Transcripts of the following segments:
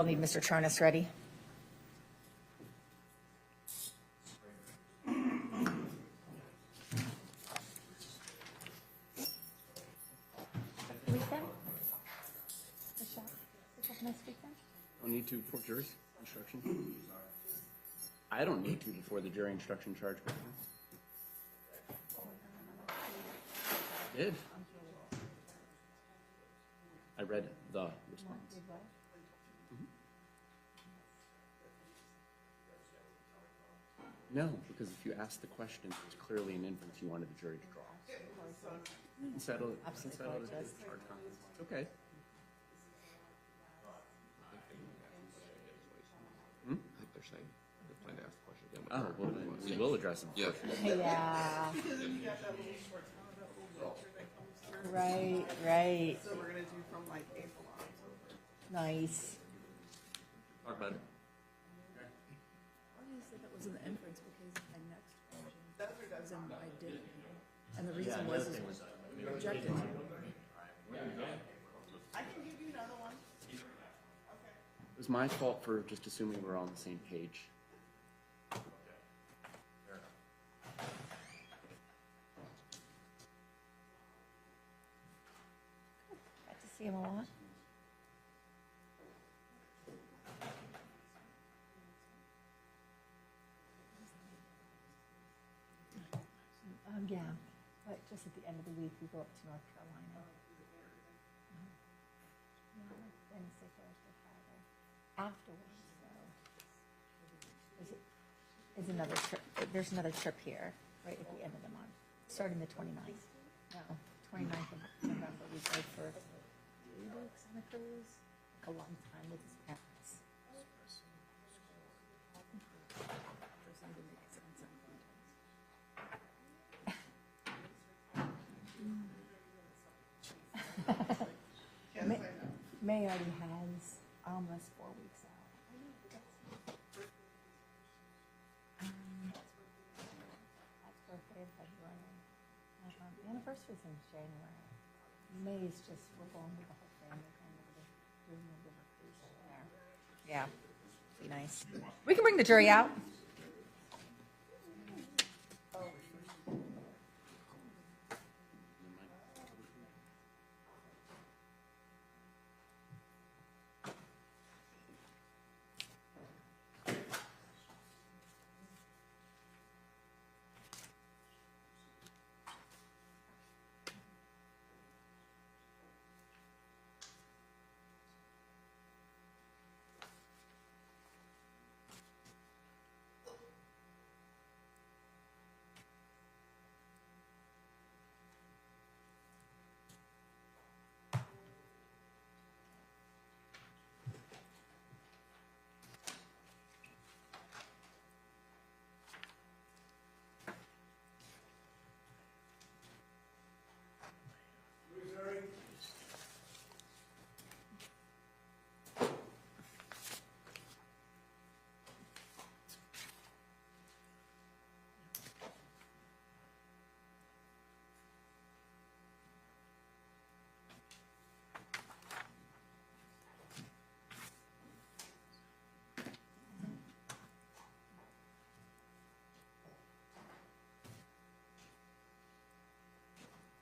I'll need Mr. Tronnes ready. Don't need to before jury instruction. I don't need to before the jury instruction charge. Did. I read the response. No, because if you ask the question, it's clearly an inference you wanted the jury to draw. Settle it. Settle it. It's okay. I think they're saying they're planning to ask the question again. Oh, well, then we will address them. Yeah. Yeah. Right, right. So we're gonna do from like April on. Nice. Talk about it. Why do you say that was an inference? Because my next question was in I didn't. And the reason was rejected. I can give you another one. It was my fault for just assuming we're on the same page. Got to see him a lot. Yeah, but just at the end of the week, we go up to North Carolina. Wednesday, Thursday, Friday. Afterwards, so is another trip. There's another trip here, right at the end of the month, starting the 29th. No, 29th of November. We go for 3 weeks on a cruise. Like a long time with his parents. Doesn't even make sense. May already has almost 4 weeks out. That's birthday in February. The anniversary's in January. May is just, we're going with the whole family, going over to doing the river cruise there. Yeah, be nice. We can bring the jury out.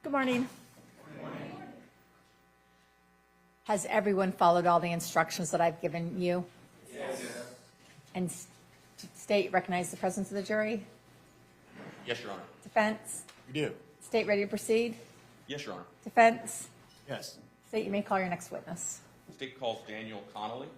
Good morning. Has everyone followed all the instructions that I've given you? Yes. And state, recognize the presence of the jury? Yes, Your Honor. Defense? We do. State ready to proceed? Yes, Your Honor. Defense? Yes. State, you may call your next witness. State calls Daniel Connolly.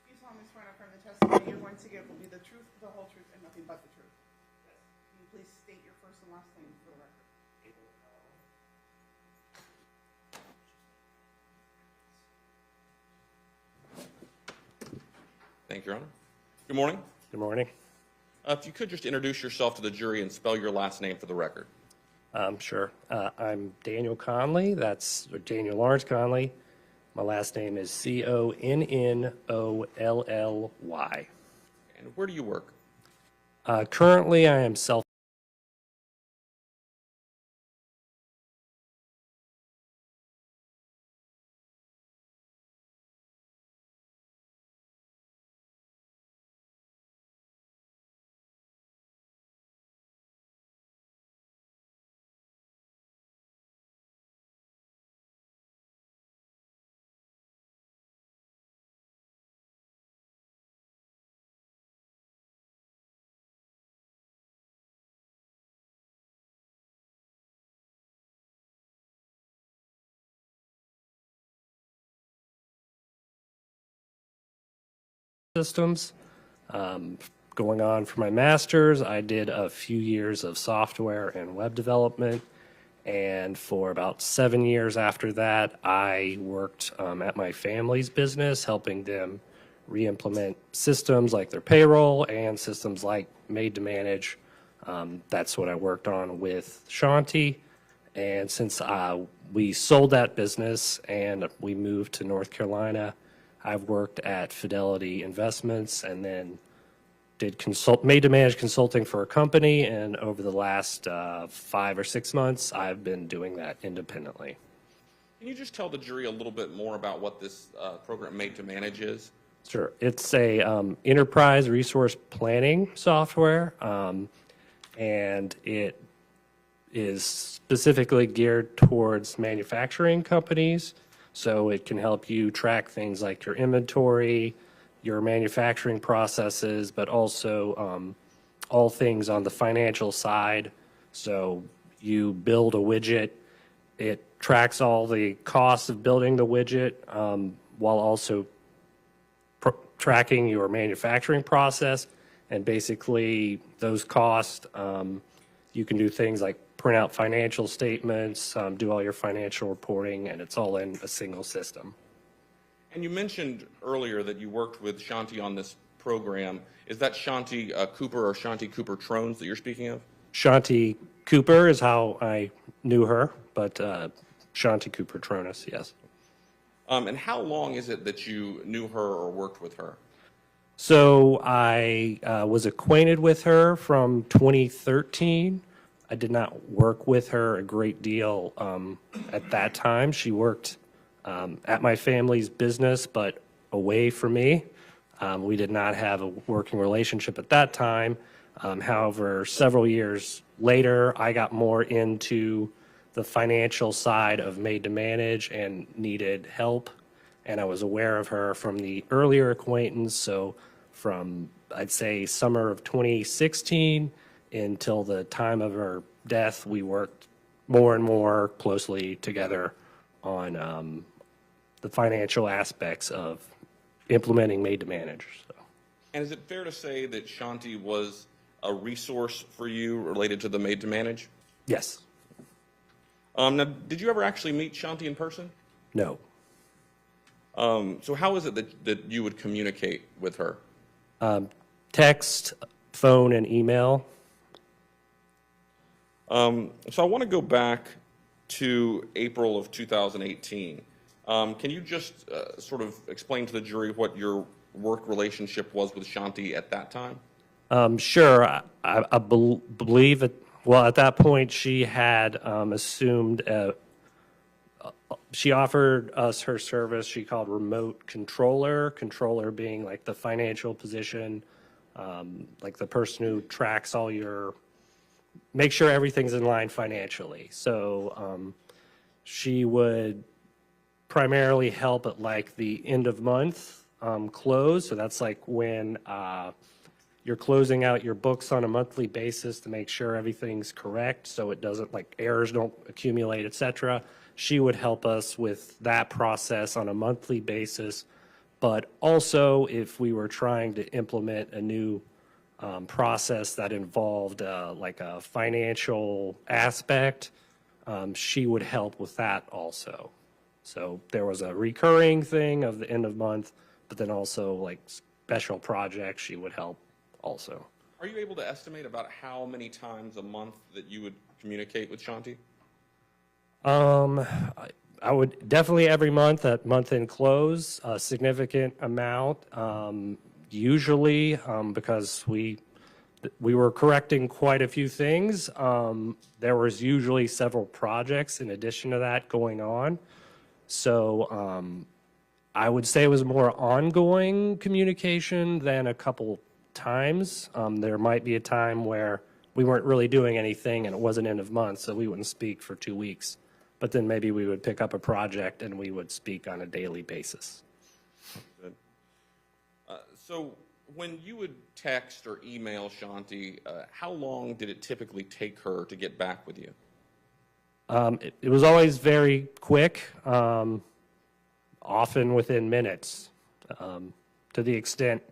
You solemnly swear to affirm the testimony you're going to give will be the truth, the whole truth, and nothing but the truth. Can you please state your first and last name for the record? Thank you, Your Honor. Good morning. Good morning. If you could just introduce yourself to the jury and spell your last name for the record. Sure. I'm Daniel Conley. Or Daniel Lawrence Conley. My last name is Connolly. And where do you work? Currently, I am self systems. Going on for my master's, I did a few years of software and web development. And for about 7 years after that, I worked at my family's business, helping them re-implement systems like their payroll and systems like Made to Manage. That's what I worked on with Shanti. And since we sold that business and we moved to North Carolina, I've worked at Fidelity Investments and then did Made to Manage consulting for a company. And over the last 5 or 6 months, I've been doing that independently. Can you just tell the jury a little bit more about what this program Made to Manage is? Sure. It's a enterprise resource planning software, and it is specifically geared towards manufacturing companies. So it can help you track things like your inventory, your manufacturing processes, but also all things on the financial side. So you build a widget, it tracks all the costs of building the widget while also tracking your manufacturing process. And basically those costs, you can do things like print out financial statements, do all your financial reporting, and it's all in a single system. And you mentioned earlier that you worked with Shanti on this program. Is that Shanti Cooper or Shanti Cooper-Tronnes that you're speaking of? Shanti Cooper is how I knew her, but Shanti Cooper-Tronnes, yes. And how long is it that you knew her or worked with her? So I was acquainted with her from 2013. I did not work with her a great deal at that time. She worked at my family's business, but away from me. We did not have a working relationship at that time. However, several years later, I got more into the financial side of Made to Manage and needed help. And I was aware of her from the earlier acquaintance. So from, I'd say, summer of 2016 until the time of her death, we worked more and more closely together on the financial aspects of implementing Made to Manage. So. And is it fair to say that Shanti was a resource for you related to the Made to Manage? Yes. Now, did you ever actually meet Shanti in person? No. So how is it that you would communicate with her? Text, phone, and email. So I want to go back to April of 2018. Can you just sort of explain to the jury what your work relationship was with Shanti at that time? Sure. I believe it. Well, at that point, she had assumed. She offered us her service. She called remote controller. Controller being like the financial position, like the person who tracks all your, make sure everything's in line financially. So she would primarily help at like the end of month close. So that's like when you're closing out your books on a monthly basis to make sure everything's correct, so it doesn't, like, errors don't accumulate, etc. She would help us with that process on a monthly basis. But also, if we were trying to implement a new process that involved like a financial aspect, she would help with that also. So there was a recurring thing of the end of month, but then also like special projects she would help also. Are you able to estimate about how many times a month that you would communicate with Shanti? I would definitely every month at month-end close, a significant amount. Usually, because we were correcting quite a few things. There was usually several projects in addition to that going on. So I would say it was more ongoing communication than a couple times. There might be a time where we weren't really doing anything and it wasn't end of month, so we wouldn't speak for 2 weeks. But then maybe we would pick up a project and we would speak on a daily basis. Good. So when you would text or email Shanti, how long did it typically take her to get back with you? It was always very quick, often within minutes, to the extent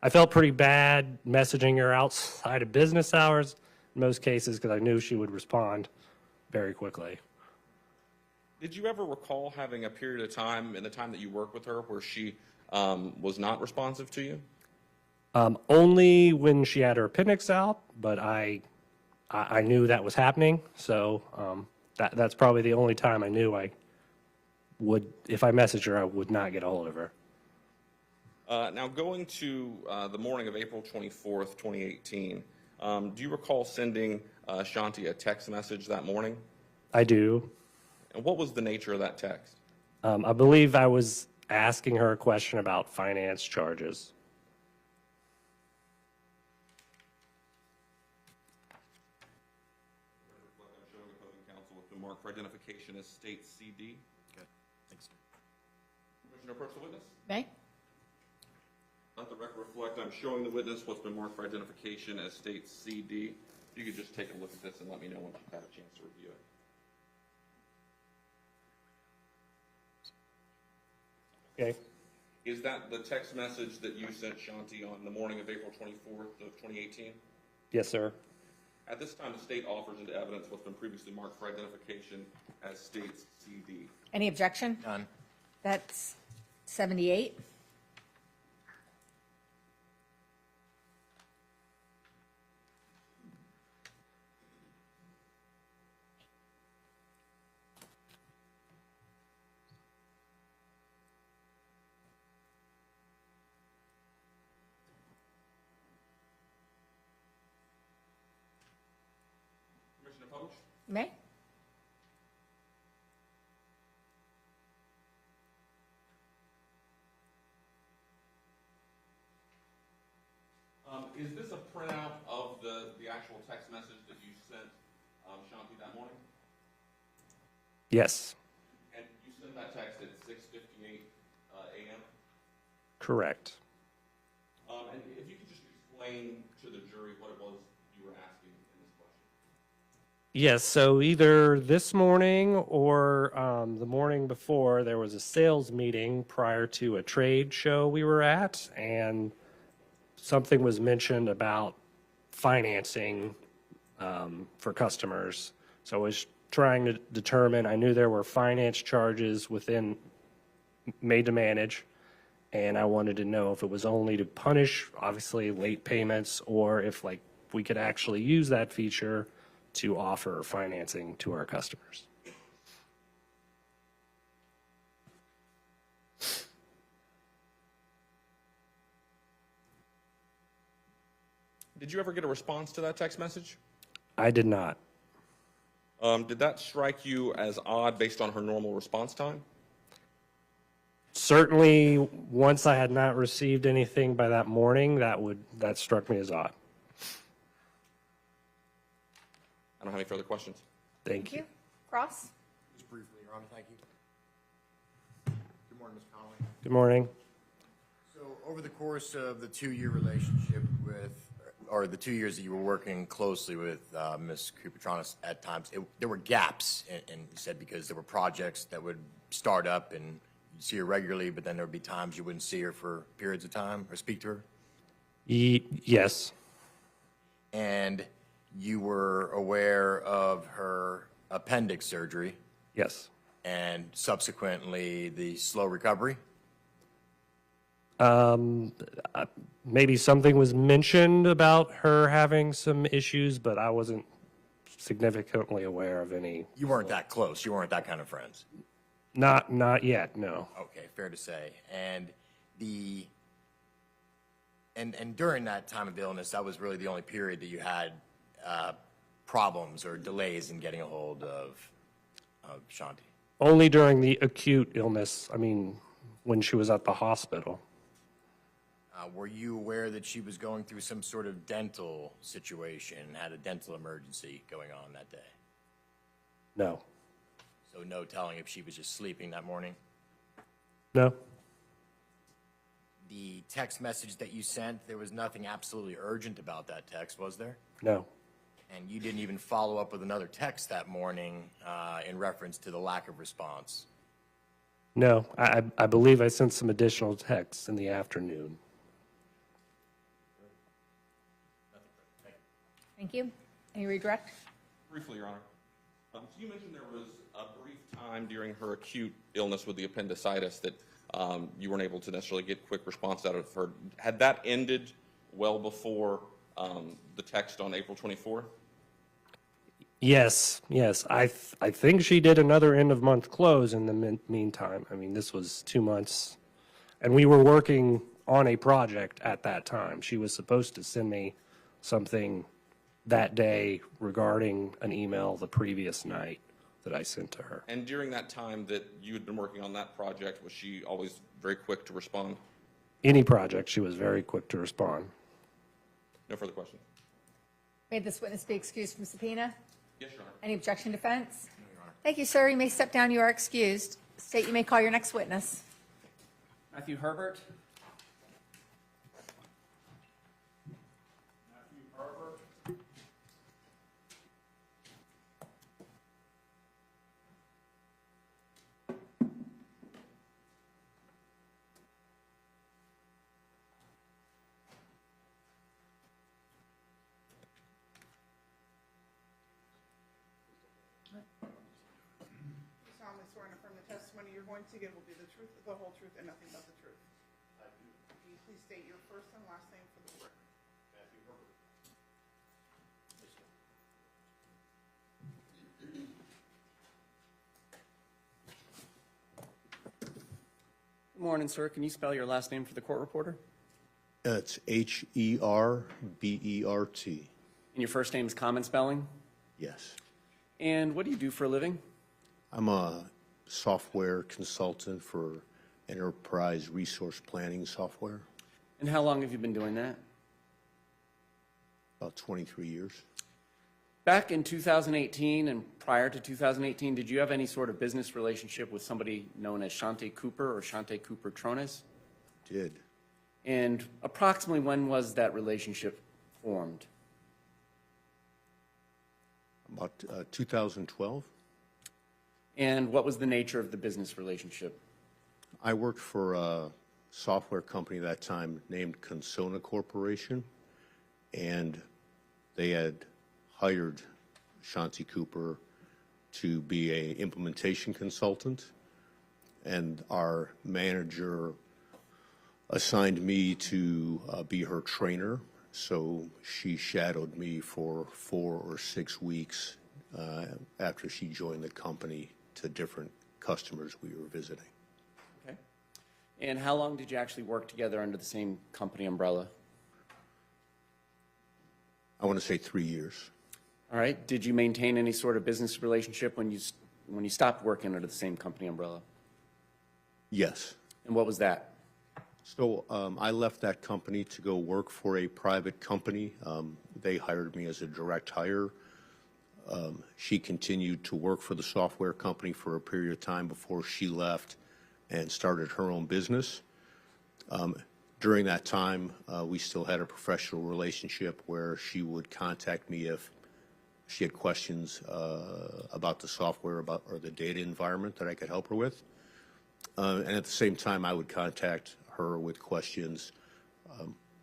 I felt pretty bad messaging her outside of business hours in most cases because I knew she would respond very quickly. Did you ever recall having a period of time in the time that you worked with her where she was not responsive to you? Only when she had her appendix out, but I knew that was happening, so that's probably the only time I knew I would, if I messaged her, I would not get a hold of her. Now, going to the morning of April 24th, 2018, do you recall sending Shanti a text message that morning? I do. And what was the nature of that text? I believe I was asking her a question about finance charges. I'm showing opposing counsel with the mark for identification as state CD. Okay, thanks. Commissioner, approach the witness. May? Let the record reflect, I'm showing the witness what's been marked for identification as state CD. If you could just take a look at this and let me know once you've had a chance to review it. Okay. Is that the text message that you sent Shanti on the morning of April 24th of 2018? Yes, sir. At this time, the state offers into evidence what's been previously marked for identification as state's CD. Any objection? None. That's 78. Commissioner Poach? May? Is this a printout of the actual text message that you sent Shanti that morning? Yes, And you sent that text at 6:58 a.m.? correct. And if you could just explain to the jury what it was you were asking in this question. Yes, so either this morning or the morning before, there was a sales meeting prior to a trade show we were at, and something was mentioned about financing for customers. So I was trying to determine, I knew there were finance charges within Made to Manage, and I wanted to know if it was only to punish, obviously, late payments, or if like we could actually use that feature to offer financing to our customers. Did you ever get a response to that text message? I did not. Did that strike you as odd based on her normal response time? Certainly, once I had not received anything by that morning, that struck me as odd. I don't have any further questions. Thank you. Cross? Just briefly, Your Honor, thank you. Good morning, Ms. Connolly. Good morning. So over the course of the 2-year relationship with, or the 2 years that you were working closely with Ms. Cooper-Tronnes at times, there were gaps, and you said because there were projects that would start up and you'd see her regularly, but then there would be times you wouldn't see her for periods of time or speak to her? Yes. And you were aware of her appendix surgery Yes. and subsequently the slow recovery? Maybe something was mentioned about her having some issues, but I wasn't significantly aware of any. You weren't that close. You weren't that kind of friends. Not yet, no. Okay, fair to say. And and during that time of illness, that was really the only period that you had problems or delays in getting a hold of Shanti. Only during the acute illness, I mean, when she was at the hospital. Were you aware that she was going through some sort of dental situation, had a dental emergency going on that day? No. So no telling if she was just sleeping that morning? No. The text message that you sent, there was nothing absolutely urgent about that text, was there? No. And you didn't even follow up with another text that morning in reference to the lack of response? No. I believe I sent some additional texts in the afternoon. Thank you. Any redirect? Briefly, Your Honor. So you mentioned there was a brief time during her acute illness with the appendicitis that you weren't able to necessarily get quick response out of her. Had that ended well before the text on April 24th? Yes. I think she did another end-of-month close in the meantime. I mean, this was 2 months, and we were working on a project at that time. She was supposed to send me something that day regarding an email the previous night that I sent to her. And during that time that you had been working on that project, was she always very quick to respond? Any project, she was very quick to respond. No further questions. May this witness be excused from subpoena? Yes, Your Honor. Any objection, defense? Thank you, sir. You may step down. You are excused. State you may call your next witness. Matthew Herbert. Solemnly sworn affirm the testimony you're going to give will be the truth, the whole truth, and nothing but the truth. I do. Can you please state your first and last name for the record? Matthew Herbert. Good morning, sir. Can you spell your last name for the court reporter? It's Herbert. And your first name is common spelling? Yes. And what do you do for a living? I'm a software consultant for enterprise resource planning software. And how long have you been doing that? About 23 years. Back in 2018 and prior to 2018, did you have any sort of business relationship with somebody known as Shanti Cooper or Shanti Cooper-Tronnes? Did. And approximately when was that relationship formed? About 2012. And what was the nature of the business relationship? I worked for a software company at that time named Consona Corporation, and they had hired Shanti Cooper to be an implementation consultant, and our manager assigned me to be her trainer. So she shadowed me for 4 or 6 weeks after she joined the company to different customers we were visiting. Okay. And how long did you actually work together under the same company umbrella? I want to say 3 years. All right. Did you maintain any sort of business relationship when you stopped working under the same company umbrella? Yes. And what was that? So I left that company to go work for a private company. They hired me as a direct hire. She continued to work for the software company for a period of time before she left and started her own business. During that time, we still had a professional relationship where she would contact me if she had questions about the software or the data environment that I could help her with. And at the same time, I would contact her with questions.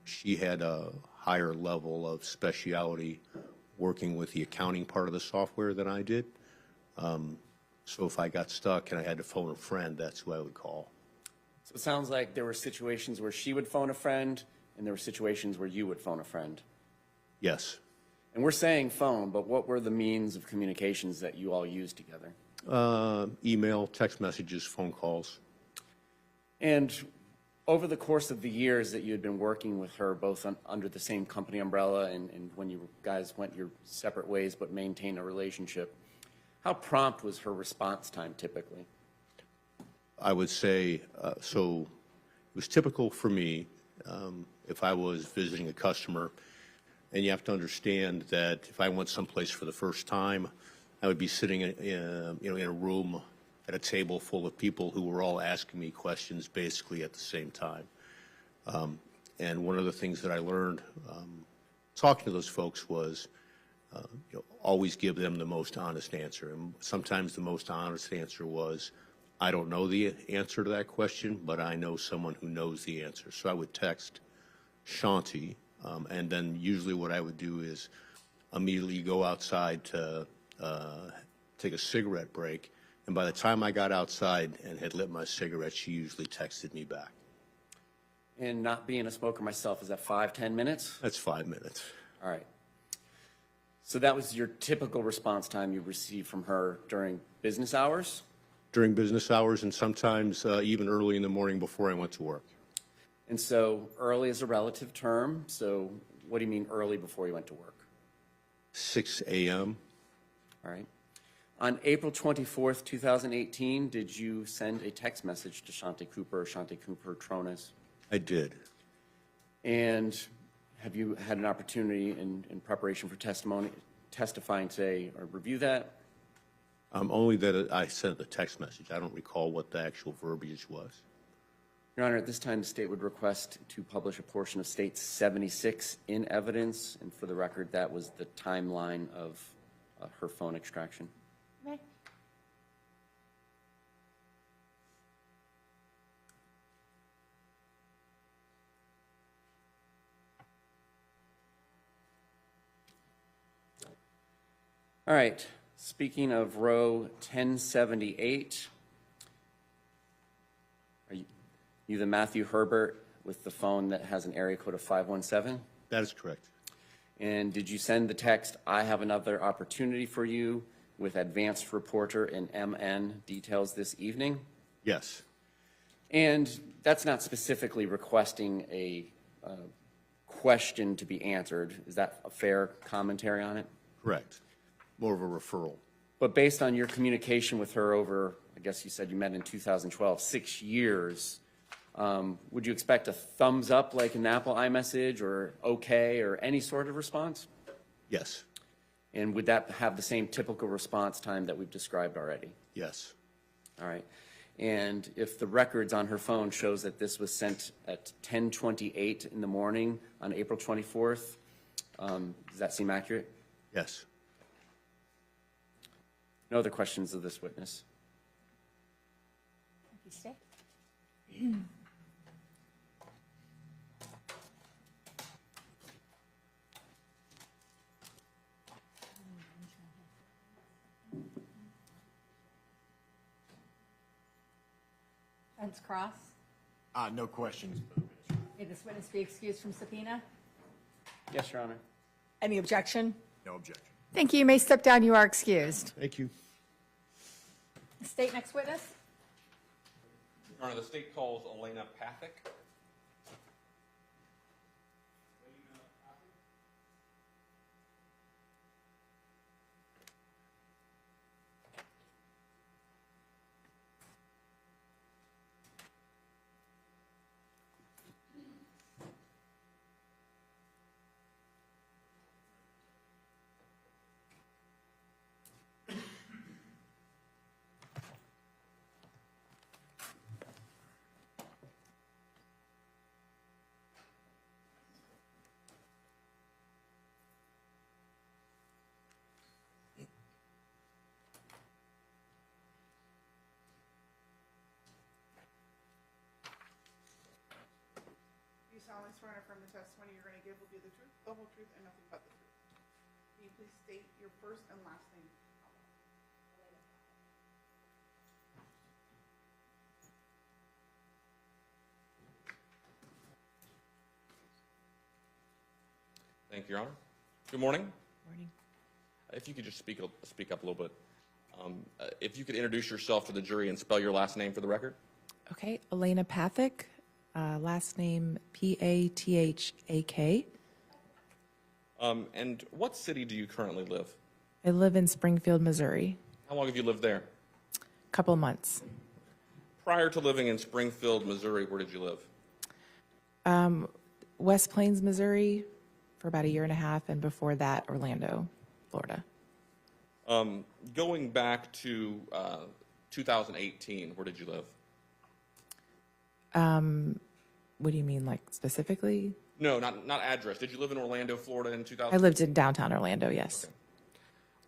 She had a higher level of speciality working with the accounting part of the software than I did. So if I got stuck and I had to phone a friend, that's who I would call. So it sounds like there were situations where she would phone a friend and there were situations where you would phone a friend. Yes. And we're saying phone, but what were the means of communications that you all used together? Email, text messages, phone calls. And over the course of the years that you had been working with her, both under the same company umbrella and when you guys went your separate ways but maintained a relationship, how prompt was her response time typically? I would say, so it was typical for me if I was visiting a customer, and you have to understand that if I went someplace for the first time, I would be sitting in a room at a table full of people who were all asking me questions basically at the same time. And one of the things that I learned talking to those folks was always give them the most honest answer. And sometimes the most honest answer was, I don't know the answer to that question, but I know someone who knows the answer. So I would text Shanti, and then usually what I would do is immediately go outside to take a cigarette break. And by the time I got outside and had lit my cigarette, she usually texted me back. And not being a smoker myself, is that 5-10 minutes? That's 5 minutes. All right. So that was your typical response time you received from her during business hours? During business hours and sometimes even early in the morning before I went to work. And so early is a relative term. So what do you mean early before you went to work? 6 a.m. All right. On April 24th, 2018, did you send a text message to Shanti Cooper or Shanti Cooper-Tronnes? I did. And have you had an opportunity in preparation for testifying today or review that? Only that I sent the text message. I don't recall what the actual verbiage was. Your Honor, at this time, the state would request to publish a portion of State 76 in evidence. And for the record, that was the timeline of her phone extraction. May. All right. Speaking of row 1078, are you the Matthew Herbert with the phone that has an area code of 517? That is correct. And did you send the text, I have another opportunity for you, with advanced reporter and MN details this evening? Yes. And that's not specifically requesting a question to be answered. Is that a fair commentary on it? Correct. More of a referral. But based on your communication with her over, I guess you said you met in 2012, 6 years, would you expect a thumbs up like an Apple iMessage or okay or any sort of response? Yes. And would that have the same typical response time that we've described already? Yes. All right. And if the records on her phone shows that this was sent at 10:28 in the morning on April 24th, does that seem accurate? Yes. No other questions of this witness? Thank you, State. Fence cross. No questions. May this witness be excused from subpoena? Yes, Your Honor. Any objection? No objection. Thank you. You may step down. You are excused. Thank you. State next witness. Your Honor, the state calls Elena Pathick. You solemnly swear and affirm the testimony you're going to give will be the truth, the whole truth, and nothing but the truth. Can you please state your first and last name? Thank you, Your Honor. Good morning. Morning. If you could just speak up a little bit. If you could introduce yourself to the jury and spell your last name for the record. Okay, Elena Pathak, last name Pathak. And what city do you currently live? I live in Springfield, Missouri. How long have you lived there? Couple of months. Prior to living in Springfield, Missouri, where did you live? West Plains, Missouri, for about a year and a half, and before that, Orlando, Florida. Going back to 2018, where did you live? What do you mean, like specifically? No, not address. Did you live in Orlando, Florida in 2000? I lived in downtown Orlando, yes.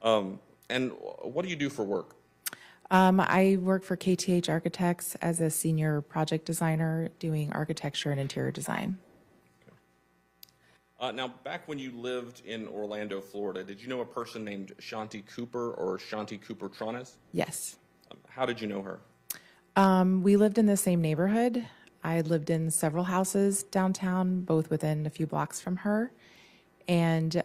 And what do you do for work? I work for KTH Architects as a senior project designer doing architecture and interior design. Now, back when you lived in Orlando, Florida, did you know a person named Shanti Cooper or Shanti Cooper-Tronnes? Yes. How did you know her? We lived in the same neighborhood. I lived in several houses downtown, both within a few blocks from her. And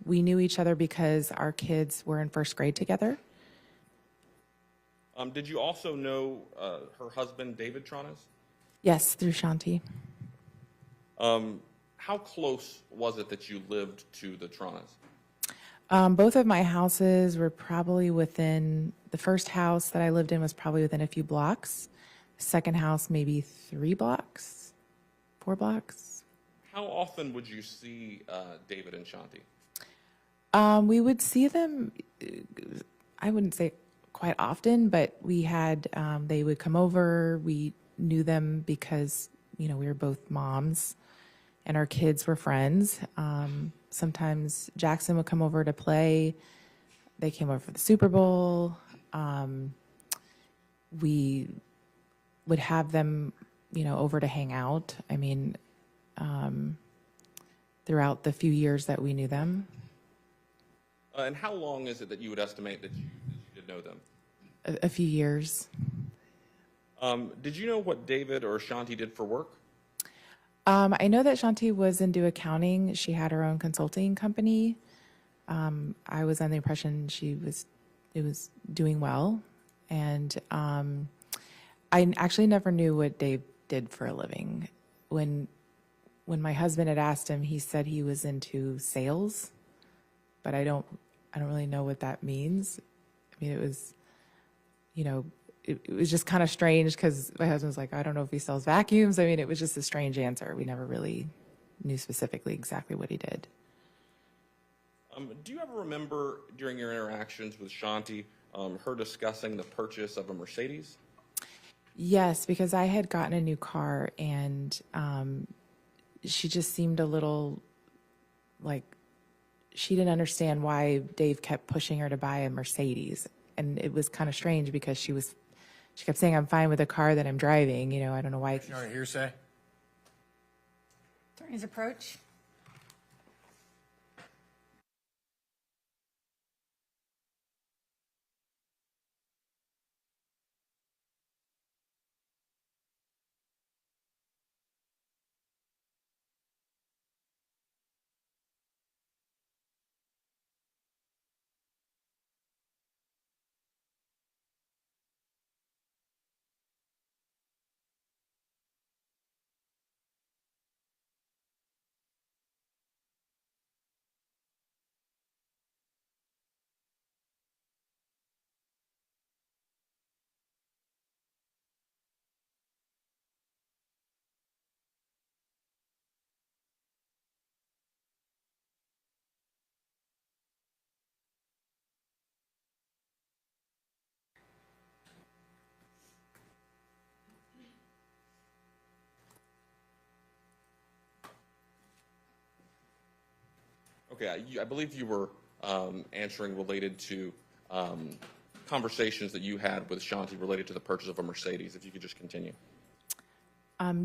we knew each other because our kids were in first grade together. Did you also know her husband, David Tronnes? Yes, through Shanti. How close was it that you lived to the Tronnes? Both of my houses were probably within, the first house that I lived in was probably within a few blocks. Second house, maybe 3 blocks, 4 blocks. How often would you see David and Shanti? We would see them, I wouldn't say quite often, but we had, they would come over. We knew them because, we were both moms and our kids were friends. Sometimes Jackson would come over to play. They came over for the Super Bowl. We would have them, over to hang out. I mean, throughout the few years that we knew them. And how long is it that you would estimate that you did know them? A few years. Did you know what David or Shanti did for work? I know that Shanti was into accounting. She had her own consulting company. I was under the impression it was doing well. And I actually never knew what Dave did for a living. When my husband had asked him, he said he was into sales, but I don't really know what that means. I mean, it was, it was just kind of strange because my husband was like, I don't know if he sells vacuums. I mean, it was just a strange answer. We never really knew specifically exactly what he did. Do you ever remember during your interactions with Shanti, her discussing the purchase of a Mercedes? Yes, because I had gotten a new car and she just seemed a little like she didn't understand why Dave kept pushing her to buy a Mercedes. And it was kind of strange because she kept saying, I'm fine with the car that I'm driving. I don't know why. Commissioner, hearsay? Attorney's approach. Okay, I believe you were answering related to conversations that you had with Shanti related to the purchase of a Mercedes. If you could just continue.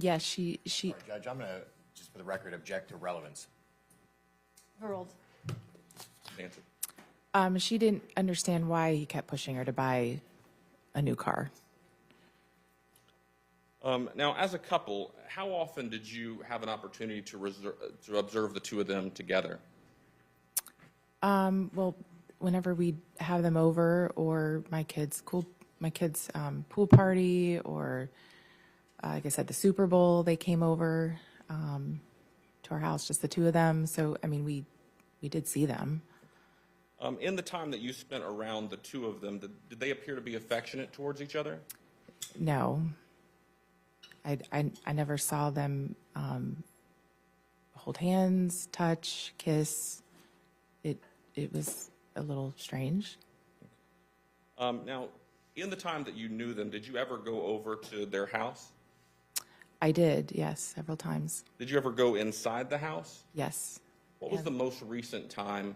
Yes, she. Sorry, Judge, I'm going to, just for the record, object to relevance. Overruled. Answer. She didn't understand why he kept pushing her to buy a new car. Now, as a couple, how often did you have an opportunity to observe the two of them together? Well, whenever we have them over, or my kids' pool party, or like I said, the Super Bowl, they came over to our house, just the two of them. So, I mean, we did see them. In the time that you spent around the two of them, did they appear to be affectionate towards each other? No, I never saw them hold hands, touch, kiss. It was a little strange. Now, in the time that you knew them, did you ever go over to their house? I did, yes, several times. Did you ever go inside the house? Yes. What was the most recent time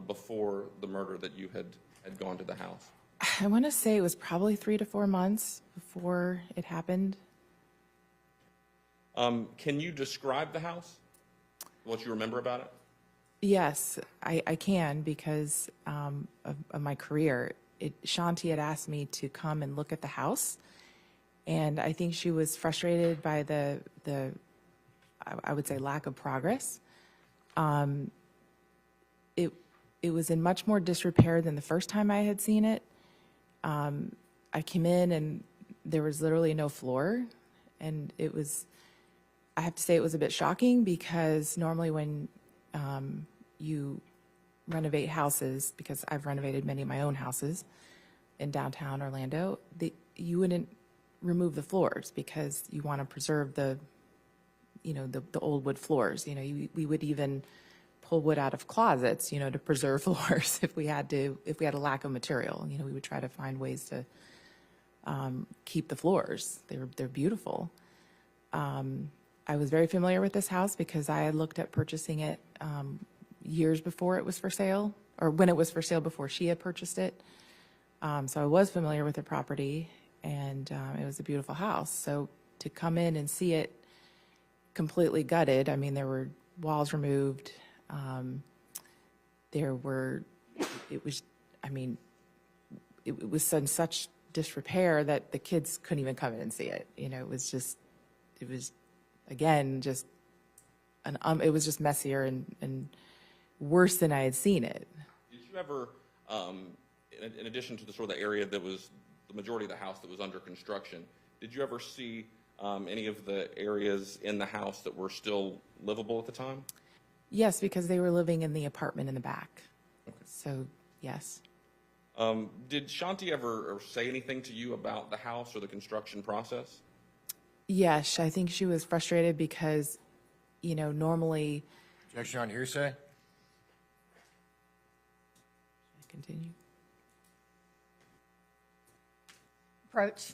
before the murder that you had gone to the house? I want to say it was probably 3 to 4 months before it happened. Can you describe the house? What you remember about it? Yes, I can because of my career. Shanti had asked me to come and look at the house, and I think she was frustrated by the I would say lack of progress. It was in much more disrepair than the first time I had seen it. I came in and there was literally no floor, and I have to say it was a bit shocking because normally when you renovate houses, because I've renovated many of my own houses in downtown Orlando, you wouldn't remove the floors because you want to preserve the old wood floors. We would even pull wood out of closets, to preserve floors if we had a lack of material. We would try to find ways to keep the floors. They're beautiful. I was very familiar with this house because I had looked at purchasing it years before it was for sale, or when it was for sale before she had purchased it. So I was familiar with the property, and it was a beautiful house. So to come in and see it completely gutted, I mean, there were walls removed. It was in such disrepair that the kids couldn't even come in and see it. It was messier and worse than I had seen it. Did you ever, in addition to the sort of the area that was the majority of the house that was under construction, did you ever see any of the areas in the house that were still livable at the time? Yes, because they were living in the apartment in the back. Okay. So, yes. Did Shanti ever say anything to you about the house or the construction process? Yes, I think she was frustrated because, normally. Objection on hearsay? Continue. Approach.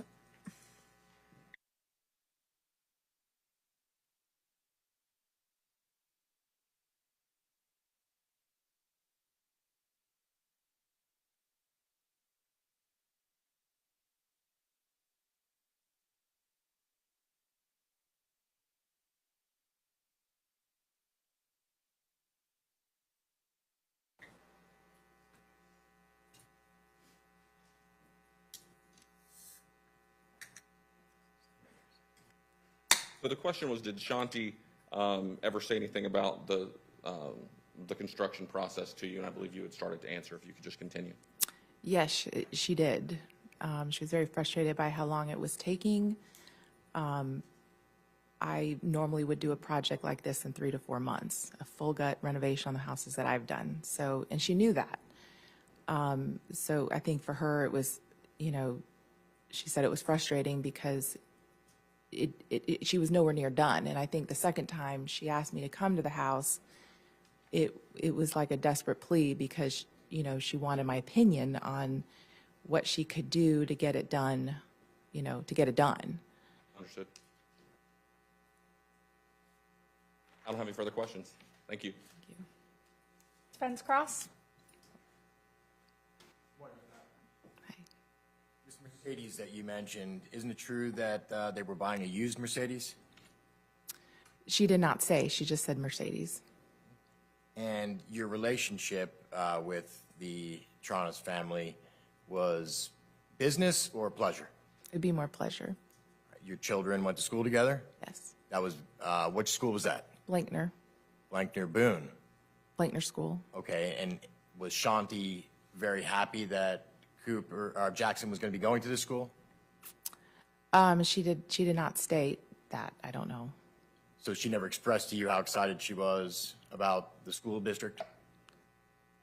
So the question was, did Shanti ever say anything about the construction process to you? And I believe you had started to answer. If you could just continue. Yes, she did. She was very frustrated by how long it was taking. I normally would do a project like this in 3 to 4 months, a full gut renovation on the houses that I've done. So, and she knew that. So I think for her, it was, she said it was frustrating because she was nowhere near done. And I think the second time she asked me to come to the house, it was like a desperate plea because, she wanted my opinion on what she could do to get it done, to get it done. Understood. I don't have any further questions. Thank you. Thank you. Defense Cross. Hi. This Mercedes that you mentioned, isn't it true that they were buying a used Mercedes? She did not say. She just said Mercedes. And your relationship with the Tronnes family was business or pleasure? It'd be more pleasure. Your children went to school together? Yes. That was, which school was that? Blankner. Blankner Boone. Blankner School. Okay, and was Shanti very happy that Jackson was going to be going to this school? She did not state that. I don't know. So she never expressed to you how excited she was about the school district?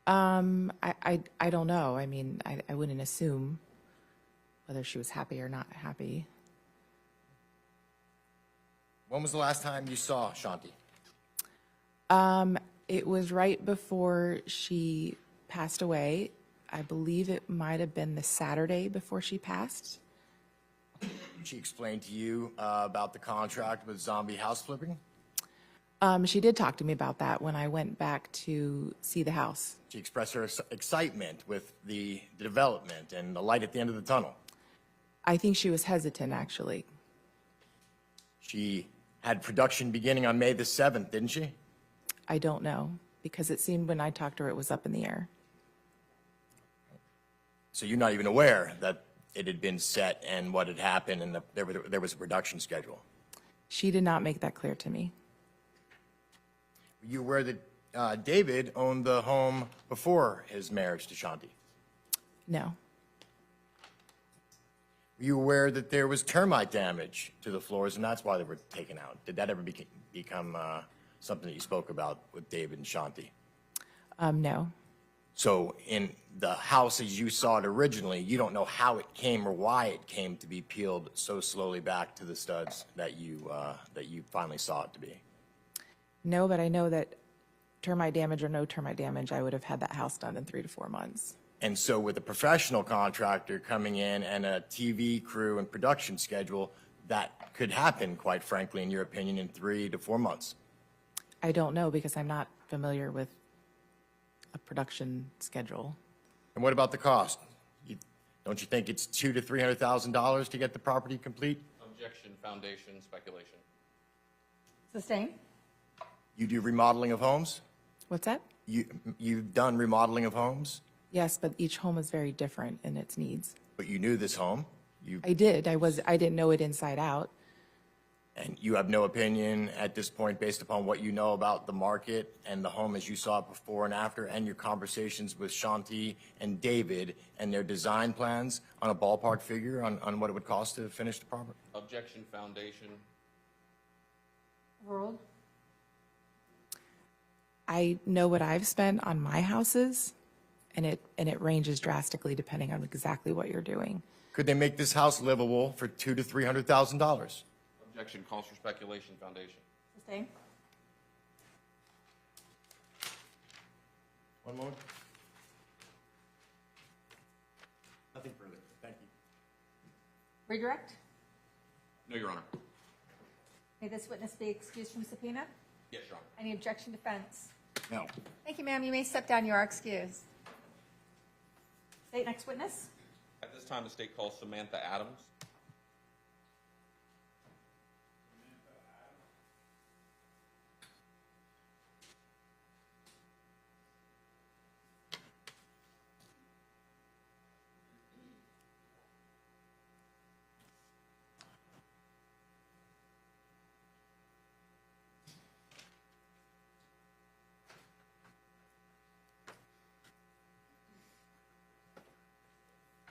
I don't know. I mean, I wouldn't assume whether she was happy or not happy. When was the last time you saw Shanti? It was right before she passed away. I believe it might have been the Saturday before she passed. She explained to you about the contract with zombie house flipping? She did talk to me about that when I went back to see the house. She expressed her excitement with the development and the light at the end of the tunnel. I think she was hesitant, actually. She had production beginning on May the 7th, didn't she? I don't know, because it seemed when I talked to her, it was up in the air. So you're not even aware that it had been set and what had happened and there was a production schedule? She did not make that clear to me. Were you aware that David owned the home before his marriage to Shanti? No. Were you aware that there was termite damage to the floors and that's why they were taken out? Did that ever become something that you spoke about with David and Shanti? No. So in the house as you saw it originally, you don't know how it came or why it came to be peeled so slowly back to the studs that you finally saw it to be? No, but I know that termite damage or no termite damage, I would have had that house done in 3 to 4 months. And so with a professional contractor coming in and a TV crew and production schedule, that could happen, quite frankly, in your opinion, in 3 to 4 months? I don't know because I'm not familiar with a production schedule. And what about the cost? Don't you think it's $200,000 to $300,000 to get the property complete? Objection, foundation, speculation. Sustain? You do remodeling of homes? What's that? You've done remodeling of homes, Yes, but each home is very different in its needs. but you knew this home. I did. I didn't know it inside out. And you have no opinion at this point based upon what you know about the market and the home as you saw it before and after, and your conversations with Shanti and David and their design plans on a ballpark figure on what it would cost to finish the property? Objection, foundation. Overruled? I know what I've spent on my houses, and it ranges drastically depending on exactly what you're doing. Could they make this house livable for $200,000 to $300,000? Objection, calls for speculation, foundation. Sustain? One moment. Nothing further. Thank you. Redirect? No, Your Honor. May this witness be excused from subpoena? Yes, Your Honor. Any objection, defense? No. Thank you, ma'am. You may step down. You are excused. State next witness. At this time, the state calls Samantha Adams.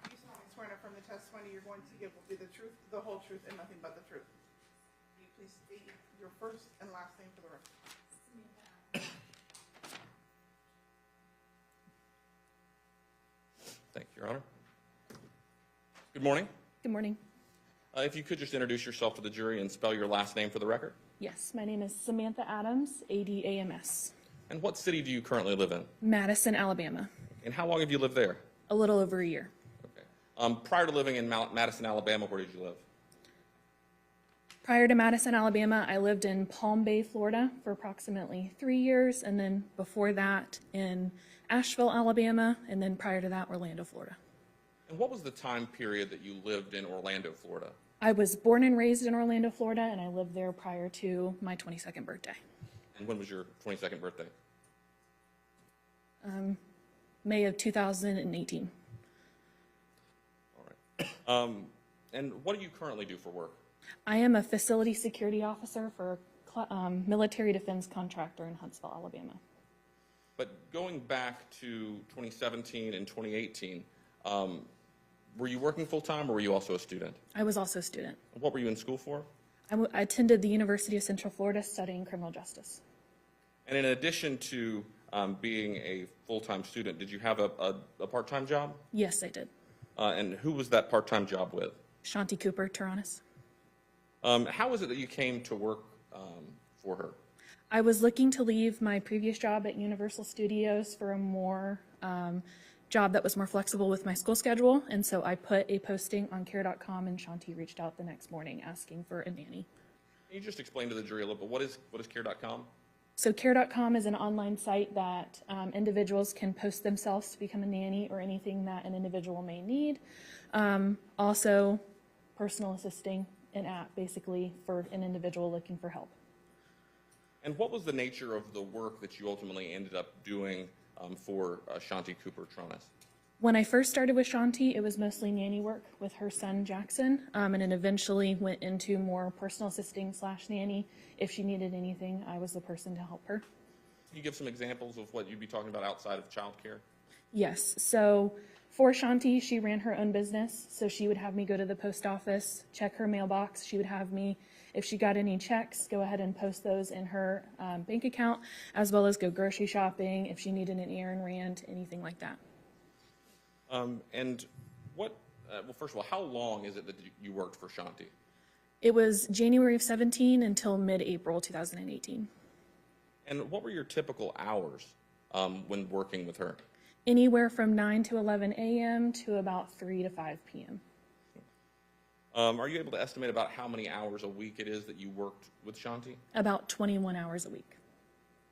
You solemnly swear that from the testimony you're going to give will be the truth, the whole truth, and nothing but the truth. Will you please state your first and last name for the record? Thank you, Your Honor. Good morning. Good morning. If you could just introduce yourself to the jury and spell your last name for the record. Yes, my name is Samantha Adams, ADAMS, And what city do you currently live in? Madison, Alabama. And how long have you lived there? A little over a year. Okay. Prior to living in Madison, Alabama, where did you live? Prior to Madison, Alabama, I lived in Palm Bay, Florida for approximately 3 years, and then before that in Asheville, Alabama, and then prior to that, Orlando, Florida. And what was the time period that you lived in Orlando, Florida? I was born and raised in Orlando, Florida, and I lived there prior to my 22nd birthday. And when was your 22nd birthday? May of 2018. All right. And what do you currently do for work? I am a facility security officer for a military defense contractor in Huntsville, Alabama. But going back to 2017 and 2018, were you working full-time or were you also a student? I was also a student. What were you in school for? I attended the University of Central Florida studying criminal justice. And in addition to being a full-time student, did you have a part-time job? Yes, I did. And who was that part-time job with? Shanti Cooper-Tronnes. How was it that you came to work for her? I was looking to leave my previous job at Universal Studios for a more job that was more flexible with my school schedule, and so I put a posting on care.com, and Shanti reached out the next morning asking for a nanny. Can you just explain to the jury a little bit, what is care.com? So care.com is an online site that individuals can post themselves to become a nanny or anything that an individual may need. Also, personal assisting, an app basically for an individual looking for help. And what was the nature of the work that you ultimately ended up doing for Shanti Cooper-Tronnes? When I first started with Shanti, it was mostly nanny work with her son Jackson, and it eventually went into more personal assisting / nanny. If she needed anything, I was the person to help her. Can you give some examples of what you'd be talking about outside of childcare? Yes, so for Shanti, she ran her own business, so she would have me go to the post office, check her mailbox. She would have me, if she got any checks, go ahead and post those in her bank account, as well as go grocery shopping if she needed an errand ran, anything like that. And what, well, first of all, how long is it that you worked for Shanti? It was January of 17 until mid-April 2018. And what were your typical hours when working with her? Anywhere from 9 to 11 a.m. to about 3 to 5 p.m. Are you able to estimate about how many hours a week it is that you worked with Shanti? About 21 hours a week.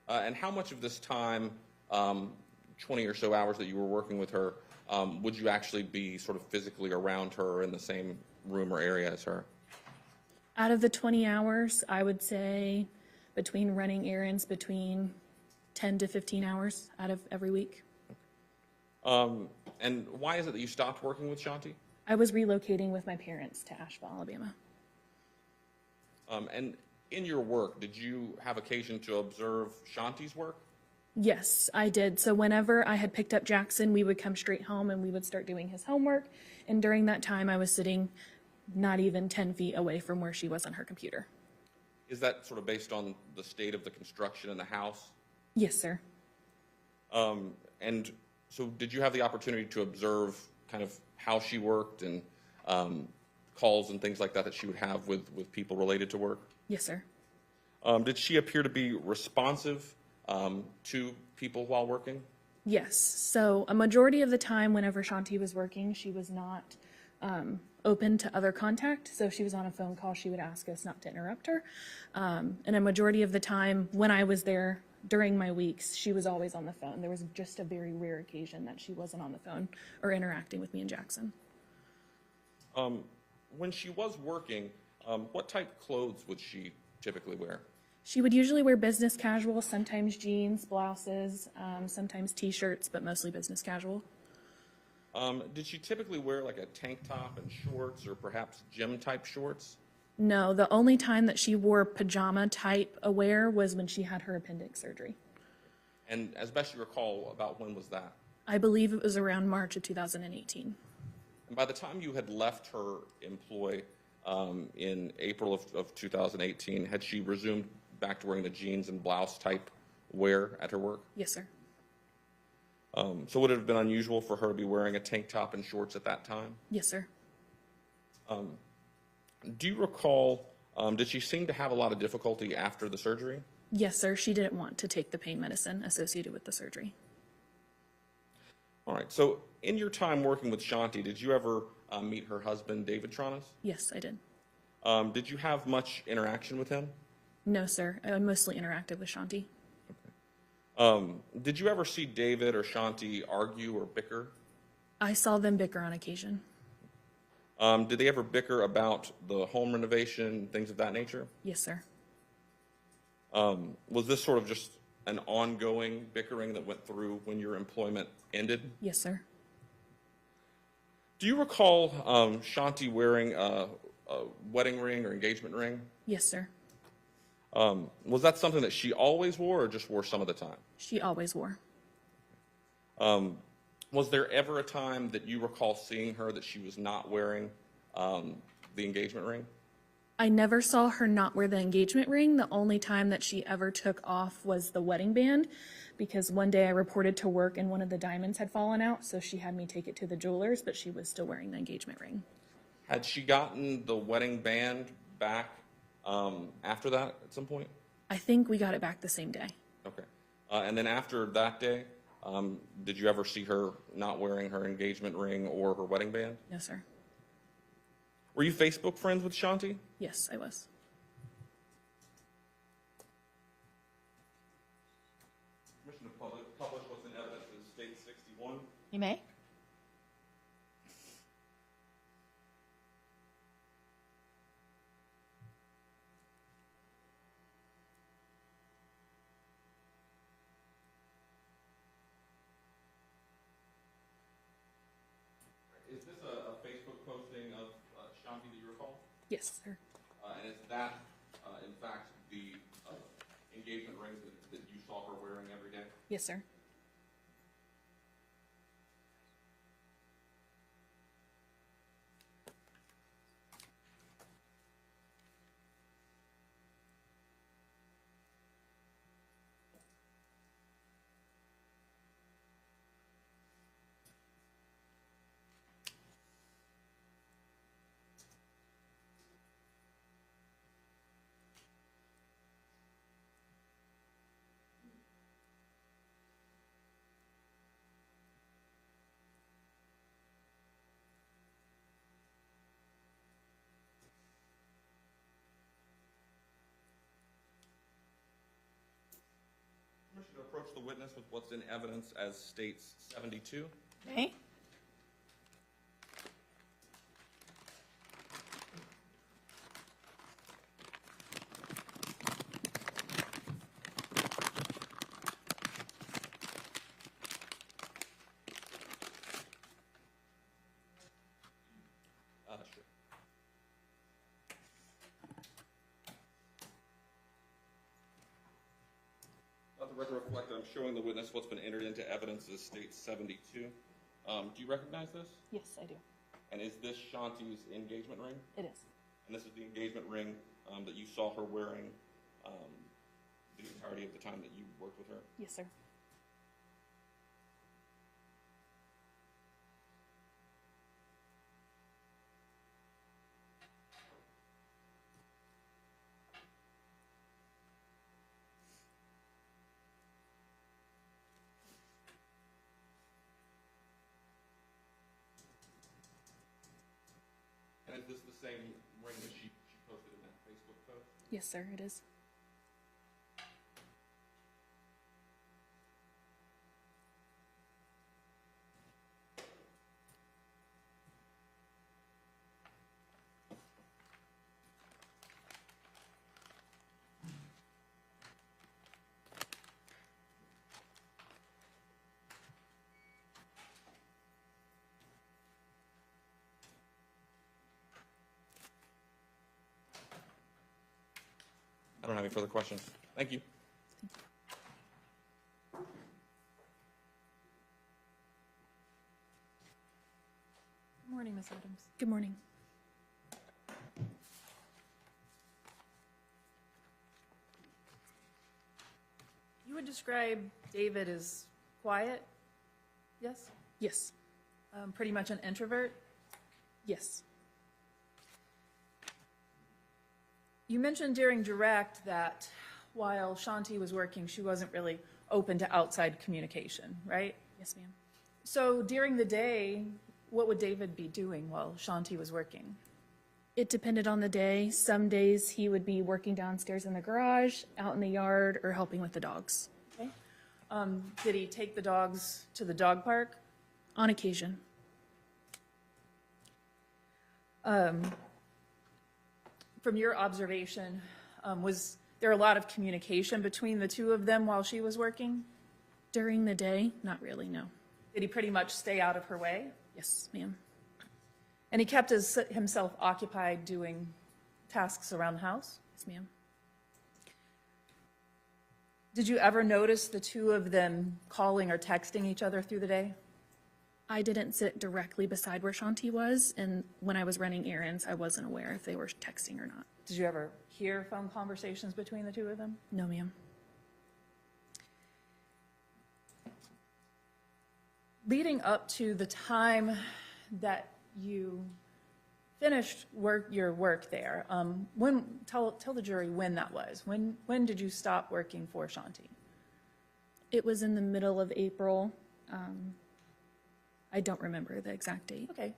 And how much of this time, 20 or so hours that you were working with her, would you actually be sort of physically around her or in the same room or area as her? Out of the 20 hours, I would say between running errands, between 10 to 15 hours out of every week. And why is it that you stopped working with Shanti? I was relocating with my parents to Asheville, Alabama. And in your work, did you have occasion to observe Shanti's work? Yes, I did. So whenever I had picked up Jackson, we would come straight home and we would start doing his homework. And during that time, I was sitting not even 10 feet away from where she was on her computer. Is that sort of based on the state of the construction in the house? Yes, sir. And so did you have the opportunity to observe kind of how she worked and calls and things like that that she would have with people related to work? Yes, sir. Did she appear to be responsive to people while working? Yes. So a majority of the time whenever Shanti was working, she was not open to other contact. So if she was on a phone call, she would ask us not to interrupt her. And a majority of the time when I was there during my weeks, she was always on the phone. There was just a very rare occasion that she wasn't on the phone or interacting with me and Jackson. When she was working, what type clothes would she typically wear? She would usually wear business casual, sometimes jeans, blouses, sometimes t-shirts, but mostly business casual. Did she typically wear like a tank top and shorts or perhaps gym type shorts? No, the only time that she wore pajama type wear was when she had her appendix surgery. And as best you recall, about when was that? I believe it was around March of 2018. And by the time you had left her employ in April of 2018, had she resumed back to wearing the jeans and blouse type wear at her work? Yes, sir. So would it have been unusual for her to be wearing a tank top and shorts at that time? Yes, sir. Do you recall, did she seem to have a lot of difficulty after the surgery? Yes, sir. She didn't want to take the pain medicine associated with the surgery. All right. So in your time working with Shanti, did you ever meet her husband, David Tronnes? Yes, I did. Did you have much interaction with him? No, sir. I mostly interacted with Shanti. Did you ever see David or Shanti argue or bicker? I saw them bicker on occasion. Did they ever bicker about the home renovation, things of that nature? Yes, sir. Was this sort of just an ongoing bickering that went through when your employment ended? Yes, sir. Do you recall Shanti wearing a wedding ring or engagement ring? Yes, sir. Was that something that she always wore or just wore some of the time? She always wore. Was there ever a time that you recall seeing her that she was not wearing the engagement ring? I never saw her not wear the engagement ring. The only time that she ever took off was the wedding band, because one day I reported to work and one of the diamonds had fallen out, so she had me take it to the jeweler's, but she was still wearing the engagement ring. Had she gotten the wedding band back after that at some point? I think we got it back the same day. Okay. And then after that day, did you ever see her not wearing her engagement ring or her wedding band? No, sir. Were you Facebook friends with Shanti? Yes, I was. Permission to publish what's in evidence in State 61. You may. Is this a Facebook posting of Shanti that you recall? Yes, sir. And is that, in fact, the engagement ring that you saw her wearing every day? Yes, sir. Permission to approach the witness with what's in evidence as states 72. Okay. Sure. Let the record reflect that I'm showing the witness what's been entered into evidence as state 72. Do you recognize this? Yes, I do. And is this Shanti's engagement ring? It is. And this is the engagement ring that you saw her wearing the entirety of the time that you worked with her? Yes, sir. And is this the same ring that she posted in that Facebook post? Yes, sir, it is. I don't have any further questions. Thank you. Good morning, Ms. Adams. Good morning. You would describe David as quiet, yes? Yes. Pretty much an introvert? Yes. You mentioned during direct that while Shanti was working, she wasn't really open to outside communication, right? Yes, ma'am. So during the day, what would David be doing while Shanti was working? It depended on the day. Some days he would be working downstairs in the garage, out in the yard, or helping with the dogs. Okay. Did he take the dogs to the dog park? On occasion. From your observation, was there a lot of communication between the two of them while she was working? During the day, not really, no. Did he pretty much stay out of her way? Yes, ma'am. And he kept himself occupied doing tasks around the house? Yes, ma'am. Did you ever notice the two of them calling or texting each other through the day? I didn't sit directly beside where Shanti was, and when I was running errands, I wasn't aware if they were texting or not. Did you ever hear phone conversations between the two of them? No, ma'am. Leading up to the time that you finished your work there, tell the jury when that was. When did you stop working for Shanti? It was in the middle of April. I don't remember the exact date. Okay.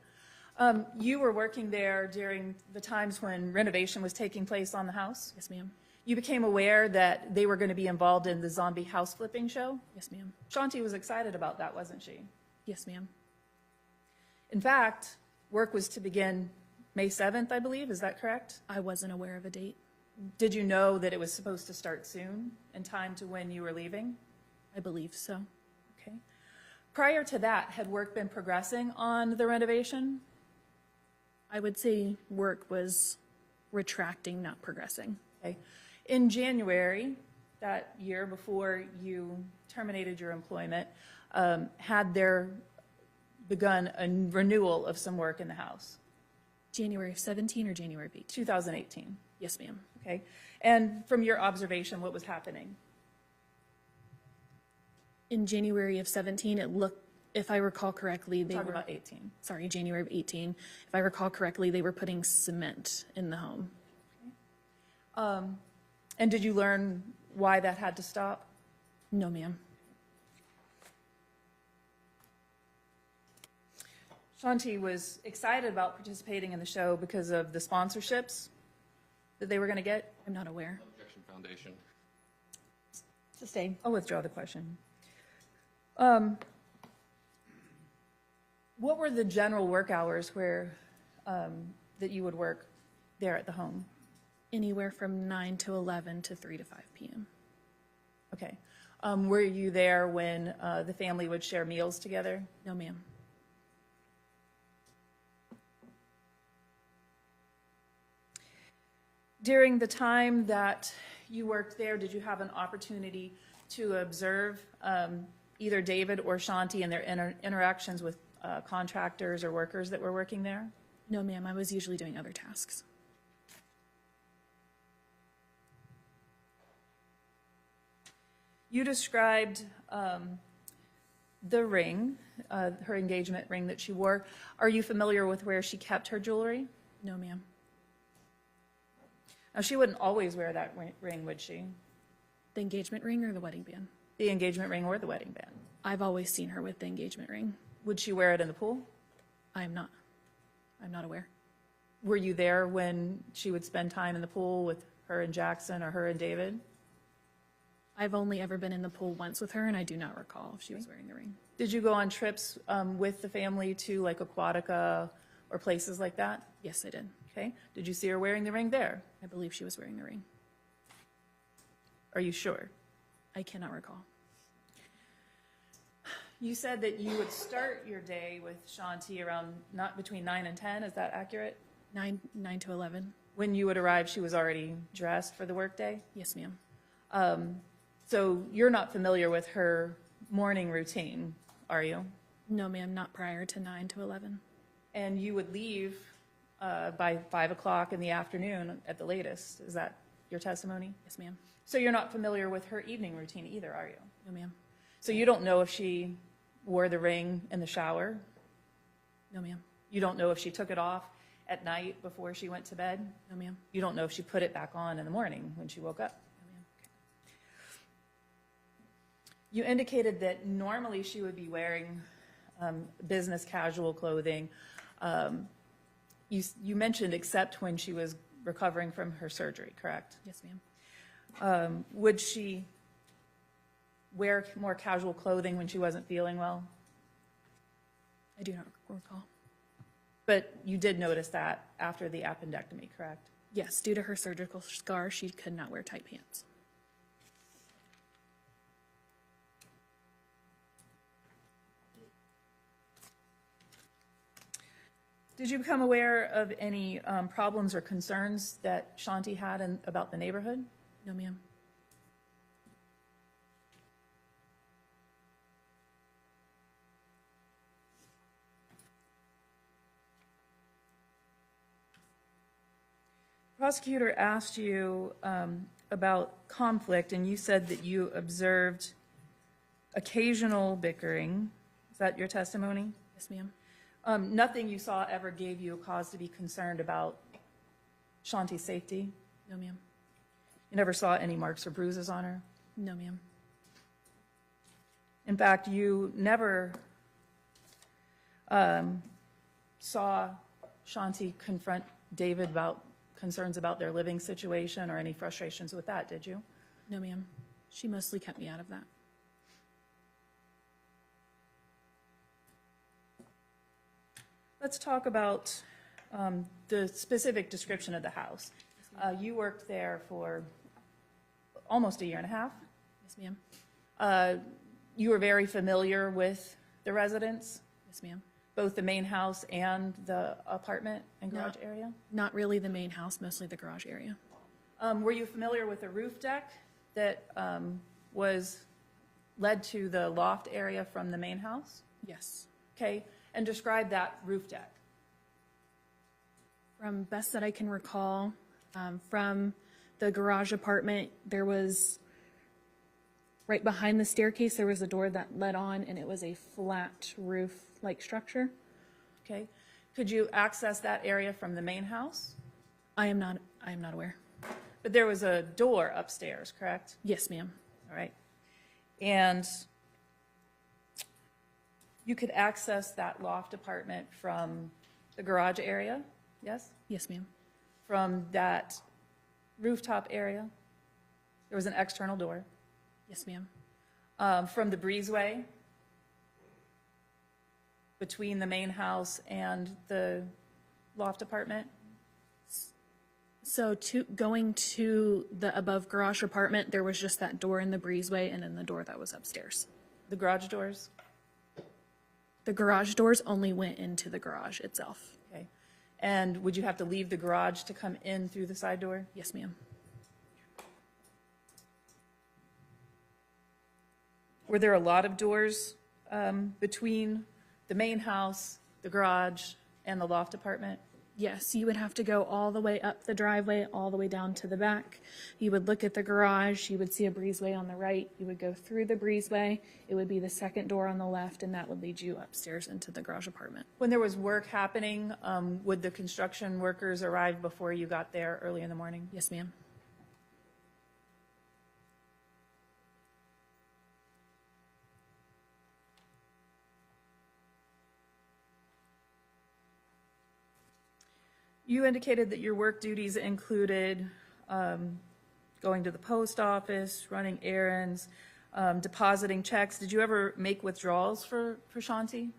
You were working there during the times when renovation was taking place on the house? Yes, ma'am. You became aware that they were going to be involved in the zombie house flipping show? Yes, ma'am. Shanti was excited about that, wasn't she? Yes, ma'am. In fact, work was to begin May 7th, I believe. Is that correct? I wasn't aware of a date. Did you know that it was supposed to start soon, in time to when you were leaving? I believe so. Okay. Prior to that, had work been progressing on the renovation? I would say work was retracting, not progressing. Okay. In January, that year before you terminated your employment, had there begun a renewal of some work in the house? January of 17 or January of 18? 2018. Yes, ma'am. Okay. And from your observation, what was happening? In January of 17, it looked, if I recall correctly, they Talking were, about 18. sorry, January of 18. If I recall correctly, they were putting cement in the home. And did you learn why that had to stop? No, ma'am. Shanti was excited about participating in the show because of the sponsorships that they were going to get. I'm not aware. Objection Foundation. Sustain. I'll withdraw the question. What were the general work hours where that you would work there at the home? Anywhere from 9 to 11 to 3 to 5 p.m. Okay. Were you there when the family would share meals together? No, ma'am. During the time that you worked there, did you have an opportunity to observe either David or Shanti and their interactions with contractors or workers that were working there? No, ma'am. I was usually doing other tasks. You described the ring, her engagement ring that she wore. Are you familiar with where she kept her jewelry? No, ma'am. Now, she wouldn't always wear that ring, would she? The engagement ring or the wedding band? The engagement ring or the wedding band? I've always seen her with the engagement ring. Would she wear it in the pool? I'm not aware. Were you there when she would spend time in the pool with her and Jackson or her and David? I've only ever been in the pool once with her, and I do not recall if she was wearing the ring. Did you go on trips with the family to like Aquatica or places like that? Yes, I did. Okay. Did you see her wearing the ring there? I believe she was wearing the ring. Are you sure? I cannot recall. You said that you would start your day with Shanti around not between 9 and 10. Is that accurate? 9 to 11. When you would arrive, she was already dressed for the workday? Yes, ma'am. So you're not familiar with her morning routine, are you? No, ma'am, not prior to 9 to 11. And you would leave by 5 o'clock in the afternoon at the latest. Is that your testimony? Yes, ma'am. So you're not familiar with her evening routine either, are you? No, ma'am. So you don't know if she wore the ring in the shower? No, ma'am. You don't know if she took it off at night before she went to bed? No, ma'am. You don't know if she put it back on in the morning when she woke up? No, ma'am. You indicated that normally she would be wearing business casual clothing. You mentioned except when she was recovering from her surgery, correct? Yes, ma'am. Would she wear more casual clothing when she wasn't feeling well? I do not recall. But you did notice that after the appendectomy, correct? Yes, due to her surgical scar, she could not wear tight pants. Did you become aware of any problems or concerns that Shanti had about the neighborhood? No, ma'am. Prosecutor asked you about conflict, and you said that you observed occasional bickering. Is that your testimony? Yes, ma'am. Nothing you saw ever gave you a cause to be concerned about Shanti's safety? No, ma'am. You never saw any marks or bruises on her? No, ma'am. In fact, you never saw Shanti confront David about concerns about their living situation or any frustrations with that, did you? No, ma'am. She mostly kept me out of that. Let's talk about the specific description of the house. You worked there for almost a year and a half. Yes, ma'am. You were very familiar with the residence, Yes, ma'am. both the main house and the apartment and garage area? Not really the main house, mostly the garage area. Were you familiar with the roof deck that led to the loft area from the main house? Yes. Okay, and describe that roof deck. From best that I can recall, from the garage apartment, there was, right behind the staircase, there was a door that led on, and it was a flat roof-like structure. Okay, could you access that area from the main house? I am not aware. But there was a door upstairs, correct? Yes, ma'am. All right. And you could access that loft apartment from the garage area, yes? Yes, ma'am. From that rooftop area? There was an external door. Yes, ma'am. From the breezeway between the main house and the loft apartment? So going to the above garage apartment, there was just that door in the breezeway and then the door that was upstairs. The garage doors? The garage doors only went into the garage itself. Okay. And would you have to leave the garage to come in through the side door? Yes, ma'am. Were there a lot of doors between the main house, the garage, and the loft apartment? Yes, you would have to go all the way up the driveway, all the way down to the back. You would look at the garage, you would see a breezeway on the right, you would go through the breezeway, it would be the second door on the left, and that would lead you upstairs into the garage apartment. When there was work happening, would the construction workers arrive before you got there early in the morning? Yes, ma'am. You indicated that your work duties included going to the post office, running errands, depositing checks. Did you ever make withdrawals for Shanti?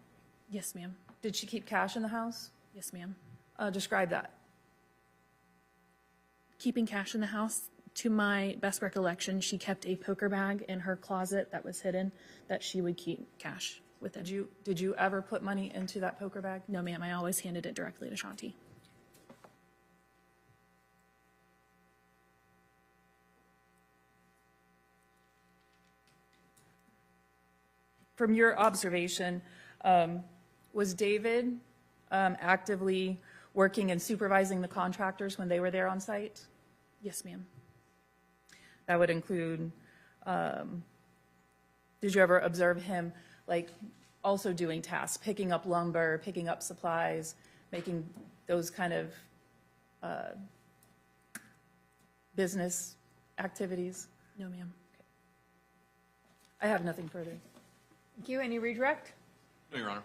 Yes, ma'am. Did she keep cash in the house? Yes, ma'am. Describe that. Keeping cash in the house, to my best recollection, she kept a poker bag in her closet that was hidden that she would keep cash within. Did you ever put money into that poker bag? No, ma'am. I always handed it directly to Shanti. From your observation, was David actively working and supervising the contractors when they were there on site? Yes, ma'am. That would include, did you ever observe him like also doing tasks, picking up lumber, picking up supplies, making those kind of business activities? No, ma'am. I have nothing further. Thank you. Any redirect? No, Your Honor.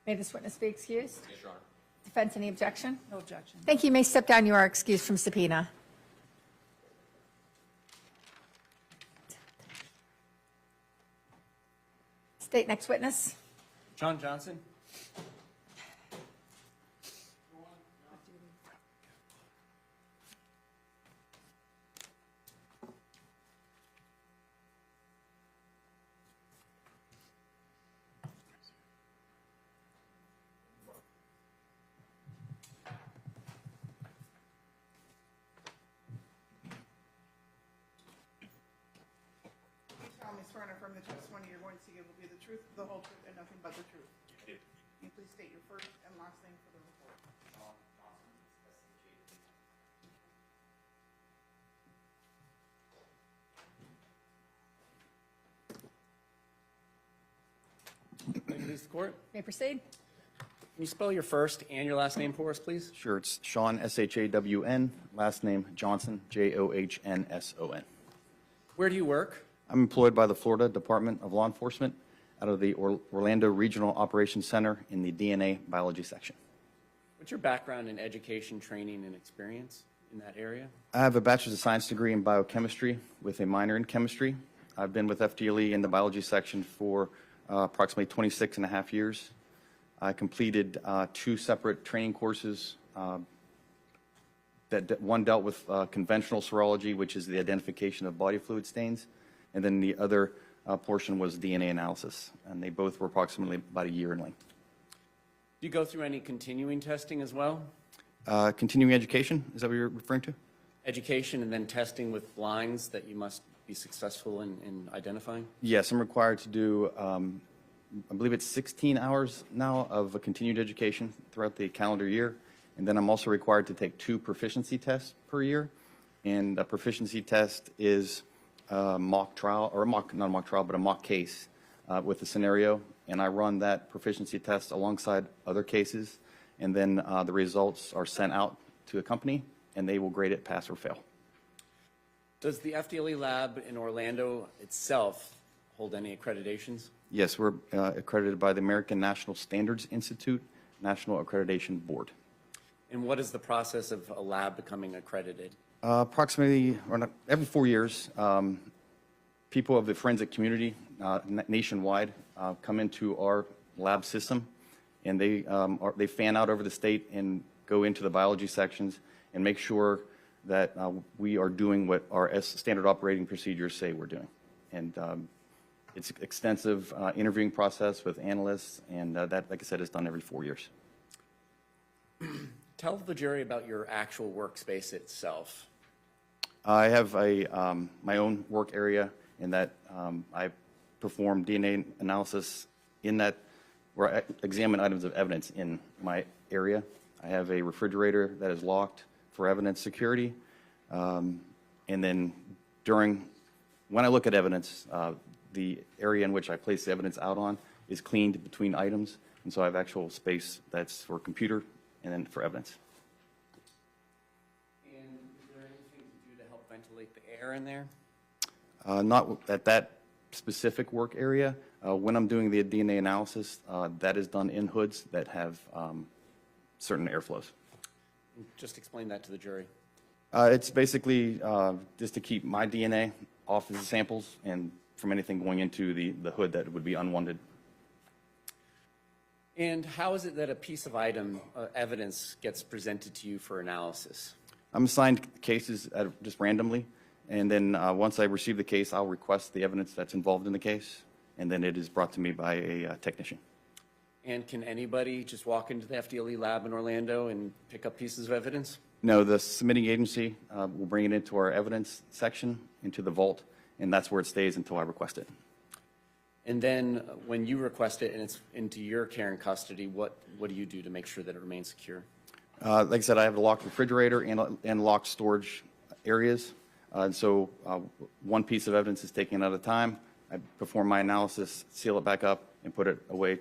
May this witness be excused? Yes, Your Honor. Defense, any objection? No objection. Thank you. You may step down. You are excused from subpoena. State next witness. John Johnson? You solemnly swear and affirm the testimony you're going to give will be the truth, the whole truth, and nothing but the truth. Can you please state your first and last name for the report? Please, the court. May I proceed? Can you spell your first and your last name for us, please? Sure, it's Sean, S-H-A-W-N, last name Johnson, J-O-H-N-S-O-N. Where do you work? I'm employed by the Florida Department of Law Enforcement out of the Orlando Regional Operations Center in the DNA Biology section. What's your background in education, training, and experience in that area? I have a Bachelor's of Science degree in biochemistry with a minor in chemistry. I've been with FDLE in the biology section for approximately 26 and a half years. I completed 2 separate training courses. One dealt with conventional serology, which is the identification of body fluid stains, and then the other portion was DNA analysis, and they both were approximately about a year in length. Do you go through any continuing testing as well? Continuing education, is that what you're referring to? Education and then testing with lines that you must be successful in identifying? Yes, I'm required to do, I believe it's 16 hours now of a continued education throughout the calendar year. And then I'm also required to take 2 proficiency tests per year. And a proficiency test is a mock trial, or not a mock trial, but a mock case with a scenario. And I run that proficiency test alongside other cases. And then the results are sent out to a company, and they will grade it pass or fail. Does the FDLE lab in Orlando itself hold any accreditations? Yes, we're accredited by the American National Standards Institute, National Accreditation Board. And what is the process of a lab becoming accredited? Approximately, or not, every 4 years, people of the forensic community nationwide come into our lab system, and they fan out over the state and go into the biology sections and make sure that we are doing what our standard operating procedures say we're doing. And it's an extensive interviewing process with analysts, and that, like I said, is done every 4 years. Tell the jury about your actual workspace itself. I have my own work area in that I perform DNA analysis in that, where I examine items of evidence in my area. I have a refrigerator that is locked for evidence security. And then when I look at evidence, the area in which I place the evidence out on is cleaned between items. And so I have actual space that's for computer and then for evidence. And is there anything to do to help ventilate the air in there? Not at that specific work area. When I'm doing the DNA analysis, that is done in hoods that have certain airflows. Just explain that to the jury. It's basically just to keep my DNA off of the samples and from anything going into the hood that would be unwanted. And how is it that a piece of item evidence gets presented to you for analysis? I'm assigned cases just randomly, and then once I receive the case, I'll request the evidence that's involved in the case, and then it is brought to me by a technician. And can anybody just walk into the FDLE lab in Orlando and pick up pieces of evidence? No, the submitting agency will bring it into our evidence section, into the vault, and that's where it stays until I request it. And then when you request it and it's into your care and custody, what do you do to make sure that it remains secure? Like I said, I have a locked refrigerator and locked storage areas. And so one piece of evidence is taken at a time. I perform my analysis, seal it back up, and put it away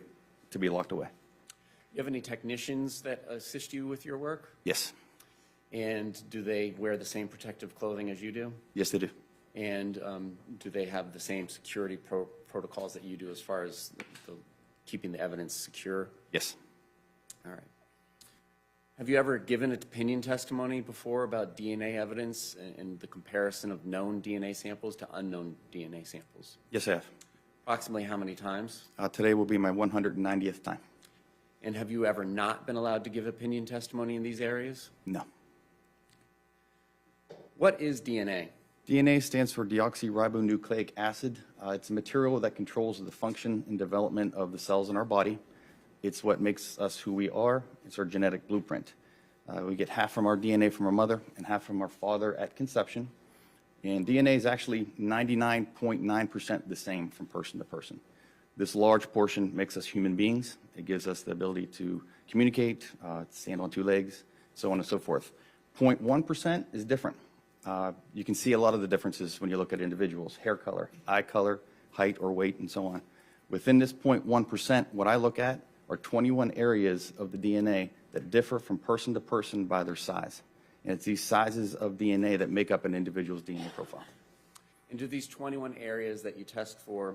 to be locked away. You have any technicians that assist you with your work? Yes. And do they wear the same protective clothing as you do? Yes, they do. And do they have the same security protocols that you do as far as keeping the evidence secure? Yes. All right. Have you ever given opinion testimony before about DNA evidence and the comparison of known DNA samples to unknown DNA samples? Yes, I have. Approximately how many times? Today will be my 190th time. And have you ever not been allowed to give opinion testimony in these areas? No. What is DNA? DNA stands for deoxyribonucleic acid. It's a material that controls the function and development of the cells in our body. It's what makes us who we are. It's our genetic blueprint. We get half from our DNA from our mother and half from our father at conception. And DNA is actually 99.9% the same from person to person. This large portion makes us human beings. It gives us the ability to communicate, stand on 2 legs, so on and so forth. 0.1% is different. You can see a lot of the differences when you look at individuals: hair color, eye color, height or weight, and so on. Within this 0.1%, what I look at are 21 areas of the DNA that differ from person to person by their size. And it's these sizes of DNA that make up an individual's DNA profile. And do these 21 areas that you test for,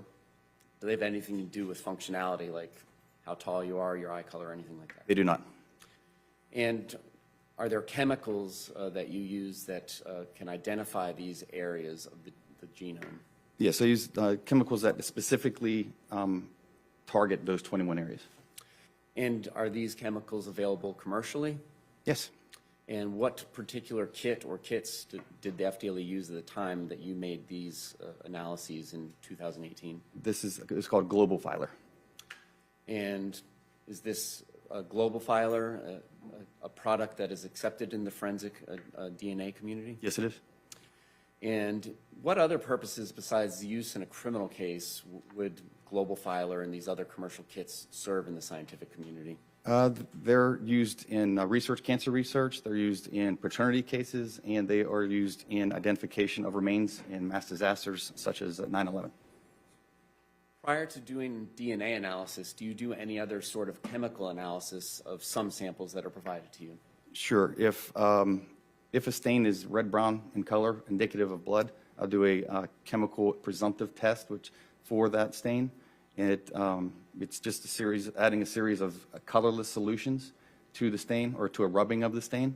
do they have anything to do with functionality, like how tall you are, your eye color, anything like that? They do not. And are there chemicals that you use that can identify these areas of the genome? Yes, I use chemicals that specifically target those 21 areas. And are these chemicals available commercially? Yes. And what particular kit or kits did the FDLE use at the time that you made these analyses in 2018? It's called Global Filer. And is this a Global Filer a product that is accepted in the forensic DNA community? Yes, it is. And what other purposes besides the use in a criminal case would Global Filer and these other commercial kits serve in the scientific community? They're used in research, cancer research, they're used in paternity cases, and they are used in identification of remains in mass disasters such as 9/11. Prior to doing DNA analysis, do you do any other sort of chemical analysis of some samples that are provided to you? Sure. If a stain is red-brown in color, indicative of blood, I'll do a chemical presumptive test for that stain. And it's just adding a series of colorless solutions to the stain or to a rubbing of the stain.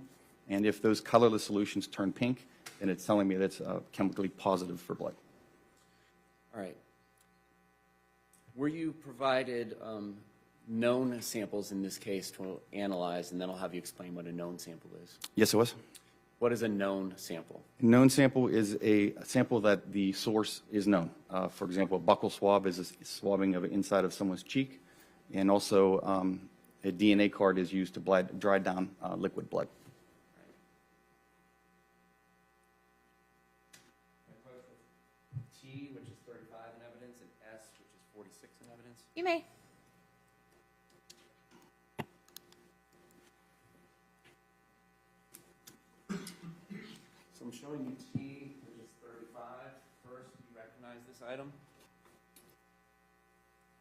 And if those colorless solutions turn pink, then it's telling me that it's chemically positive for blood. All right. Were you provided known samples in this case to analyze, and then I'll have you explain what a known sample is? Yes, it was. What is a known sample? A known sample is a sample that the source is known. For example, a buccal swab is a swabbing of the inside of someone's cheek, and also a DNA card is used to dry down liquid blood. T, which is 35 in evidence, and S, which is 46 in evidence. You may. So I'm showing you T, which is 35. First, do you recognize this item?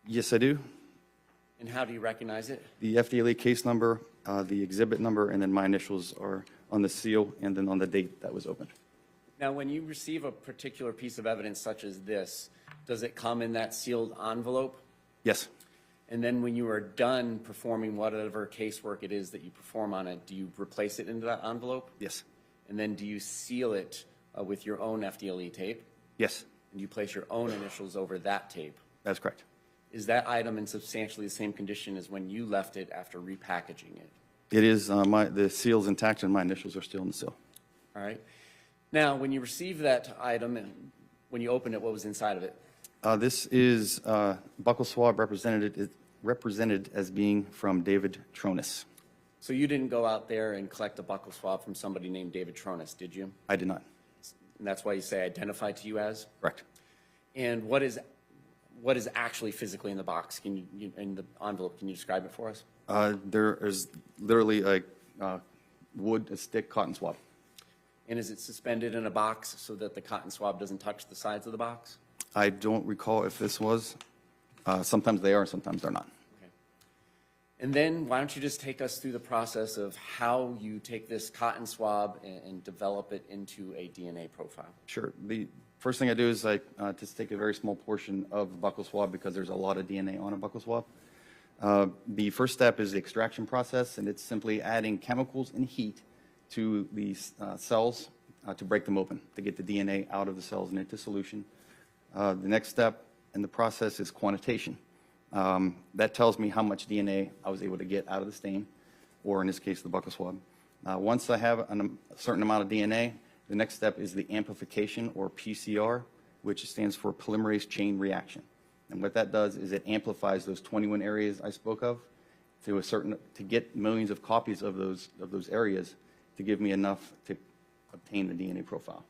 Yes, I do. And how do you recognize it? The FDLE case number, the exhibit number, and then my initials are on the seal and then on the date that was opened. Now, when you receive a particular piece of evidence such as this, does it come in that sealed envelope? Yes. And then when you are done performing whatever casework it is that you perform on it, do you replace it into that envelope? Yes. And then do you seal it with your own FDLE tape? Yes. And you place your own initials over that tape? That's correct. Is that item in substantially the same condition as when you left it after repackaging it? It is. The seal's intact and my initials are still in the seal. All right. Now, when you receive that item and when you open it, what was inside of it? This is buccal swab represented as being from David Tronnes. So you didn't go out there and collect a buccal swab from somebody named David Tronnes, did you? I did not. And that's why you say identified to you as? Correct. And what is actually physically in the box? In the envelope, can you describe it for us? There is literally a stick cotton swab. And is it suspended in a box so that the cotton swab doesn't touch the sides of the box? I don't recall if this was. Sometimes they are, sometimes they're not. Okay. And then why don't you just take us through the process of how you take this cotton swab and develop it into a DNA profile? Sure. The first thing I do is I just take a very small portion of the buccal swab because there's a lot of DNA on a buccal swab. The first step is the extraction process, and it's simply adding chemicals and heat to these cells to break them open, to get the DNA out of the cells and into solution. The next step in the process is quantitation. That tells me how much DNA I was able to get out of the stain, or in this case, the buccal swab. Once I have a certain amount of DNA, the next step is the amplification, or PCR, which stands for polymerase chain reaction. And what that does is it amplifies those 21 areas I spoke of to get millions of copies of those areas to give me enough to obtain the DNA profile.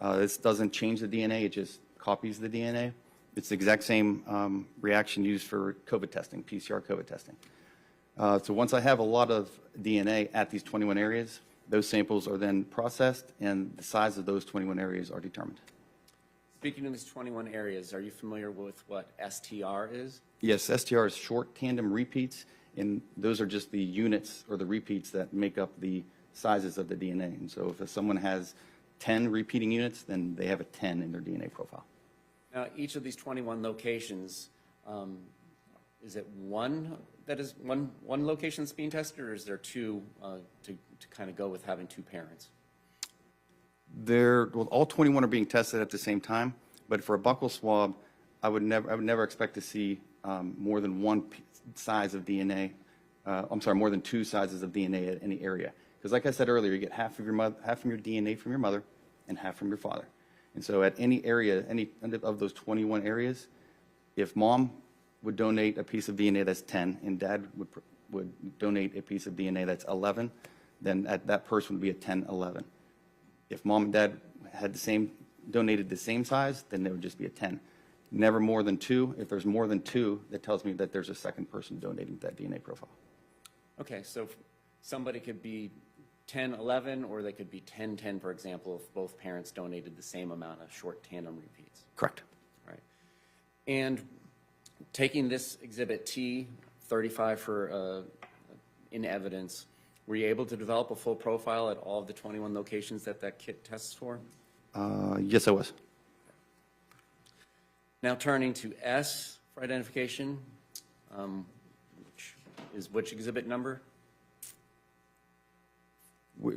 This doesn't change the DNA, it just copies the DNA. It's the exact same reaction used for COVID testing, PCR COVID testing. So once I have a lot of DNA at these 21 areas, those samples are then processed and the size of those 21 areas are determined. speaking of these 21 areas, are you familiar with what STR is? Yes, STR is short tandem repeats, and those are just the units or the repeats that make up the sizes of the DNA. And so if someone has 10 repeating units, then they have a 10 in their DNA profile. Now, each of these 21 locations, is it one that is one location that's being tested, or is there two to kind of go with having two parents? Well, all 21 are being tested at the same time, but for a buccal swab, I would never expect to see more than one size of DNA. More than two sizes of DNA at any area. Because like I said earlier, you get half from your DNA from your mother and half from your father. And so at any area, any of those 21 areas, if mom would donate a piece of DNA that's 10 and dad would donate a piece of DNA that's 11, then that person would be a 10-11. If mom and dad had donated the same size, then there would just be a 10. Never more than two. If there's more than two, that tells me that there's a second person donating that DNA profile. Okay, so somebody could be 10-11, or they could be 10-10, for example, if both parents donated the same amount of short tandem repeats. Correct. Right. And taking this exhibit T, 35 for in evidence, were you able to develop a full profile at all of the 21 locations that kit tests for? Yes, I was. Now turning to S for identification, which exhibit number?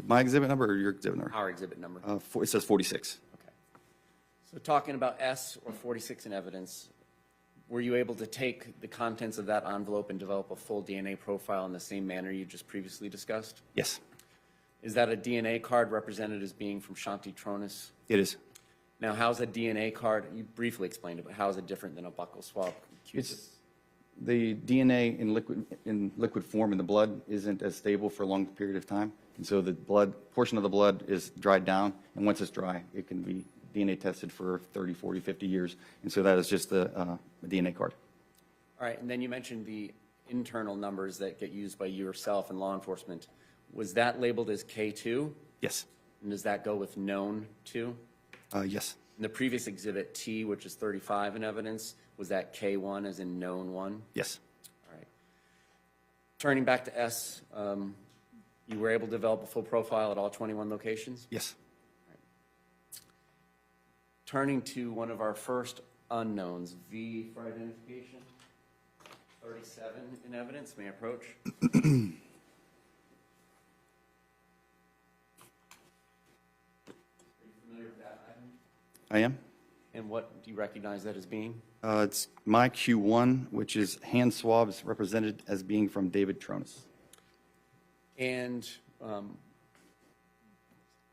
My exhibit number or your exhibit number? Our exhibit number. It says 46. Okay. So talking about S or 46 in evidence, were you able to take the contents of that envelope and develop a full DNA profile in the same manner you just previously discussed? Yes, Is that a DNA card represented as being from Shanti Cooper-Tronnes? it is. Now, how's a DNA card, you briefly explained it, but how is it different than a buccal swab? It's the DNA in liquid form in the blood isn't as stable for a long period of time. And so the portion of the blood is dried down. And once it's dry, it can be DNA tested for 30, 40, 50 years. And so that is just a DNA card. All right, and then you mentioned the internal numbers that get used by yourself and law enforcement. Was that labeled as K2? Yes. And does that go with known 2? Yes. In the previous exhibit T, which is 35 in evidence, was that K1 as in known 1? Yes. All right. Turning back to S, you were able to develop a full profile at all 21 locations? Yes. Turning to one of our first unknowns, V for identification, 37 in evidence, may I approach? Are you familiar with that item? I am. And what do you recognize that as being? It's my Q1, which is hand swabs represented as being from David Tronnes. And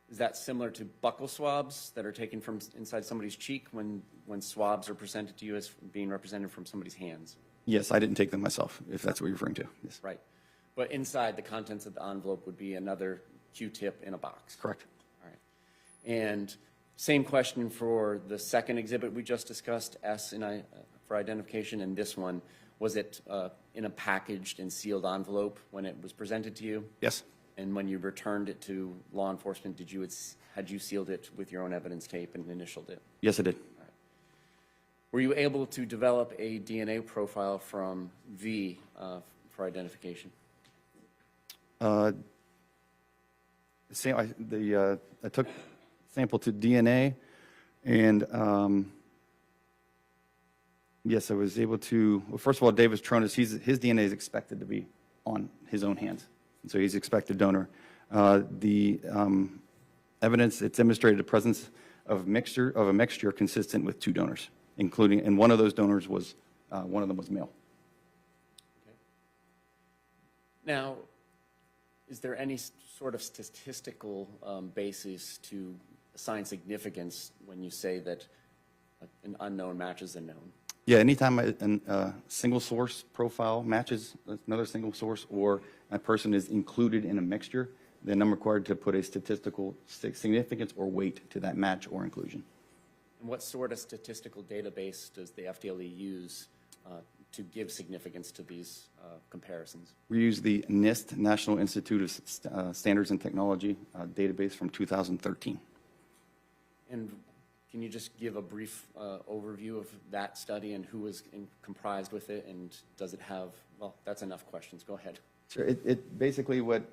is that similar to buccal swabs that are taken from inside somebody's cheek when swabs are presented to you as being represented from somebody's hands? Yes, I didn't take them myself, if that's what you're referring to. Yes. Right. But inside the contents of the envelope would be another Q-tip in a box. Correct. All right. And same question for the second exhibit we just discussed, S for identification, and this one. Was it in a packaged and sealed envelope when it was presented to you? Yes. And when you returned it to law enforcement, had you sealed it with your own evidence tape and initialed it? Yes, I did. All right. Were you able to develop a DNA profile from V for identification? I took sample to DNA, and yes, I was able to. Well, first of all, David Tronnes, his DNA is expected to be on his own hands, and so he's expected donor. The evidence it demonstrated the presence of a mixture consistent with 2 donors, including, and one of those donors was one of them was male. Okay. Now, is there any sort of statistical basis to assign significance when you say that an unknown matches a known? Yeah, anytime a single source profile matches another single source, or a person is included in a mixture, then I'm required to put a statistical significance or weight to that match or inclusion. And what sort of statistical database does the FDLE use to give significance to these comparisons? We use the NIST, National Institute of Standards and Technology database from 2013. And Can you just give a brief overview of that study and who was comprised with it, and does it have, well, that's enough questions. Go ahead. Sure. It basically what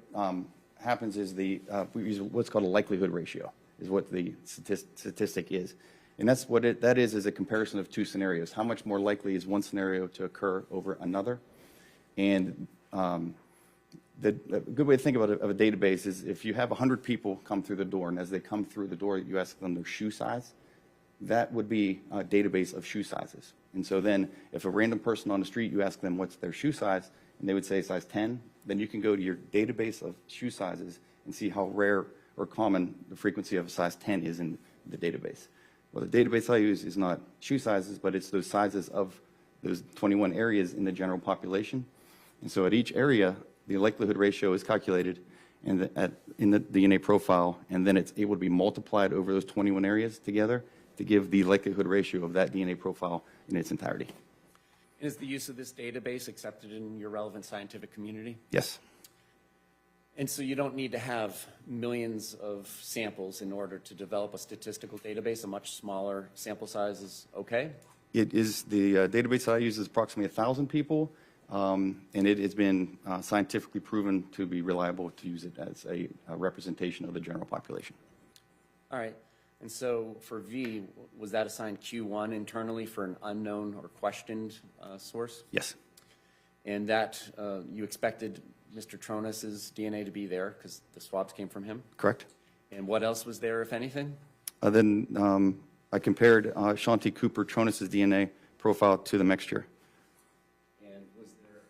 happens is we use what's called a likelihood ratio, is what the statistic is. And that's what that is a comparison of two scenarios. How much more likely is one scenario to occur over another? And a good way to think about a database is if you have 100 people come through the door, and as they come through the door, you ask them their shoe size, that would be a database of shoe sizes. And so then if a random person on the street, you ask them what's their shoe size, and they would say size 10, then you can go to your database of shoe sizes and see how rare or common the frequency of a size 10 is in the database. Well, the database I use is not shoe sizes, but it's those sizes of those 21 areas in the general population. And so at each area, the likelihood ratio is calculated in the DNA profile, and then it's able to be multiplied over those 21 areas together to give the likelihood ratio of that DNA profile in its entirety. Is the use of this database accepted in your relevant scientific community? Yes. And so you don't need to have millions of samples in order to develop a statistical database. A much smaller sample size is okay? It is the database I use is approximately 1,000 people, and it has been scientifically proven to be reliable to use it as a representation of the general population. All right. And so for V, was that assigned Q1 internally for an unknown or questioned source? Yes. And that you expected Mr. Tronnes' DNA to be there because the swabs came from him? Correct. And what else was there, if anything? Then I compared Shanti Cooper-Tronnes' DNA profile to the mixture. And was there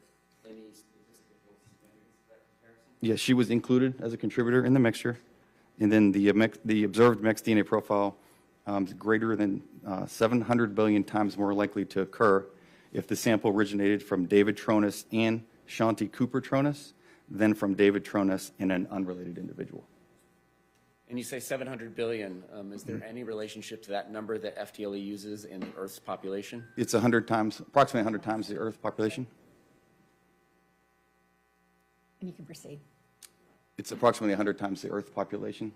any statistical significance to that comparison? Yes, she was included as a contributor in the mixture. And then the observed mixed DNA profile is greater than 700 billion times more likely to occur if the sample originated from David Tronnes and Shanti Cooper-Tronnes than from David Tronnes and an unrelated individual. And you say 700 billion. Is there any relationship to that number that FTLE uses in the Earth's population? It's 100 times, approximately 100 times the Earth population. And you can proceed. It's approximately 100 times the Earth population.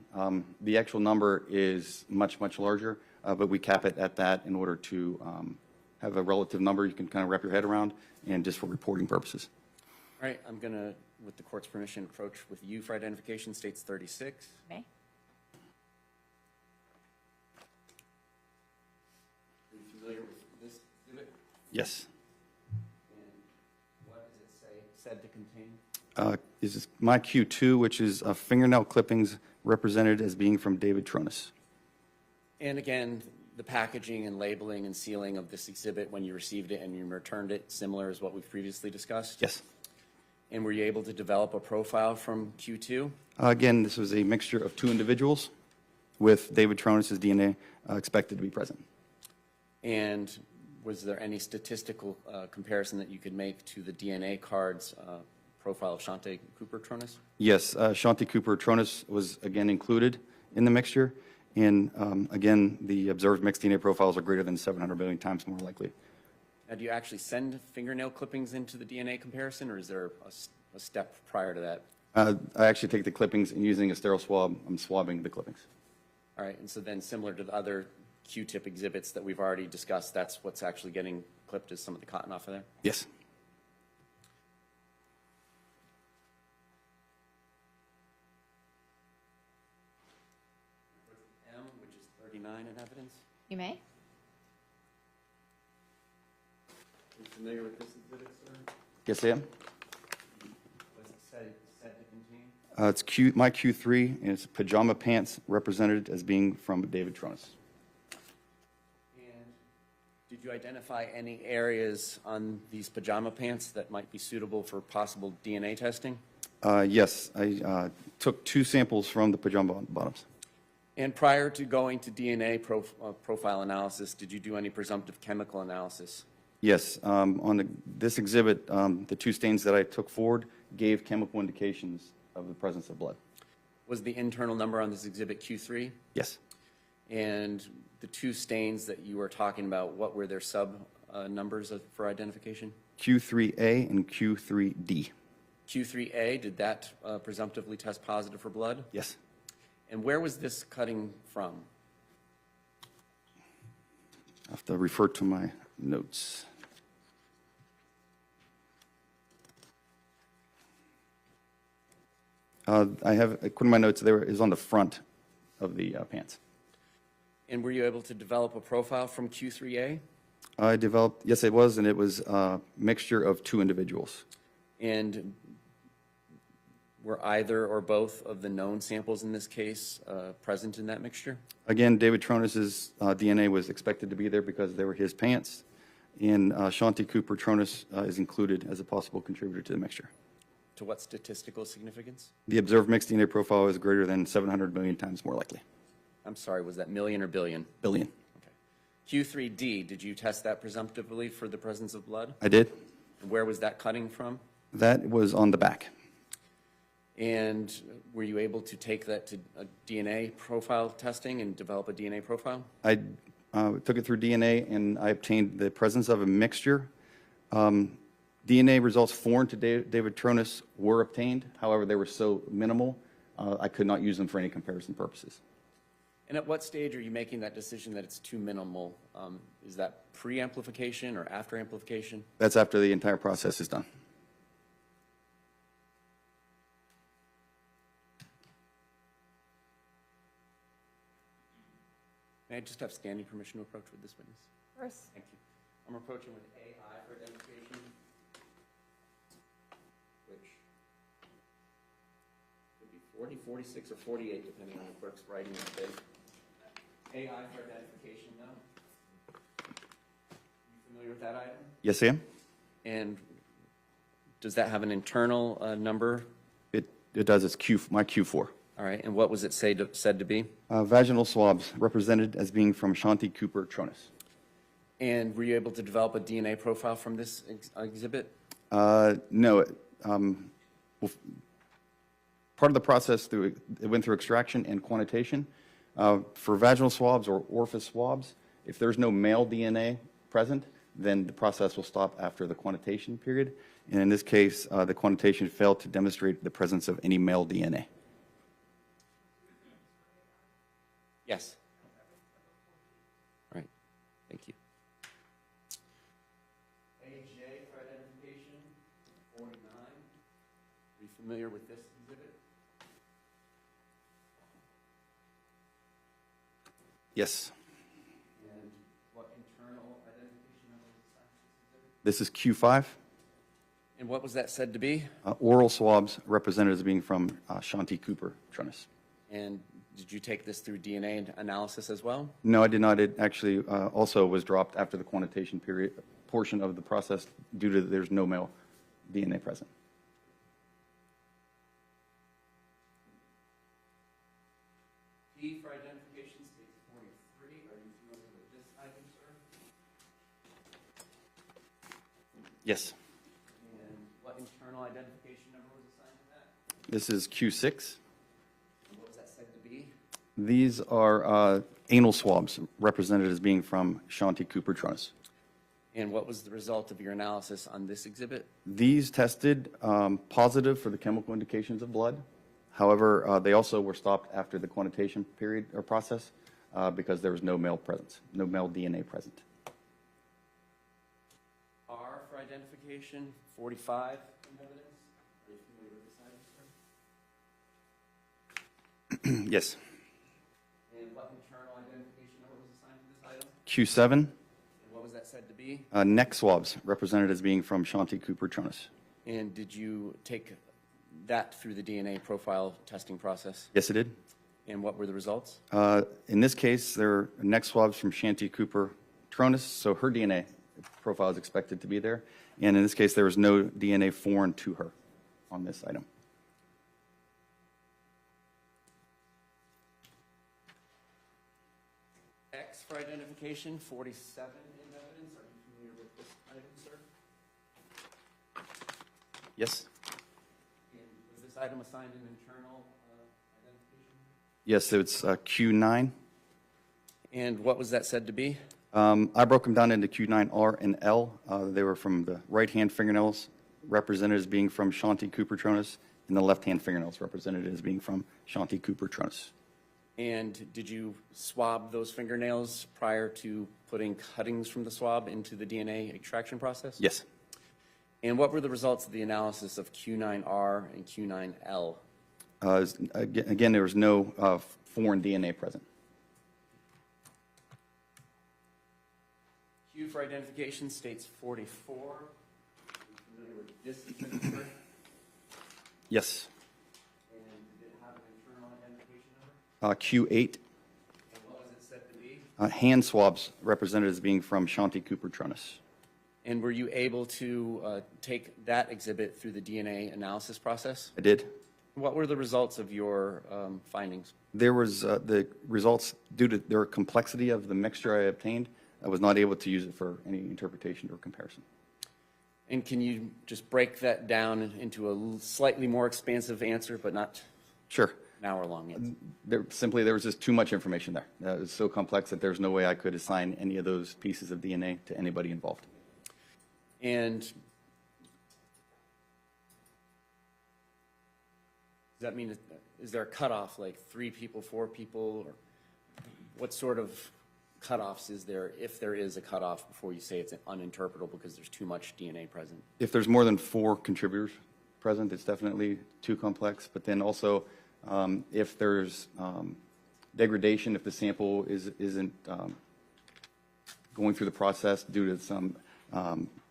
The actual number is much, much larger, but we cap it at that in order to have a relative number you can kind of wrap your head around, and just for reporting purposes. All right, I'm going to, with the court's permission, approach with you for identification, states 36. Okay. Are you familiar with this exhibit? Yes. And what does it say, said to contain? This is my Q2, which is fingernail clippings represented as being from David Tronnes. And again, the packaging and labeling and sealing of this exhibit when you received it and you returned it, similar as what we've previously discussed? Yes. And were you able to develop a profile from Q2? Again, this was a mixture of two individuals with David Tronnes' DNA expected to be present. And was there any statistical comparison that you could make to the DNA cards profile of Shanti Cooper-Tronnes? Yes, Shanti Cooper-Tronnes was again included in the mixture. And again, the observed mixed DNA profiles are greater than 700 billion times more likely. Now, do you actually send fingernail clippings into the DNA comparison, or is there a step prior to that? I actually take the clippings and using a sterile swab, I'm swabbing the clippings. All right, and so then similar to the other Q-tip exhibits that we've already discussed, that's what's actually getting clipped is some of the cotton off of there? Yes. M, which is 39 in evidence. You may. Are you familiar with this exhibit, sir? Yes, I am. What's it said to contain? It's my Q3, and it's pajama pants represented as being from David Tronnes. And did you identify any areas on these pajama pants that might be suitable for possible DNA testing? Yes, I took two samples from the pajama bottoms. And prior to going to DNA profile analysis, did you do any presumptive chemical analysis? Yes, on this exhibit, the two stains that I took forward gave chemical indications of the presence of blood. Was the internal number on this exhibit Q3? Yes. And the two stains that you were talking about, what were their sub numbers for identification? Q3A and Q3D. Q3A, did that presumptively test positive for blood? Yes. And where was this cutting from? to refer to my notes. I have, according to my notes, there is on the front of the pants. And were you able to develop a profile from Q3A? I developed, yes, it was, and it was a mixture of two individuals. And were either or both of the known samples in this case present in that mixture? Again, David Tronnes' DNA was expected to be there because they were his pants, and Shanti Cooper-Tronnes is included as a possible contributor to the mixture. To what statistical significance? The observed mixed DNA profile is greater than 700 million times more likely. I'm sorry, was that million or billion? Billion. Okay. Q3D, did you test that presumptively for the presence of blood? I did. And where was that cutting from? That was on the back. And were you able to take that to a DNA profile testing and develop a DNA profile? I took it through DNA, and I obtained the presence of a mixture. DNA results foreign to David Tronnes were obtained. However, they were so minimal, I could not use them for any comparison purposes. And at what stage are you making that decision that it's too minimal? Is that pre-amplification or after amplification? That's after the entire process is done. May I just have standing permission to approach with this witness? Of course. Thank you. I'm approaching with AI for identification, which could be 40, 46, or 48, depending on the clerk's writing mistake. AI for identification, though. You familiar with that item? Yes, I am. And does that have an internal number? It does. It's my Q4. All right. And what was it said to be? Vaginal swabs represented as being from Shanti Cooper-Tronnes. And were you able to develop a DNA profile from this exhibit? No. Well, part of the process, it went through extraction and quantitation. For vaginal swabs or orifice swabs, if there's no male DNA present, then the process will stop after the quantitation period. And in this case, the quantitation failed to demonstrate the presence of any male DNA. Yes. All right. Thank you. AJ for identification, 49. Are you familiar with this exhibit? Yes. And what internal identification number was assigned to This this exhibit? is Q5. And what was that said to be? Oral swabs represented as being from Shanti Cooper-Tronnes. And did you take this through DNA analysis as well? No, I did not. It actually also was dropped after the quantitation period portion of the process due to there's no male DNA present. P for identification states 43. Are you familiar with this item, sir? Yes. And what internal identification number was assigned to that? This is Q6. And what was that said to be? These are anal swabs represented as being from Shanti Cooper-Tronnes. And what was the result of your analysis on this exhibit? These tested positive for the chemical indications of blood. However, they also were stopped after the quantitation period or process because there was no male presence, no male DNA present. R for identification, 45 in evidence. Are you familiar with this item, sir? Yes. And what internal identification number was assigned to this item? Q7. And what was that said to be? Neck swabs represented as being from Shanti Cooper-Tronnes. And did you take that through the DNA profile testing process? Yes, it did. And what were the results? In this case, there are neck swabs from Shanti Cooper-Tronnes, so her DNA profile is expected to be there. And in this case, there was no DNA foreign to her on this item. X for identification, 47 in evidence. Are you familiar with this item, sir? Yes? And was this item assigned an internal identification? Yes, it's Q9. And what was that said to be? I broke them down into Q9R and L. They were from the right-hand fingernails represented as being from Shanti Cooper-Tronnes, and the left-hand fingernails represented as being from Shanti Cooper-Tronnes. And did you swab those fingernails prior to putting cuttings from the swab into the DNA extraction process? Yes. And what were the results of the analysis of Q9R and Q9L? Again, there was no foreign DNA present. Q for identification states 44. Are you familiar with this signature? Yes. And did it have an internal identification number? Q8, And what was it said to be? hand swabs represented as being from Shanti Cooper-Tronnes. And were you able to take that exhibit through the DNA analysis process? I did. What were the results of your findings? There was the results due to their complexity of the mixture I obtained. I was not able to use it for any interpretation or comparison. And can you just break that down into a slightly more expansive answer, but not Sure. an hour-long answer? There was just too much information there. It was so complex that there's no way I could assign any of those pieces of DNA to anybody involved. And does that mean, is there a cutoff, like 3 people, 4 people? Or what sort of cutoffs is there, if there is a cutoff, before you say it's uninterpretable because there's too much DNA present? If there's more than 4 contributors present, it's definitely too complex. But then also, if there's degradation, if the sample isn't going through the process due to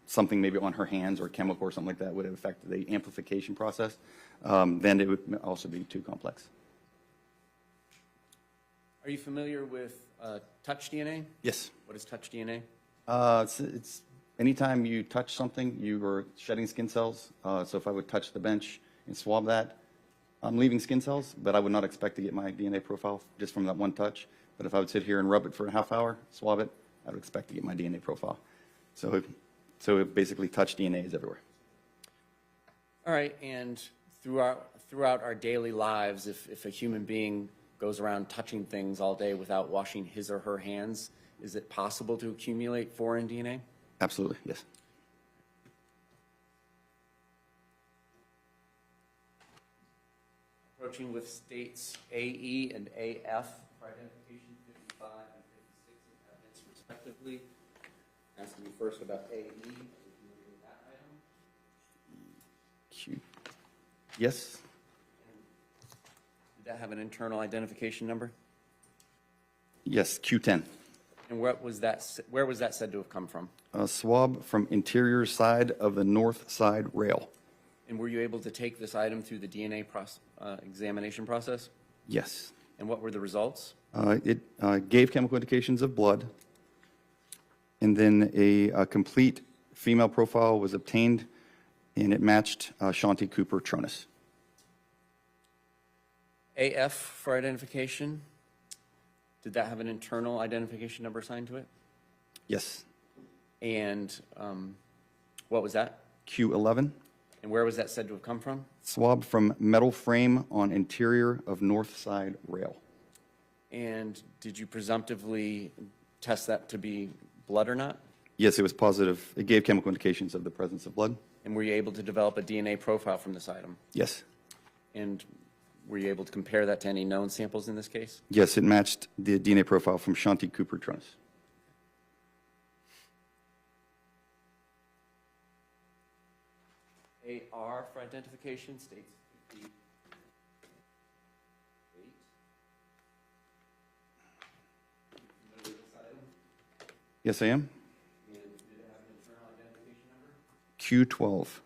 something maybe on her hands or chemical or something like that would affect the amplification process, then it would also be too complex. Are you familiar with touch DNA? Yes. What is touch DNA? It's anytime you touch something, you are shedding skin cells. So if I would touch the bench and swab that, I'm leaving skin cells, but I would not expect to get my DNA profile just from that one touch. But if I would sit here and rub it for a half hour, swab it, I would expect to get my DNA profile. So it basically touch DNA is everywhere. All right, and throughout our daily lives, if a human being goes around touching things all day without washing his or her hands, is it possible to accumulate foreign DNA? Absolutely, yes. Approaching with states AE and AF for identification, 55 and 56 in evidence respectively. Asking you first about AE. Are you familiar with that item? Q. Yes. Did that have an internal identification number? Yes, Q10. And where was that said to have come from? A swab from interior side of the north side rail. And were you able to take this item through the DNA examination process? Yes. And what were the results? It gave chemical indications of blood, and then a complete female profile was obtained, and it matched Shanti Cooper-Tronnes. AF for identification. Did that have an internal identification number assigned to it? Yes. And what was that? Q11. And where was that said to have come from? Swab from metal frame on interior of north side rail. And did you presumptively test that to be blood or not? Yes, it was positive. It gave chemical indications of the presence of blood. And were you able to develop a DNA profile from this item? Yes. And were you able to compare that to any known samples in this case? Yes, it matched the DNA profile from Shanti Cooper-Tronnes. AR for identification states 58. Familiar with this item? Yes, I am. And did it have an internal identification number? Q12.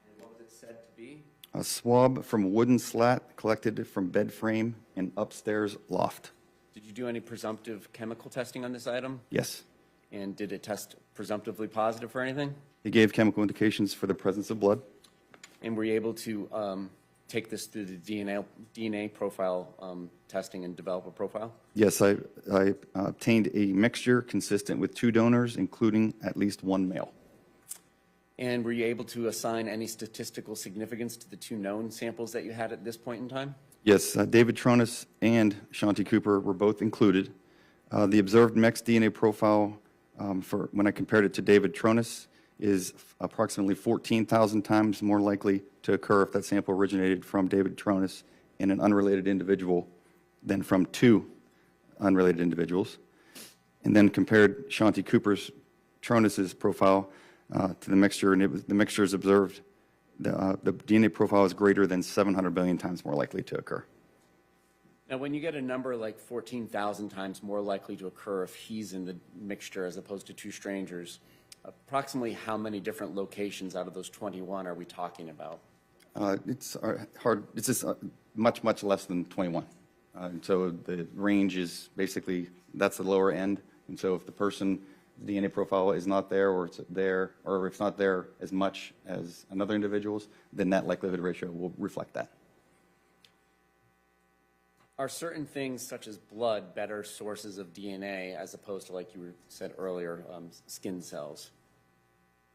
And what was it said to be? A swab from wooden slat collected from bed frame in upstairs loft. Did you do any presumptive chemical testing on this item? Yes. And did it test presumptively positive for anything? It gave chemical indications for the presence of blood. And were you able to take this through the DNA profile testing and develop a profile? Yes, I obtained a mixture consistent with 2 donors, including at least 1 male. And were you able to assign any statistical significance to the 2 known samples that you had at this point in time? Yes, David Tronnes and Shanti Cooper were both included. The observed mixed DNA profile for when I compared it to David Tronnes is approximately 14,000 times more likely to occur if that sample originated from David Tronnes and an unrelated individual than from 2 unrelated individuals, and then compared Shanti Cooper-Tronnes' profile to the mixture, and the mixture is observed, the DNA profile is greater than 700 billion times more likely to occur. Now, when you get a number like 14,000 times more likely to occur if he's in the mixture as opposed to 2 strangers, approximately how many different locations out of those 21 are we talking about? It's hard. It's just much, much less than 21. And so the range is basically, that's the lower end. And so if the person, DNA profile is not there, or it's there, or if it's not there as much as another individual's, then that likelihood ratio will reflect that. Are certain things such as blood better sources of DNA as opposed to, like you said earlier, skin cells?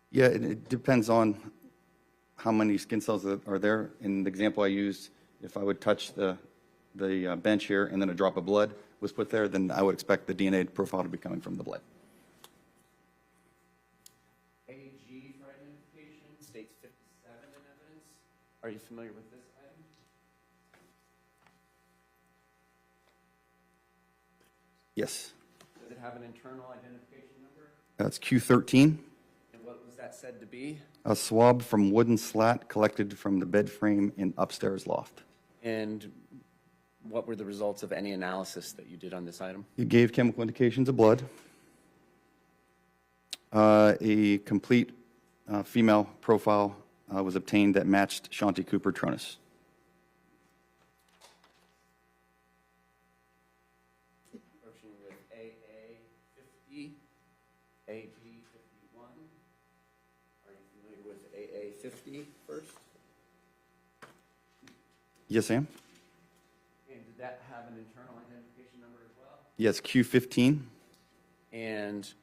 Yeah, it depends on how many skin cells are there. In the example I used, if I would touch the bench here and then a drop of blood was put there, then I would expect the DNA profile to be coming from the blood. AG for identification states 57 in evidence. Are you familiar with this item? Yes. Does it have an internal identification number? That's Q13. And what was that said to be? A swab from wooden slat collected from the bed frame in upstairs loft. And what were the results of any analysis that you did on this item? It gave chemical indications of blood. A complete female profile was obtained that matched Shanti Cooper-Tronnes. Approaching with AA 50, AB 51. Are you familiar with AA 50 first? Yes, Sam? And did that have an internal identification number as well? Yes, Q15. And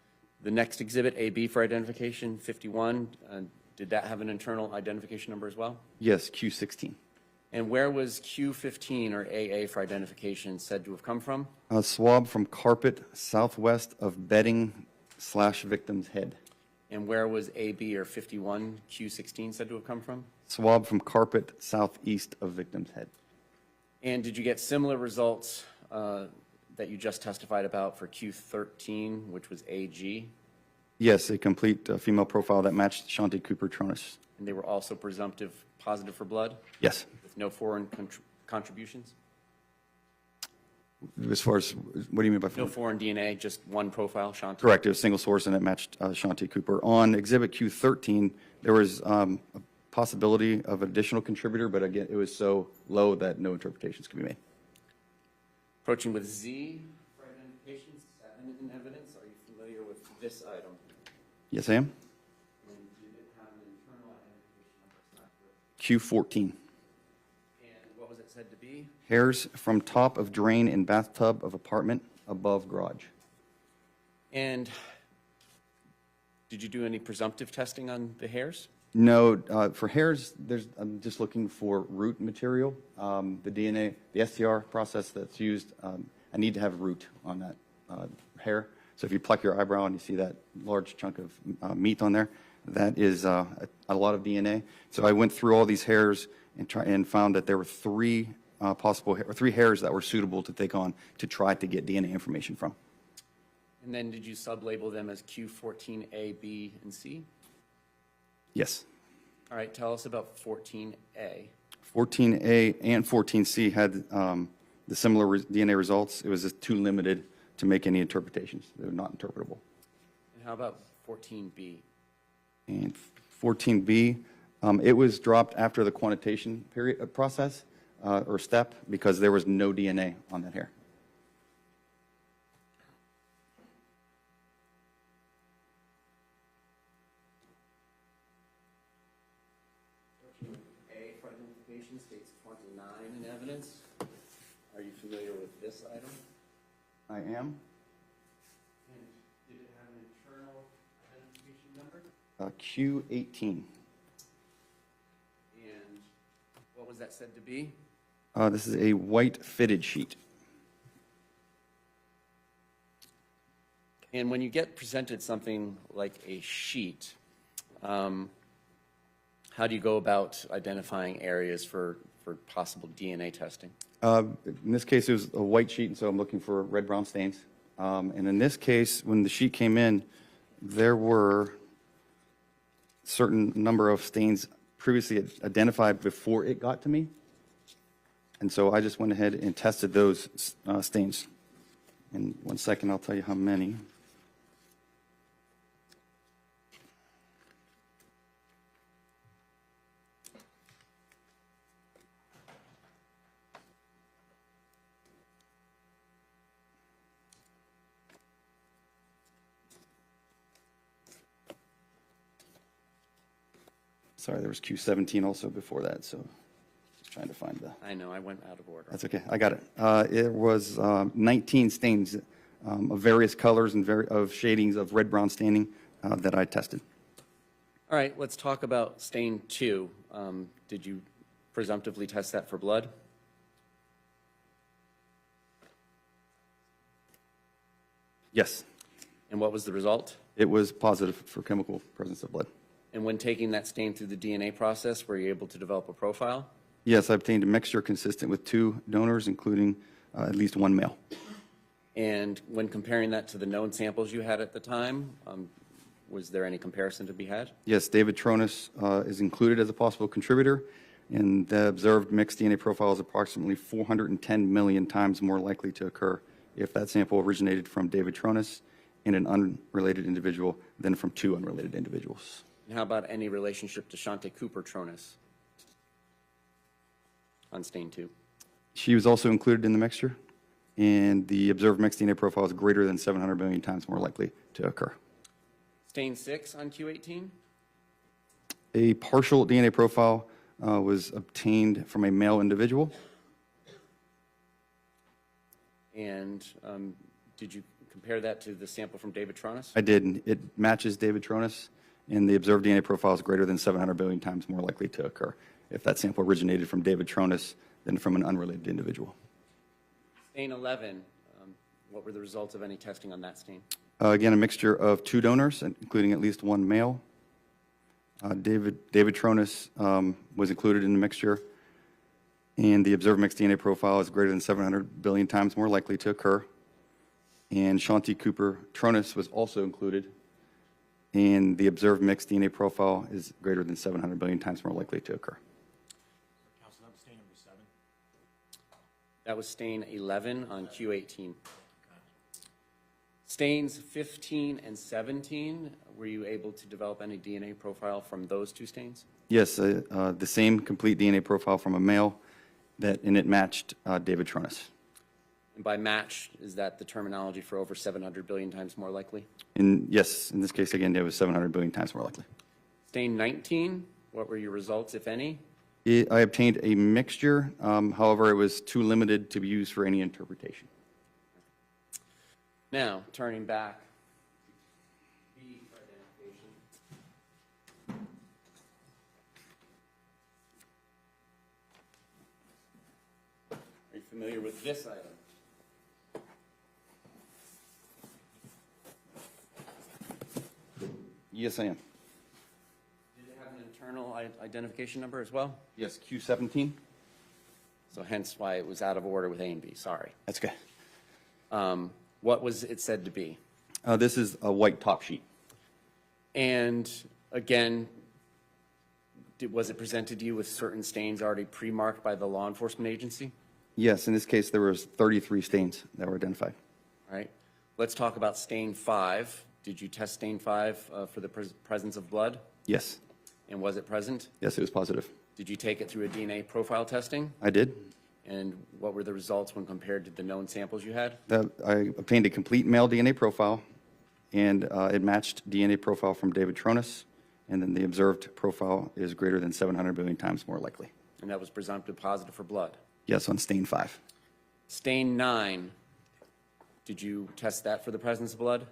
the next exhibit, AB for identification, 51, did that have an internal identification number as well? Yes, Q16. And where was Q15 or AA for identification said to have come from? A swab from carpet southwest of bedding/victim's head. And where was AB or 51, Q16 said to have come from? Swab from carpet southeast of victim's head. And did you get similar results that you just testified about for Q13, which was AG? Yes, a complete female profile that matched Shanti Cooper-Tronnes. And they were also presumptive positive for blood Yes. with no foreign contributions? As far as, what do you mean by No foreign DNA, just one profile, Shanti? Correct. It was a single source, and it matched Shanti Cooper. On Exhibit Q13, there was a possibility of an additional contributor, but again, it was so low that no interpretations could be made. Approaching with Z for identification, 7 in evidence. Are you familiar with this item? Yes, I am. And did it have an internal identification number? Q14. And what was it said to be? Hairs from top of drain in bathtub of apartment above garage. And did you do any presumptive testing on the hairs? No, for hairs, I'm just looking for root material. The DNA, the STR process that's used, I need to have root on that hair. So if you pluck your eyebrow and you see that large chunk of meat on there, that is a lot of DNA. So I went through all these hairs and found that there were 3 hairs that were suitable to take on to try to get DNA information from. And then did you sub-label them as Q14A, B, and C? Yes. All right, tell us about 14A. 14A and 14C had the similar DNA results. It was just too limited to make any interpretations. They were not interpretable. And how about 14B? And 14B, it was dropped after the quantitation period process or step because there was no DNA on that hair. A for identification states 29 in evidence. Are you familiar with this item? I am. And did it have an internal identification number? Q18. And what was that said to be? This is a white fitted sheet. And when you get presented something like a sheet, how do you go about identifying areas for possible DNA testing? In this case, it was a white sheet, and so I'm looking for red-brown stains. And in this case, when the sheet came in, there were certain number of stains previously identified before it got to me. And so I just went ahead and tested those stains. In 1 second, I'll tell you how many. Sorry, there was Q17 also before that, so just trying to find the... I know, I went out of order. That's okay, I got it. It was 19 stains of various colors and of shadings of red-brown staining that I tested. All right, let's talk about stain 2. Did you presumptively test that for blood? Yes, And what was the result? it was positive for chemical presence of blood. And when taking that stain through the DNA process, were you able to develop a profile? Yes, I obtained a mixture consistent with 2 donors, including at least 1 male. And when comparing that to the known samples you had at the time, was there any comparison to be had? Yes, David Tronnes is included as a possible contributor, and the observed mixed DNA profile is approximately 410 million times more likely to occur if that sample originated from David Tronnes in an unrelated individual than from 2 unrelated individuals. And how about any relationship to Shanti Cooper-Tronnes on stain 2? She was also included in the mixture, and the observed mixed DNA profile is greater than 700 million times more likely to occur. Stain 6 on Q18? A partial DNA profile was obtained from a male individual. And did you compare that to the sample from David Tronnes? I did, and it matches David Tronnes, and the observed DNA profile is greater than 700 billion times more likely to occur if that sample originated from David Tronnes than from an unrelated individual. Stain 11, what were the results of any testing on that stain? Again, a mixture of 2 donors, including at least 1 male. David Tronnes was included in the mixture, and the observed mixed DNA profile is greater than 700 billion times more likely to occur. And Shanti Cooper-Tronnes was also included, and the observed mixed DNA profile is greater than 700 billion times more likely to occur. Council, that was stain number 7. That was stain 11 on Q18. Stains 15 and 17, were you able to develop any DNA profile from those 2 stains? Yes, the same complete DNA profile from a male, and it matched David Tronnes. And by match, is that the terminology for over 700 billion times more likely? Yes, in this case, again, it was 700 billion times more likely. Stain 19, what were your results, if any? I obtained a mixture, however, it was too limited to be used for any interpretation. Now, turning back. B for identification. Are you familiar with this item? Yes, I am. Did it have an internal identification number as well? Yes, Q17. So hence why it was out of order with A and B, sorry. That's okay. What was it said to be? This is a white top sheet. And again, was it presented to you with certain stains already pre-marked by the law enforcement agency? Yes, in this case, there was 33 stains that were identified. All right. Let's talk about stain 5. Did you test stain 5 for the presence of blood? Yes. And was it present? Yes, it was positive. Did you take it through a DNA profile testing? I did. And what were the results when compared to the known samples you had? I obtained a complete male DNA profile, and it matched DNA profile from David Tronnes, and then the observed profile is greater than 700 billion times more likely. And that was presumptive positive for blood? Yes, on stain 5. Stain 9, did you test that for the presence of blood?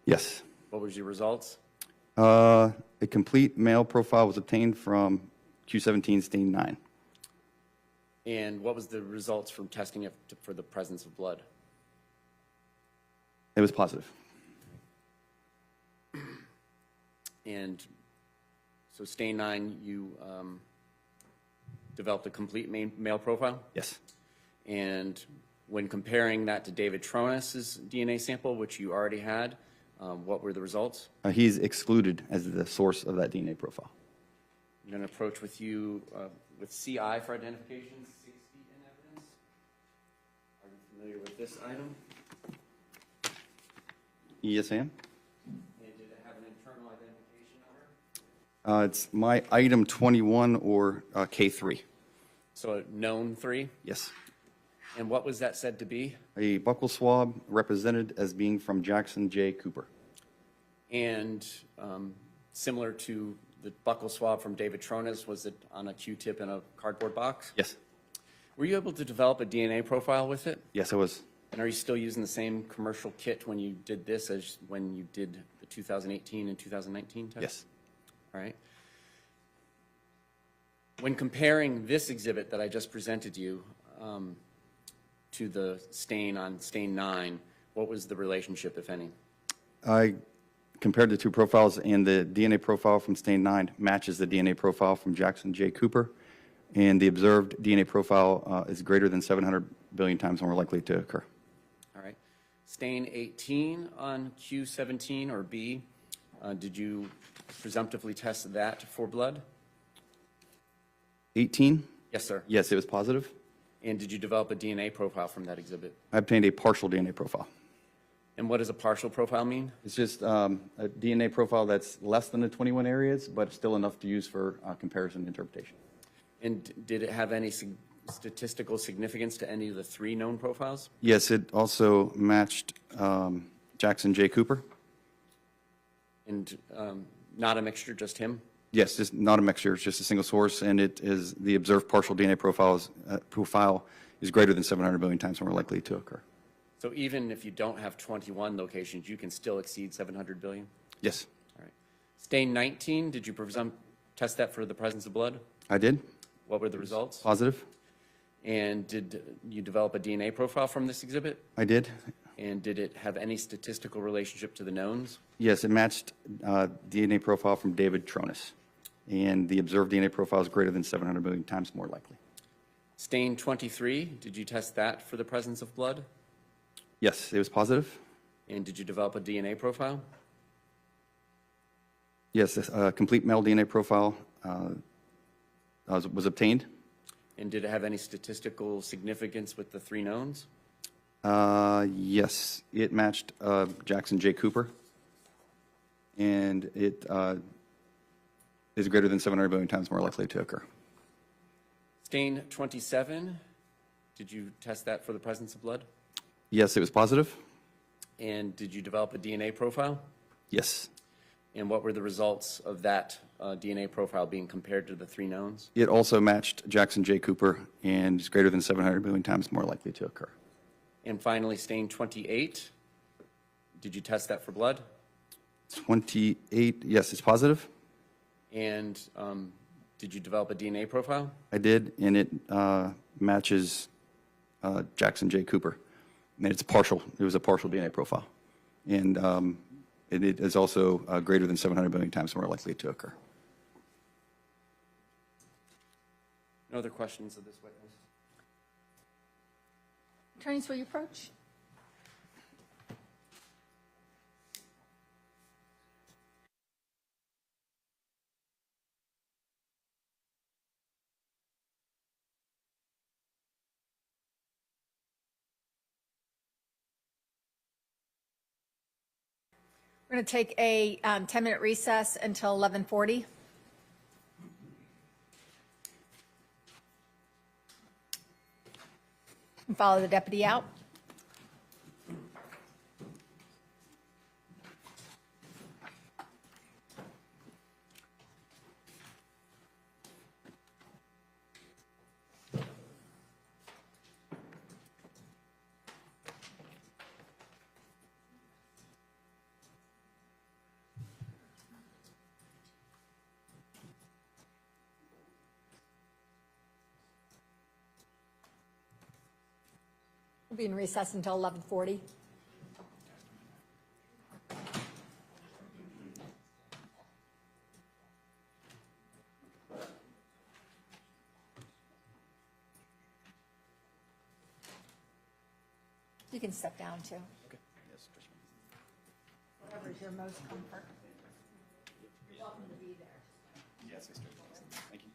Yes. What was your results? A complete male profile was obtained from Q17 stain 9. And what was the results from testing it for the presence of blood? It was positive. And so stain 9, you developed a complete male profile? Yes. And when comparing that to David Tronnes' DNA sample, which you already had, what were the results? He's excluded as the source of that DNA profile. I'm going to approach with you with CI for identification, 6 feet in evidence. Are you familiar with this item? Yes, I am. And did it have an internal identification number? It's my item 21 or K3. So a known 3? Yes. And what was that said to be? A buccal swab represented as being from Jackson J. Cooper. And similar to the buccal swab from David Tronnes, was it on a Q-tip in a cardboard box? Yes. Were you able to develop a DNA profile with it? Yes, I was. And are you still using the same commercial kit when you did this as when you did the 2018 and 2019 test? Yes. All right. When comparing this exhibit that I just presented you to the stain on stain 9, what was the relationship, if any? I compared the two profiles, and the DNA profile from stain 9 matches the DNA profile from Jackson J. Cooper, and the observed DNA profile is greater than 700 billion times more likely to occur. All right. Stain 18 on Q17 or B, did you presumptively test that for blood? 18? Yes, sir. Yes, it was positive. And did you develop a DNA profile from that exhibit? I obtained a partial DNA profile. And what does a partial profile mean? It's just a DNA profile that's less than the 21 areas, but still enough to use for comparison and interpretation. And did it have any statistical significance to any of the 3 known profiles? Yes, it also matched Jackson J. Cooper. And not a mixture, just him? Yes, just not a mixture, it's just a single source, and it is the observed partial DNA profile is greater than 700 billion times more likely to occur. So even if you don't have 21 locations, you can still exceed 700 billion? Yes, All right. Stain 19, did you test that for the presence of blood? I did. What were the results? Positive. And did you develop a DNA profile from this exhibit? I did. And did it have any statistical relationship to the knowns? Yes, it matched DNA profile from David Tronnes, and the observed DNA profile is greater than 700 billion times more likely. Stain 23, did you test that for the presence of blood? Yes, it was positive. And did you develop a DNA profile? Yes, a complete male DNA profile was obtained. And did it have any statistical significance with the 3 knowns? Yes, it matched Jackson J. Cooper, and it is greater than 700 billion times more likely to occur. Stain 27, did you test that for the presence of blood? Yes, it was positive. And did you develop a DNA profile? Yes. And what were the results of that DNA profile being compared to the 3 knowns? It also matched Jackson J. Cooper and is greater than 700 billion times more likely to occur. And finally, stain 28, did you test that for blood? 28, yes, it's positive. And did you develop a DNA profile? I did, and it matches Jackson J. Cooper. And it's partial. It was a partial DNA profile. And it is also greater than 700 billion times more likely to occur. No other questions of this witness? Attorneys, will you approach? We're going to take a 10-minute recess until 11:40. And follow the deputy out. We'll be in recess until 11:40. You can step down too, Okay. Yes, Commissioner. whatever is your most comfort. You're welcome to be there. Yes, Mr. Thank you.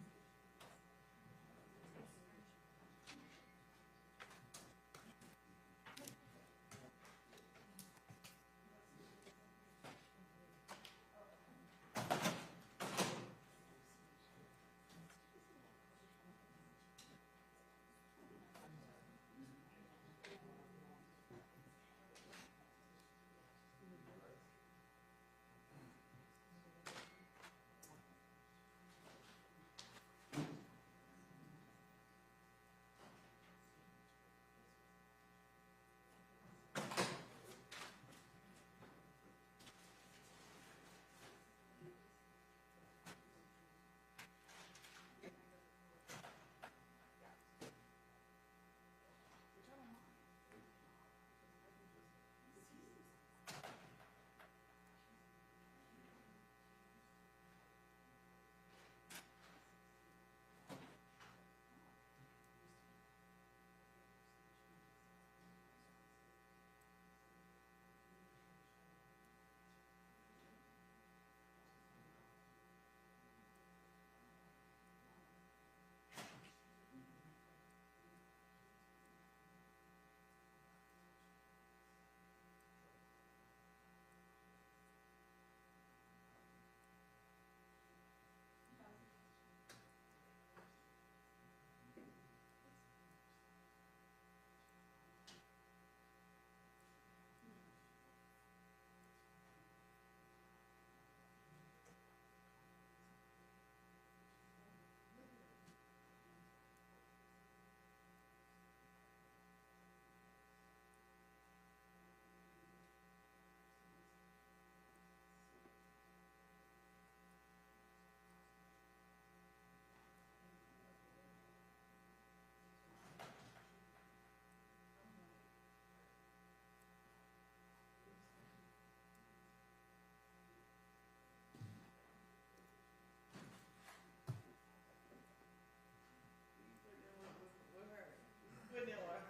Vanilla.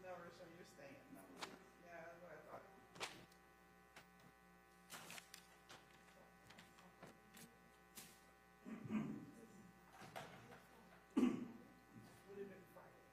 Never show you staying. No. Yeah, that's what I thought. Would have been Friday.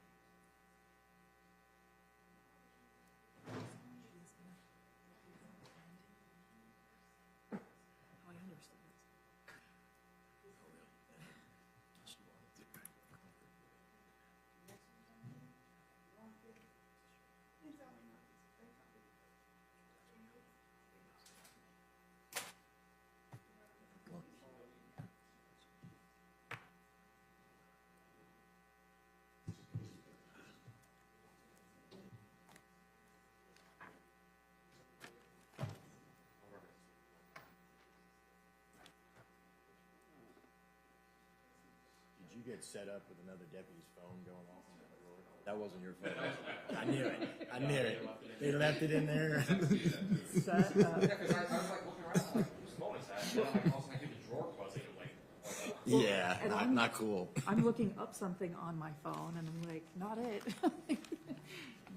Did you get set up with another deputy's phone going off on that floor? That wasn't your phone. I knew it. I knew it. They left it in there. Yeah, because I was like looking around, like, whose phone is that? And then I'm like, also, I think the drawer buzzing, like, Yeah, And not, I'm- not cool. I'm looking up something on my phone and I'm like, not it.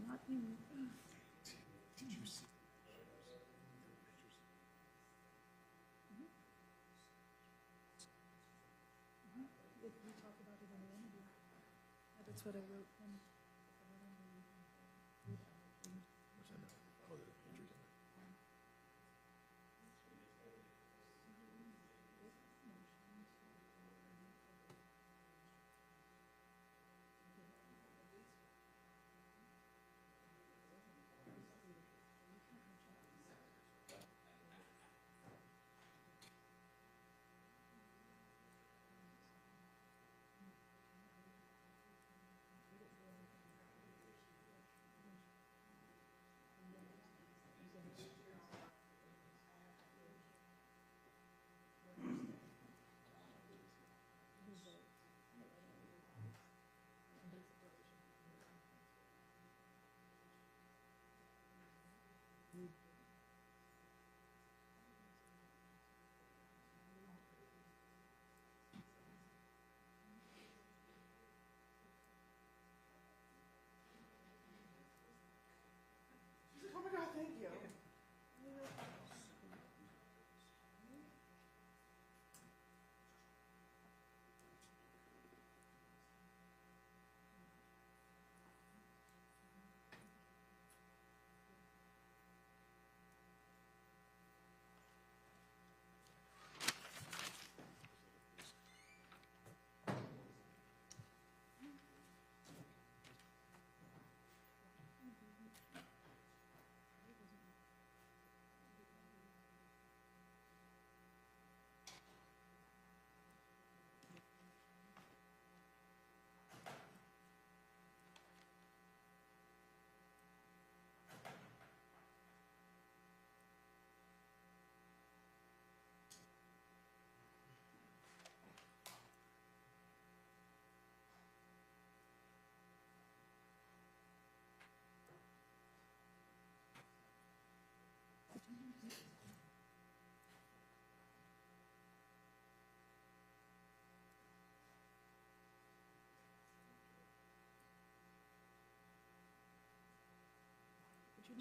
Not me. Did you see? We talked about it in the interview. That's what I wrote.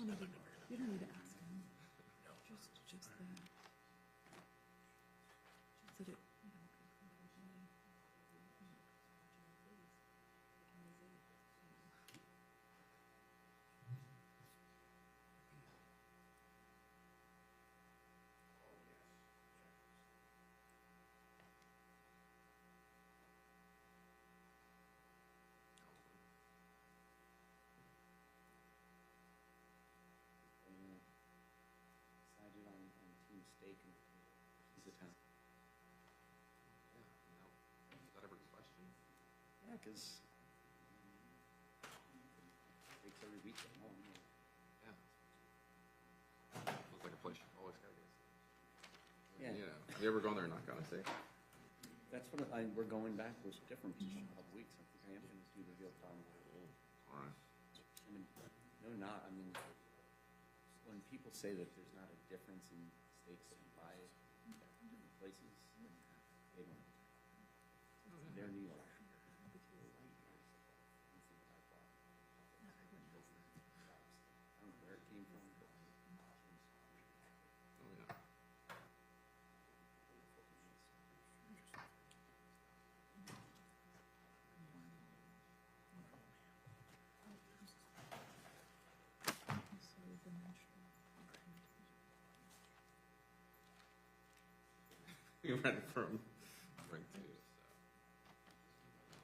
You don't need to ask him. Just that it, Decided on team steak and piece of town. Is that ever a question? Yeah, because steaks every week at home. Yeah. Looks like a place you always gotta get. Yeah. You know, have you ever gone there and not gotten a steak? That's what we're going back with different pieces in a couple weeks. I think I am going to do the veal farm. All right. I mean, no, not. I mean, when people say that there's not a difference in steaks you buy at different places, they don't. They're New York. I don't know where it came from, but Oh, yeah. You read it from drink too, so.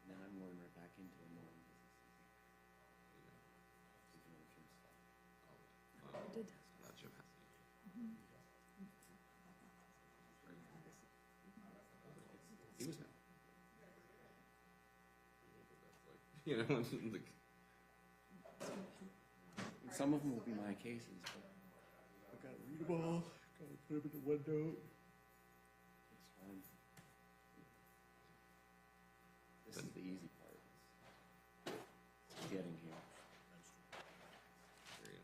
then I'm going right back into it more. That Jim has to He was now. You know, like, Some of them will be my cases, but I gotta read them all, gotta put them in the OneNote. it's fine. This is the easy part. It's getting here. there you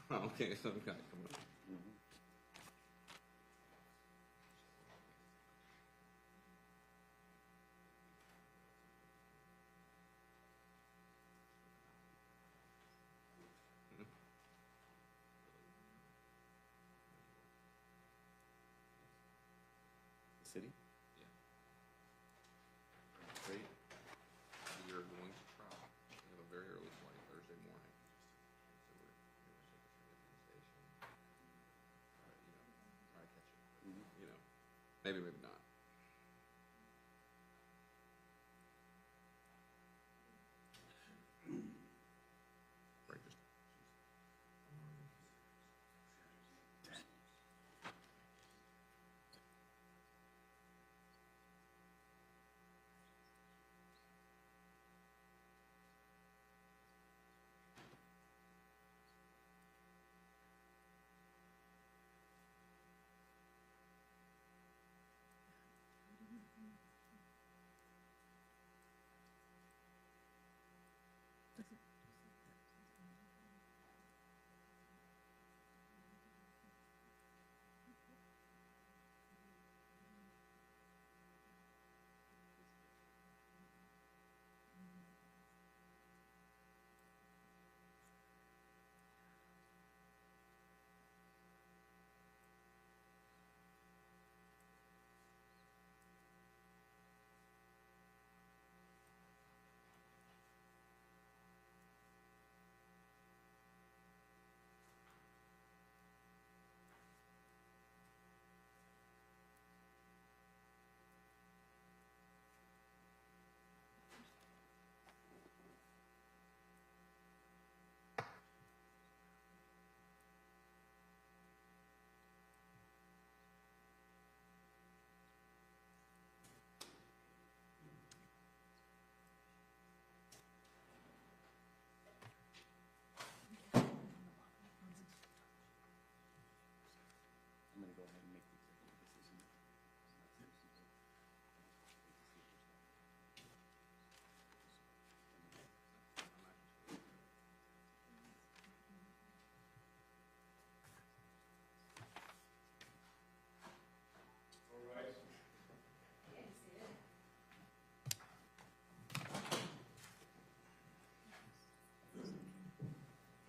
go. Okay, so I'm kind of coming up. City? Yeah. Great. We are going to try. We have a very early flight Thursday morning. So we're going to take a train at the station. You know, try to catch it. You know, maybe, maybe not. Right, just.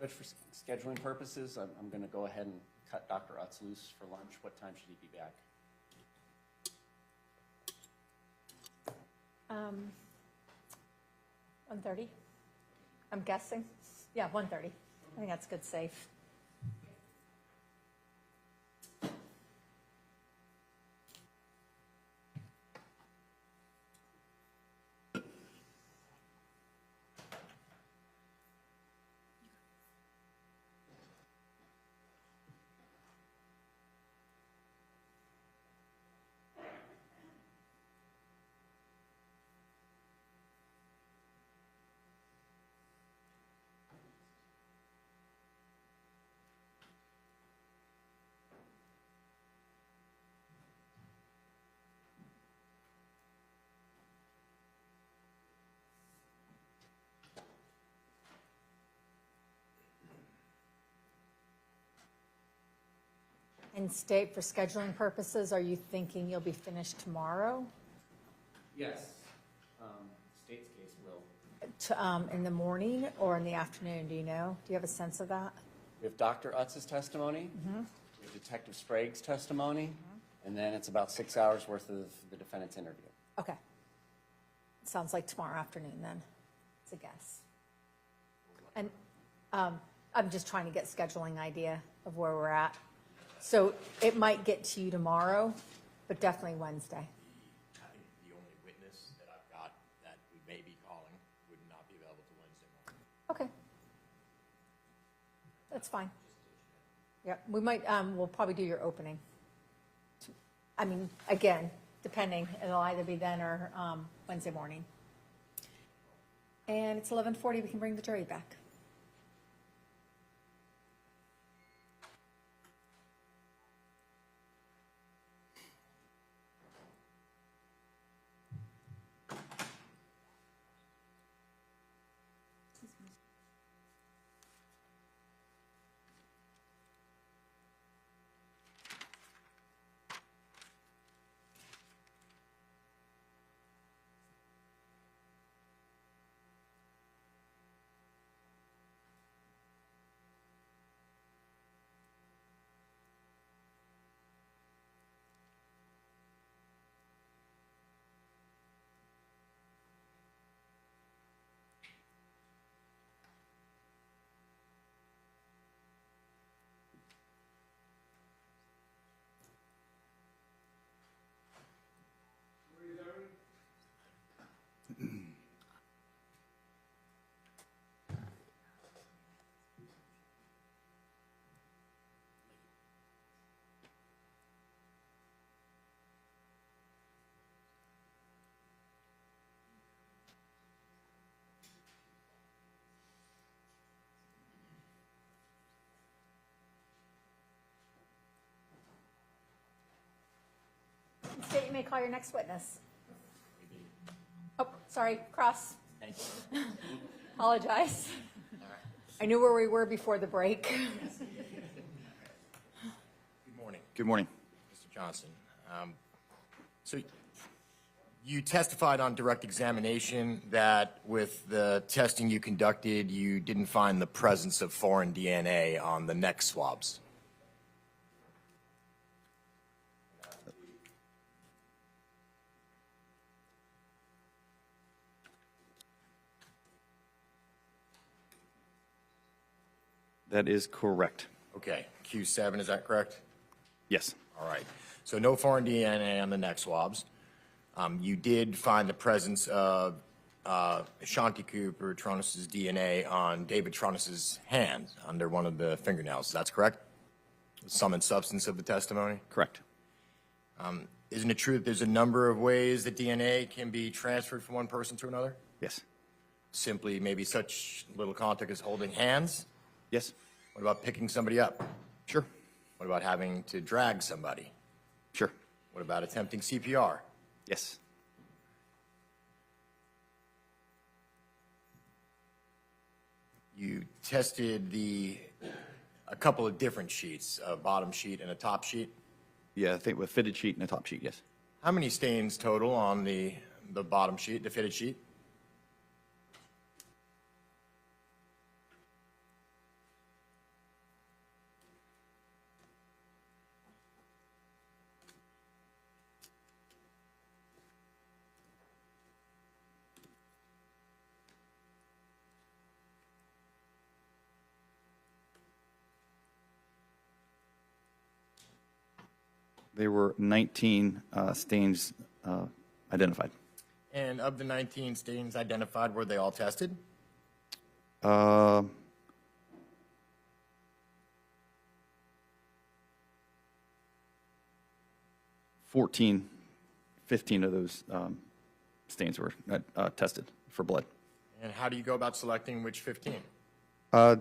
But for scheduling purposes, I'm going to go ahead and cut Dr. Utz loose for lunch. What time should he be back? 1:30, I'm guessing. Yeah, 1:30. I think that's good, safe. And state, for scheduling purposes, are you thinking you'll be finished tomorrow? Yes. State's case will. In the morning or in the afternoon, do you know? Do you have a sense of that? We have Dr. Utz's testimony. We have Detective Sprague's testimony. And then it's about 6 hours worth of the defendant's interview. Okay. Sounds like tomorrow afternoon then. It's a guess. And I'm just trying to get scheduling idea of where we're at. So it might get to you tomorrow, but definitely Wednesday. I think the only witness that I've got that we may be calling would not be available till Wednesday morning. Okay. That's fine. Yep, we might, we'll probably do your opening. I mean, again, depending, it'll either be then or Wednesday morning. And it's 11:40, we can bring the jury back. State, you may call your next witness. Oh, sorry, cross. Thank you. Apologize. I knew where we were before the break. Good morning, Good morning. Mr. Johnson. So you testified on direct examination that with the testing you conducted, you didn't find the presence of foreign DNA on the neck swabs. That is correct. Okay, Q7, is that correct? Yes. All right. So no foreign DNA on the neck swabs. You did find the presence of Shanti Cooper-Tronnes' DNA on David Tronnes' hand under one of the fingernails. That's correct? Sum and substance of the testimony? Correct. Isn't it true that there's a number of ways that DNA can be transferred from one person to another? Yes. Simply maybe such little contact as holding hands? Yes. What about picking somebody up? Sure. What about having to drag somebody? Sure. What about attempting CPR? Yes. You tested a couple of different sheets, a bottom sheet and a top sheet. Yeah, I think with fitted sheet and a top sheet, yes. How many stains total on the bottom sheet, the fitted sheet? There were 19 stains identified. And of the 19 stains identified, were they all tested? 15 of those stains were tested for blood. And how do you go about selecting which 15?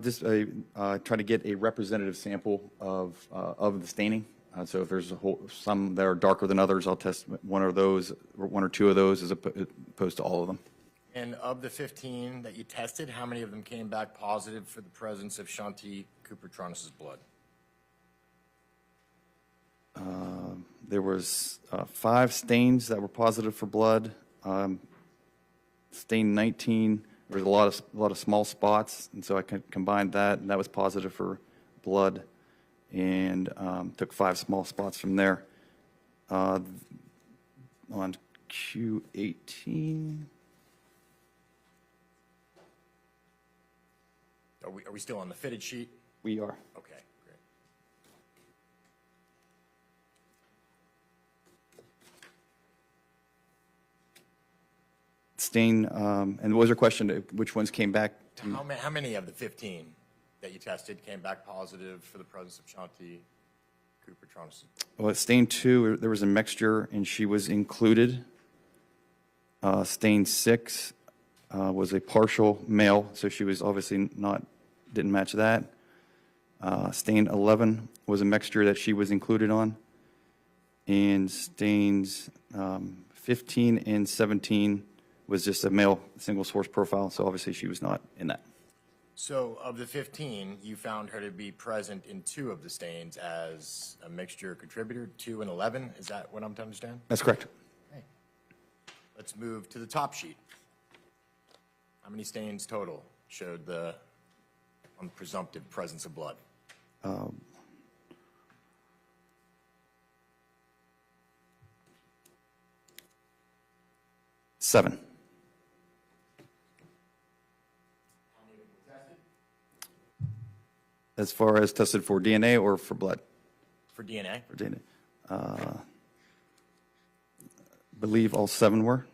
Just try to get a representative sample of the staining. So if there's some that are darker than others, I'll test one or two of those as opposed to all of them. And of the 15 that you tested, how many of them came back positive for the presence of Shanti Cooper-Tronnes' blood? There was 5 stains that were positive for blood. Stain 19, there was a lot of small spots, and so I combined that, and that was positive for blood, and took 5 small spots from there. On Q18. Are we still on the fitted sheet? We are. Okay, great. Stain, and what was your question? Which ones came back? How many of the 15 that you tested came back positive for the presence of Shanti Cooper-Tronnes? Well, stain 2, there was a mixture, and she was included. Stain 6 was a partial male, so she was obviously didn't match that. Stain 11 was a mixture that she was included on. And stains 15 and 17 was just a male single source profile, so obviously she was not in that. So of the 15, you found her to be present in 2 of the stains as a mixture contributor, 2 and 11. Is that what I'm to understand? That's correct. Okay. Let's move to the top sheet. How many stains total showed the presumptive presence of blood? 7. As far as tested for DNA or for blood? For DNA? For DNA. Believe all 7 were.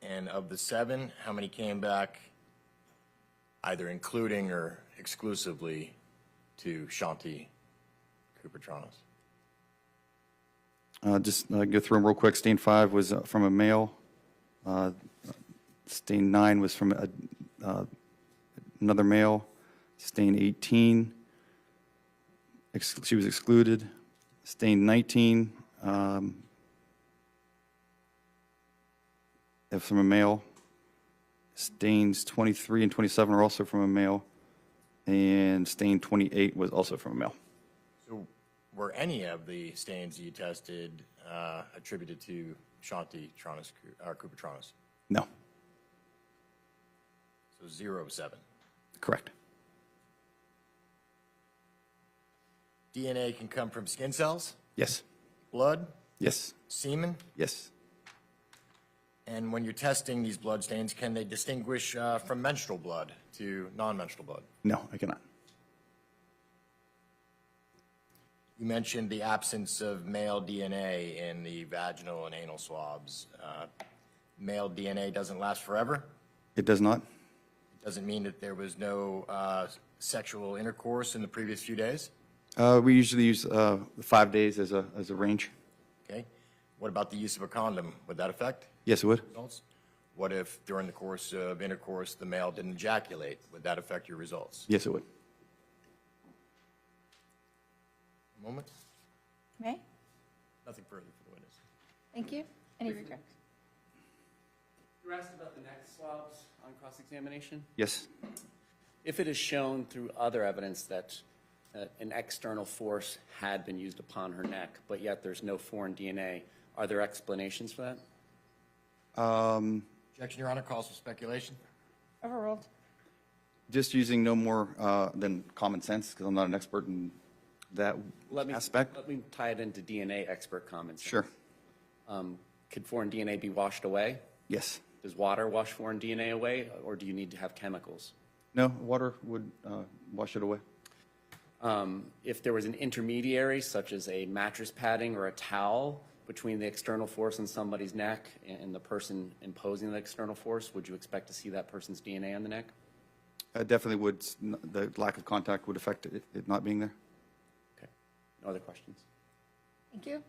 And of the 7, how many came back either including or exclusively to Shanti Cooper-Tronnes? Just go through them real quick. Stain 5 was from a male. Stain 9 was from another male. Stain 18, she was excluded. Stain 19, from a male. Stains 23 and 27 are also from a male. And stain 28 was also from a male. So were any of the stains you tested attributed to Shanti Cooper-Tronnes? No. So 0 of 7. Correct. DNA can come from skin cells, Yes. blood, Yes. semen, Yes. and when you're testing these blood stains, can they distinguish from menstrual blood to non-menstrual blood? No, I cannot. You mentioned the absence of male DNA in the vaginal and anal swabs. Male DNA doesn't last forever. It does not. It doesn't mean that there was no sexual intercourse in the previous few days. We usually use 5 days as a range. Okay. What about the use of a condom? Would that affect Yes, it would. results? What if during the course of intercourse the male didn't ejaculate? Would that affect your results? Yes, it would. A moment. May? Nothing further for the witness. Thank you. Any retract? You were asked about the neck swabs on cross-examination. Yes. If it is shown through other evidence that an external force had been used upon her neck, but yet there's no foreign DNA, are there explanations for that? Objection, Your Honor, calls for speculation. Overruled. Just using no more than common sense, because I'm not an expert in that aspect. Let me tie it into DNA expert comments. Sure. Could foreign DNA be washed away? Yes. Does water wash foreign DNA away, or do you need to have chemicals? No, water would wash it away. If there was an intermediary, such as a mattress padding or a towel between the external force on somebody's neck and the person imposing the external force, would you expect to see that person's DNA on the neck? Definitely would, the lack of contact would affect it not being there. Okay. No other questions? Thank you.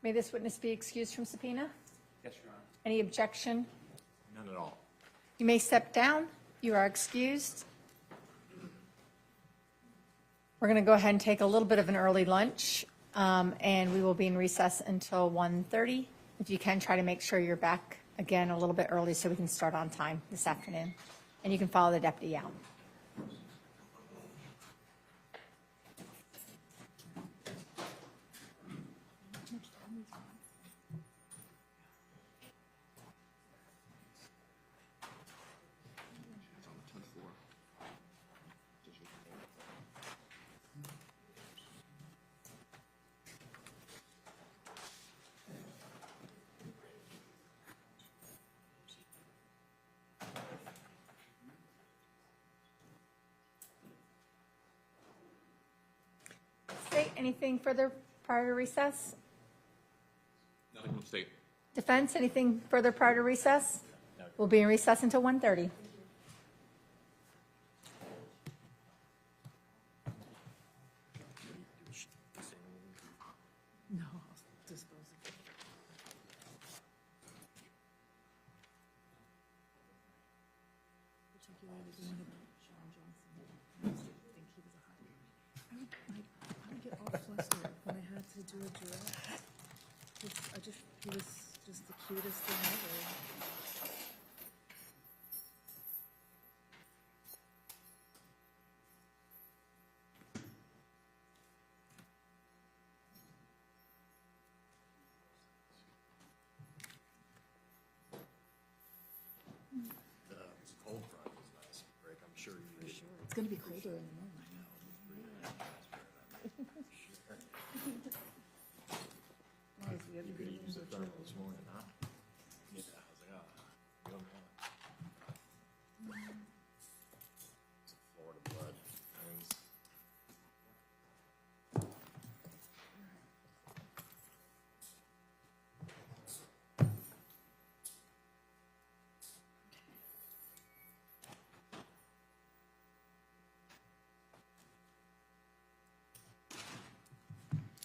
May this witness be excused from subpoena? Yes, Your Honor. Any objection? None at all. You may step down. You are excused. We're going to go ahead and take a little bit of an early lunch, and we will be in recess until 1:30. If you can, try to make sure you're back again a little bit early so we can start on time this afternoon. And you can follow the deputy out. State anything further prior to recess? Nothing from the state. Defense, anything further prior to recess? We'll be in recess until 1:30. No, I'll dispose of it. Particularly the one about Sean Johnson. I used to think he was a hot. I would get all flustered when I had to do a direct. He was just the cutest thing ever. It's cold front was nice break. I'm sure you did. It's going to be colder in the morning. You could have used the thermal this morning, huh? Yeah, I was like, you don't want it. It's Florida blood. Things.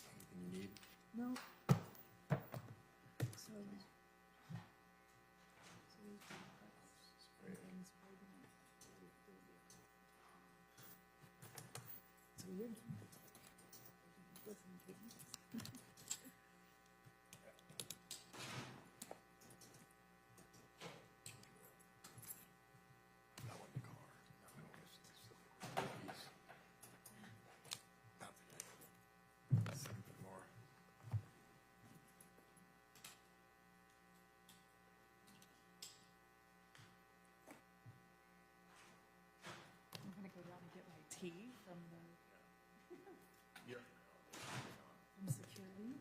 Anything you need? No. So. It's weird. Listen, Kate. That one in the car. No, I don't wish this. Please. Not today. Something more. I'm gonna go down and get my tea from security.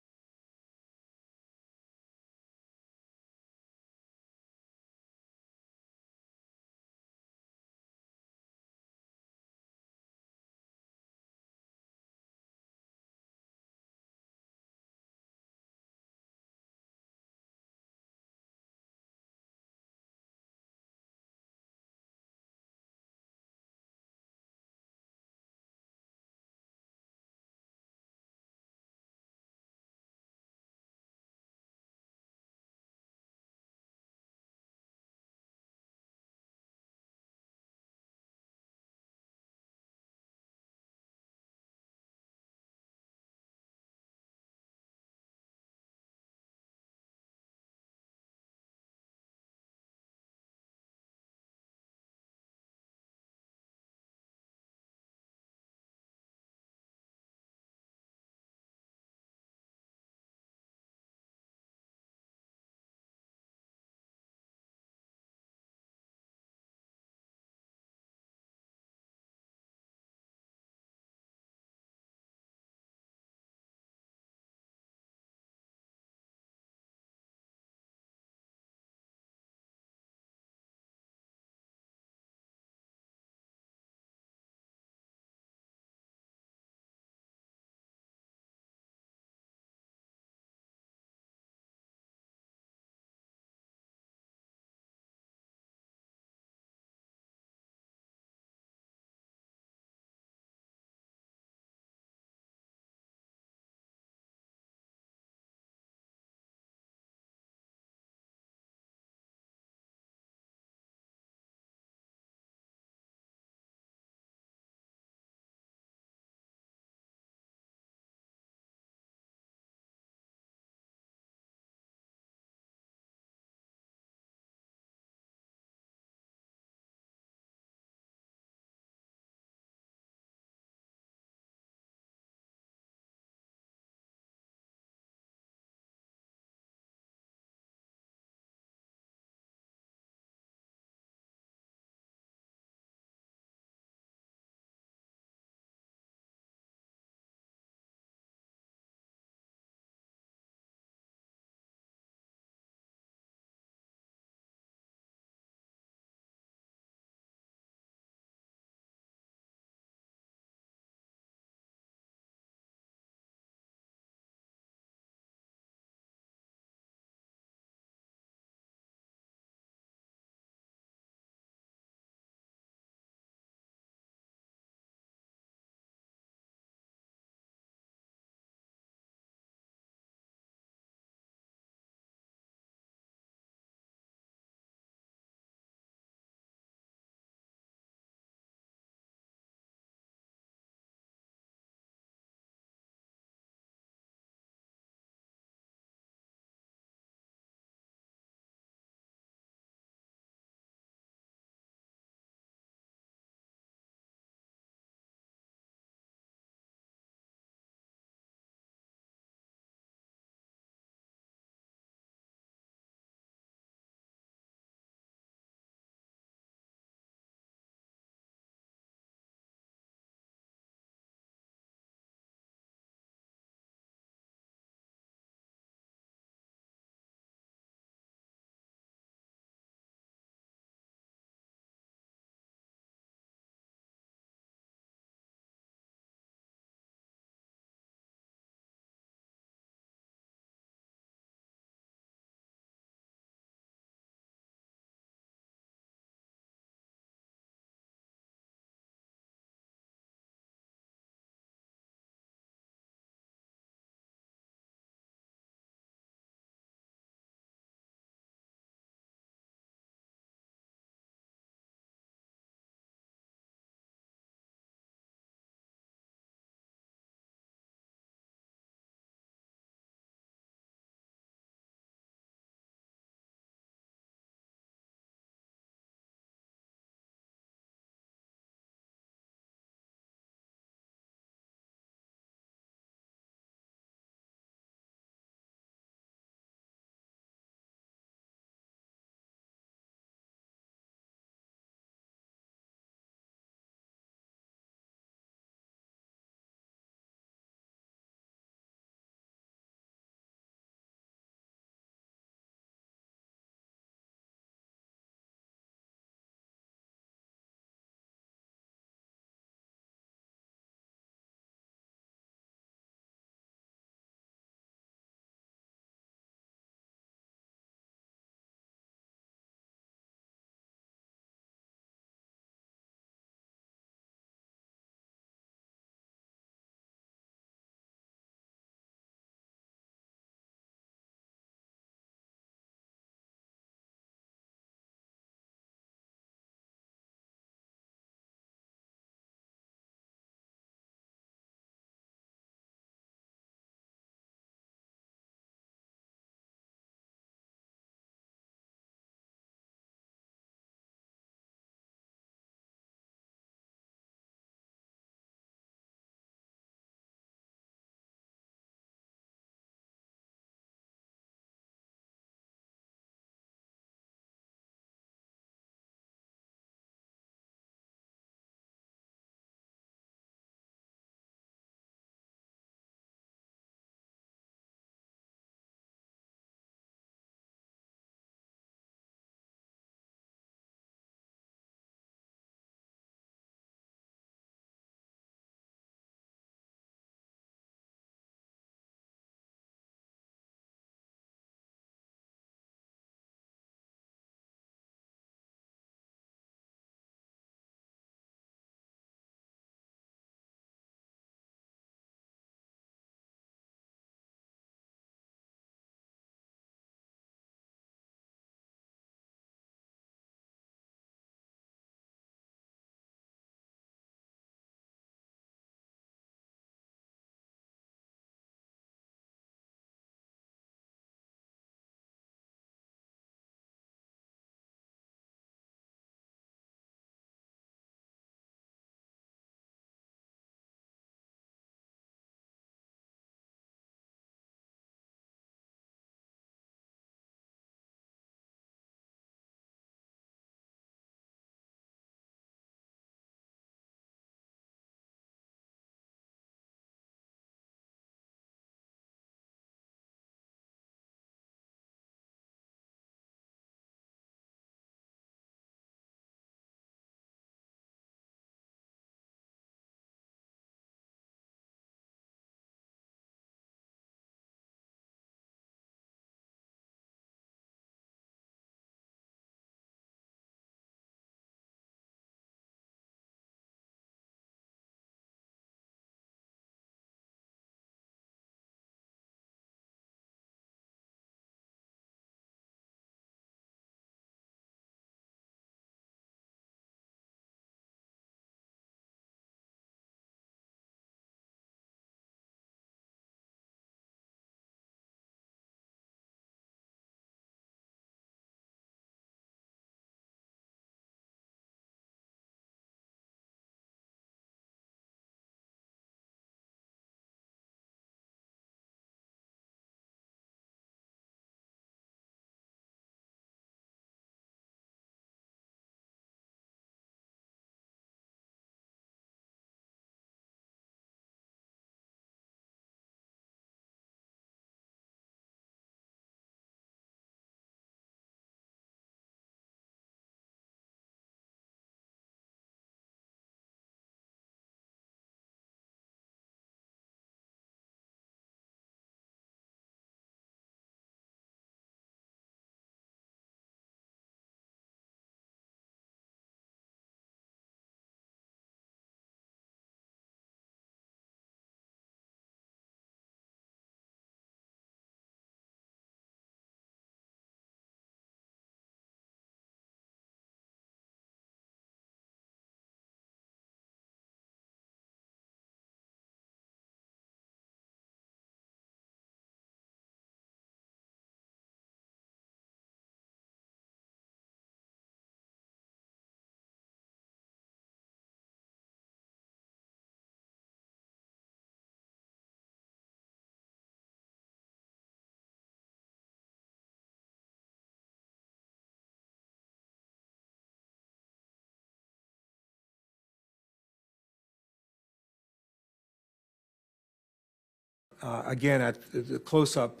Again, at the close-up,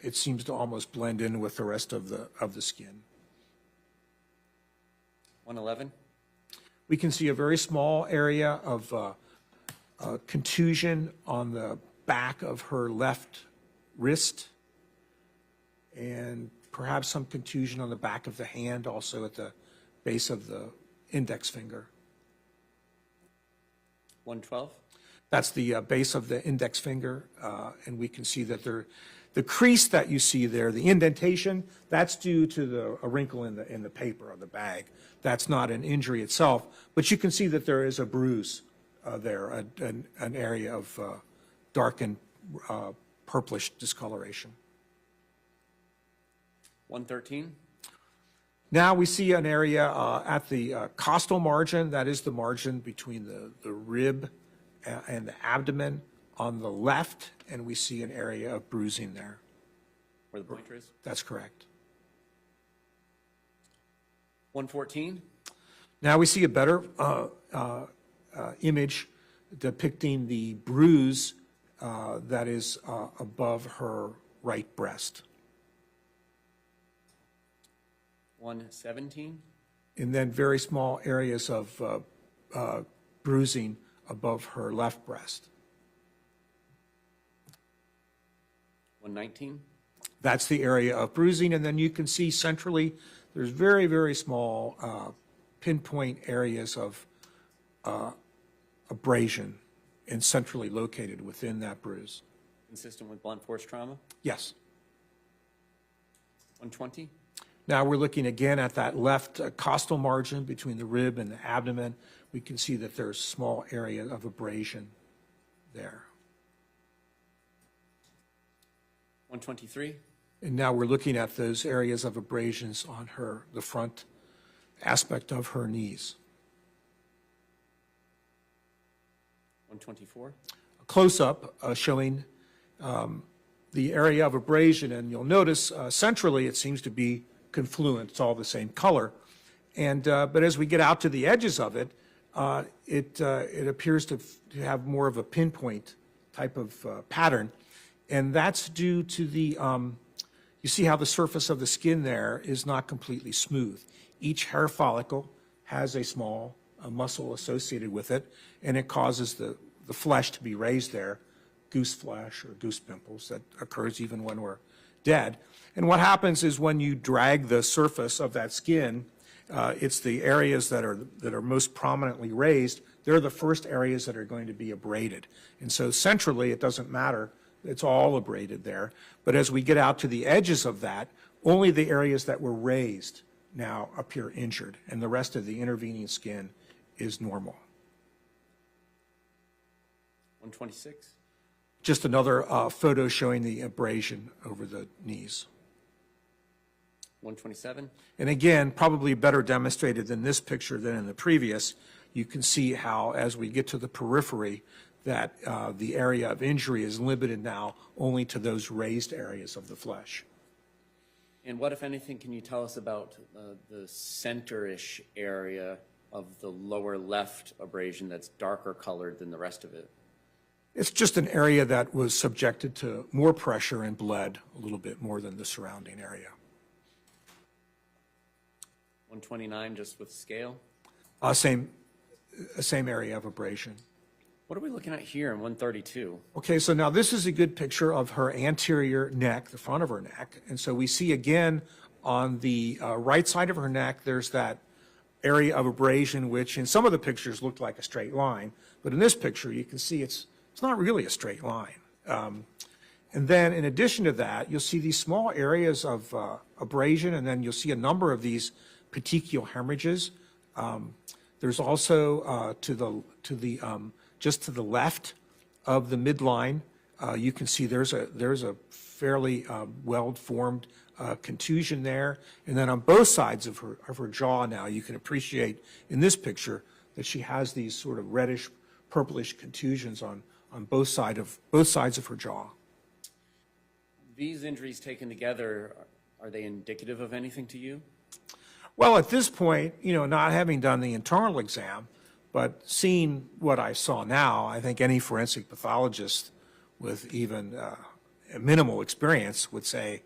it seems to almost blend in with the rest of the skin. 111. We can see a very small area of contusion on the back of her left wrist, and perhaps some contusion on the back of the hand, also at the base of the index finger. 112. That's the base of the index finger, and we can see that the crease that you see there, the indentation, that's due to a wrinkle in the paper or the bag. That's not an injury itself, but you can see that there is a bruise there, an area of dark and purplish discoloration. 113. Now we see an area at the costal margin, that is the margin between the rib and the abdomen on the left, and we see an area of bruising there. Where the pointer is? That's correct. 114. Now we see a better image depicting the bruise that is above her right breast. 117. And then very small areas of bruising above her left breast. 119. That's the area of bruising, and then you can see centrally, there's very, very small pinpoint areas of abrasion and centrally located within that bruise. Consistent with blunt force trauma? Yes. 120. Now we're looking again at that left costal margin between the rib and the abdomen. We can see that there's a small area of abrasion there. 123. And now we're looking at those areas of abrasions on the front aspect of her knees. 124. A close-up showing the area of abrasion, and you'll notice centrally it seems to be confluent. It's all the same color. And but as we get out to the edges of it, it appears to have more of a pinpoint type of pattern, and that's due to the you see how the surface of the skin there is not completely smooth. Each hair follicle has a small muscle associated with it, and it causes the flesh to be raised there, goose flesh or goose pimples that occurs even when we're dead. And what happens is when you drag the surface of that skin, it's the areas that are most prominently raised. They're the first areas that are going to be abraded. And so centrally, it doesn't matter. It's all abraded there. But as we get out to the edges of that, only the areas that were raised now appear injured, and the rest of the intervening skin is normal. 126. Just another photo showing the abrasion over the knees. 127. And again, probably better demonstrated in this picture than in the previous. You can see how, as we get to the periphery, that the area of injury is limited now only to those raised areas of the flesh. And what, if anything, can you tell us about the center-ish area of the lower left abrasion that's darker colored than the rest of it? It's just an area that was subjected to more pressure and bled a little bit more than the surrounding area. 129, just with scale? Same area of abrasion. What are we looking at here in 132? Okay, so now this is a good picture of her anterior neck, the front of her neck. And so we see again on the right side of her neck, there's that area of abrasion, which in some of the pictures looked like a straight line. But in this picture, you can see it's not really a straight line. And then in addition to that, you'll see these small areas of abrasion, and then you'll see a number of these petechial hemorrhages. There's also just to the left of the midline, you can see there's a fairly well-formed contusion there. And then on both sides of her jaw now, you can appreciate in this picture that she has these sort of reddish, purplish contusions on both sides of her jaw. These injuries taken together, are they indicative of anything to you? Well, at this point, not having done the internal exam, but seeing what I saw now, I think any forensic pathologist with even a minimal experience would say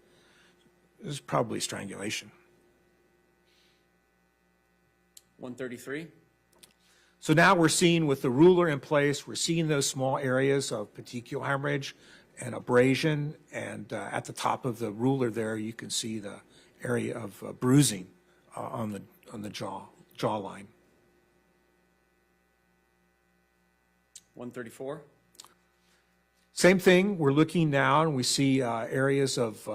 it was probably strangulation. 133. So now we're seeing with the ruler in place, we're seeing those small areas of petechial hemorrhage and abrasion, and at the top of the ruler there, you can see the area of bruising on the jawline. 134. Same thing, we're looking now and we see areas of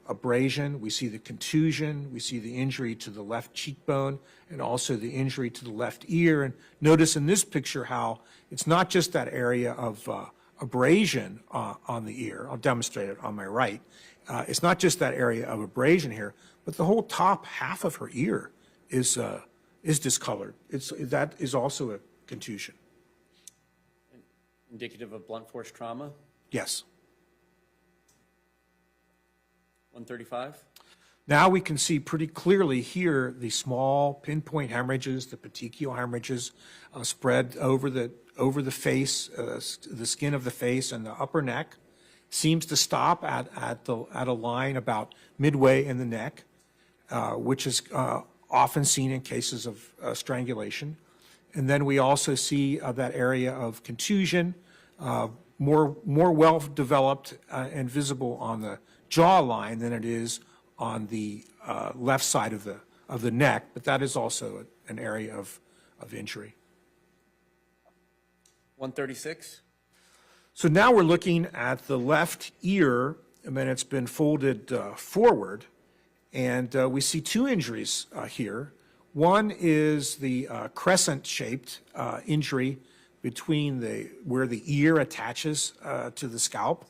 abrasion, we see the contusion, we see the injury to the left cheekbone, and also the injury to the left ear. And notice in this picture how it's not just that area of abrasion on the ear. I'll demonstrate it on my right. It's not just that area of abrasion here, but the whole top half of her ear is discolored. That is also a contusion. Indicative of blunt force trauma. Yes. 135. Now we can see pretty clearly here the small pinpoint hemorrhages, the petechial hemorrhages spread over the face, the skin of the face and the upper neck. Seems to stop at a line about midway in the neck, which is often seen in cases of strangulation. And then we also see that area of contusion, more well developed and visible on the jawline than it is on the left side of the neck, but that is also an area of injury. 136. So now we're looking at the left ear, and then it's been folded forward, and we see two injuries here. One is the crescent-shaped injury between where the ear attaches to the scalp,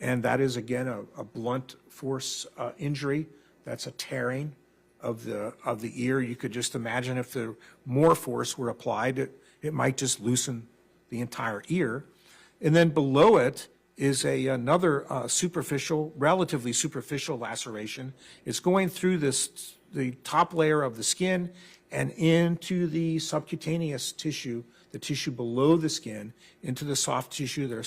and that is again a blunt force injury. That's a tearing of the ear. You could just imagine if more force were applied, it might just loosen the entire ear. And then below it is another relatively superficial laceration. It's going through the top layer of the skin and into the subcutaneous tissue, the tissue below the skin, into the soft tissue.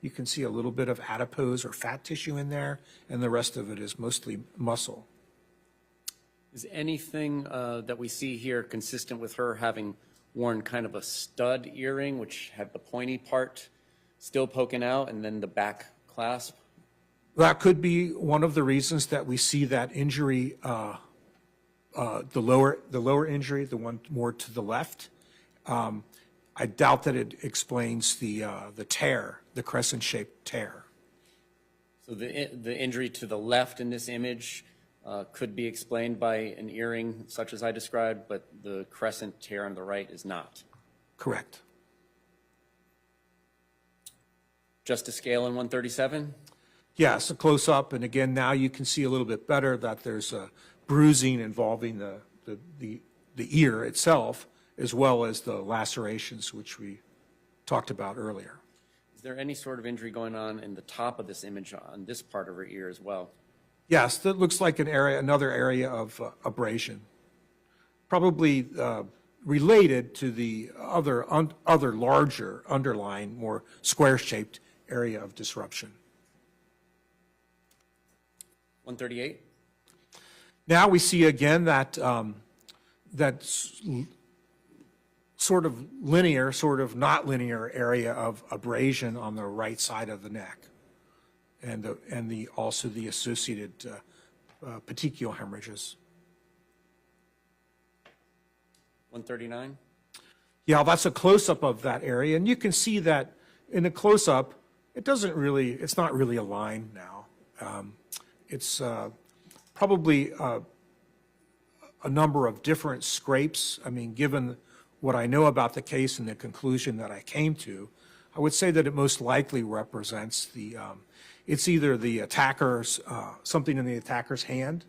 You can see a little bit of adipose or fat tissue in there, and the rest of it is mostly muscle. Is anything that we see here consistent with her having worn kind of a stud earring, which had the pointy part still poking out and then the back clasp? That could be one of the reasons that we see that injury, the lower injury, the one more to the left. I doubt that it explains the tear, the crescent-shaped tear. So the injury to the left in this image could be explained by an earring such as I described, but the crescent tear on the right is not. Correct. Just to scale in 137? Yes, a close-up, and again, now you can see a little bit better that there's a bruising involving the ear itself, as well as the lacerations, which we talked about earlier. Is there any sort of injury going on in the top of this image on this part of her ear as well? Yes, that looks like another area of abrasion, probably related to the other larger underlying, more square-shaped area of disruption. 138. Now we see again that sort of linear, sort of not linear area of abrasion on the right side of the neck, and also the associated petechial hemorrhages. 139. Yeah, that's a close-up of that area, and you can see that in the close-up, it's not really a line now. It's probably a number of different scrapes. I mean, given what I know about the case and the conclusion that I came to, I would say that it most likely represents it's either the attacker's, something in the attacker's hand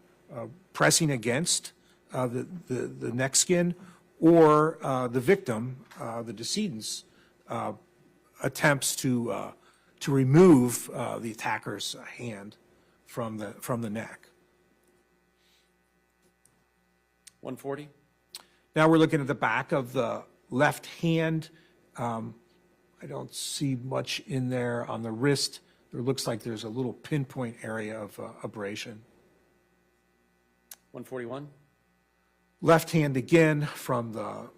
pressing against the neck skin, or the victim, the decedent's attempts to remove the attacker's hand from the neck. 140. Now we're looking at the back of the left hand. I don't see much in there on the wrist. there looks like there's a little pinpoint area of abrasion. 141? Left hand again from the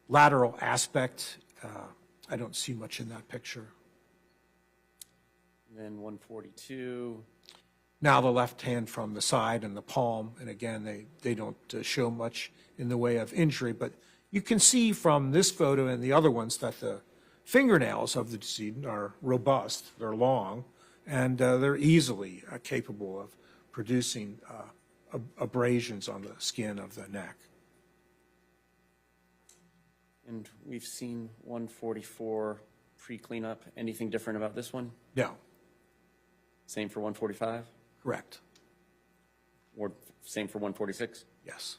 lateral aspect. I don't see much in that picture. And then 142. Now the left hand from the side and the palm, and again, they don't show much in the way of injury, but you can see from this photo and the other ones that the fingernails of the decedent are robust, they're long, and they're easily capable of producing abrasions on the skin of the neck. And we've seen 144 pre-cleanup. Anything different about this one? No, Same for 145? correct, Or same for 146? yes,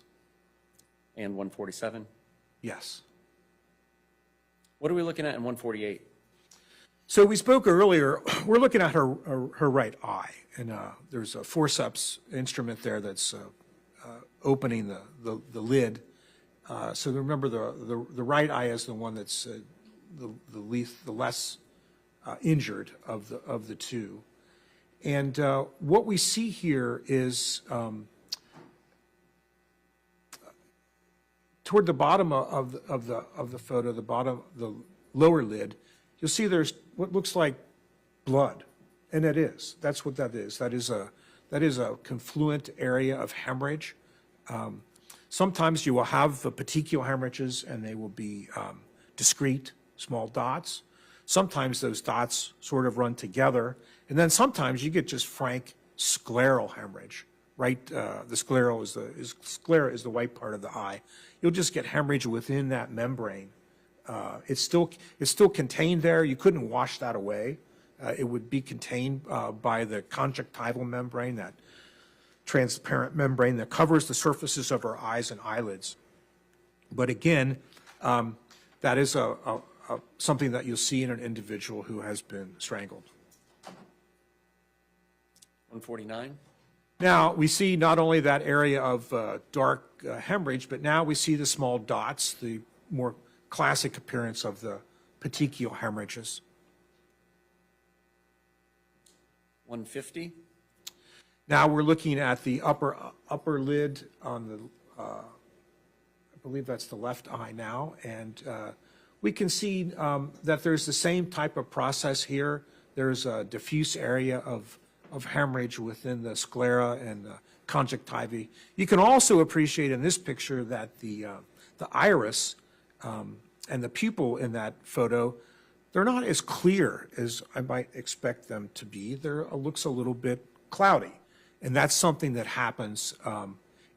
And 147? yes. What are we looking at in 148? So we spoke earlier, we're looking at her right eye, and there's a forceps instrument there that's opening the lid. So remember, the right eye is the one that's the less injured of the two. And what we see here is toward the bottom of the photo, the lower lid, you'll see there's what looks like blood, and it is. That's what that is. That is a confluent area of hemorrhage. Sometimes you will have petechial hemorrhages, and they will be discrete, small dots. Sometimes those dots sort of run together, and then sometimes you get just frank scleral hemorrhage. Right, the sclera is the white part of the eye. You'll just get hemorrhage within that membrane. It's still contained there. You couldn't wash that away. It would be contained by the conjunctival membrane, that transparent membrane that covers the surfaces of our eyes and eyelids. But again, that is something that you'll see in an individual who has been strangled. 149? Now, we see not only that area of dark hemorrhage, but now we see the small dots, the more classic appearance of the petechial hemorrhages. 150? Now we're looking at the upper lid on the, I believe that's the left eye now, and we can see that there's the same type of process here. There's a diffuse area of hemorrhage within the sclera and the conjunctiva. You can also appreciate in this picture that the iris and the pupil in that photo, they're not as clear as I might expect them to be. It looks a little bit cloudy, and that's something that happens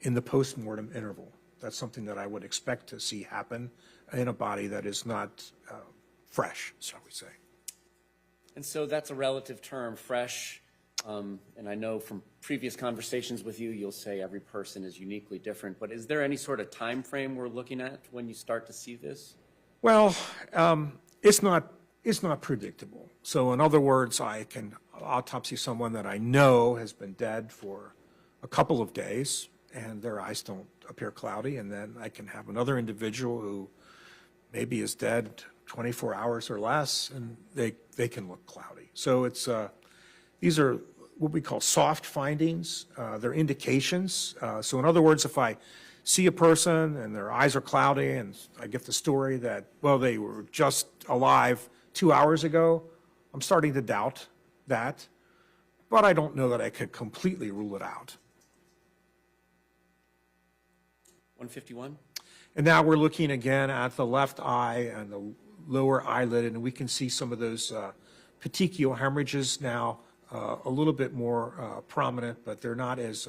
in the postmortem interval. That's something that I would expect to see happen in a body that is not fresh, shall we say. And so that's a relative term, fresh. And I know from previous conversations with you, you'll say every person is uniquely different, but is there any sort of time frame we're looking at when you start to see this? Well, it's not predictable. So in other words, I can autopsy someone that I know has been dead for a couple of days, and their eyes don't appear cloudy, and then I can have another individual who maybe is dead 24 hours or less, and they can look cloudy. So these are what we call soft findings. They're indications. So in other words, if I see a person and their eyes are cloudy and I get the story that, well, they were just alive 2 hours ago, I'm starting to doubt that, but I don't know that I could completely rule it out. 151? And now we're looking again at the left eye and the lower eyelid, and we can see some of those petechial hemorrhages now a little bit more prominent, but they're not as,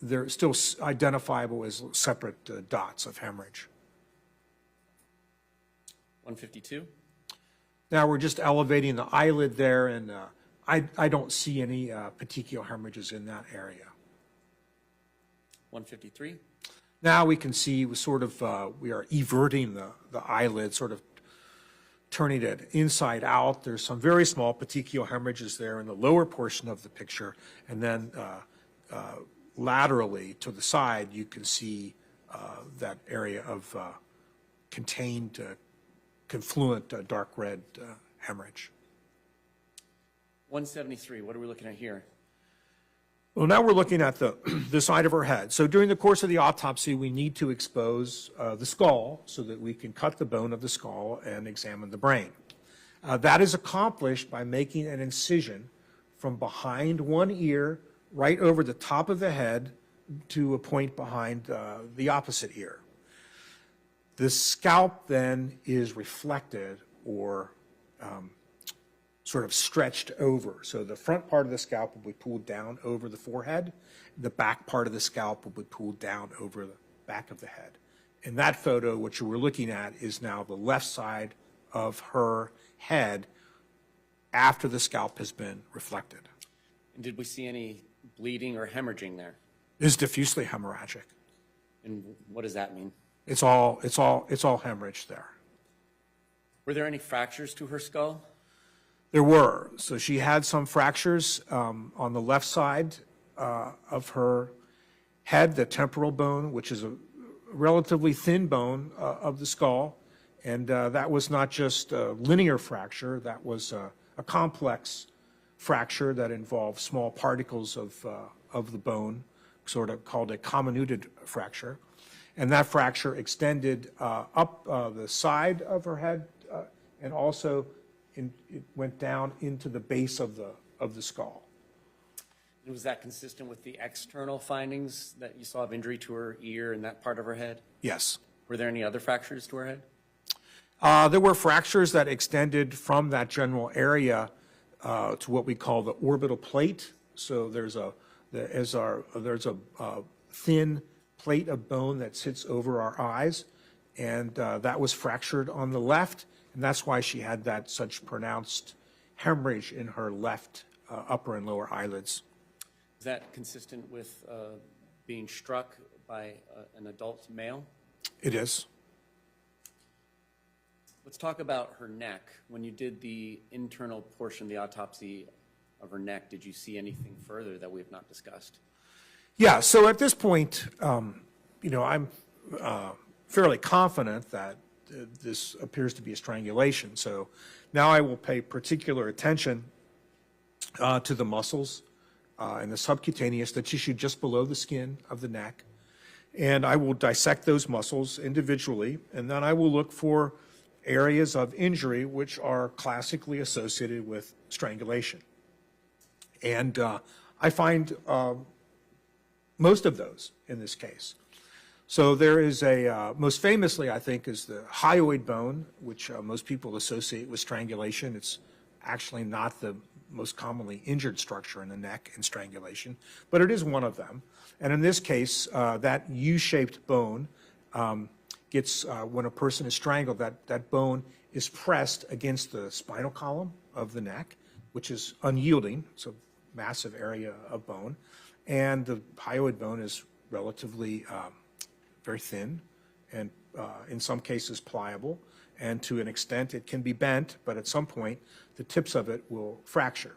they're still identifiable as separate dots of hemorrhage. 152? Now we're just elevating the eyelid there, and I don't see any petechial hemorrhages in that area. 153? Now we can see we are everting the eyelid, sort of turning it inside out. There's some very small petechial hemorrhages there in the lower portion of the picture, and then laterally to the side you can see that area of contained, confluent dark red hemorrhage. 173, what are we looking at here? Well, now we're looking at the side of her head. So during the course of the autopsy, we need to expose the skull so that we can cut the bone of the skull and examine the brain. That is accomplished by making an incision from behind one ear right over the top of the head to a point behind the opposite ear. The scalp then is reflected or sort of stretched over. So the front part of the scalp will be pulled down over the forehead. The back part of the scalp will be pulled down over the back of the head. In that photo, what you were looking at is now the left side of her head after the scalp has been reflected. And did we see any bleeding or hemorrhaging there? It's diffusely hemorrhagic. And what does that mean? It's all hemorrhage there. Were there any fractures to her skull? There were. So she had some fractures on the left side of her head, the temporal bone, which is a relatively thin bone of the skull. And that was not just a linear fracture, that was a complex fracture that involved small particles of the bone, sort of called a comminuted fracture. And that fracture extended up the side of her head and also it went down into the base of the skull. And was that consistent with the external findings that you saw of injury to her ear and that part of her head? Yes. Were there any other fractures to her head? There were fractures that extended from that general area to what we call the orbital plate. So there's a thin plate of bone that sits over our eyes, and that was fractured on the left, and that's why she had that such pronounced hemorrhage in her left upper and lower eyelids. Is that consistent with being struck by an adult male? It is. Let's talk about her neck. When you did the internal portion of the autopsy of her neck, did you see anything further that we have not discussed? Yeah, so at this point, I'm fairly confident that this appears to be a strangulation. So now I will pay particular attention to the muscles and the subcutaneous, the tissue just below the skin of the neck. And I will dissect those muscles individually, and then I will look for areas of injury which are classically associated with strangulation. And I find most of those in this case. So there is most famously, I think, is the hyoid bone, which most people associate with strangulation. It's actually not the most commonly injured structure in the neck in strangulation, but it is one of them. And in this case, that U-shaped bone gets, when a person is strangled, that bone is pressed against the spinal column of the neck, which is unyielding. It's a massive area of bone. And the hyoid bone is relatively very thin and in some cases pliable. And to an extent, it can be bent, but at some point, the tips of it will fracture.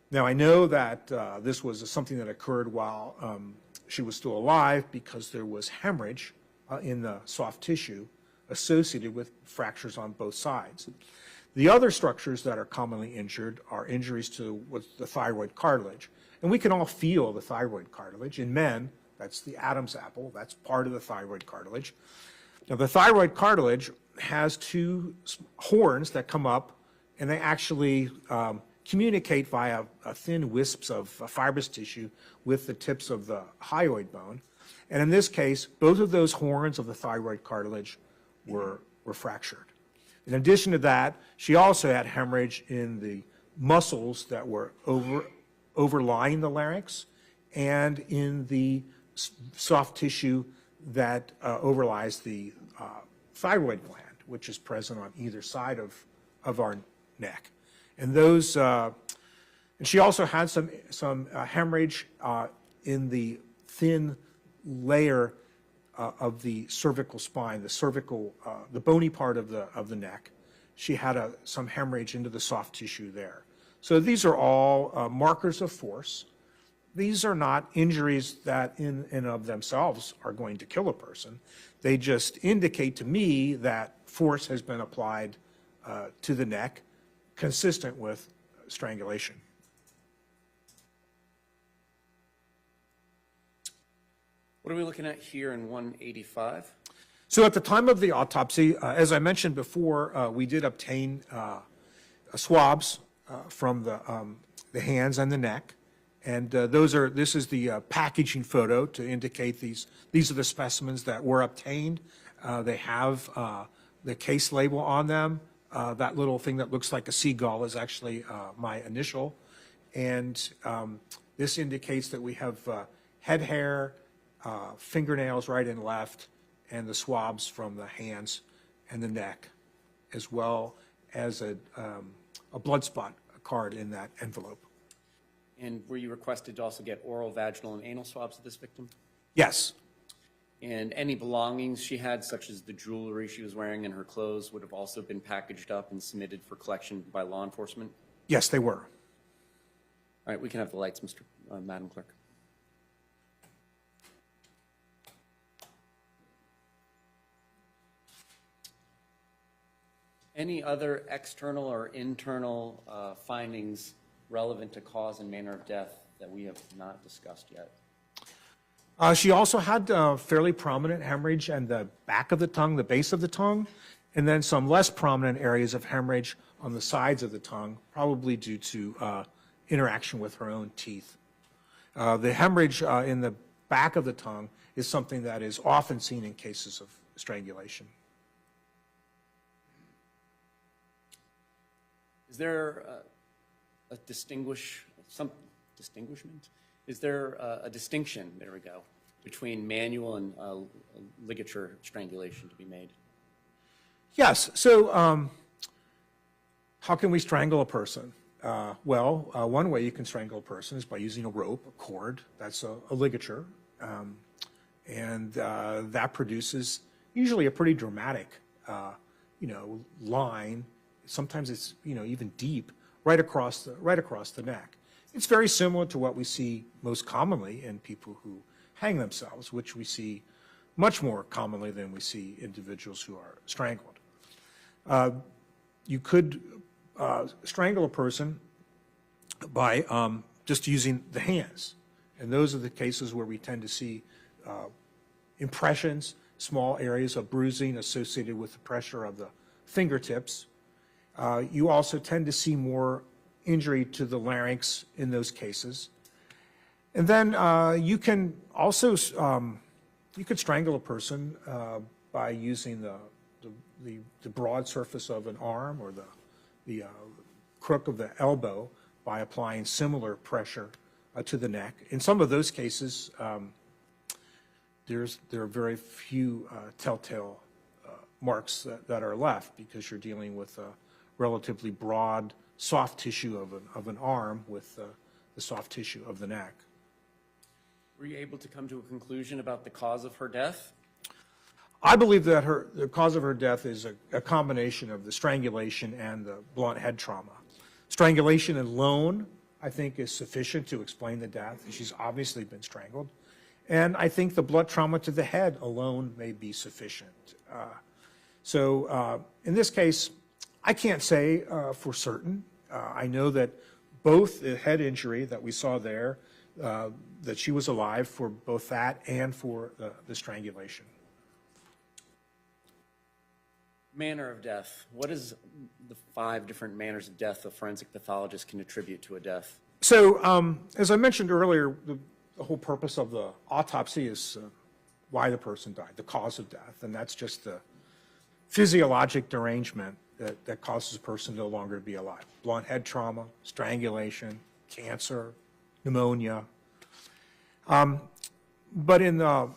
Now, I know that this was something that occurred while she was still alive because there was hemorrhage in the soft tissue associated with fractures on both sides. The other structures that are commonly injured are injuries to the thyroid cartilage. And we can all feel the thyroid cartilage. In men, that's the Adam's apple. That's part of the thyroid cartilage. Now, the thyroid cartilage has two horns that come up, and they actually communicate via thin wisps of fibrous tissue with the tips of the hyoid bone. And in this case, both of those horns of the thyroid cartilage were fractured. In addition to that, she also had hemorrhage in the muscles that were overlying the larynx and in the soft tissue that overlies the thyroid gland, which is present on either side of our neck. And those, and she also had some hemorrhage in the thin layer of the cervical spine, the bony part of the neck. She had some hemorrhage into the soft tissue there. So these are all markers of force. These are not injuries that in and of themselves are going to kill a person. They just indicate to me that force has been applied to the neck consistent with strangulation. What are we looking at here in 185? So at the time of the autopsy, as I mentioned before, we did obtain swabs from the hands and the neck. And this is the packaging photo to indicate these are the specimens that were obtained. They have the case label on them. That little thing that looks like a seagull is actually my initial. And this indicates that we have head hair, fingernails right and left, and the swabs from the hands and the neck, as well as a blood spot card in that envelope. And were you requested to also get oral, vaginal, and anal swabs of this victim? Yes. And any belongings she had, such as the jewelry she was wearing and her clothes, would have also been packaged up and submitted for collection by law enforcement? Yes, they were. All right, we can have the lights, Madam Clerk. Any other external or internal findings relevant to cause and manner of death that we have not discussed yet? She also had fairly prominent hemorrhage in the back of the tongue, the base of the tongue, and then some less prominent areas of hemorrhage on the sides of the tongue, probably due to interaction with her own teeth. The hemorrhage in the back of the tongue is something that is often seen in cases of strangulation. Is there some distinguishment? Is there a distinction, there we go, between manual and ligature strangulation to be made? Yes. So how can we strangle a person? One way you can strangle a person is by using a rope, a cord. That's a ligature. And that produces usually a pretty dramatic, line. Sometimes it's, even deep, right across the neck. It's very similar to what we see most commonly in people who hang themselves, which we see much more commonly than we see individuals who are strangled. You could strangle a person by just using the hands. And those are the cases where we tend to see impressions, small areas of bruising associated with the pressure of the fingertips. You also tend to see more injury to the larynx in those cases. And then you can also, you could strangle a person by using the broad surface of an arm or the crook of the elbow by applying similar pressure to the neck. In some of those cases, there are very few telltale marks that are left because you're dealing with a relatively broad, soft tissue of an arm with the soft tissue of the neck. Were you able to come to a conclusion about the cause of her death? I believe that the cause of her death is a combination of the strangulation and the blunt head trauma. Strangulation alone, I think, is sufficient to explain the death. She's obviously been strangled. And I think the blunt trauma to the head alone may be sufficient. In this case, I can't say for certain. I know that both the head injury that we saw there, that she was alive for both that and for the strangulation. Manner of death. What is the 5 different manners of death a forensic pathologist can attribute to a death? So, as I mentioned earlier, the whole purpose of the autopsy is why the person died, the cause of death, and that's just the physiologic derangement that causes a person no longer to be alive. Blunt head trauma, strangulation, cancer, pneumonia. But in the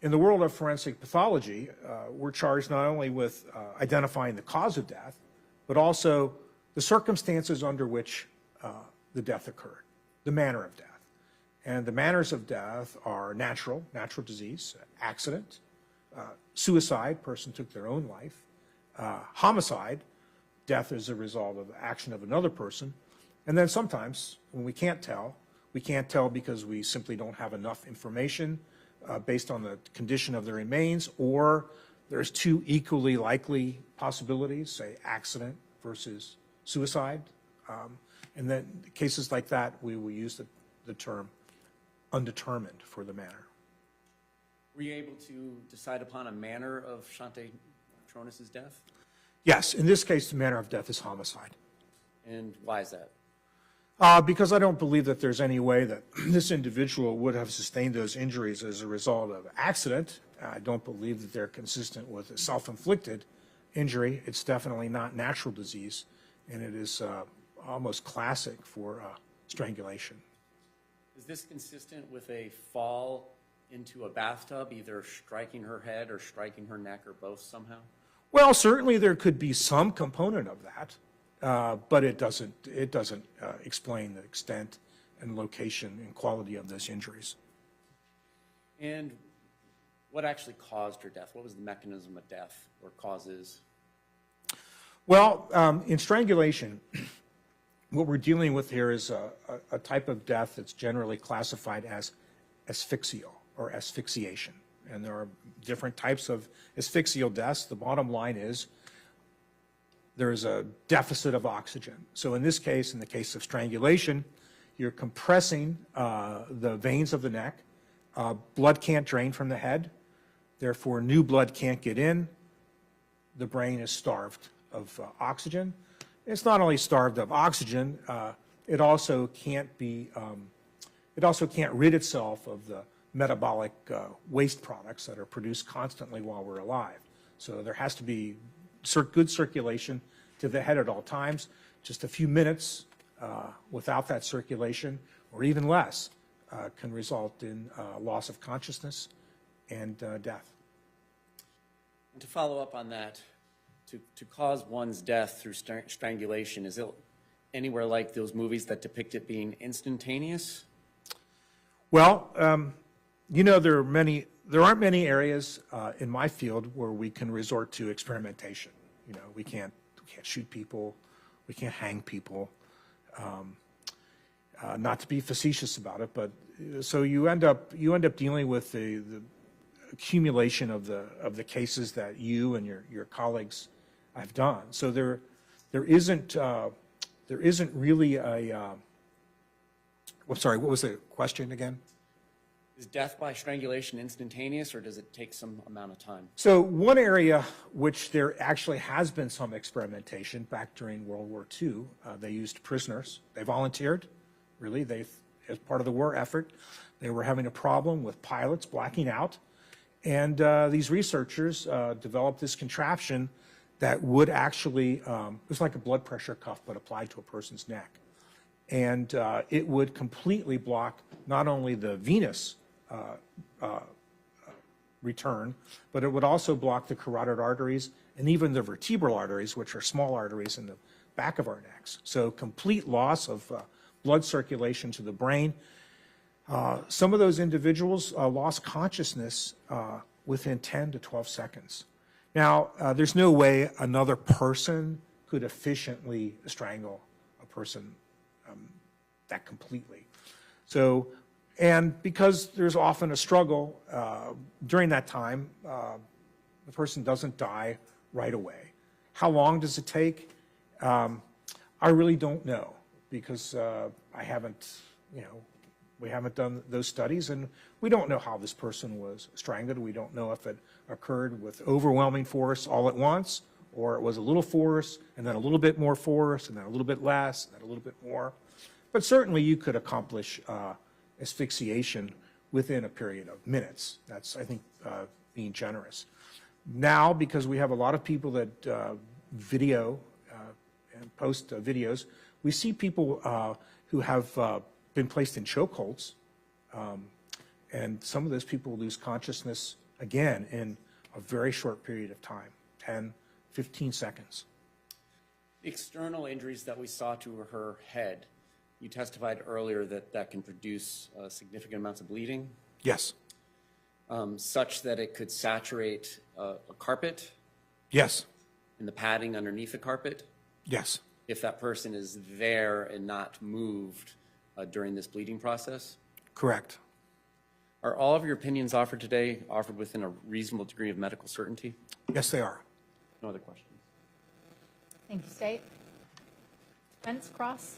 world of forensic pathology, we're charged not only with identifying the cause of death, but also the circumstances under which the death occurred, the manner of death. And the manners of death are natural disease, accident, suicide, person took their own life, homicide, death as a result of the action of another person, and then sometimes when we can't tell because we simply don't have enough information based on the condition of the remains, or there's 2 equally likely possibilities, say accident versus suicide. And then cases like that, we will use the term undetermined for the manner. Were you able to decide upon a manner of Shanti Cooper-Tronnes' death? Yes, in this case, the manner of death is homicide. And why is that? Because I don't believe that there's any way that this individual would have sustained those injuries as a result of accident. I don't believe that they're consistent with a self-inflicted injury. It's definitely not natural disease, and it is almost classic for strangulation. Is this consistent with a fall into a bathtub, either striking her head or striking her neck or both somehow? Well, certainly there could be some component of that, but it doesn't explain the extent and location and quality of those injuries. And what actually caused her death? What was the mechanism of death or causes? Well, in strangulation, what we're dealing with here is a type of death that's generally classified as asphyxial or asphyxiation. And there are different types of asphyxial deaths. The bottom line is there is a deficit of oxygen. So in this case, in the case of strangulation, you're compressing the veins of the neck. Blood can't drain from the head. Therefore, new blood can't get in. The brain is starved of oxygen. It's not only starved of oxygen, it also can't rid itself of the metabolic waste products that are produced constantly while we're alive. So there has to be good circulation to the head at all times. Just a few minutes without that circulation, or even less, can result in loss of consciousness and death. And to follow up on that, to cause one's death through strangulation, is it anywhere like those movies that depict it being instantaneous? Well, you know, there aren't many areas in my field where we can resort to experimentation. You know, we can't shoot people, we can't hang people. Not to be facetious about it, but so you end up dealing with the accumulation of the cases that you and your colleagues have done. So there isn't really a. I'm sorry. What was the question again? Is death by strangulation instantaneous, or does it take some amount of time? So one area which there actually has been some experimentation back during World War II, they used prisoners. They volunteered, really. As part of the war effort, they were having a problem with pilots blacking out. And these researchers developed this contraption that would actually, it was like a blood pressure cuff, but applied to a person's neck. And it would completely block not only the venous return, but it would also block the carotid arteries and even the vertebral arteries, which are small arteries in the back of our necks. So complete loss of blood circulation to the brain. Some of those individuals lost consciousness within 10 to 12 seconds. Now, there's no way another person could efficiently strangle a person that completely. So, and because there's often a struggle during that time, the person doesn't die right away. How long does it take? I really don't know, because I haven't, we haven't done those studies, and we don't know how this person was strangled. We don't know if it occurred with overwhelming force all at once, or it was a little force, and then a little bit more force, and then a little bit less, and then a little bit more. But certainly you could accomplish asphyxiation within a period of minutes. That's, I think, being generous. Now, because we have a lot of people that video and post videos, we see people who have been placed in chokeholds, and some of those people lose consciousness again in a very short period of time, 10, 15 seconds. The external injuries that we saw to her head, you testified earlier that that can produce significant amounts of bleeding? Yes. Such that it could saturate a carpet? Yes. And the padding underneath the carpet? Yes. If that person is there and not moved during this bleeding process? Correct. Are all of your opinions offered today offered within a reasonable degree of medical certainty? Yes, they are. No other questions. Thank you, State. Defense, Cross.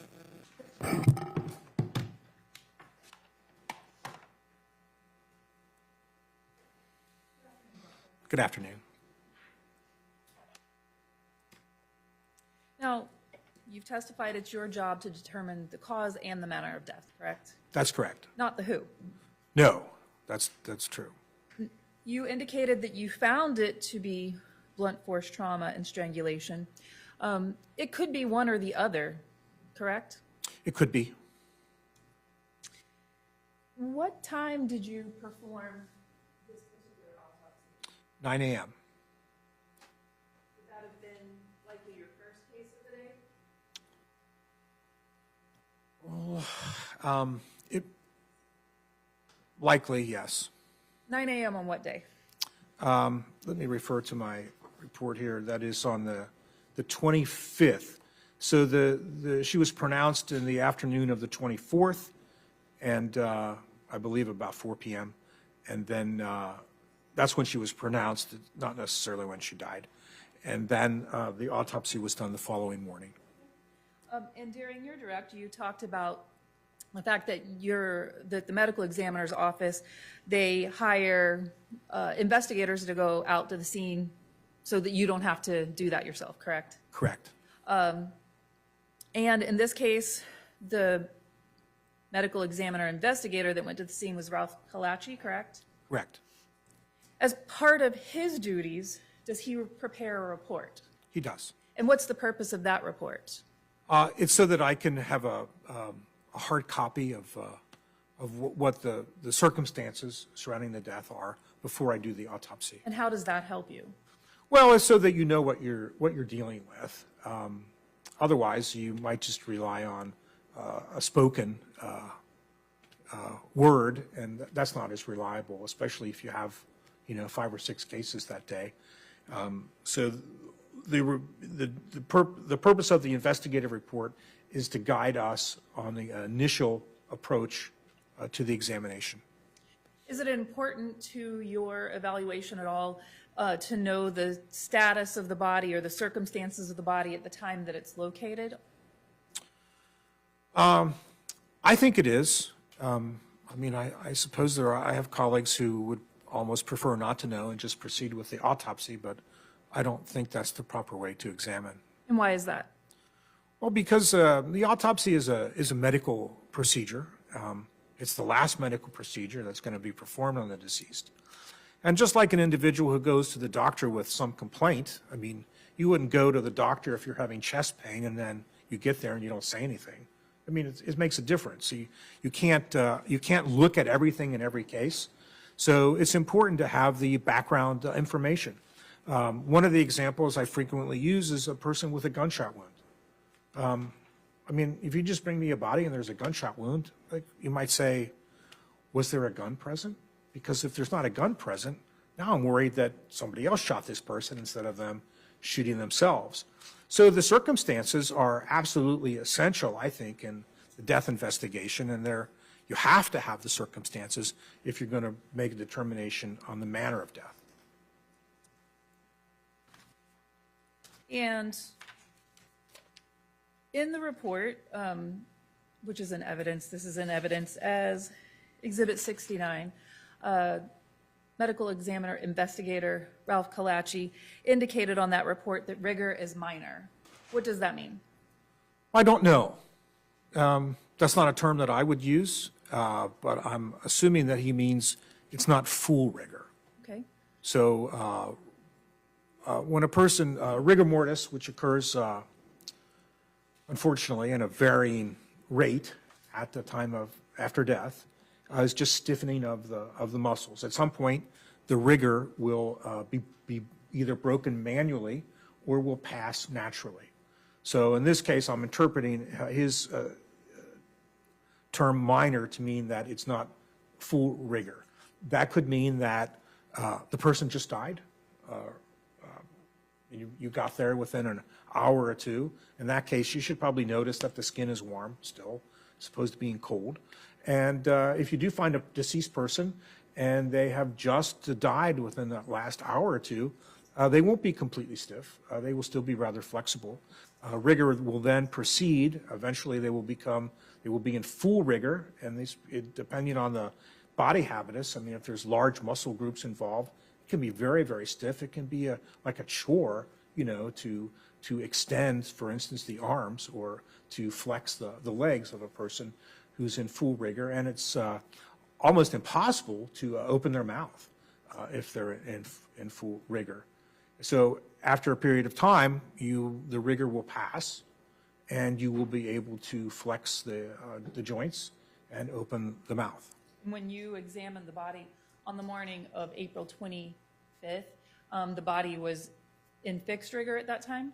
Good afternoon. Now, you've testified it's your job to determine the cause and the manner of death, correct? That's correct. Not the who. No, that's true. You indicated that you found it to be blunt force trauma and strangulation. It could be one or the other, correct? It could be. What time did you perform this particular autopsy? 9 a.m. Would that have been likely your first case of the day? Likely, yes. 9 a.m. on what day? Let me refer to my report here. That is on the 25th. So she was pronounced in the afternoon of the 24th, and I believe about 4 p.m. And then that's when she was pronounced, not necessarily when she died. And then the autopsy was done the following morning. And during your direct, you talked about the fact that that the medical examiner's office, they hire investigators to go out to the scene so that you don't have to do that yourself, correct? Correct. And in this case, the medical examiner investigator that went to the scene was Ralph Kalachi, correct? Correct. As part of his duties, does he prepare a report? He does. And what's the purpose of that report? It's so that I can have a hard copy of what the circumstances surrounding the death are before I do the autopsy. And how does that help you? Well, it's so that you know what you're dealing with. Otherwise, you might just rely on a spoken word, and that's not as reliable, especially if you have, 5 or 6 cases that day. So the purpose of the investigative report is to guide us on the initial approach to the examination. Is it important to your evaluation at all to know the status of the body or the circumstances of the body at the time that it's located? I think it is. I suppose I have colleagues who would almost prefer not to know and just proceed with the autopsy, but I don't think that's the proper way to examine. And why is that? Well, because the autopsy is a medical procedure. It's the last medical procedure that's going to be performed on the deceased. And just like an individual who goes to the doctor with some complaint, you wouldn't go to the doctor if you're having chest pain and then you get there and you don't say anything. It makes a difference. You can't look at everything in every case. So it's important to have the background information. One of the examples I frequently use is a person with a gunshot wound. If you just bring me a body and there's a gunshot wound, you might say, was there a gun present? Because if there's not a gun present, now I'm worried that somebody else shot this person instead of them shooting themselves. So the circumstances are absolutely essential, I think, in the death investigation, and you have to have the circumstances if you're going to make a determination on the manner of death. And in the report, which is in evidence, this is in evidence as Exhibit 69, medical examiner investigator Ralph Kalachi indicated on that report that rigor is minor. What does that mean? I don't know. That's not a term that I would use, but I'm assuming that he means it's not full rigor. Okay. So when a person, rigor mortis, which occurs, unfortunately, in a varying rate at the time of after death, is just stiffening of the muscles. At some point, the rigor will be either broken manually or will pass naturally. So in this case, I'm interpreting his term minor to mean that it's not full rigor. That could mean that the person just died. You got there within an hour or two. In that case, you should probably notice that the skin is warm still, as opposed to being cold. And if you do find a deceased person and they have just died within that last hour or two, they won't be completely stiff. They will still be rather flexible. Rigor will then proceed. Eventually, they will be in full rigor, and depending on the body habitus, if there's large muscle groups involved, it can be very, very stiff. It can be like a chore, to extend, for instance, the arms or to flex the legs of a person who's in full rigor. And it's almost impossible to open their mouth if they're in full rigor. So after a period of time, the rigor will pass, and you will be able to flex the joints and open the mouth. When you examined the body on the morning of April 25th, the body was in fixed rigor at that time?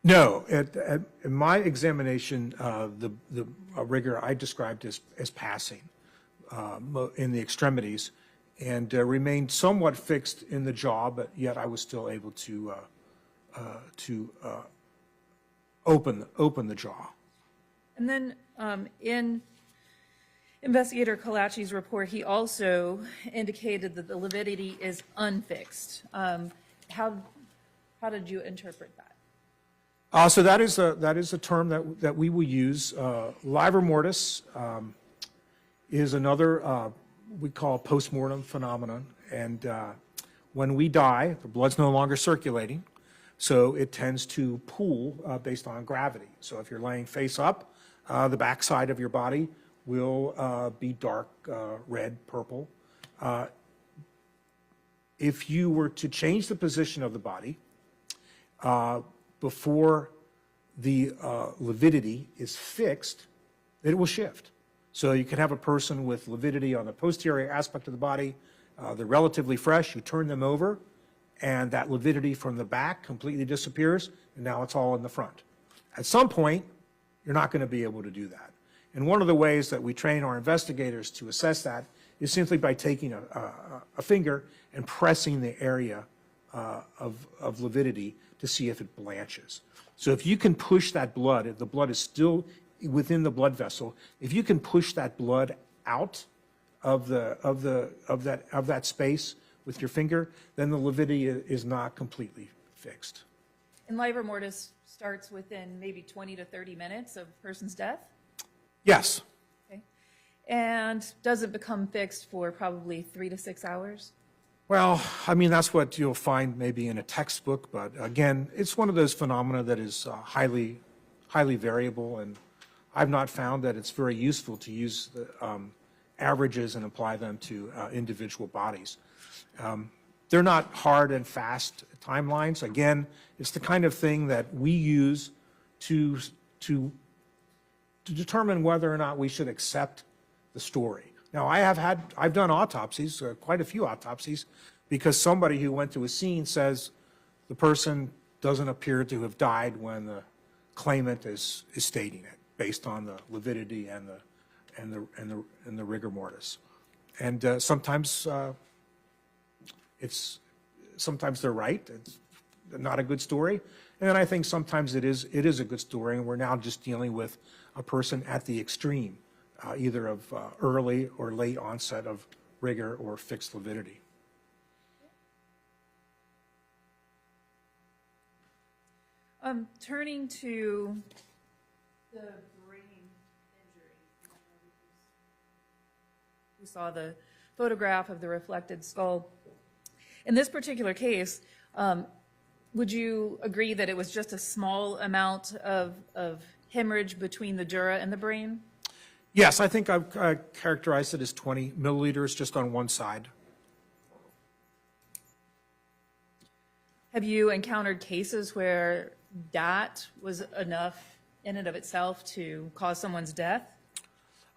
No, in my examination, the rigor I described as passing in the extremities, and remained somewhat fixed in the jaw, but yet I was still able to open the jaw. And then in Investigator Kalachi's report, he also indicated that the lividity is unfixed. How did you interpret that? So that is a term that we will use. Livor mortis is another we call postmortem phenomenon, and when we die, the blood's no longer circulating, so it tends to pool based on gravity. So if you're laying face up, the backside of your body will be dark red, purple. If you were to change the position of the body before the lividity is fixed, it will shift. So you can have a person with lividity on the posterior aspect of the body. They're relatively fresh. You turn them over, and that lividity from the back completely disappears, and now it's all in the front. At some point, you're not going to be able to do that. And one of the ways that we train our investigators to assess that is simply by taking a finger and pressing the area of lividity to see if it blanches. So if you can push that blood, if the blood is still within the blood vessel, if you can push that blood out of that space with your finger, then the lividity is not completely fixed. And livor mortis starts within maybe 20 to 30 minutes of a person's death? Yes. Okay. And does it become fixed for probably 3 to 6 hours? Well, I mean, that's what you'll find maybe in a textbook, but again, it's one of those phenomena that is highly variable, and I've not found that it's very useful to use the averages and apply them to individual bodies. They're not hard and fast timelines. Again, it's the kind of thing that we use to determine whether or not we should accept the story. Now, I've done autopsies, quite a few autopsies, because somebody who went to a scene says the person doesn't appear to have died when the claimant is stating it, based on the lividity and the rigor mortis. And sometimes they're right. It's not a good story. And then I think sometimes it is a good story, and we're now just dealing with a person at the extreme, either of early or late onset of rigor or fixed lividity. Turning to the brain injury, we saw the photograph of the reflected skull. In this particular case, would you agree that it was just a small amount of hemorrhage between the dura and the brain? Yes, I think I characterized it as 20 milliliters just on one side. Have you encountered cases where that was enough in and of itself to cause someone's death?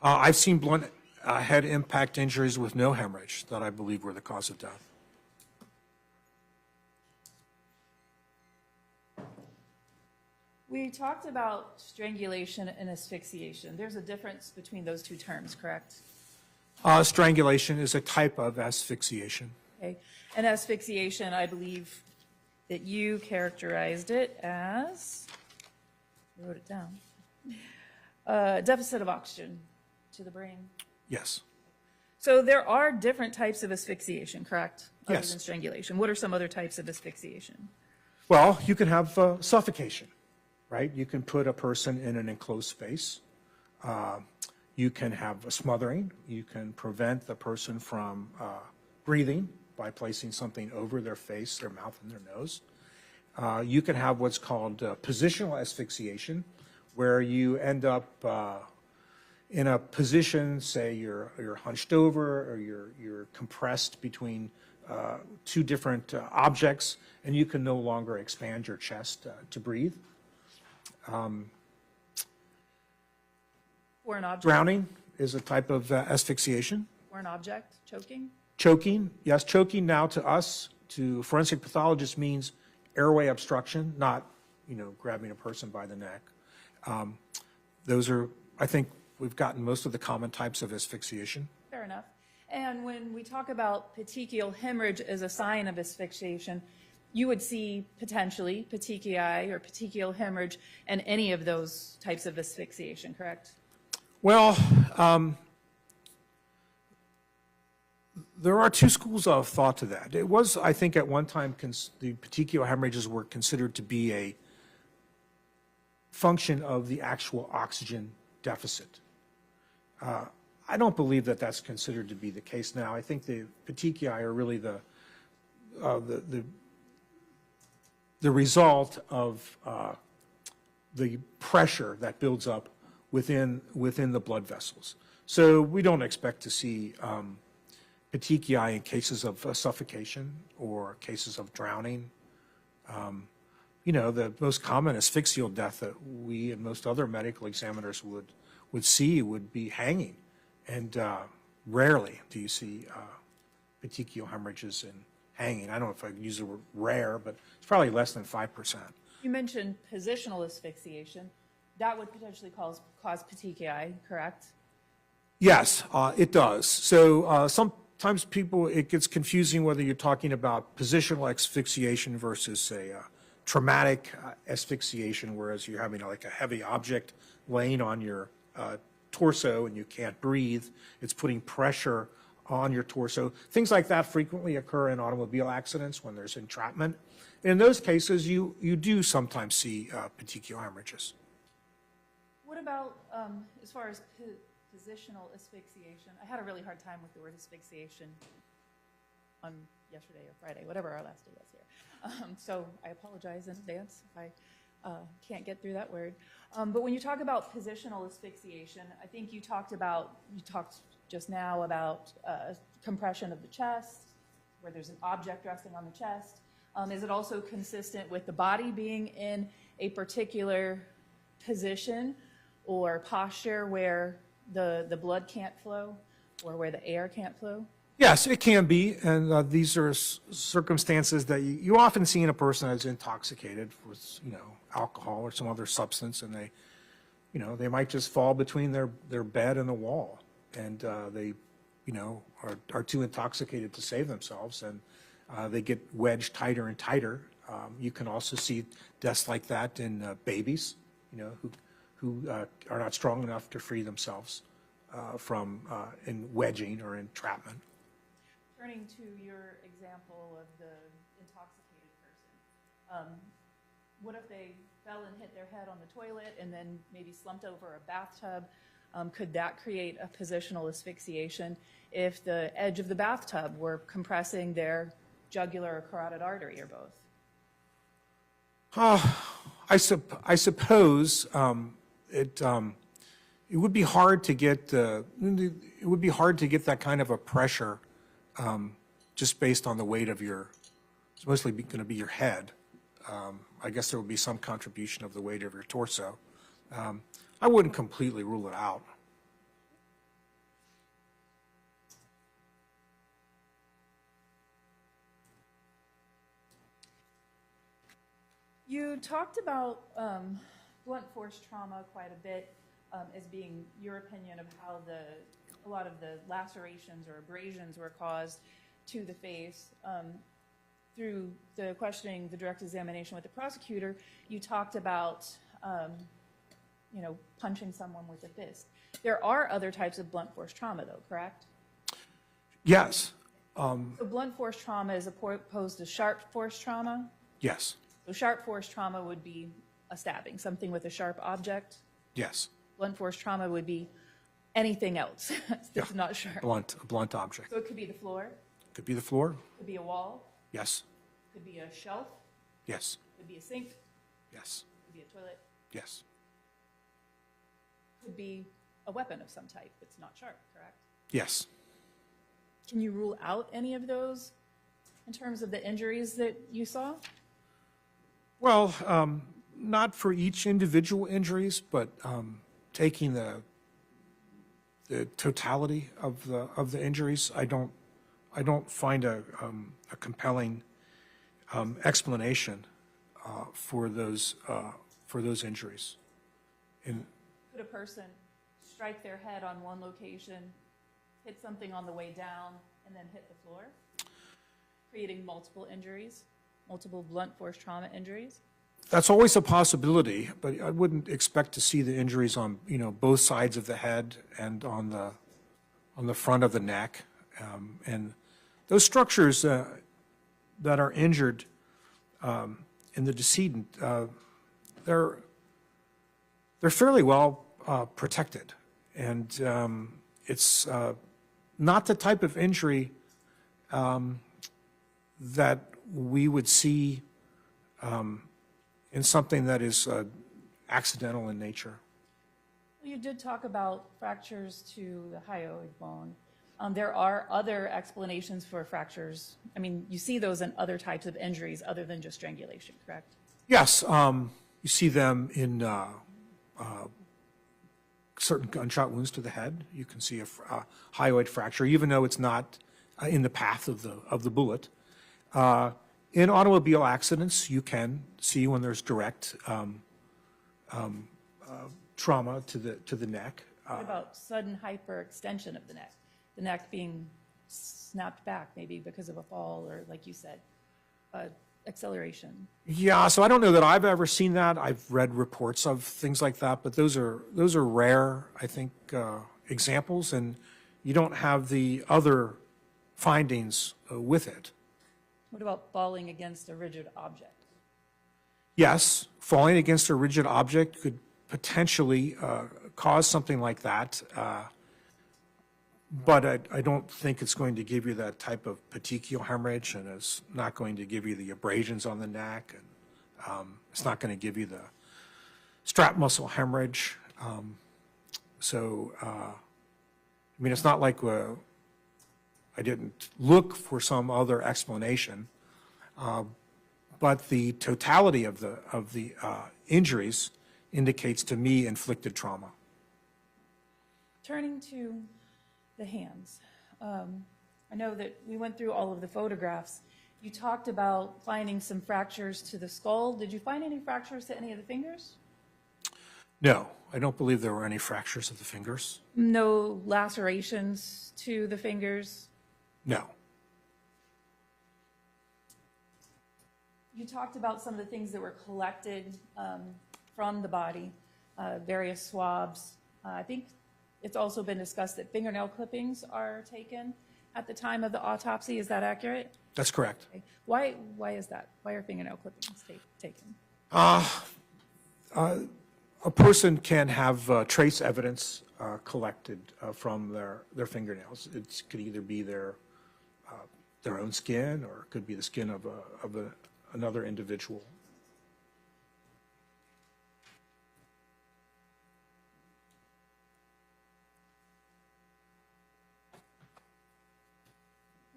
I've seen blunt head impact injuries with no hemorrhage that I believe were the cause of death. We talked about strangulation and asphyxiation. There's a difference between those two terms, correct? Strangulation is a type of asphyxiation. Okay. And asphyxiation, I believe that you characterized it as, I wrote it down, deficit of oxygen to the brain. Yes. So there are different types of asphyxiation, correct? Other Yes. than strangulation. What are some other types of asphyxiation? Well, you can have suffocation, right? You can put a person in an enclosed space. You can have a smothering. You can prevent the person from breathing by placing something over their face, their mouth, and their nose. You can have what's called positional asphyxiation, where you end up in a position, say you're hunched over or you're compressed between two different objects, and you can no longer expand your chest to breathe. For an object? Drowning is a type of asphyxiation. For an object? Choking? Choking, yes, choking now to us, to forensic pathologists, means airway obstruction, not, grabbing a person by the neck. Those are, I think, we've gotten most of the common types of asphyxiation. Fair enough. And when we talk about petechial hemorrhage as a sign of asphyxiation, you would see potentially petechiae or petechial hemorrhage in any of those types of asphyxiation, correct? Well, there are two schools of thought to that. It was, I think, at one time, the petechial hemorrhages were considered to be a function of the actual oxygen deficit. I don't believe that that's considered to be the case now. I think the petechiae are really the result of the pressure that builds up within the blood vessels. So we don't expect to see petechiae in cases of suffocation or cases of drowning. The most common asphyxial death that we and most other medical examiners would see would be hanging. And rarely do you see petechial hemorrhages in hanging. I don't know if I can use the word rare, but it's probably less than 5%. You mentioned positional asphyxiation. That would potentially cause petechiae, correct? Yes, it does. So sometimes it gets confusing whether you're talking about positional asphyxiation versus, say, traumatic asphyxiation, whereas you're having like a heavy object laying on your torso and you can't breathe. It's putting pressure on your torso. Things like that frequently occur in automobile accidents when there's entrapment. In those cases, you do sometimes see petechial hemorrhages. What about as far as positional asphyxiation? I had a really hard time with the word asphyxiation on yesterday or Friday, whatever our last day was here. So I apologize in advance if I can't get through that word. But when you talk about positional asphyxiation, I think you talked just now about compression of the chest, where there's an object resting on the chest. Is it also consistent with the body being in a particular position or posture where the blood can't flow or where the air can't flow? Yes, it can be, and these are circumstances that you often see in a person that's intoxicated with, alcohol or some other substance, and they might just fall between their bed and the wall, and they, are too intoxicated to save themselves, and they get wedged tighter and tighter. You can also see deaths like that in babies, who are not strong enough to free themselves from in wedging or entrapment. Turning to your example of the intoxicated person, what if they fell and hit their head on the toilet and then maybe slumped over a bathtub? Could that create a positional asphyxiation if the edge of the bathtub were compressing their jugular or carotid artery or both? I suppose it would be hard to get that kind of a pressure just based on the weight of it's mostly going to be your head. I guess there would be some contribution of the weight of your torso. I wouldn't completely rule it out. You talked about blunt force trauma quite a bit as being your opinion of how a lot of the lacerations or abrasions were caused to the face. Through the questioning, the direct examination with the prosecutor, you talked about, punching someone with a fist. There are other types of blunt force trauma, though, correct? Yes. So blunt force trauma is opposed to sharp force trauma? Yes. So sharp force trauma would be a stabbing, something with a sharp object? Yes. Blunt force trauma would be anything else that's not sharp. A blunt object. So it could be the floor? Could be the floor? Could be a wall, Yes. could be a shelf, Yes. could be a sink, Yes. could be a toilet, Yes. could be a weapon of some type that's not sharp, correct? Yes. Can you rule out any of those in terms of the injuries that you saw? Well, not for each individual injuries, but taking the totality of the injuries, I don't find a compelling explanation for those injuries. And Could a person strike their head on one location, hit something on the way down, and then hit the floor, creating multiple injuries, multiple blunt force trauma injuries? that's always a possibility, but I wouldn't expect to see the injuries on, both sides of the head and on the front of the neck. And those structures that are injured in the decedent, they're fairly well protected. And it's not the type of injury that we would see in something that is accidental in nature. You did talk about fractures to the hyoid bone. There are other explanations for fractures. I mean, you see those in other types of injuries other than just strangulation, correct? Yes, you see them in certain gunshot wounds to the head. You can see a hyoid fracture, even though it's not in the path of the bullet. In automobile accidents, you can see when there's direct trauma to the neck. What about sudden hyperextension of the neck being snapped back maybe because of a fall or, like you said, acceleration? Yeah, so I don't know that I've ever seen that. I've read reports of things like that, but those are rare, I think, examples, and you don't have the other findings with it. What about falling against a rigid object? Yes, falling against a rigid object could potentially cause something like that, but I don't think it's going to give you that type of petechial hemorrhage, and it's not going to give you the abrasions on the neck, and it's not going to give you the strap muscle hemorrhage. I mean, it's not like I didn't look for some other explanation, but the totality of the injuries indicates to me inflicted trauma. Turning to the hands, I know that we went through all of the photographs. You talked about finding some fractures to the skull. Did you find any fractures to any of the fingers? No, I don't believe there were any fractures of the fingers. No lacerations to the fingers? No. You talked about some of the things that were collected from the body, various swabs. I think it's also been discussed that fingernail clippings are taken at the time of the autopsy. Is that accurate? That's correct. Okay. Why is that? Why are fingernail clippings taken? A person can have trace evidence collected from their fingernails. It could either be their own skin, or it could be the skin of another individual.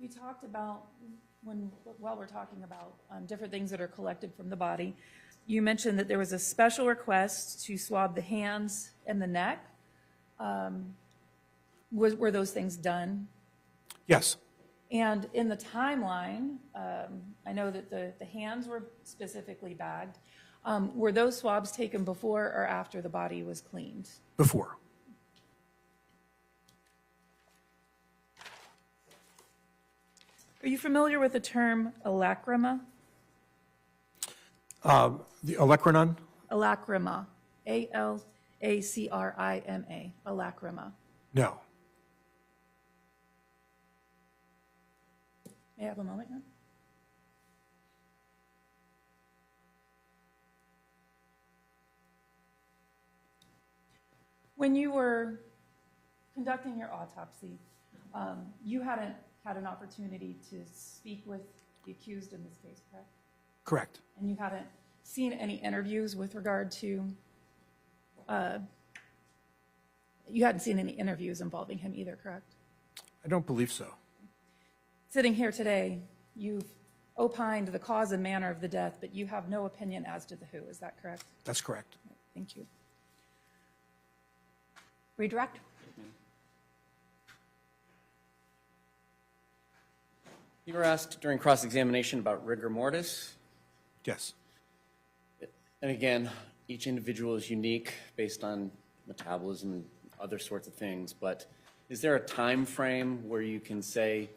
We talked about, while we're talking about different things that are collected from the body, you mentioned that there was a special request to swab the hands and the neck. Were those things done? Yes. And in the timeline, I know that the hands were specifically bagged. Were those swabs taken before or after the body was cleaned? Before. Are you familiar with the term alacrima? The olecranon? Alacrima, A-L-A-C-R-I-M-A, alacrima. No. May I have a moment now? When you were conducting your autopsy, you hadn't had an opportunity to speak with the accused in this case, correct? Correct. And you haven't seen any interviews with regard to, you hadn't seen any interviews involving him either, correct? I don't believe so. Sitting here today, you've opined the cause and manner of the death, but you have no opinion as to the who, is that correct? That's correct. Thank you. Redirect? You were asked during cross-examination about rigor mortis. Yes. And again, each individual is unique based on metabolism and other sorts of things, but is there a time frame where you can say,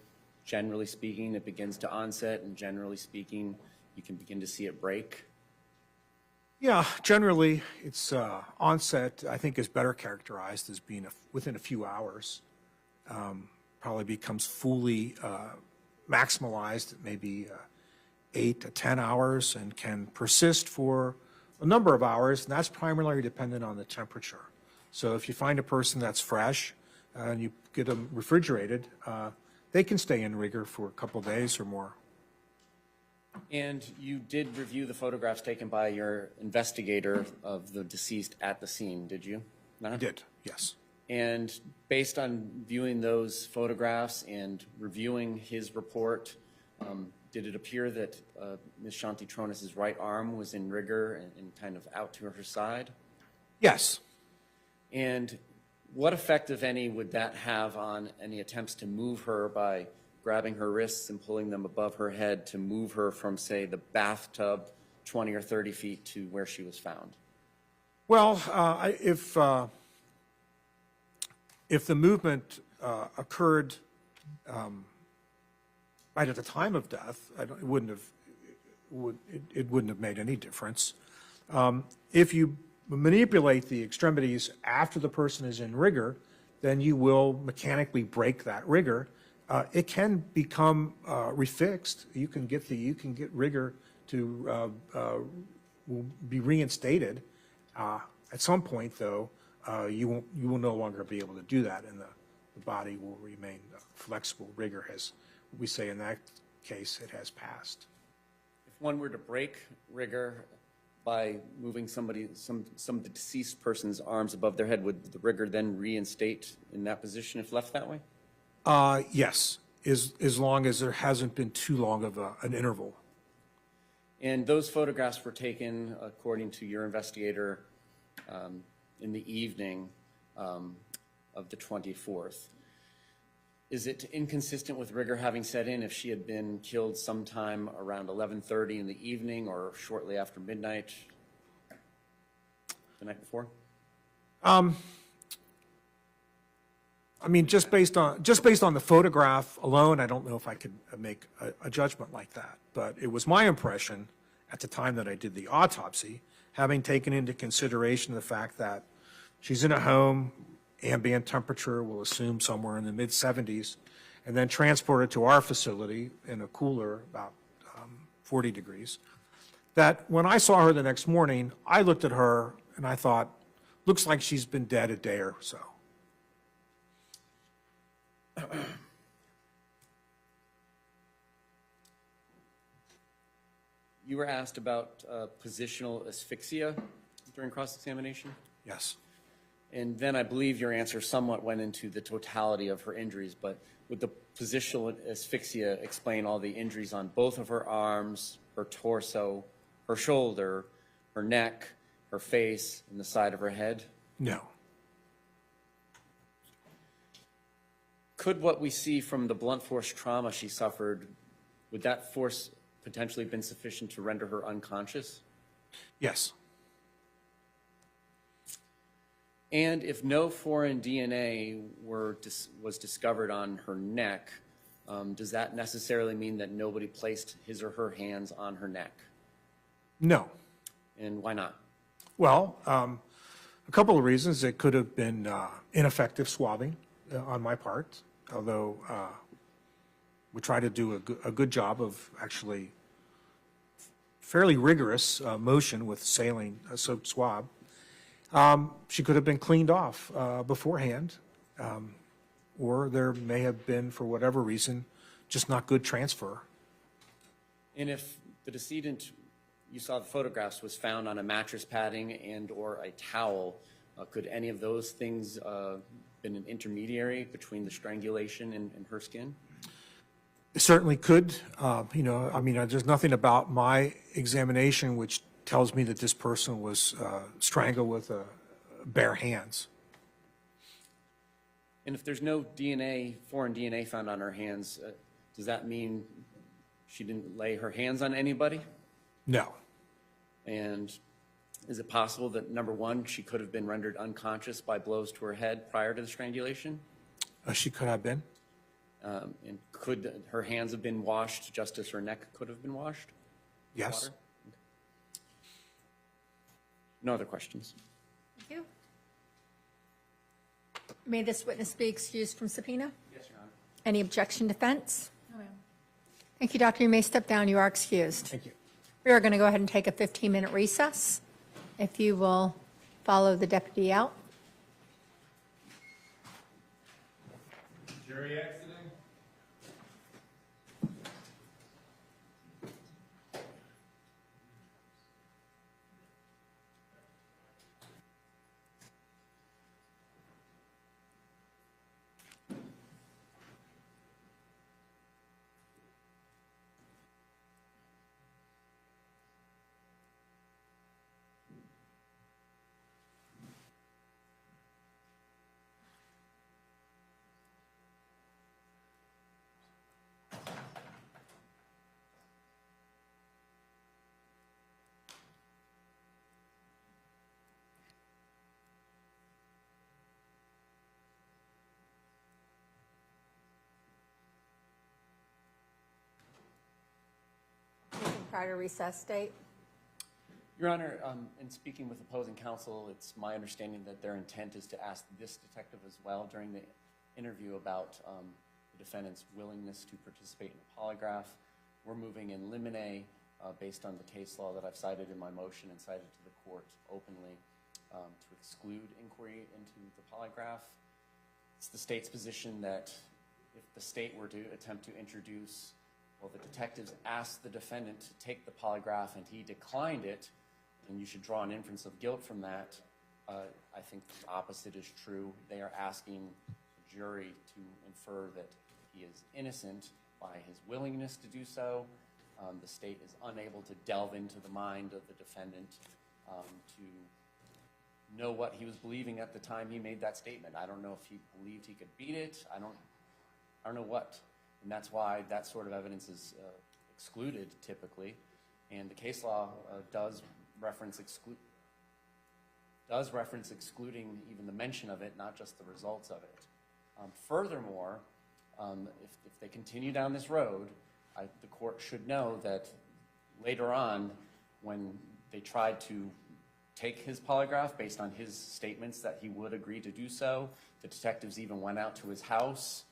generally speaking, it begins to onset, and generally speaking, you can begin to see it break? Yeah, generally, its onset, I think, is better characterized as being within a few hours. Probably becomes fully maximalized at maybe 8 to 10 hours and can persist for a number of hours, and that's primarily dependent on the temperature. So if you find a person that's fresh and you get them refrigerated, they can stay in rigor for a couple of days or more. And you did review the photographs taken by your investigator of the deceased at the scene, did you? I did, yes. And based on viewing those photographs and reviewing his report, did it appear that Ms. Shanti Cooper-Tronnes' right arm was in rigor and kind of out to her side? Yes. And what effect, if any, would that have on any attempts to move her by grabbing her wrists and pulling them above her head to move her from, say, the bathtub 20 or 30 feet to where she was found? Well, if the movement occurred right at the time of death, it wouldn't have made any difference. If you manipulate the extremities after the person is in rigor, then you will mechanically break that rigor. It can become refixed. You can get rigor to will be reinstated. At some point, though, you will no longer be able to do that, and the body will remain flexible. Rigor has, we say in that case, it has passed. If one were to break rigor by moving some deceased person's arms above their head, would the rigor then reinstate in that position if left that way? Yes, as long as there hasn't been too long of an interval. And those photographs were taken, according to your investigator, in the evening of the 24th. Is it inconsistent with rigor having set in if she had been killed sometime around 11:30 in the evening or shortly after midnight the night before? I mean, just based on the photograph alone, I don't know if I could make a judgment like that. But it was my impression at the time that I did the autopsy, having taken into consideration the fact that she's in a home, ambient temperature, we'll assume somewhere in the mid-70s, and then transported to our facility in a cooler, about 40 degrees, that when I saw her the next morning, I looked at her and I thought, looks like she's been dead a day or so. You were asked about positional asphyxia during cross-examination? Yes. And then I believe your answer somewhat went into the totality of her injuries, but would the positional asphyxia explain all the injuries on both of her arms, her torso, her shoulder, her neck, her face, and the side of her head? No. Could what we see from the blunt force trauma she suffered, would that force potentially been sufficient to render her unconscious? Yes. And if no foreign DNA was discovered on her neck, does that necessarily mean that nobody placed his or her hands on her neck? No. And why not? Well, a couple of reasons. It could have been ineffective swabbing on my part, although we try to do a good job of actually fairly rigorous motion with saline soaked swab. She could have been cleaned off beforehand, or there may have been, for whatever reason, just not good transfer. And if the decedent, you saw the photographs, was found on a mattress padding and/or a towel, could any of those things been an intermediary between the strangulation and her skin? It certainly could. There's nothing about my examination which tells me that this person was strangled with bare hands. And if there's no DNA, foreign DNA found on her hands, does that mean she didn't lay her hands on anybody? No. And is it possible that, number one, she could have been rendered unconscious by blows to her head prior to the strangulation? She could have been. And could her hands have been washed just as her neck could have been washed? Yes. Water? Okay. No other questions. Thank you. May this witness be excused from subpoena? Yes, Your Honor. Any objection, defense? No, ma'am. Thank you, Doctor. You may step down. You are excused. Thank you. We are going to go ahead and take a 15-minute recess. If you will follow the deputy out. Jury exiting. Prior to recess date. Your Honor, in speaking with opposing counsel, it's my understanding that their intent is to ask this detective as well during the interview about the defendant's willingness to participate in a polygraph. We're moving in limine based on the case law that I've cited in my motion and cited to the court openly to exclude inquiry into the polygraph. It's the state's position that if the state were to attempt to introduce, well, the detectives asked the defendant to take the polygraph and he declined it, and you should draw an inference of guilt from that. I think the opposite is true. They are asking the jury to infer that he is innocent by his willingness to do so. The state is unable to delve into the mind of the defendant to know what he was believing at the time he made that statement. I don't know if he believed he could beat it. I don't know what. And that's why that sort of evidence is excluded typically. And the case law does reference excluding even the mention of it, not just the results of it. Furthermore, if they continue down this road, the court should know that later on, when they tried to take his polygraph based on his statements that he would agree to do so, the detectives even went out to his house.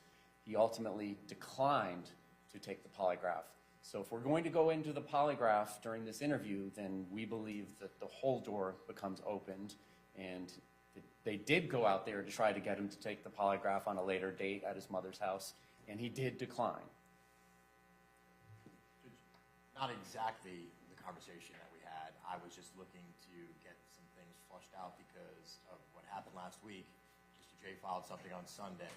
He ultimately declined to take the polygraph. So if we're going to go into the polygraph during this interview, then we believe that the whole door becomes opened, and they did go out there to try to get him to take the polygraph on a later date at his mother's house, and he did decline. Not exactly the conversation that we had. I was just looking to get some things flushed out because of what happened last week. Mr. J filed something on Sunday.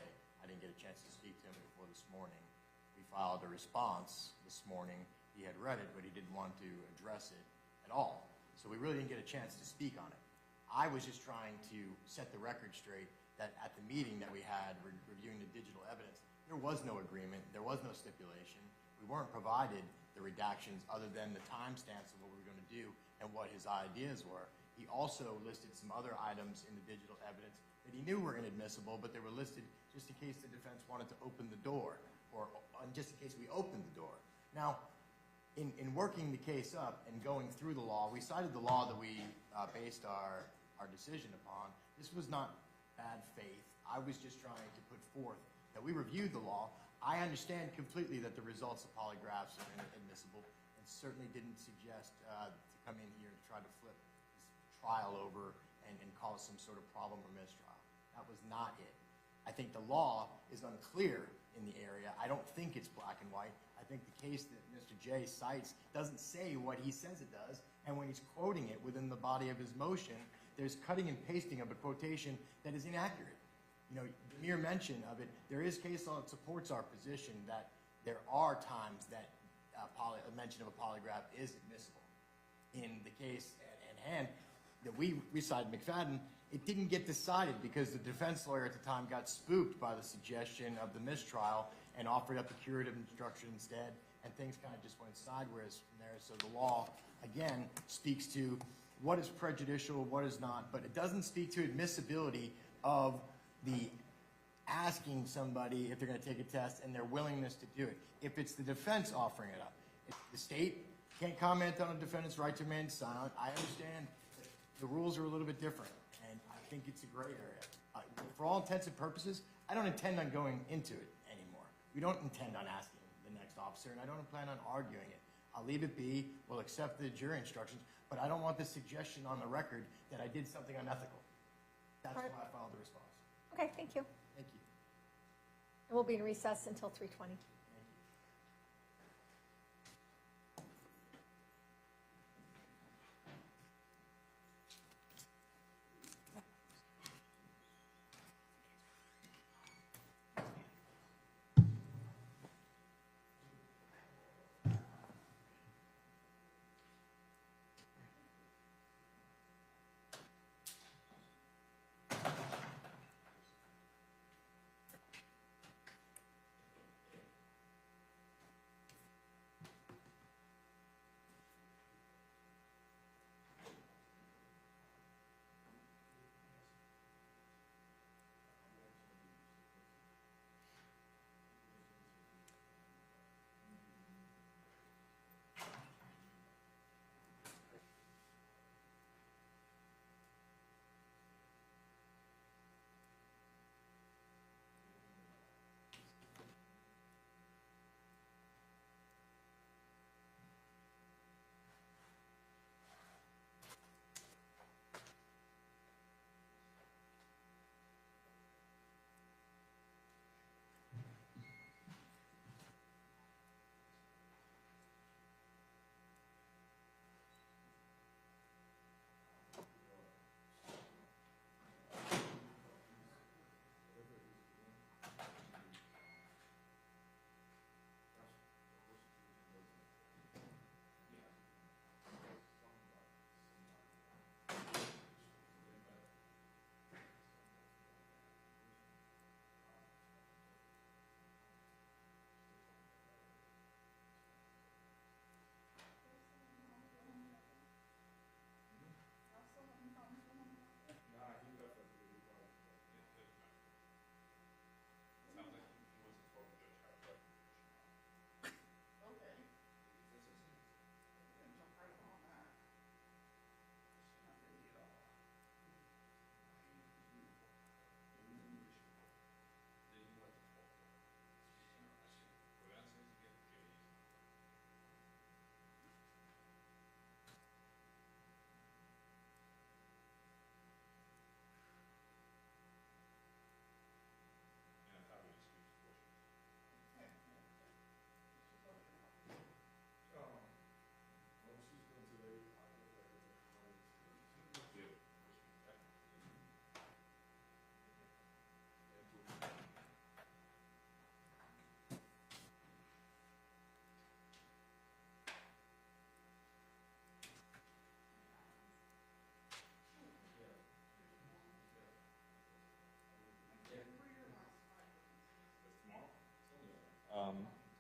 I didn't get a chance to speak to him before this morning. We filed a response this morning. He had read it, but he didn't want to address it at all. So we really didn't get a chance to speak on it. I was just trying to set the record straight that at the meeting that we had reviewing the digital evidence, there was no agreement, there was no stipulation. We weren't provided the redactions other than the timestamps of what we were going to do and what his ideas were. He also listed some other items in the digital evidence that he knew were inadmissible, but they were listed just in case the defense wanted to open the door, or just in case we opened the door. Now, in working the case up and going through the law, we cited the law that we based our decision upon. This was not bad faith. I was just trying to put forth that we reviewed the law. I understand completely that the results of polygraphs are inadmissible, and certainly didn't suggest to come in here and try to flip this trial over and cause some sort of problem or mistrial. That was not it. I think the law is unclear in the area. I don't think it's black and white. I think the case that Mr. J cites doesn't say what he says it does, and when he's quoting it within the body of his motion, there's cutting and pasting of a quotation that is inaccurate. You know, the mere mention of it, there is case law that supports our position that there are times that a mention of a polygraph is admissible. In the case at hand that we cited McFadden, it didn't get decided because the defense lawyer at the time got spooked by the suggestion of the mistrial and offered up the curative instruction instead, and things kind of just went sideways from there. So the law, again, speaks to what is prejudicial, what is not, but it doesn't speak to admissibility of the asking somebody if they're going to take a test and their willingness to do it. If it's the defense offering it up, if the state can't comment on a defendant's right to remain silent, I understand that the rules are a little bit different, and I think it's a gray area. For all intents and purposes, I don't intend on going into it anymore. We don't intend on asking the next officer, and I don't plan on arguing it. I'll leave it be. We'll accept the jury instructions, but I don't want the suggestion on the record that I did something unethical. That's why I filed the response. Okay, thank you. Thank you. And we'll be in recess until 3:20.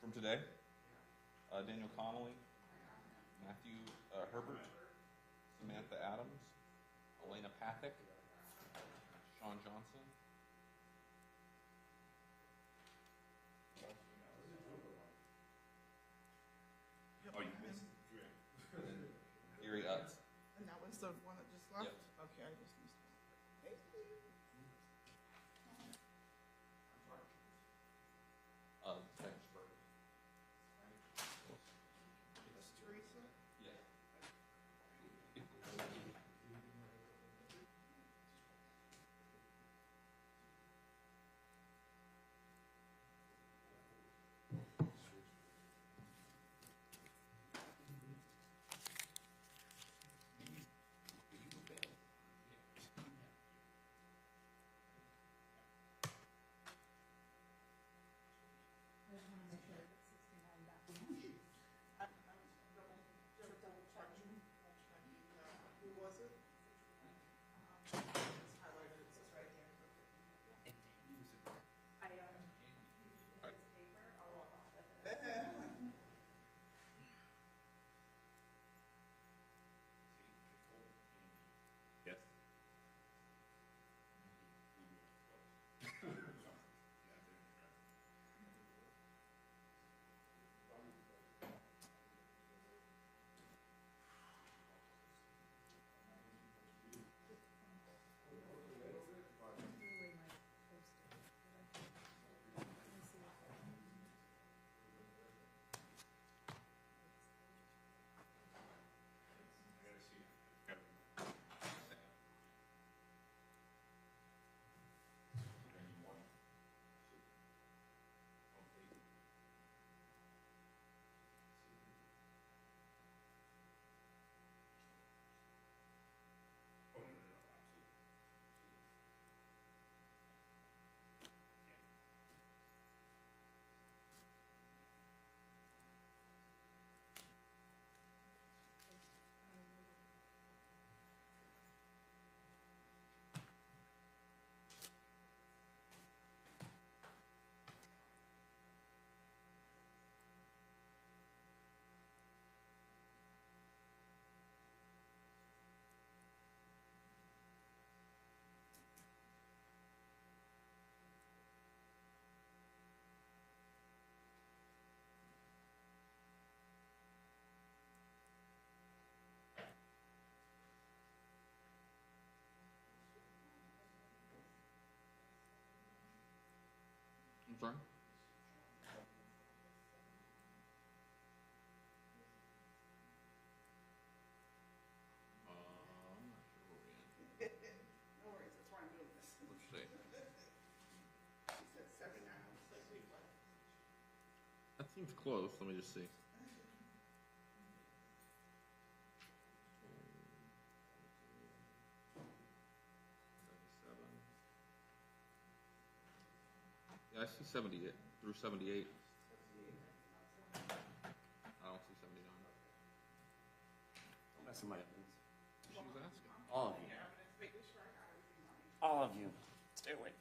From today, Daniel Connolly, Matthew Herbert, Samantha Adams, Elena Pathak, Sean Johnson. Oh, you missed it. And then Gary Utz. And that was the one that just left? Yep. Okay, I just missed it. Thank you. Thanks for. It's Teresa? Yeah. sorry? I'm not sure where we end. No worries, that's why I'm doing this. Let's see. She said 79. That seems close. Let me just see. Yeah, I see 78 through 78. I don't see 79. Don't mess with my evidence. She was asking. All of you. All of you. Stay away.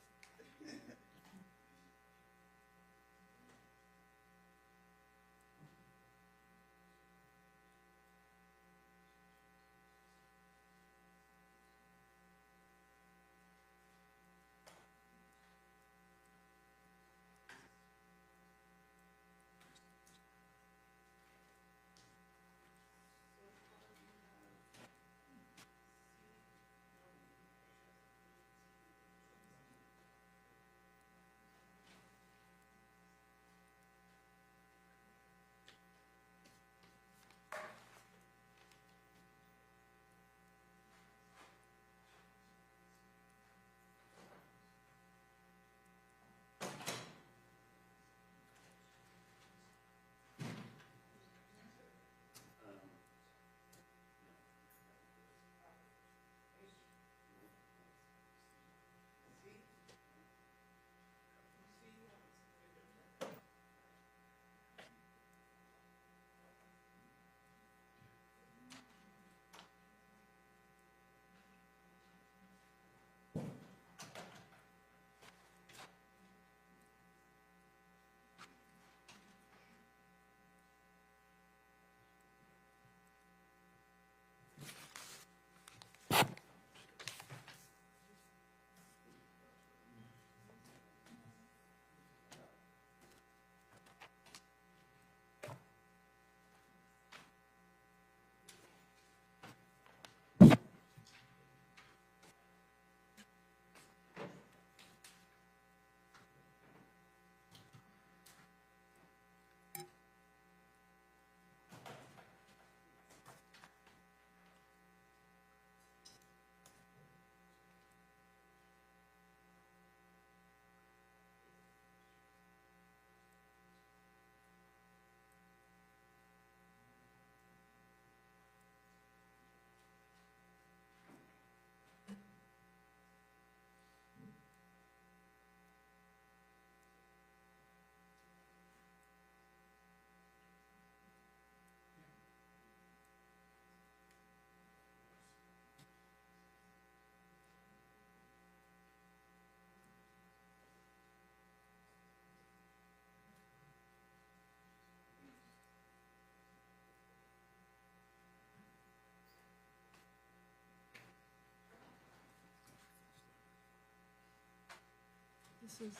This is,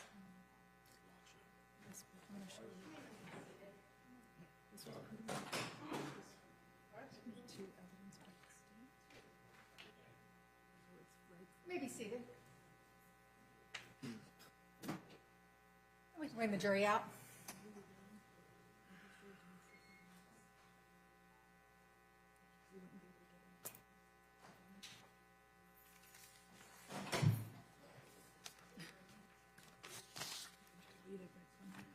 this, I'm gonna show you. This was pretty much two evidence by the state. So it's right Maybe seated. We can bring the jury out. read it right from here.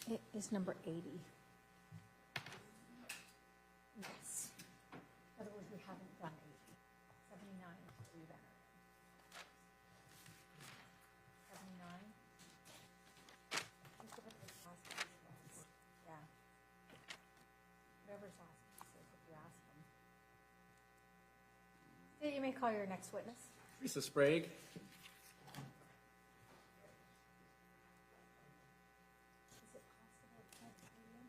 It is number 80. Yes. In other words, we haven't done 80. 79 is what we've entered in. 79. Think of it as last piece was. Yeah. Whatever's last piece is, if you ask them. Yeah, you may call your next witness. Teresa Sprague. Is it possible it's not Canadian?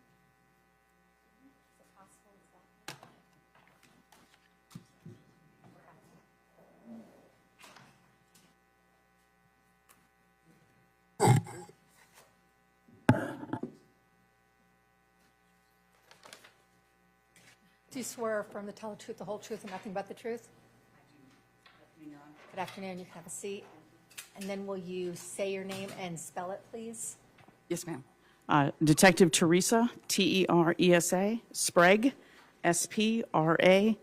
Is it possible it's that? Do you swear affirm to tell the truth, the whole truth, and nothing but the truth? Good afternoon. You can have a seat. And then will you say your name and spell it, please? Yes, ma'am. Detective Teresa, Teresa, Sprague, Sprague. You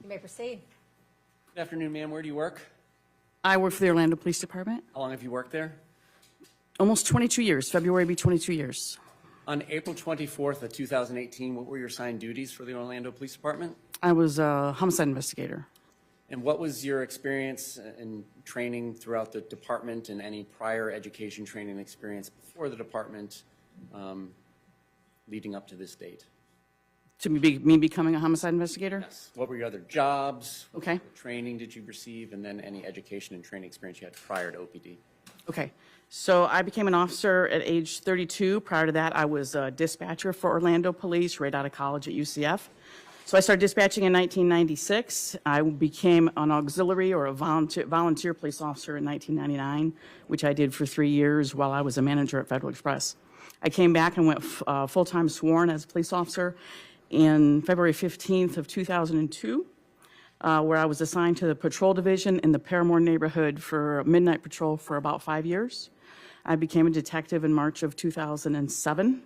may proceed. Good afternoon, ma'am. Where do you work? I work for the Orlando Police Department. How long have you worked there? Almost 22 years. February will be 22 years. On April 24th of 2018, what were your assigned duties for the Orlando Police Department? I was a homicide investigator. And what was your experience in training throughout the department and any prior education training experience before the department leading up to this date? To me becoming a homicide investigator? Yes. What were your other jobs? Okay. What training did you receive? And then any education and training experience you had prior to OPD? Okay. So I became an officer at age 32. Prior to that, I was a dispatcher for Orlando Police right out of college at UCF. So I started dispatching in 1996. I became an auxiliary or a volunteer police officer in 1999, which I did for 3 years while I was a manager at Federal Express. I came back and went full-time sworn as a police officer in February 15th of 2002, where I was assigned to the patrol division in the Paramore neighborhood for midnight patrol for about 5 years. I became a detective in March of 2007.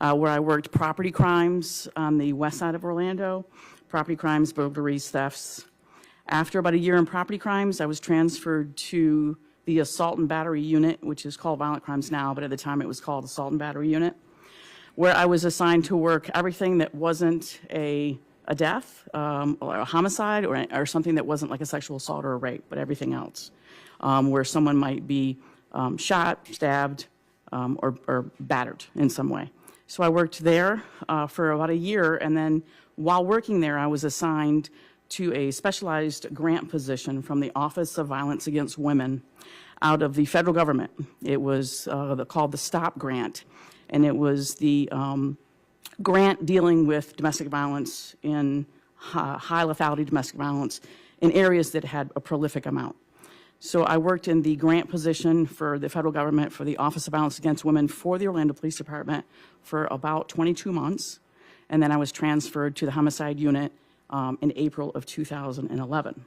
Where I worked property crimes on the west side of Orlando, property crimes, burglaries, thefts. After about a year in property crimes, I was transferred to the assault and battery unit, which is called violent crimes now, but at the time it was called assault and battery unit, where I was assigned to work everything that wasn't a death or a homicide or something that wasn't like a sexual assault or a rape, but everything else, where someone might be shot, stabbed, or battered in some way. So I worked there for about a year, and then while working there, I was assigned to a specialized grant position from the Office of Violence Against Women out of the federal government. It was called the STOP grant, and it was the grant dealing with domestic violence in high lethality domestic violence in areas that had a prolific amount. So I worked in the grant position for the federal government for the Office of Violence Against Women for the Orlando Police Department for about 22 months. And then I was transferred to the homicide unit in April of 2011.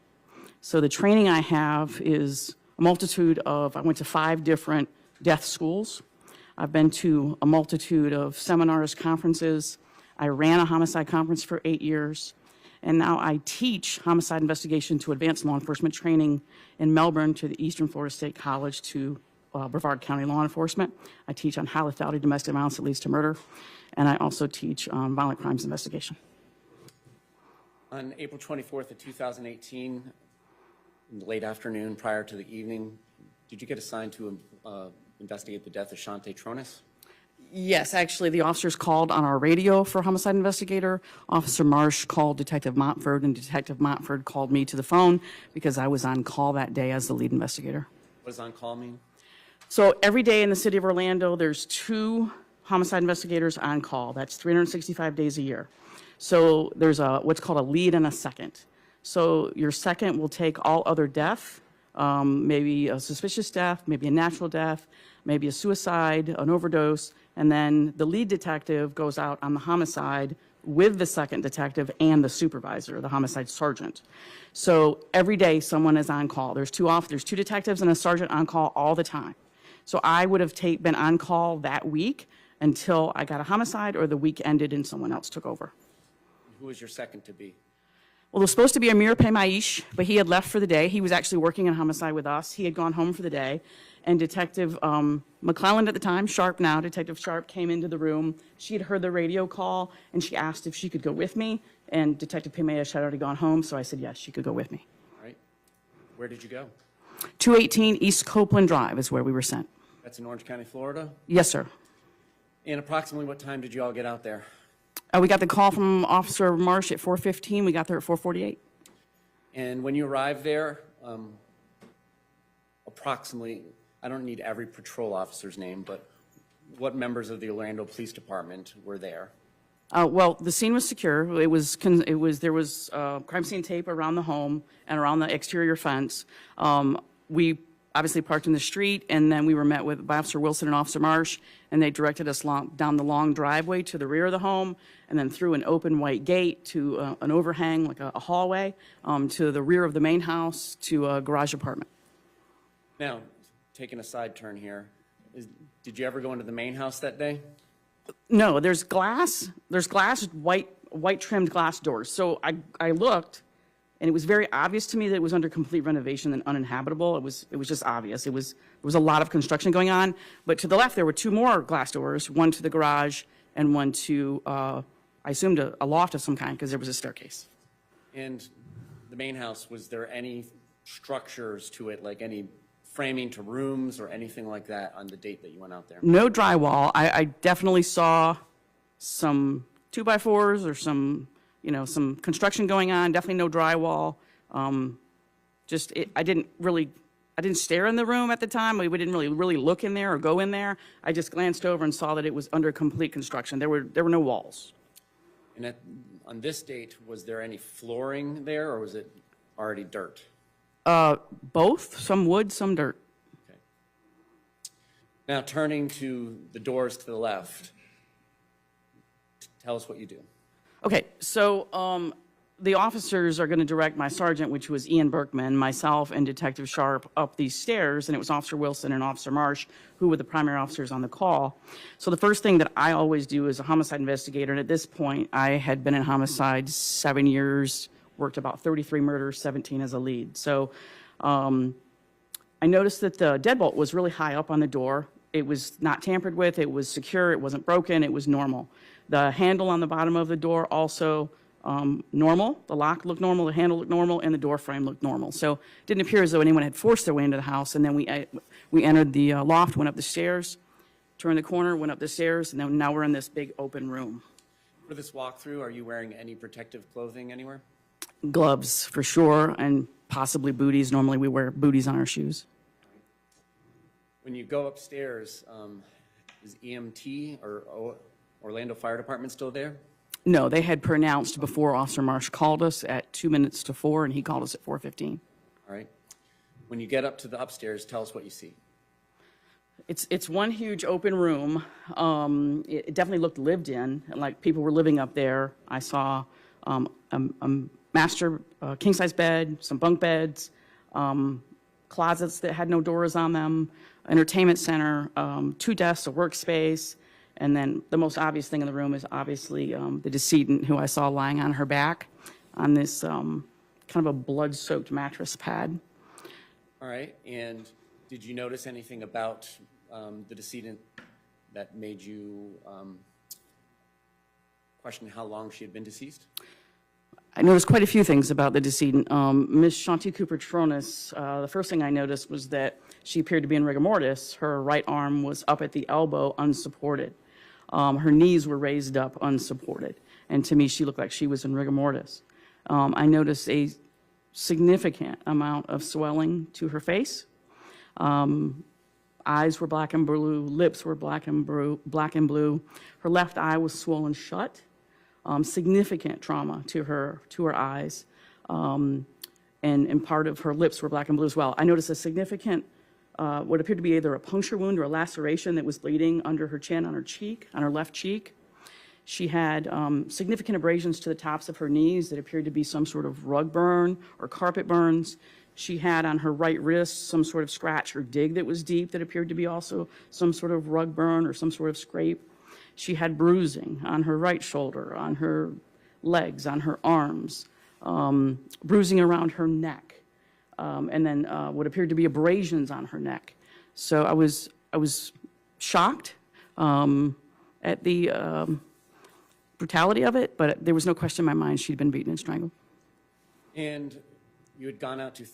So the training I have is a multitude of, I went to 5 different death schools. I've been to a multitude of seminars, conferences. I ran a homicide conference for 8 years. And now I teach homicide investigation to advanced law enforcement training in Melbourne to the Eastern Florida State College to Brevard County Law Enforcement. I teach on high lethality domestic violence that leads to murder. And I also teach violent crimes investigation. On April 24th of 2018, in the late afternoon prior to the evening, did you get assigned to investigate the death of Shanti Cooper-Tronnes? Yes, actually, the officers called on our radio for a homicide investigator. Officer Marsh called Detective Montford, and Detective Montford called me to the phone because I was on call that day as the lead investigator. What does on call mean? So every day in the city of Orlando, there's 2 homicide investigators on call. That's 365 days a year. So there's what's called a lead and a second. So your second will take all other death, maybe a suspicious death, maybe a natural death, maybe a suicide, an overdose, and then the lead detective goes out on the homicide with the second detective and the supervisor, the homicide sergeant. So every day someone is on call. There's 2 detectives and a sergeant on call all the time. So I would have been on call that week until I got a homicide or the week ended and someone else took over. Who was your second to be? Well, there was supposed to be Amir Pemaish, but he had left for the day. He was actually working in homicide with us. He had gone home for the day. And Detective McClelland at the time, Sharp now, Detective Sharp, came into the room. She had heard the radio call, and she asked if she could go with me. And Detective Pemaish had already gone home, so I said yes, she could go with me. All right. Where did you go? 218 East Copeland Drive is where we were sent. That's in Orange County, Florida? Yes, sir. And approximately what time did you all get out there? We got the call from Officer Marsh at 4:15. We got there at 4:48. And when you arrived there, approximately, I don't need every patrol officer's name, but what members of the Orlando Police Department were there? Well, the scene was secure. There was crime scene tape around the home and around the exterior fence. We obviously parked in the street, and then we were met by Officer Wilson and Officer Marsh, and they directed us down the long driveway to the rear of the home, and then through an open white gate to an overhang, like a hallway, to the rear of the main house, to a garage apartment. Now, taking a side turn here, did you ever go into the main house that day? No, there's glass, white trimmed glass doors. So I looked, and it was very obvious to me that it was under complete renovation and uninhabitable. It was just obvious. There was a lot of construction going on. But to the left, there were two more glass doors, one to the garage and one to, I assumed, a loft of some kind, because there was a staircase. And the main house, was there any structures to it, like any framing to rooms or anything like that on the date that you went out there? No drywall. I definitely saw some 2x4s or some construction going on. Definitely no drywall. I didn't stare in the room at the time. We didn't really look in there or go in there. I just glanced over and saw that it was under complete construction. There were no walls. And on this date, was there any flooring there, or was it already dirt? Both, some wood, some dirt. Okay. Now, turning to the doors to the left, tell us what you do. Okay, so the officers are going to direct my sergeant, which was Ian Berkman, myself, and Detective Sharp up these stairs, and it was Officer Wilson and Officer Marsh who were the primary officers on the call. So the first thing that I always do as a homicide investigator, and at this point I had been in homicide 7 years, worked about 33 murders, 17 as a lead. So I noticed that the deadbolt was really high up on the door. It was not tampered with, it was secure, it wasn't broken, it was normal. The handle on the bottom of the door also normal. The lock looked normal, the handle looked normal, and the door frame looked normal. So it didn't appear as though anyone had forced their way into the house. And then we entered the loft, went up the stairs, turned the corner, went up the stairs, and then now we're in this big open room. For this walkthrough, are you wearing any protective clothing anywhere? Gloves, for sure, and possibly booties. Normally we wear booties on our shoes. When you go upstairs, is EMT or Orlando Fire Department still there? No, they had pronounced before Officer Marsh called us at 2 minutes to 4, and he called us at 4:15. All right. When you get up to the upstairs, tell us what you see. It's one huge open room. It definitely looked lived in, like people were living up there. I saw a master king-size bed, some bunk beds, closets that had no doors on them, entertainment center, 2 desks, a workspace, and then the most obvious thing in the room is obviously the decedent, who I saw lying on her back on this kind of a blood-soaked mattress pad. All right. And did you notice anything about the decedent that made you question how long she had been deceased? I noticed quite a few things about the decedent. Miss Shanti Cooper-Tronnes, the first thing I noticed was that she appeared to be in rigor mortis. Her right arm was up at the elbow, unsupported. Her knees were raised up, unsupported. And to me, she looked like she was in rigor mortis. I noticed a significant amount of swelling to her face. Eyes were black and blue, lips were black and blue. Her left eye was swollen shut. Significant trauma to her eyes, and part of her lips were black and blue as well. I noticed a significant, what appeared to be either a puncture wound or a laceration that was bleeding under her chin, on her cheek, on her left cheek. She had significant abrasions to the tops of her knees that appeared to be some sort of rug burn or carpet burns. She had on her right wrist some sort of scratch or dig that was deep that appeared to be also some sort of rug burn or some sort of scrape. She had bruising on her right shoulder, on her legs, on her arms. bruising around her neck, and then what appeared to be abrasions on her neck. So I was shocked at the brutality of it, but there was no question in my mind she'd been beaten and strangled. And you had gone out to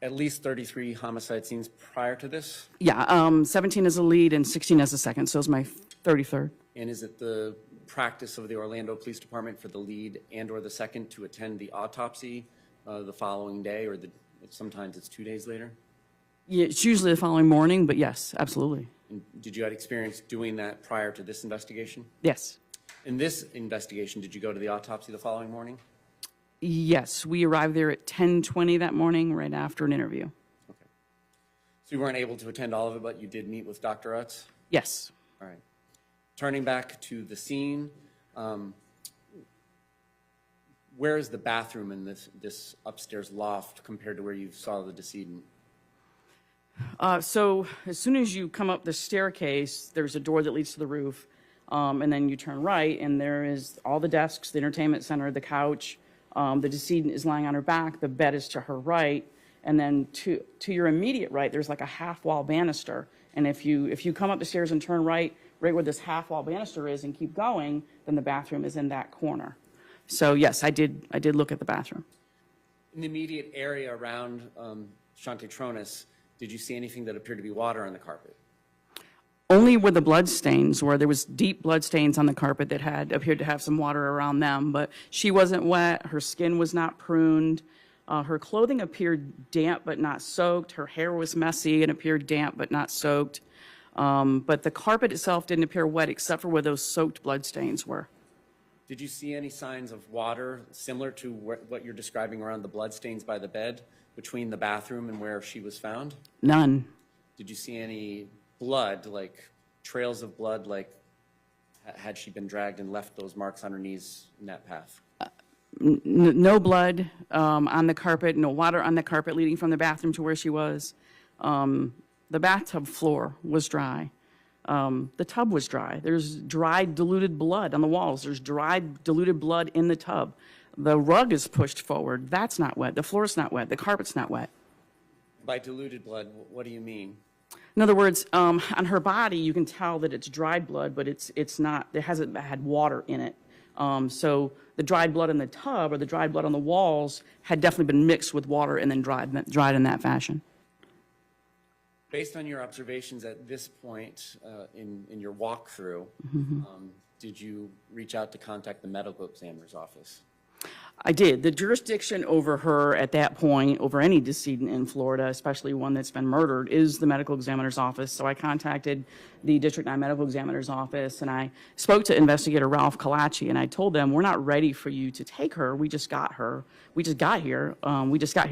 at least 33 homicide scenes prior to this? Yeah, 17 as a lead and 16 as a second, so it was my 33rd. And is it the practice of the Orlando Police Department for the lead and/or the second to attend the autopsy the following day, or sometimes it's 2 days later? Yeah, it's usually the following morning, but yes, absolutely. And did you have experience doing that prior to this investigation? Yes. In this investigation, did you go to the autopsy the following morning? Yes, we arrived there at 10:20 that morning, right after an interview. Okay. So you weren't able to attend all of it, but you did meet with Dr. Utz? Yes. All right. Turning back to the scene, where is the bathroom in this upstairs loft compared to where you saw the decedent? So as soon as you come up the staircase, there's a door that leads to the roof, and then you turn right, and there is all the desks, the entertainment center, the couch. The decedent is lying on her back. The bed is to her right, and then to your immediate right, there's like a half-wall banister. And if you come up the stairs and turn right where this half-wall banister is, and keep going, then the bathroom is in that corner. So yes, I did look at the bathroom. In the immediate area around Shanti Cooper-Tronnes, did you see anything that appeared to be water on the carpet? Only where the blood stains were. There was deep blood stains on the carpet that had appeared to have some water around them, but she wasn't wet. Her skin was not pruned. Her clothing appeared damp but not soaked. Her hair was messy and appeared damp but not soaked. But the carpet itself didn't appear wet except for where those soaked blood stains were. Did you see any signs of water similar to what you're describing around the blood stains by the bed between the bathroom and where she was found? None. Did you see any blood, like trails of blood, like had she been dragged and left those marks on her knees in that path? No blood on the carpet, no water on the carpet leading from the bathroom to where she was. The bathtub floor was dry. The tub was dry. There's dried, diluted blood on the walls. There's dried, diluted blood in the tub. The rug is pushed forward. That's not wet. The floor's not wet. The carpet's not wet. By diluted blood, what do you mean? In other words, on her body, you can tell that it's dried blood, but it's not, it hasn't had water in it. So the dried blood in the tub or the dried blood on the walls had definitely been mixed with water and then dried in that fashion. Based on your observations at this point in your walkthrough, did you reach out to contact the medical examiner's office? I did. The jurisdiction over her at that point, over any decedent in Florida, especially one that's been murdered, is the medical examiner's office. So I contacted the District 9 medical examiner's office, and I spoke to investigator Ralph Kalachi, and I told them, we're not ready for you to take her. We just got her. We just got here.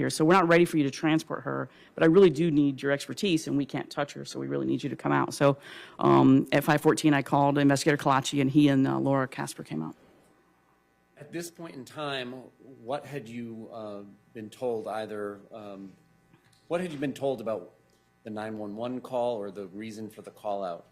So we're not ready for you to transport her, but I really do need your expertise, and we can't touch her, so we really need you to come out. So at 5:14, I called investigator Kalachi, and he and Laura Casper came out. At this point in time, what had you been told what had you been told about the 911 call or the reason for the call out?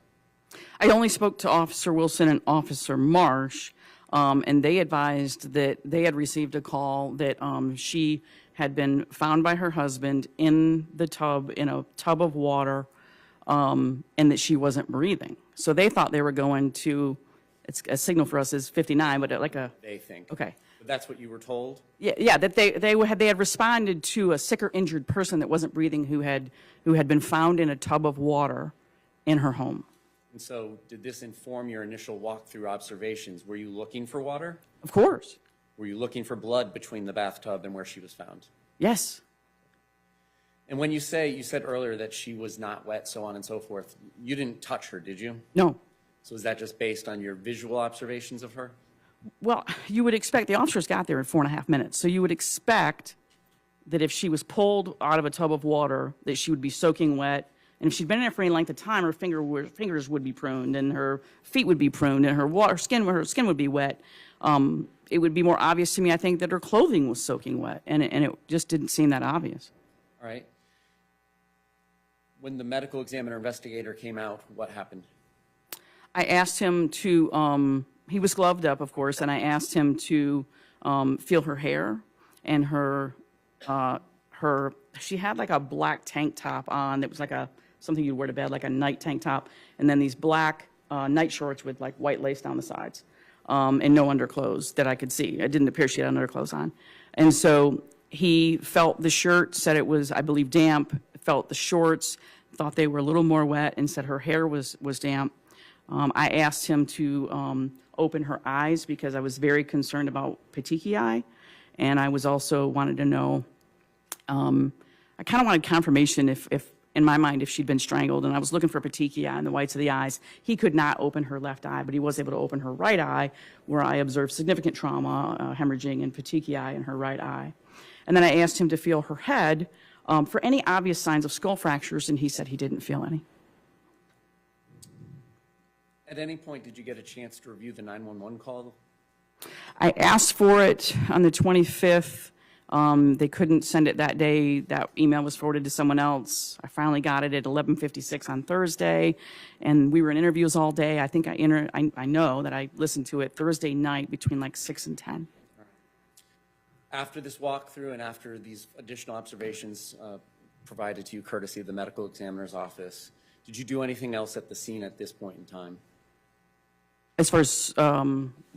I only spoke to Officer Wilson and Officer Marsh, and they advised that they had received a call that she had been found by her husband in the tub, in a tub of water, and that she wasn't breathing. So they thought they were going to, it's a signal for us is 59, but like a... They think. Okay. But that's what you were told? Yeah, that they had responded to a sick or injured person that wasn't breathing who had been found in a tub of water in her home. And so did this inform your initial walkthrough observations? Were you looking for water? Of course. Were you looking for blood between the bathtub and where she was found? Yes. And when you said earlier that she was not wet, so on and so forth, you didn't touch her, did you? No. So is that just based on your visual observations of her? Well, you would expect, the officers got there in 4.5 minutes, so you would expect that if she was pulled out of a tub of water, that she would be soaking wet, and if she'd been in there for any length of time, her fingers would be pruned, and her feet would be pruned, and her skin would be wet. It would be more obvious to me, I think, that her clothing was soaking wet, and it just didn't seem that obvious. All right. When the medical examiner investigator came out, what happened? I asked him to, he was gloved up, of course, and I asked him to feel her hair and she had like a black tank top on that was like something you'd wear to bed, like a night tank top, and then these black night shorts with like white lace down the sides, and no underclothes that I could see. It didn't appear she had underclothes on. And so he felt the shirt, said it was, I believe, damp, felt the shorts, thought they were a little more wet, and said her hair was damp. I asked him to open her eyes because I was very concerned about petechiae, and I was also wanted to know, I kind of wanted confirmation if in my mind, if she'd been strangled, and I was looking for petechiae in the whites of the eyes. He could not open her left eye, but he was able to open her right eye, where I observed significant trauma, hemorrhaging, and petechiae in her right eye. And then I asked him to feel her head for any obvious signs of skull fractures, and he said he didn't feel any. At any point, did you get a chance to review the 911 call? I asked for it on the 25th. They couldn't send it that day. That email was forwarded to someone else. I finally got it at 11:56 on Thursday, and we were in interviews all day. I think I know that I listened to it Thursday night between like 6 and 10. After this walkthrough and after these additional observations provided to you courtesy of the medical examiner's office, did you do anything else at the scene at this point in time? As far as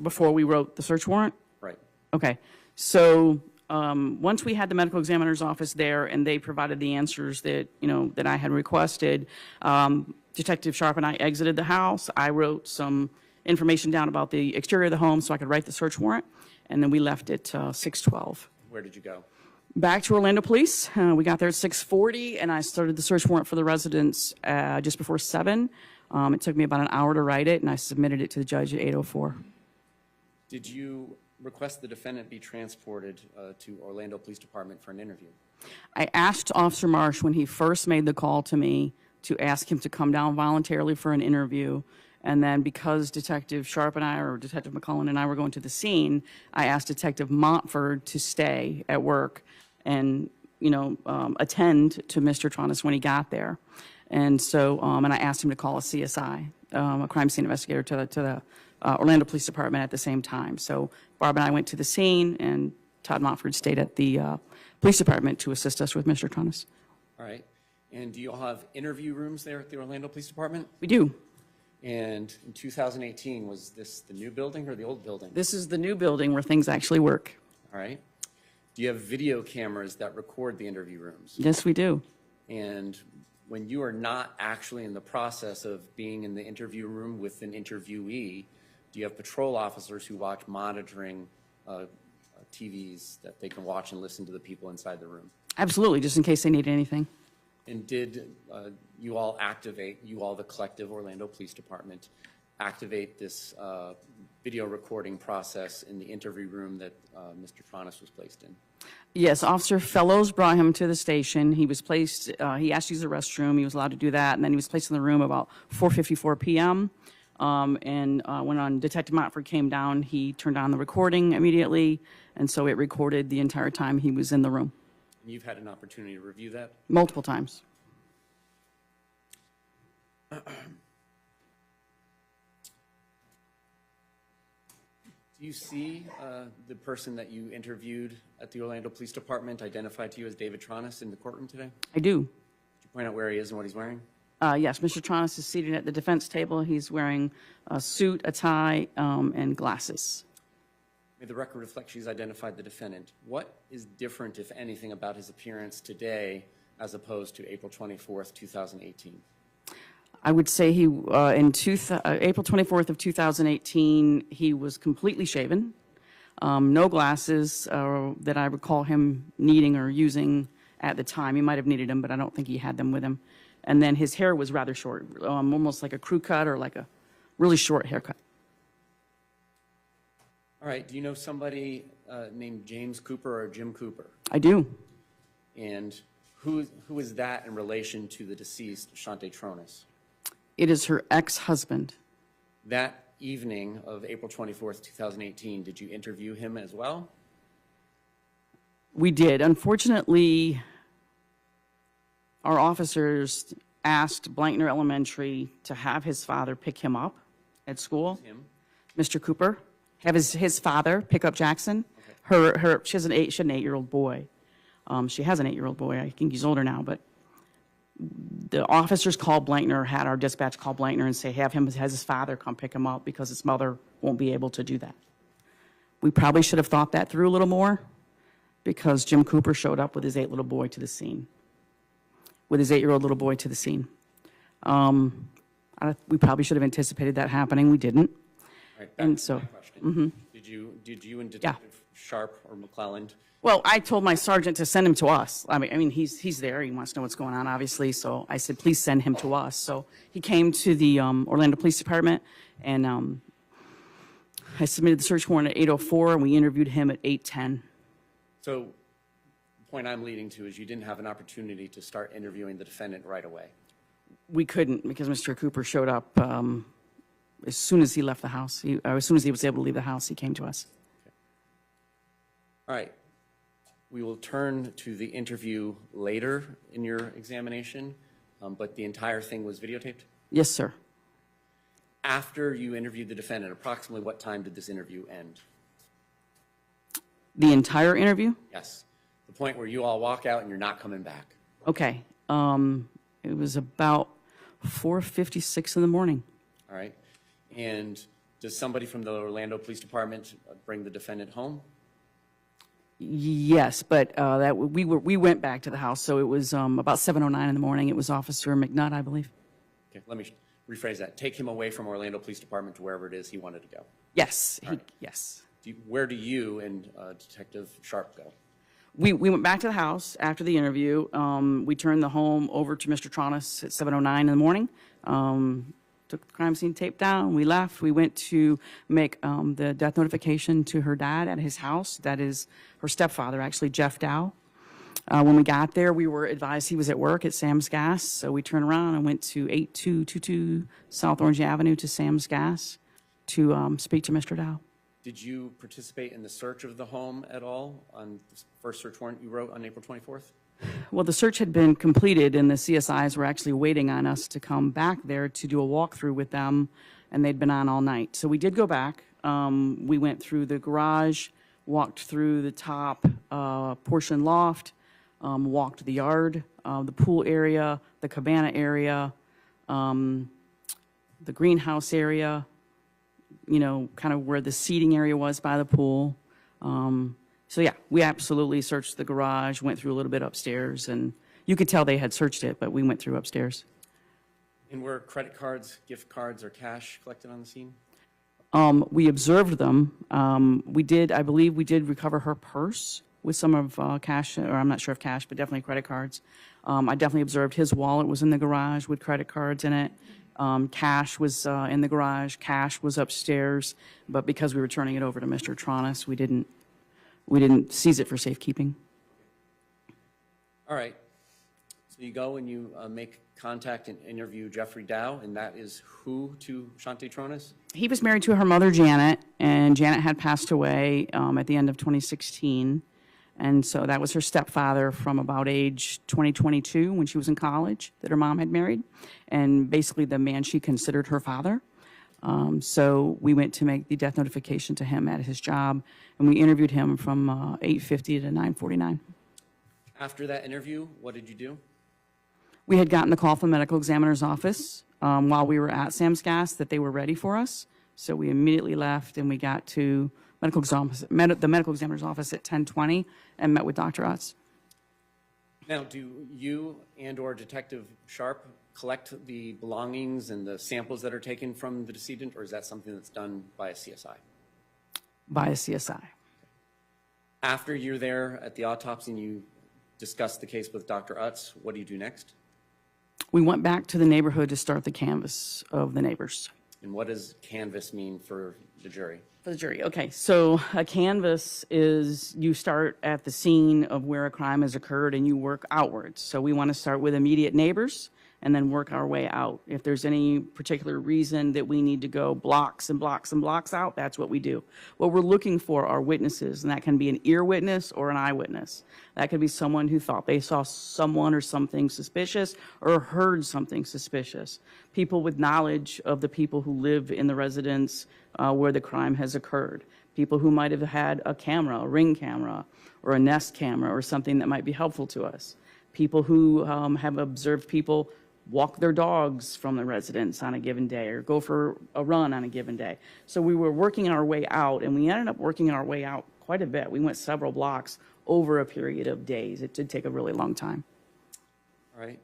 before we wrote the search warrant? Right. Okay. So once we had the medical examiner's office there and they provided the answers that, that I had requested, Detective Sharp and I exited the house. I wrote some information down about the exterior of the home so I could write the search warrant, and then we left at 6:12. Where did you go? Back to Orlando Police. We got there at 6:40, and I started the search warrant for the residence just before 7. It took me about an hour to write it, and I submitted it to the judge at 8:04. Did you request the defendant be transported to Orlando Police Department for an interview? I asked Officer Marsh when he first made the call to me to ask him to come down voluntarily for an interview. And then because Detective Sharp and I, or Detective McCullen and I were going to the scene, I asked Detective Montford to stay at work and, attend to Mr. Tronnes when he got there. And so, and I asked him to call a CSI, a crime scene investigator, to the Orlando Police Department at the same time. So Barb and I went to the scene, and Todd Montford stayed at the police department to assist us with Mr. Tronnes. All right. And do you all have interview rooms there at the Orlando Police Department? We do. And in 2018, was this the new building or the old building? This is the new building where things actually work. All right. Do you have video cameras that record the interview rooms? Yes, we do. And when you are not actually in the process of being in the interview room with an interviewee, do you have patrol officers who watch monitoring TVs that they can watch and listen to the people inside the room? Absolutely, just in case they need anything. And did you all the collective Orlando Police Department, activate this video recording process in the interview room that Mr. Tronnes was placed in? Yes, Officer Fellows brought him to the station. He was placed, he asked to use the restroom. He was allowed to do that. And then he was placed in the room about 4:54 p.m. When Detective Montford came down, he turned on the recording immediately. And so it recorded the entire time he was in the room. And you've had an opportunity to review that? Multiple times. Do you see the person that you interviewed at the Orlando Police Department identified to you as David Tronnes in the courtroom today? I do. Could you point out where he is and what he's wearing? Yes, Mr. Tronnes is seated at the defense table. He's wearing a suit, a tie, and glasses. May the record reflect she's identified the defendant. What is different, if anything, about his appearance today as opposed to April 24th, 2018? I would say he, April 24th of 2018, he was completely shaven, no glasses that I recall him needing or using at the time. He might have needed them, but I don't think he had them with him. And then his hair was rather short, almost like a crew cut or like a really short haircut. All right. Do you know somebody named James Cooper or Jim Cooper? I do. And who is that in relation to the deceased, Shanti Cooper-Tronnes? It is her ex-husband. That evening of April 24th, 2018, did you interview him as well? We did. Unfortunately, our officers asked Blankner Elementary to have his father pick him up at school. Him? Mr. Cooper, have his father pick up Jackson. Okay. She had an 8-year-old boy. She has an 8-year-old boy. I think he's older now, but the officers called Blankner, had our dispatch call Blankner and say, has his father come pick him up because his mother won't be able to do that. We probably should have thought that through a little more, because Jim Cooper showed up with his 8-year-old little boy to the scene. We probably should have anticipated that happening. We didn't. All right, And back to so, my question. Did you and Detective Sharp or McClelland? well, I told my sergeant to send him to us. I mean, he's there. He wants to know what's going on, obviously. So I said, please send him to us. So he came to the Orlando Police Department, and I submitted the search warrant at 8:04, and we interviewed him at 8:10. So the point I'm leading to is you didn't have an opportunity to start interviewing the defendant right away. We couldn't, because Mr. Cooper showed up as soon as he left the house. As soon as he was able to leave the house, he came to us. All right. We will turn to the interview later in your examination, but the entire thing was videotaped? Yes, sir. After you interviewed the defendant, approximately what time did this interview end? The entire interview? Yes. The point where you all walk out and you're not coming back. Okay. It was about 4:56 in the morning. All right. And does somebody from the Orlando Police Department bring the defendant home? Yes, but we went back to the house, so it was about 7:09 in the morning. It was Officer McNutt, I believe. Okay, let me rephrase that. Take him away from Orlando Police Department to wherever it is he wanted to go. Yes, All right. yes. Where do you and Detective Sharp go? We went back to the house after the interview. We turned the home over to Mr. Tronnes at 7:09 in the morning. Took the crime scene tape down. We left. We went to make the death notification to her dad at his house. That is her stepfather, actually, Jeff Dow. When we got there, we were advised he was at work at Sam's Gas. So we turned around and went to 8222 South Orange Avenue to Sam's Gas to speak to Mr. Dow. Did you participate in the search of the home at all on the first search warrant you wrote on April 24th? Well, the search had been completed, and the CSIs were actually waiting on us to come back there to do a walkthrough with them, and they'd been on all night. So we did go back. We went through the garage, walked through the top portion loft, walked the yard, the pool area, the cabana area, the greenhouse area, you know, kind of where the seating area was by the pool. So yeah, we absolutely searched the garage, went through a little bit upstairs, and you could tell they had searched it, but we went through upstairs. And were credit cards, gift cards, or cash collected on the scene? We observed them. I believe we did recover her purse with some of cash, or I'm not sure if cash, but definitely credit cards. I definitely observed his wallet was in the garage with credit cards in it. Cash was in the garage, cash was upstairs, but because we were turning it over to Mr. Tronnes, we didn't seize it for safekeeping. All right. So you go and you make contact and interview Jeffrey Dow, and that is who to Shanti Cooper-Tronnes? He was married to her mother, Janet, and Janet had passed away at the end of 2016. And so that was her stepfather from about age 2022 when she was in college that her mom had married, and basically the man she considered her father. So we went to make the death notification to him at his job, and we interviewed him from 8:50 to 9:49. After that interview, what did you do? We had gotten the call from the medical examiner's office while we were at Sam's Gas that they were ready for us. So we immediately left, and we got to the medical examiner's office at 10:20 and met with Dr. Utz. Now, do you and or Detective Sharp collect the belongings and the samples that are taken from the decedent, or is that something that's done by a CSI? By a CSI. After you're there at the autopsy and you discuss the case with Dr. Utz, what do you do next? We went back to the neighborhood to start the canvass of the neighbors. And what does canvass mean for the jury? For the jury, okay. So a canvass is you start at the scene of where a crime has occurred and you work outwards. So we want to start with immediate neighbors and then work our way out. If there's any particular reason that we need to go blocks and blocks and blocks out, that's what we do. What we're looking for are witnesses, and that can be an ear witness or an eyewitness. That could be someone who thought they saw someone or something suspicious or heard something suspicious. People with knowledge of the people who live in the residence where the crime has occurred. people who might have had a camera, a Ring camera, or a Nest camera, or something that might be helpful to us. People who have observed people walk their dogs from the residence on a given day or go for a run on a given day. So we were working our way out, and we ended up working our way out quite a bit. We went several blocks over a period of days. It did take a really long time. All right.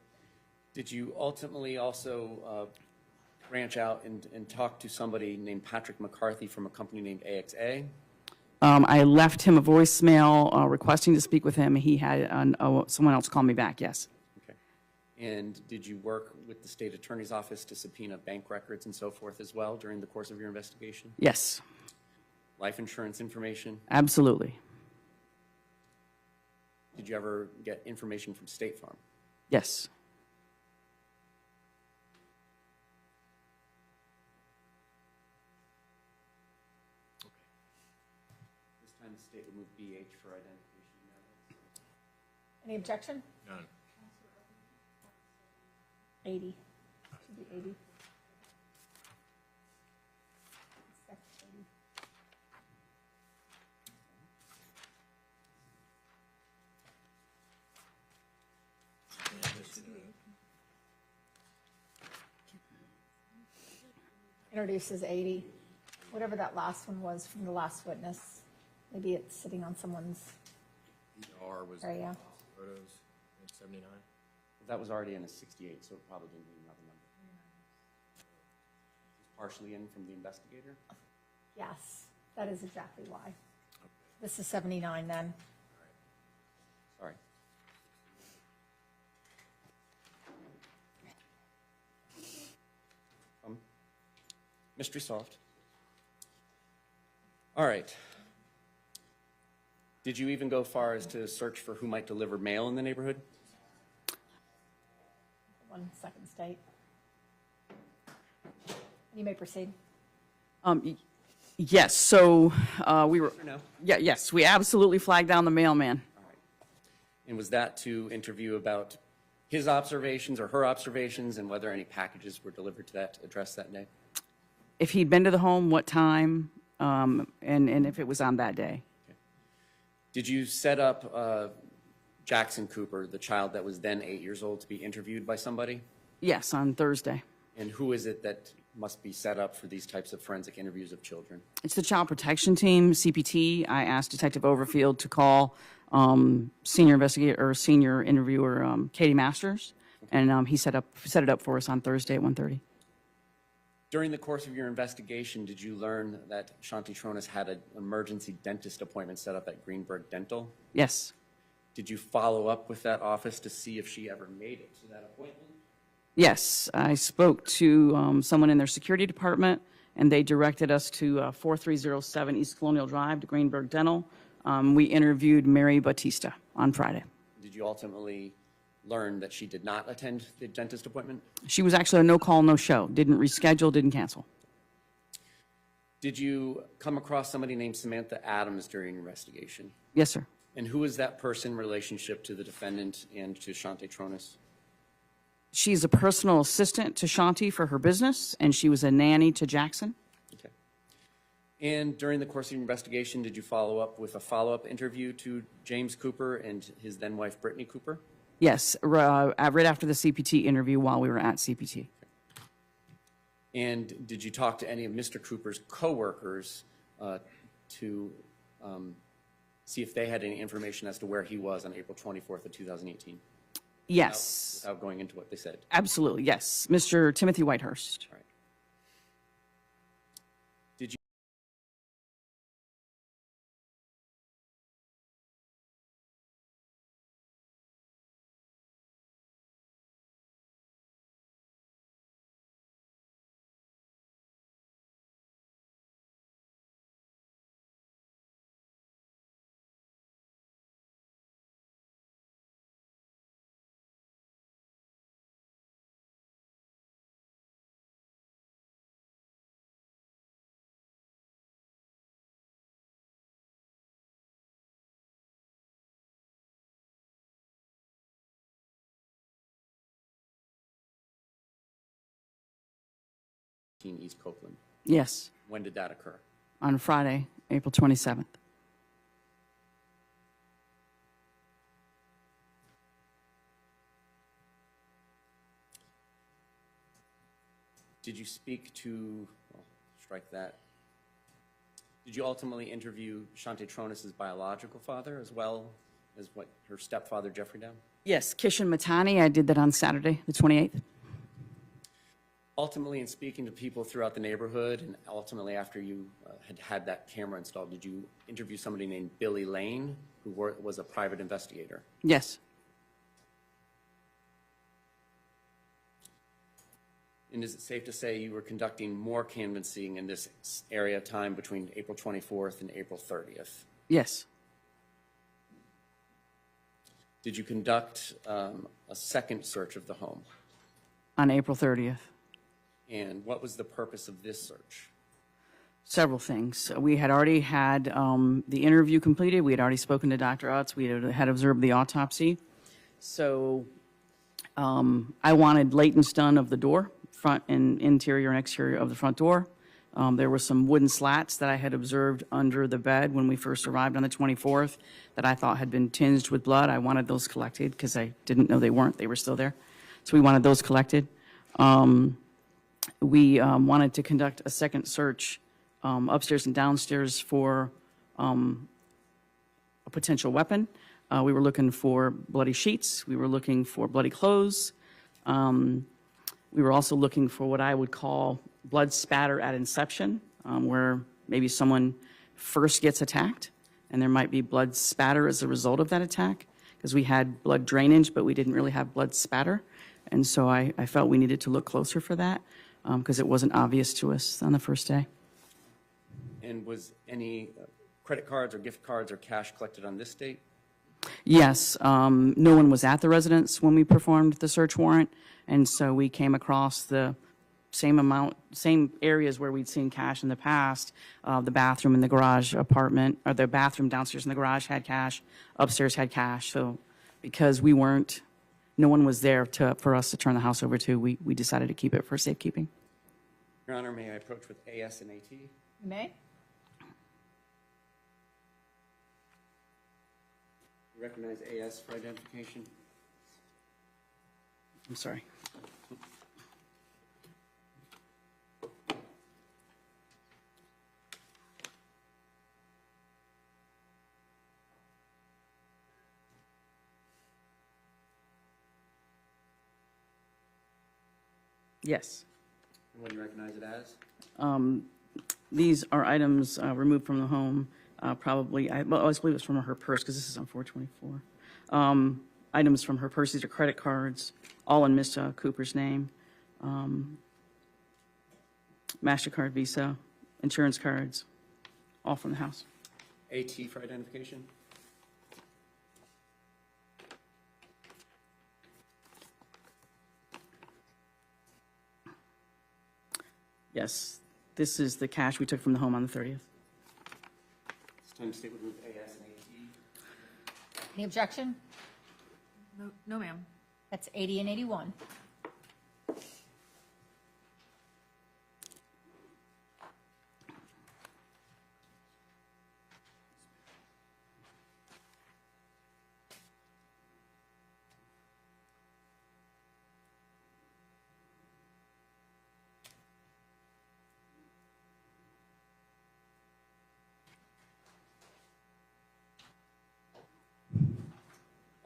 Did you ultimately also branch out and talk to somebody named Patrick McCarthy from a company named AXA? I left him a voicemail requesting to speak with him. He had someone else call me back, yes. Okay. And did you work with the state attorney's office to subpoena bank records and so forth as well during the course of your investigation? Yes, Life insurance information? absolutely. Did you ever get information from State Farm? Yes. This time the state would move BH for identification. Any objection? None. 80. Should be 80. Introduces 80. Whatever that last one was from the last witness, maybe it's sitting on someone's ER was area. photos in 79. That was already in a 68, so it probably didn't need another number. Partially in from the investigator? Yes, that is exactly why. This is 79 then. Sorry. Mystery solved. All right. Did you even go far as to search for who might deliver mail in the neighborhood? 1 second state. You may proceed. Yes, so we were, no? yes, we absolutely flagged down the mailman. And was that to interview about his observations or her observations and whether any packages were delivered to that address that day? If he'd been to the home, what time, and if it was on that day. Did you set up Jackson Cooper, the child that was then 8 years old, to be interviewed by somebody? Yes, on Thursday. And who is it that must be set up for these types of forensic interviews of children? It's the Child Protection Team, CPT. I asked Detective Overfield to call senior investigator or senior interviewer Katie Masters, and he set it up for us on Thursday at 1:30. During the course of your investigation, did you learn that Shanti Cooper-Tronnes had an emergency dentist appointment set up at Greenberg Dental? Yes. Did you follow up with that office to see if she ever made it to that appointment? Yes, I spoke to someone in their security department, and they directed us to 4307 East Colonial Drive to Greenberg Dental. We interviewed Mary Batista on Friday. Did you ultimately learn that she did not attend the dentist appointment? She was actually a no-call, no-show. Didn't reschedule, didn't cancel. Did you come across somebody named Samantha Adams during your investigation? Yes, sir. And who is that person in relationship to the defendant and to Shanti Cooper-Tronnes? She's a personal assistant to Shanti for her business, and she was a nanny to Jackson. Okay. And during the course of your investigation, did you follow up with a follow-up interview to James Cooper and his then wife, Brittany Cooper? Yes, right after the CPT interview while we were at CPT. And did you talk to any of Mr. Cooper's coworkers to see if they had any information as to where he was on April 24th of 2018? Yes. Without going into what they said? Absolutely, yes. Mr. Timothy Whitehurst. All right. Did you East Copeland? Yes, When did that occur? on Friday April 27th. Did you speak to, well, strike that. Did you ultimately interview Shanti Cooper-Tronnes' biological father as well as what her stepfather, Jeffrey Down? Yes, Kishan Matani, I did that on Saturday, the 28th. Ultimately, in speaking to people throughout the neighborhood, and ultimately after you had that camera installed, did you interview somebody named Billy Lane, who was a private investigator? Yes. And is it safe to say you were conducting more canvassing in this area of time between April 24th and April 30th? Yes. Did you conduct a second search of the home? On April 30th. And what was the purpose of this search? Several things. We had already had the interview completed. We had already spoken to Dr. Utz. We had observed the autopsy. So I wanted latents done of the door, front and interior and exterior of the front door. There were some wooden slats that I had observed under the bed when we first arrived on the 24th that I thought had been tinged with blood. I wanted those collected because I didn't know they weren't. They were still there. So we wanted those collected. We wanted to conduct a second search upstairs and downstairs for a potential weapon. We were looking for bloody sheets. We were looking for bloody clothes. We were also looking for what I would call blood spatter at inception, where maybe someone first gets attacked and there might be blood spatter as a result of that attack, because we had blood drainage, but we didn't really have blood spatter. And so I felt we needed to look closer for that because it wasn't obvious to us on the first day. And was any credit cards or gift cards or cash collected on this date? Yes, no one was at the residence when we performed the search warrant, and so we came across the same areas where we'd seen cash in the past. The bathroom in the garage apartment, or the bathroom downstairs in the garage had cash, upstairs had cash. So because no one was there for us to turn the house over to, we decided to keep it for safekeeping. Your Honor, may I approach with AS and AT? You may. Recognize AS for identification. I'm sorry. Yes. And what do you recognize it as? These are items removed from the home, probably, I believe it's from her purse, because this is on 424. Items from her purse, these are credit cards, all in Ms. Cooper's name. MasterCard, Visa, insurance cards, all from the house. AT for identification. Yes, this is the cash we took from the home on the 30th. It's time to state with AS and AT. Any objection? No, ma'am. That's 80 and 81.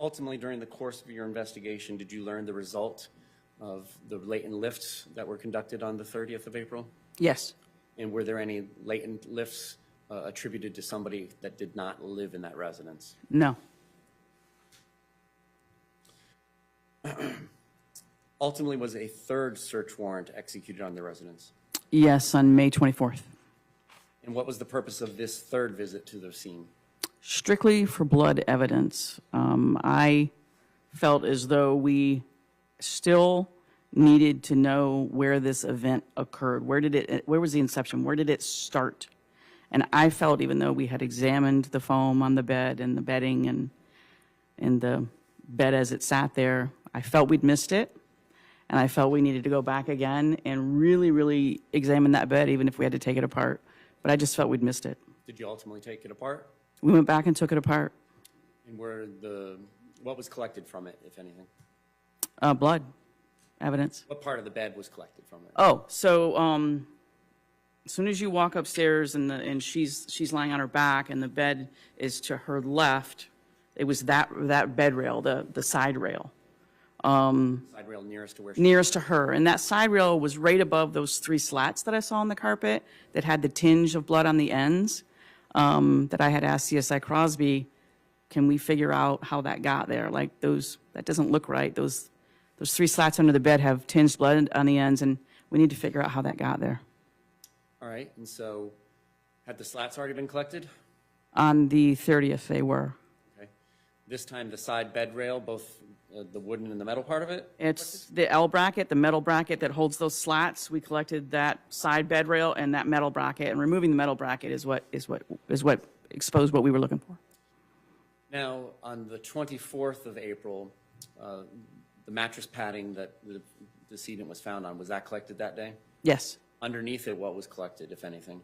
Ultimately, during the course of your investigation, did you learn the result of the latent lifts that were conducted on the 30th of April? Yes. And were there any latent lifts attributed to somebody that did not live in that residence? No. Ultimately, was a third search warrant executed on the residence? Yes, on May 24th. And what was the purpose of this third visit to the scene? Strictly for blood evidence. I felt as though we still needed to know where this event occurred. Where was the inception? Where did it start? And I felt, even though we had examined the foam on the bed and the bedding and the bed as it sat there, I felt we'd missed it. And I felt we needed to go back again and really, really examine that bed, even if we had to take it apart. But I just felt we'd missed it. Did you ultimately take it apart? We went back and took it apart. And what was collected from it, if anything? Blood evidence. What part of the bed was collected from it? Oh, so as soon as you walk upstairs and she's lying on her back and the bed is to her left, it was that bed rail, the side rail. Side rail nearest to where she Nearest to her. And that side rail was right above those 3 slats that I saw on the carpet that had the tinge of blood on the ends, that I had asked CSI Crosby, can we figure out how that got there? Like that doesn't look right. Those 3 slats under the bed have tinged blood on the ends, and we need to figure out how that got there. All right, and so had the slats already been collected? On the 30th, they were. Okay. This time the side bed rail, both the wooden and the metal part of it? It's the L bracket, the metal bracket that holds those slats. We collected that side bed rail and that metal bracket, and removing the metal bracket is what exposed what we were looking for. Now, on the 24th of April, the mattress padding that the decedent was found on, was that collected that day? Yes. Underneath it, what was collected, if anything?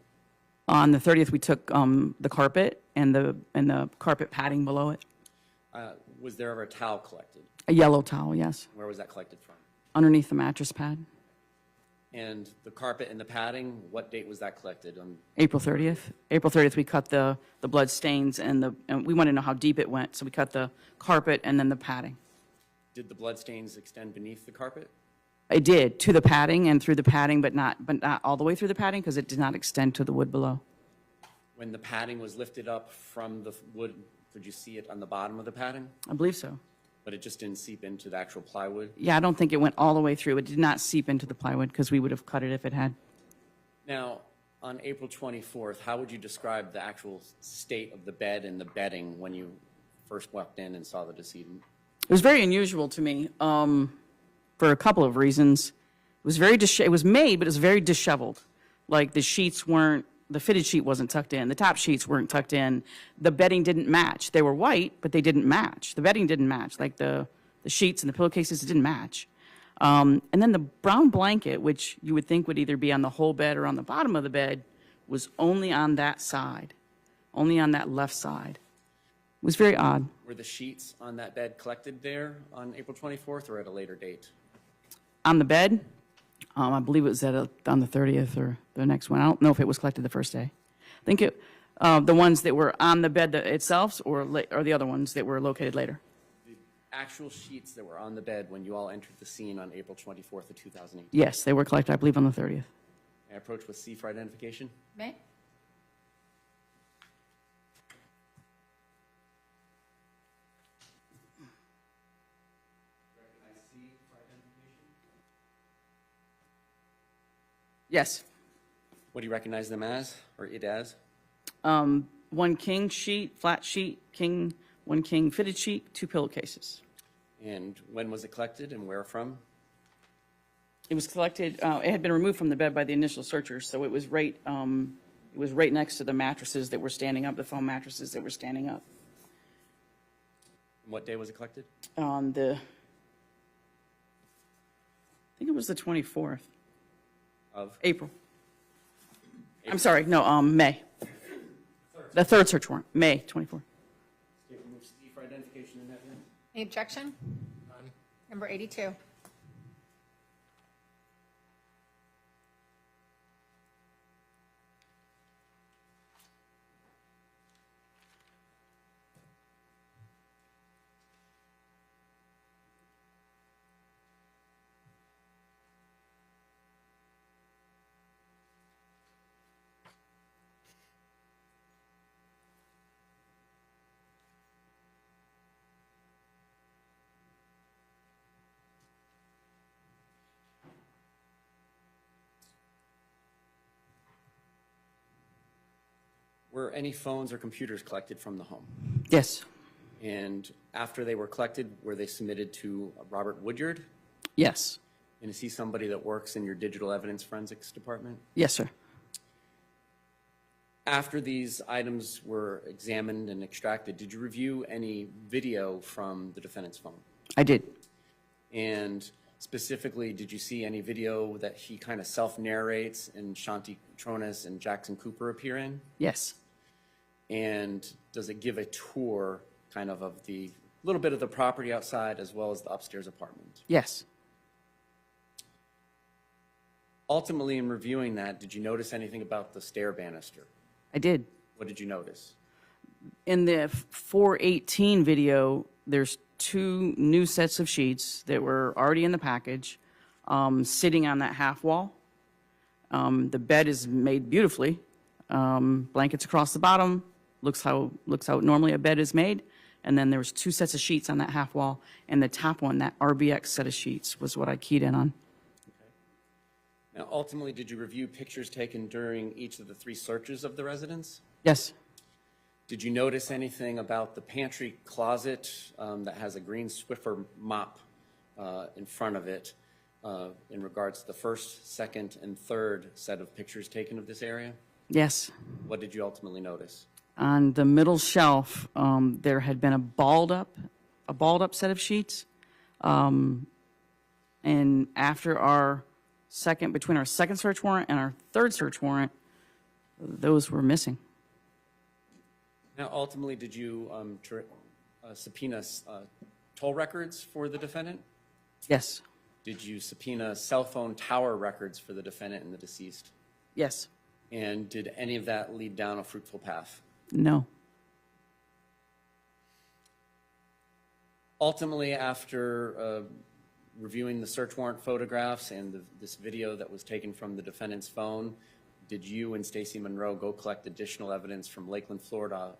On the 30th, we took the carpet and the carpet padding below it. Was there ever a towel collected? A yellow towel, yes. Where was that collected from? Underneath the mattress pad. And the carpet and the padding, what date was that collected? April 30th. April 30th, we cut the blood stains and we wanted to know how deep it went, so we cut the carpet and then the padding. Did the blood stains extend beneath the carpet? It did, to the padding and through the padding, but not all the way through the padding because it did not extend to the wood below. When the padding was lifted up from the wood, could you see it on the bottom of the padding? I believe so. But it just didn't seep into the actual plywood? Yeah, I don't think it went all the way through. It did not seep into the plywood because we would have cut it if it had. Now, on April 24th, how would you describe the actual state of the bed and the bedding when you first walked in and saw the decedent? It was very unusual to me for a couple of reasons. It was it was made, but it was very disheveled. Like the sheets weren't, the fitted sheet wasn't tucked in. The top sheets weren't tucked in. The bedding didn't match. They were white, but they didn't match. The bedding didn't match. Like the sheets and the pillowcases didn't match. And then the brown blanket, which you would think would either be on the whole bed or on the bottom of the bed, was only on that side, only on that left side. It was very odd. Were the sheets on that bed collected there on April 24th or at a later date? On the bed, I believe it was on the 30th or the next one. I don't know if it was collected the first day. I think the ones that were on the bed itself or the other ones that were located later. The actual sheets that were on the bed when you all entered the scene on April 24th of 2018? Yes, they were collected, I believe, on the 30th. May I approach with C for identification? May? Yes. What do you recognize them as, or it as? One king sheet, flat sheet, one king fitted sheet, 2 pillowcases. And when was it collected and where from? It was collected, it had been removed from the bed by the initial searchers, so it was right next to the mattresses that were standing up, the foam mattresses that were standing up. And what day was it collected? On I think it was the 24th. Of? April. I'm sorry, no, May. The third search warrant, May 24th. Okay, remove C for identification in that room. Any objection? None. Number 82. Were any phones or computers collected from the home? Yes. And after they were collected, were they submitted to Robert Woodyard? Yes. And is he somebody that works in your digital evidence forensics department? Yes, sir. After these items were examined and extracted, did you review any video from the defendant's phone? I did. And specifically, did you see any video that he kind of self-narrates and Shanti Cooper-Tronnes and Jackson Cooper appear in? Yes. And does it give a tour kind of the little bit of the property outside as well as the upstairs apartment? Yes. Ultimately, in reviewing that, did you notice anything about the stair banister? I did. What did you notice? In the 418 video, there's 2 new sets of sheets that were already in the package, sitting on that half wall. The bed is made beautifully. Blankets across the bottom, looks how normally a bed is made. And then there was 2 sets of sheets on that half wall, and the top one, that RBX set of sheets, was what I keyed in on. Now, ultimately, did you review pictures taken during each of the 3 searches of the residence? Yes. Did you notice anything about the pantry closet that has a green Swiffer mop in front of it in regards to the first, second, and third set of pictures taken of this area? Yes. What did you ultimately notice? On the middle shelf, there had been a balled up set of sheets. And after between our second search warrant and our third search warrant, those were missing. Now, ultimately, did you subpoena toll records for the defendant? Yes. Did you subpoena cell phone tower records for the defendant and the deceased? Yes. And did any of that lead down a fruitful path? No. Ultimately, after reviewing the search warrant photographs and this video that was taken from the defendant's phone, did you and Stacey Monroe go collect additional evidence from Lakeland, Florida,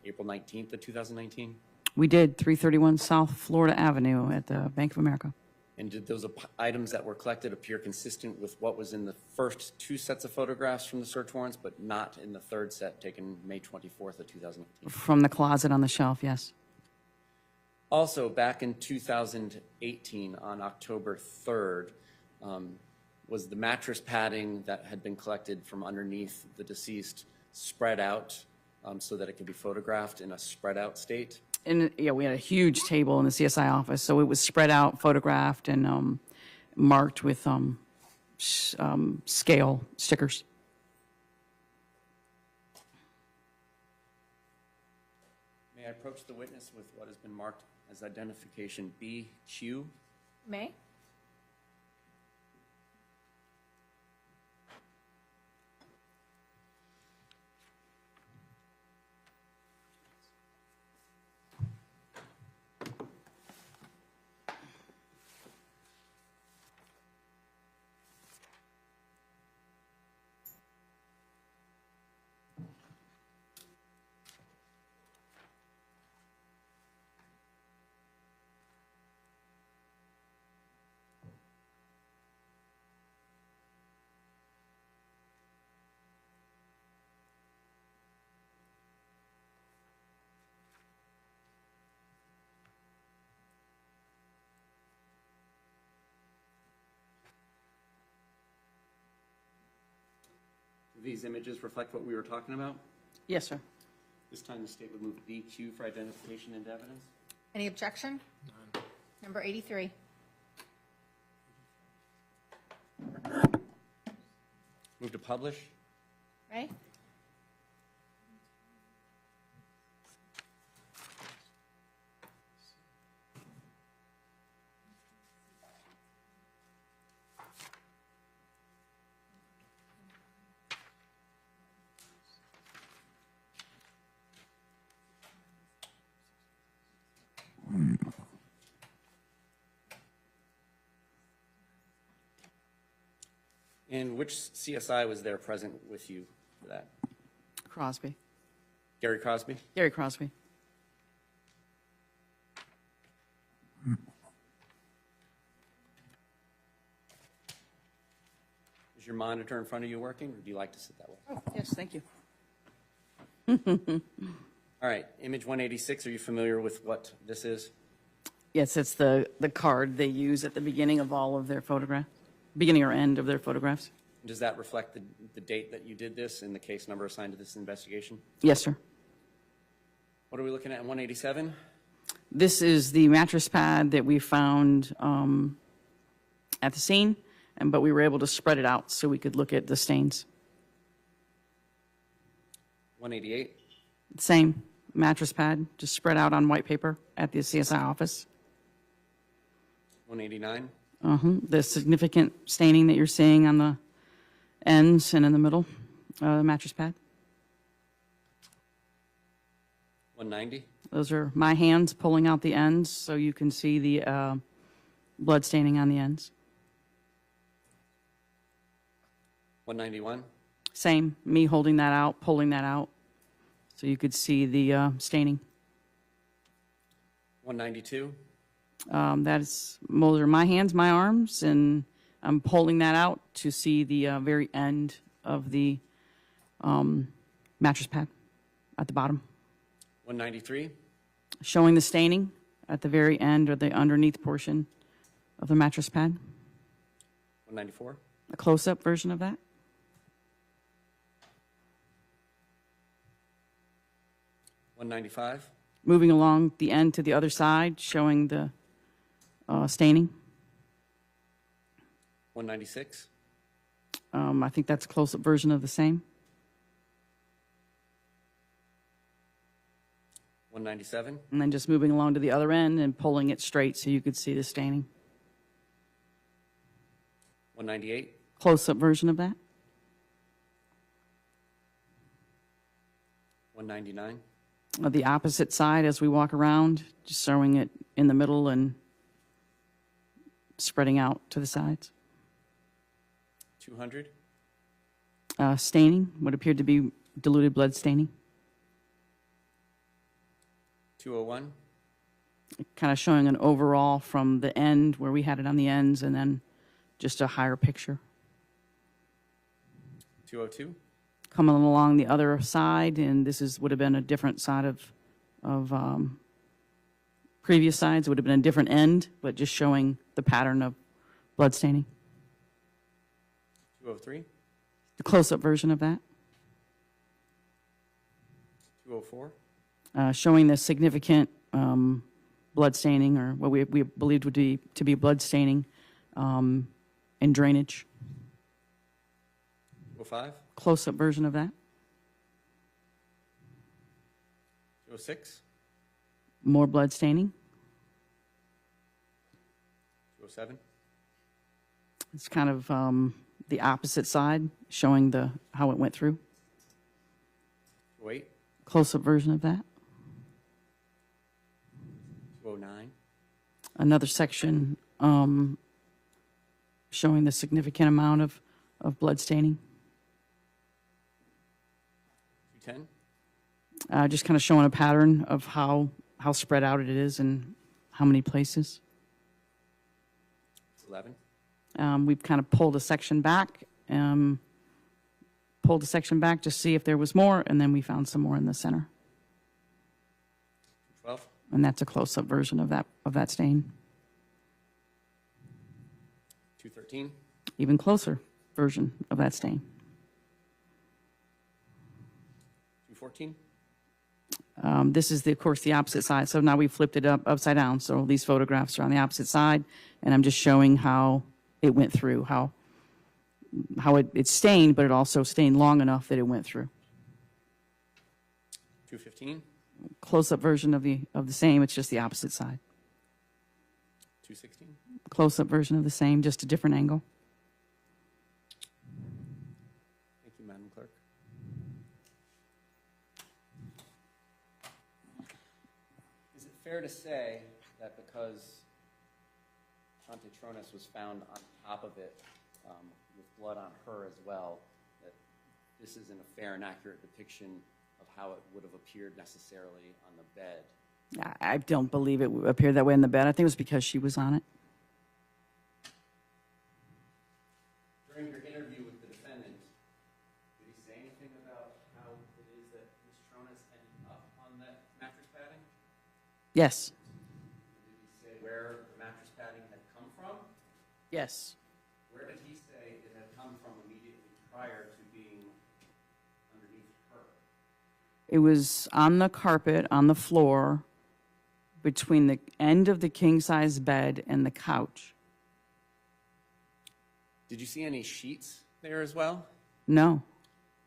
April 19th of 2019? We did, 331 South Florida Avenue at the Bank of America. And did those items that were collected appear consistent with what was in the first 2 sets of photographs from the search warrants, but not in the third set taken May 24th of 2018? From the closet on the shelf, yes. Also, back in 2018, on October 3rd, was the mattress padding that had been collected from underneath the deceased spread out so that it could be photographed in a spread out state? And yeah, we had a huge table in the CSI office, so it was spread out, photographed, and marked with scale stickers. May I approach the witness with what has been marked as identification BQ? May? Do these images reflect what we were talking about? Yes, sir. This time the state would move BQ for identification into evidence. Any objection? None. Number 83. Move to publish. Ray? And which CSI was there present with you for that? Crosby. Gary Crosby? Gary Crosby. Is your monitor in front of you working, or do you like to sit that way? Oh, yes, thank you. All right, image 186, are you familiar with what this is? Yes, it's the card they use at the beginning of all of their photographs, beginning or end of their photographs. Does that reflect the date that you did this and the case number assigned to this investigation? Yes, sir. What are we looking at in 187? This is the mattress pad that we found at the scene, but we were able to spread it out so we could look at the stains. 188? Same mattress pad, just spread out on white paper at the CSI office. 189, The significant staining that you're seeing on the ends and in the middle, mattress pad. 190, Those are my hands pulling out the ends so you can see the blood staining on the ends. 191, Same, me holding that out, pulling that out so you could see the staining. 192, Those are my hands, my arms, and I'm pulling that out to see the very end of the mattress pad at the bottom, 193, showing the staining at the very end or the underneath portion of the mattress pad. 194, A close-up version of that. 195, Moving along the end to the other side, showing the staining. 196, I think that's a close-up version of the same. 197, And then just moving along to the other end and pulling it straight so you could see the staining. 198, Close-up version of that. 199, The opposite side as we walk around, just showing it in the middle and spreading out to the sides. 200, Staining, what appeared to be diluted blood staining, 201, kind of showing an overall from the end where we had it on the ends and then just a higher picture. 202, Coming along the other side, and this would have been a different side of previous sides. It would have been a different end, but just showing the pattern of blood staining. 203, The close-up version of that, 204, showing the significant blood staining, or what we believed would be to be blood staining and drainage. 205, Close-up version of that. 206, More blood staining. 207, It's kind of the opposite side, showing how it went through. 208, Close-up version of that. 209, Another section showing the significant amount of blood staining. 210, Just kind of showing a pattern of how spread out it is and how many places. 11, We've kind of pulled a section back to see if there was more, and then we found some more in the center. 12, And that's a close-up version of that stain. 213, Even closer version of that stain. 214, This is, of course, the opposite side. So now we flipped it upside down. So these photographs are on the opposite side, and I'm just showing how it went through, how it stained, but it also stained long enough that it went through. 215, Close-up version of the same. It's just the opposite side. 216, Close-up version of the same, just a different angle. thank you, Madam Clerk. Is it fair to say that because Shanti Cooper-Tronnes was found on top of it with blood on her as well, that this isn't a fair and accurate depiction of how it would have appeared necessarily on the bed? I don't believe it appeared that way in the bed. I think it was because she was on it. During your interview with the defendant, did he say anything about how it is that Ms. Cooper-Tronnes ended up on that mattress padding? Yes. Did he say where the mattress padding had come from? Yes. Where did he say it had come from immediately prior to being underneath her? It was on the carpet, on the floor, between the end of the king-size bed and the couch. Did you see any sheets there as well? No.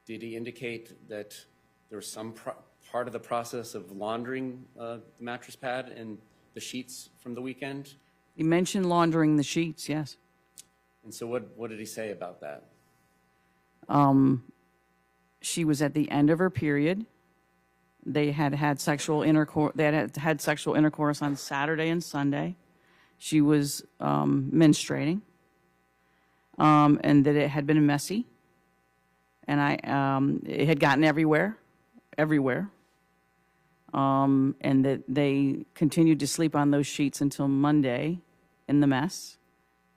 Did he indicate that there was some part of the process of laundering the mattress pad and the sheets from the weekend? He mentioned laundering the sheets, yes. And so what did he say about that? She was at the end of her period. They had had sexual intercourse. They had sexual intercourse on Saturday and Sunday. She was menstruating, and that it had been messy, and it had gotten everywhere, and that they continued to sleep on those sheets until Monday in the mess,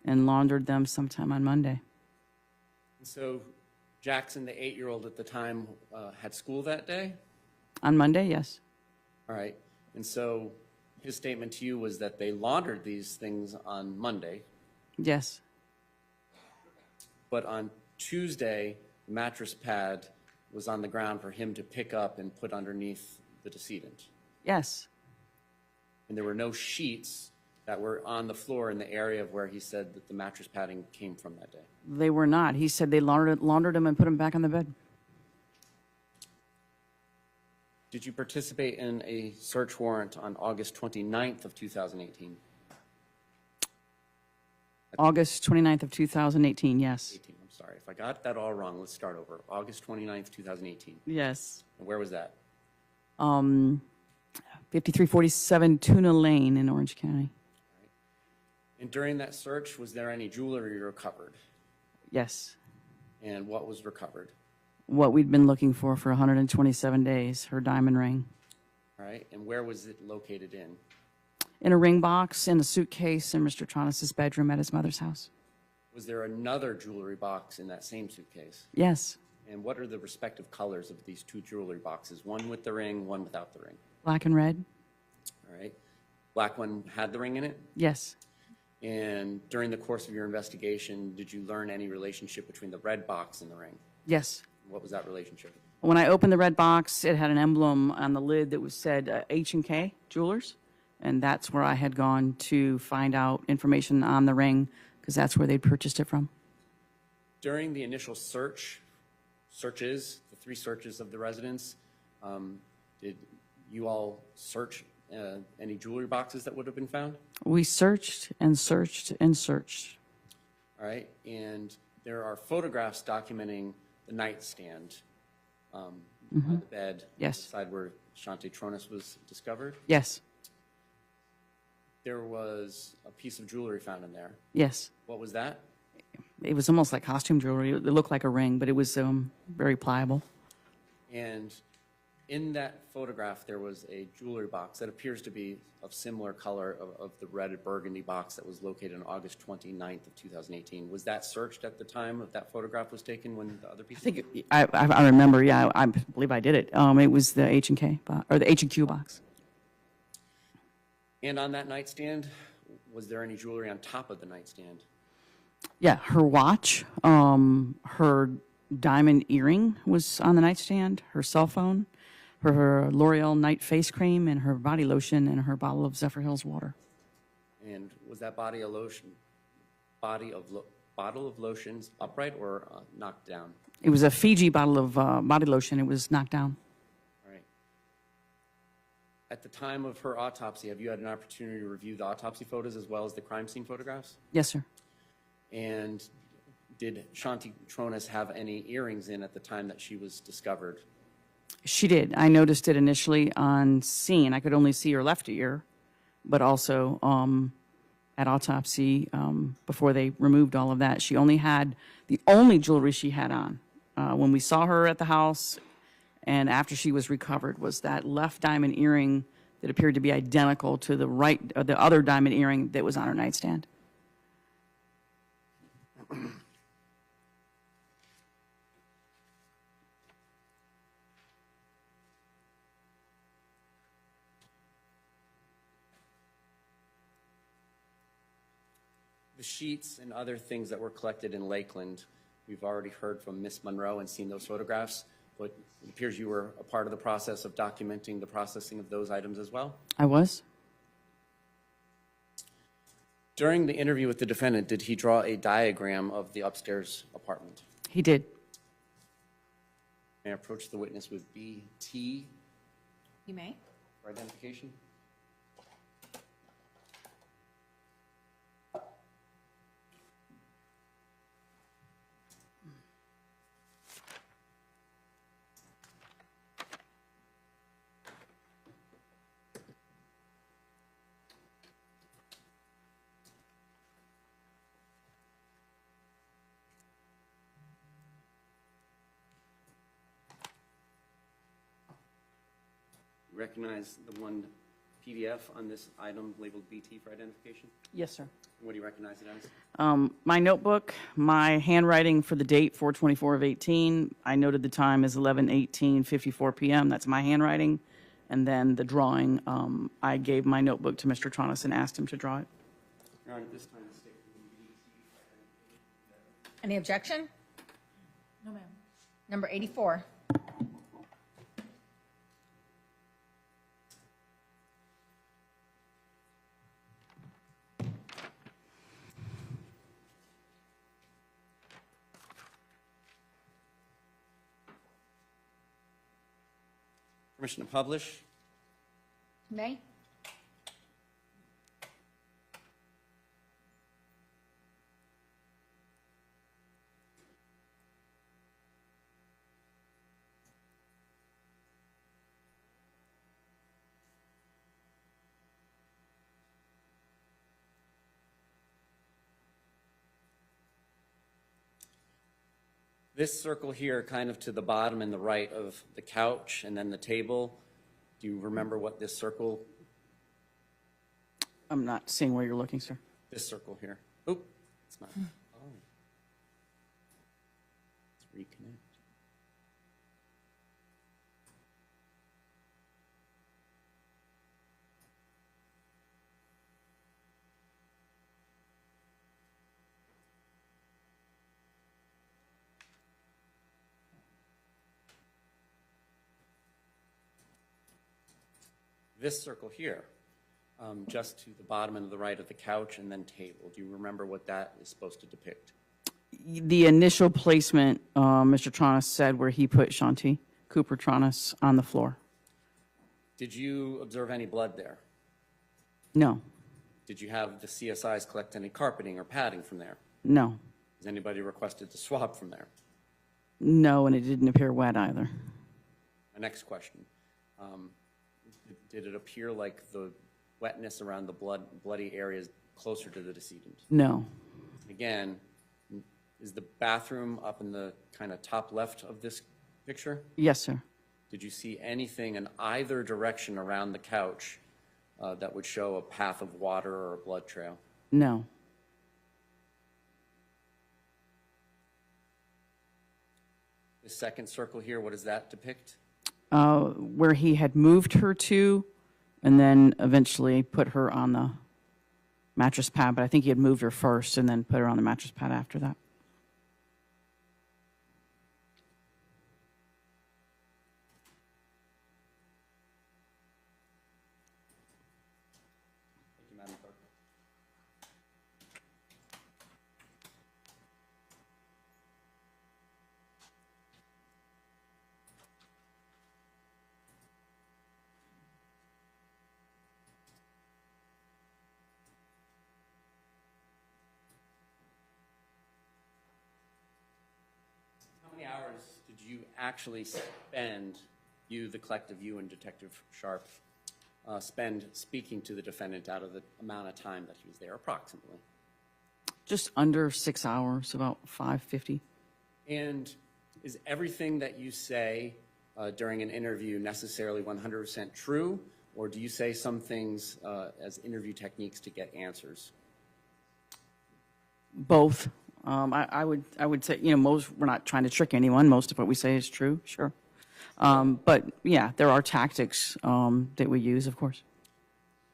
and laundered them sometime on Monday. And so Jackson, the 8-year-old at the time, had school that day? On Monday, yes. All right. And so his statement to you was that they laundered these things on Monday, Yes. but on Tuesday, the mattress pad was on the ground for him to pick up and put underneath the decedent. Yes. And there were no sheets that were on the floor in the area of where he said that the mattress padding came from that day. They were not. He said they laundered them and put them back on the bed. Did you participate in a search warrant on August 29th of 2018? August 29th of 2018, yes. 18, I'm sorry. If I got that all wrong, let's start over. August 29th, 2018. Yes. And where was that? 5347 Tuna Lane in Orange County. And during that search, was there any jewelry recovered? Yes. And what was recovered? What we'd been looking for 127 days, her diamond ring. All right. And where was it located in? In a ring box, in a suitcase in Mr. Tronnes' bedroom at his mother's house. Was there another jewelry box in that same suitcase? Yes. And what are the respective colors of these two jewelry boxes? One with the ring, one without the ring. Black and red? All right. Black one had the ring in it? Yes. And during the course of your investigation, did you learn any relationship between the red box and the ring? Yes. What was that relationship? When I opened the red box, it had an emblem on the lid that was said H&K Jewelers. And that's where I had gone to find out information on the ring, because that's where they'd purchased it from. During the initial searches, the 3 searches of the residence, did you all search any jewelry boxes that would have been found? We searched and searched and searched. All right. And there are photographs documenting the nightstand by the bed. Yes. On the side where Shanti Cooper-Tronnes was discovered. Yes. There was a piece of jewelry found in there. Yes. What was that? It was almost like costume jewelry. It looked like a ring, but it was very pliable. And in that photograph, there was a jewelry box that appears to be of similar color of the red burgundy box that was located on August 29th of 2018. Was that searched at the time that that photograph was taken when the other piece? I remember, yeah, I believe I did it. It was the H&K or the H&Q box. And on that nightstand, was there any jewelry on top of the nightstand? Yeah, her watch, her diamond earring was on the nightstand, her cell phone, her L'Oreal night face cream, and her body lotion, and her bottle of Zephyr Hills water. And was that bottle of lotions upright or knocked down? It was a Fiji bottle of body lotion. It was knocked down. All right. At the time of her autopsy, have you had an opportunity to review the autopsy photos as well as the crime scene photographs? Yes, sir. And did Shanti Cooper-Tronnes have any earrings in at the time that she was discovered? She did. I noticed it initially on scene. I could only see her left ear, but also at autopsy, before they removed all of that, she only had the only jewelry she had on when we saw her at the house and after she was recovered was that left diamond earring that appeared to be identical to the other diamond earring that was on her nightstand. The sheets and other things that were collected in Lakeland, we've already heard from Miss Monroe and seen those photographs, but it appears you were a part of the process of documenting the processing of those items as well? I was. During the interview with the defendant, did he draw a diagram of the upstairs apartment? He did. May I approach the witness with BT You may. for identification. You recognize the one PDF on this item labeled BT for identification? Yes, sir. What do you recognize it as? My notebook, my handwriting for the date, 4/24 of 18. I noted the time as 11:18:54 p.m. That's my handwriting. And then the drawing, I gave my notebook to Mr. Tronnes and asked him to draw it. Your Honor, this time the state. Any objection? No, ma'am. Number 84. Permission to publish. You may. This circle here, kind of to the bottom and the right of the couch and then the table, do you remember what this circle, I'm not seeing where you're looking, sir. this circle here? Oop, it's not. Oh. Let's reconnect. This circle here, just to the bottom and the right of the couch and then table, do you remember what that is supposed to depict? The initial placement, Mr. Tronnes said where he put Shanti Cooper-Tronnes on the floor. Did you observe any blood there? No, Did you have the CSIs collect any carpeting or padding from there? no, Has anybody requested to swab from there? no, and it didn't appear wet either. My next question, did it appear like the wetness around the bloody area is closer to the decedent? No, Again, is the bathroom up in the kind of top left of this picture? yes, sir. Did you see anything in either direction around the couch that would show a path of water or a blood trail? No, The second circle here, what does that depict? where he had moved her to and then eventually put her on the mattress pad, but I think he had moved her first and then put her on the mattress pad after that. Thank you, Madam Clerk. How many hours did you actually spend, you, the collective, you and Detective Sharp, spend speaking to the defendant out of the amount of time that he was there, approximately? Just under 6 hours, about 5:50. And is everything that you say during an interview necessarily 100% true, or do you say some things as interview techniques to get answers? Both. I would say, most, we're not trying to trick anyone. Most of what we say is true, sure. But yeah, there are tactics that we use, of course.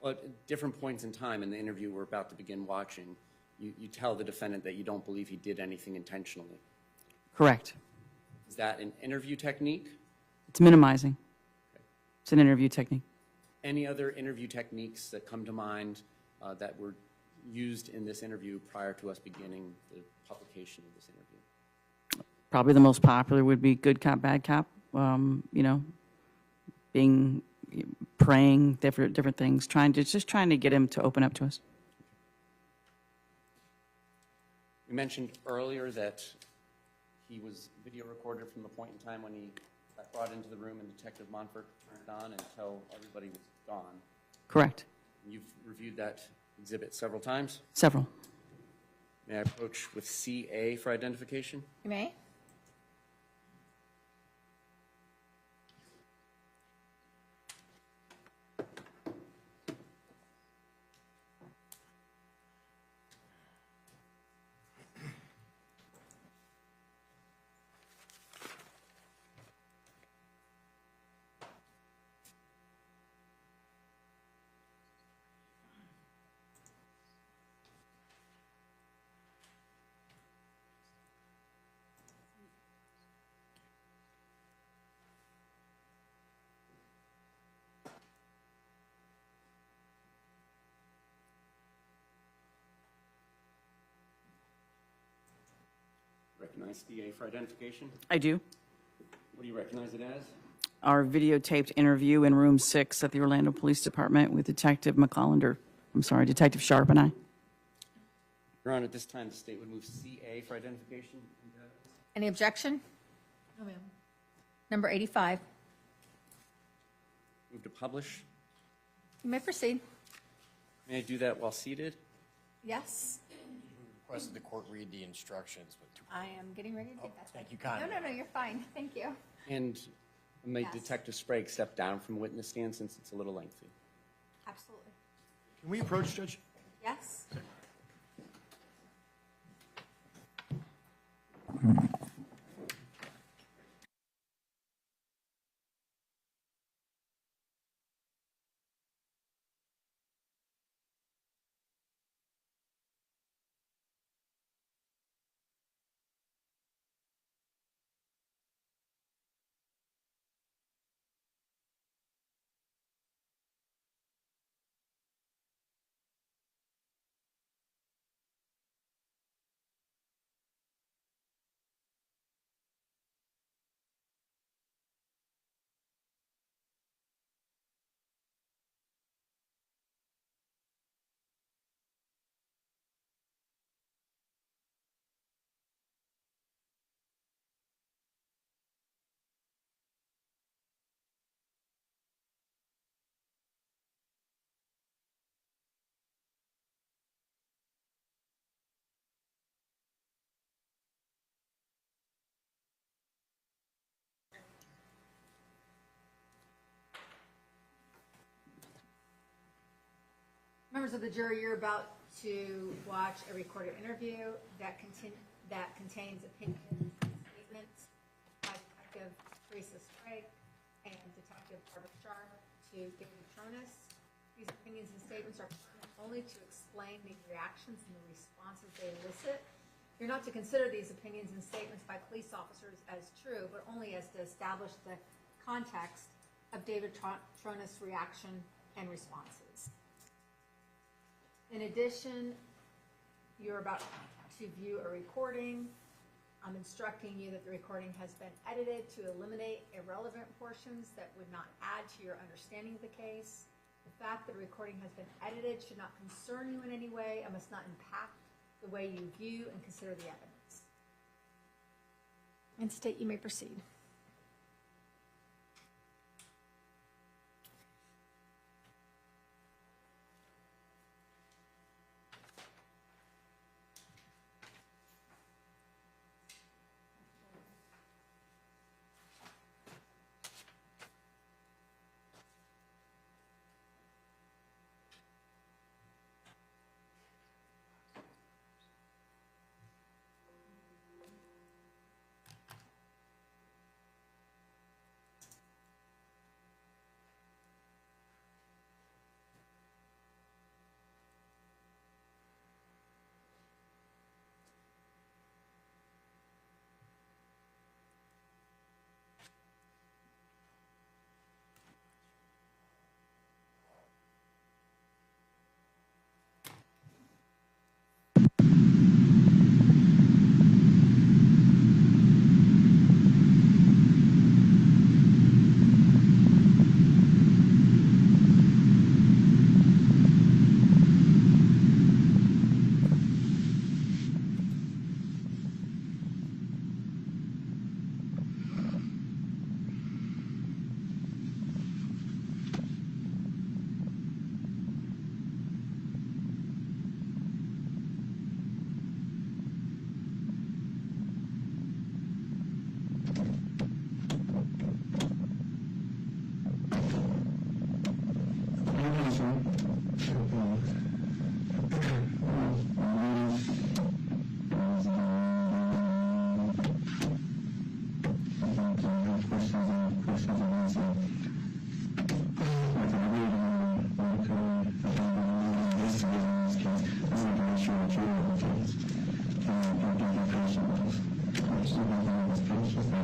Well, at different points in time in the interview we're about to begin watching, you tell the defendant that you don't believe he did anything intentionally. Correct. Is that an interview technique? It's minimizing. It's an interview technique. Any other interview techniques that come to mind that were used in this interview prior to us beginning the publication of this interview? Probably the most popular would be good cop, bad cop. Being praying, different things, just trying to get him to open up to us. You mentioned earlier that he was video recorded from the point in time when he got brought into the room and Detective Monfort turned it on until everybody was gone. Correct. You've reviewed that exhibit several times? Several. May I approach with CA for identification? You may. Recognize DA for identification? I do. What do you recognize it as? Our videotaped interview in room 6 at the Orlando Police Department with Detective Detective Sharp and I. Your Honor, at this time, the state would move CA for identification. Any objection? No, ma'am. Number 85. Move to publish. You may proceed. May I do that while seated? Yes, Requested the court read the instructions. I am getting ready to do that. Thank you kindly. No, you're fine. Thank you. And may Yes. Detective Sprague step down from the witness stand since it's a little lengthy? Absolutely. Can we approach, Judge? Yes. Members of the jury, you're about to watch a recorded interview that contains opinions and statements by Detective Teresa Sprague and Detective Barbara Sharp to David Cronnes. These opinions and statements are pertinent only to explain the reactions and the responses they elicit. You're not to consider these opinions and statements by police officers as true, but only as to establish the context of David Cronnes' reaction and responses. In addition, you're about to view a recording. I'm instructing you that the recording has been edited to eliminate irrelevant portions that would not add to your understanding of the case. The fact that a recording has been edited should not concern you in any way and must not impact the way you view and consider the evidence. And state, you may proceed. Thank you.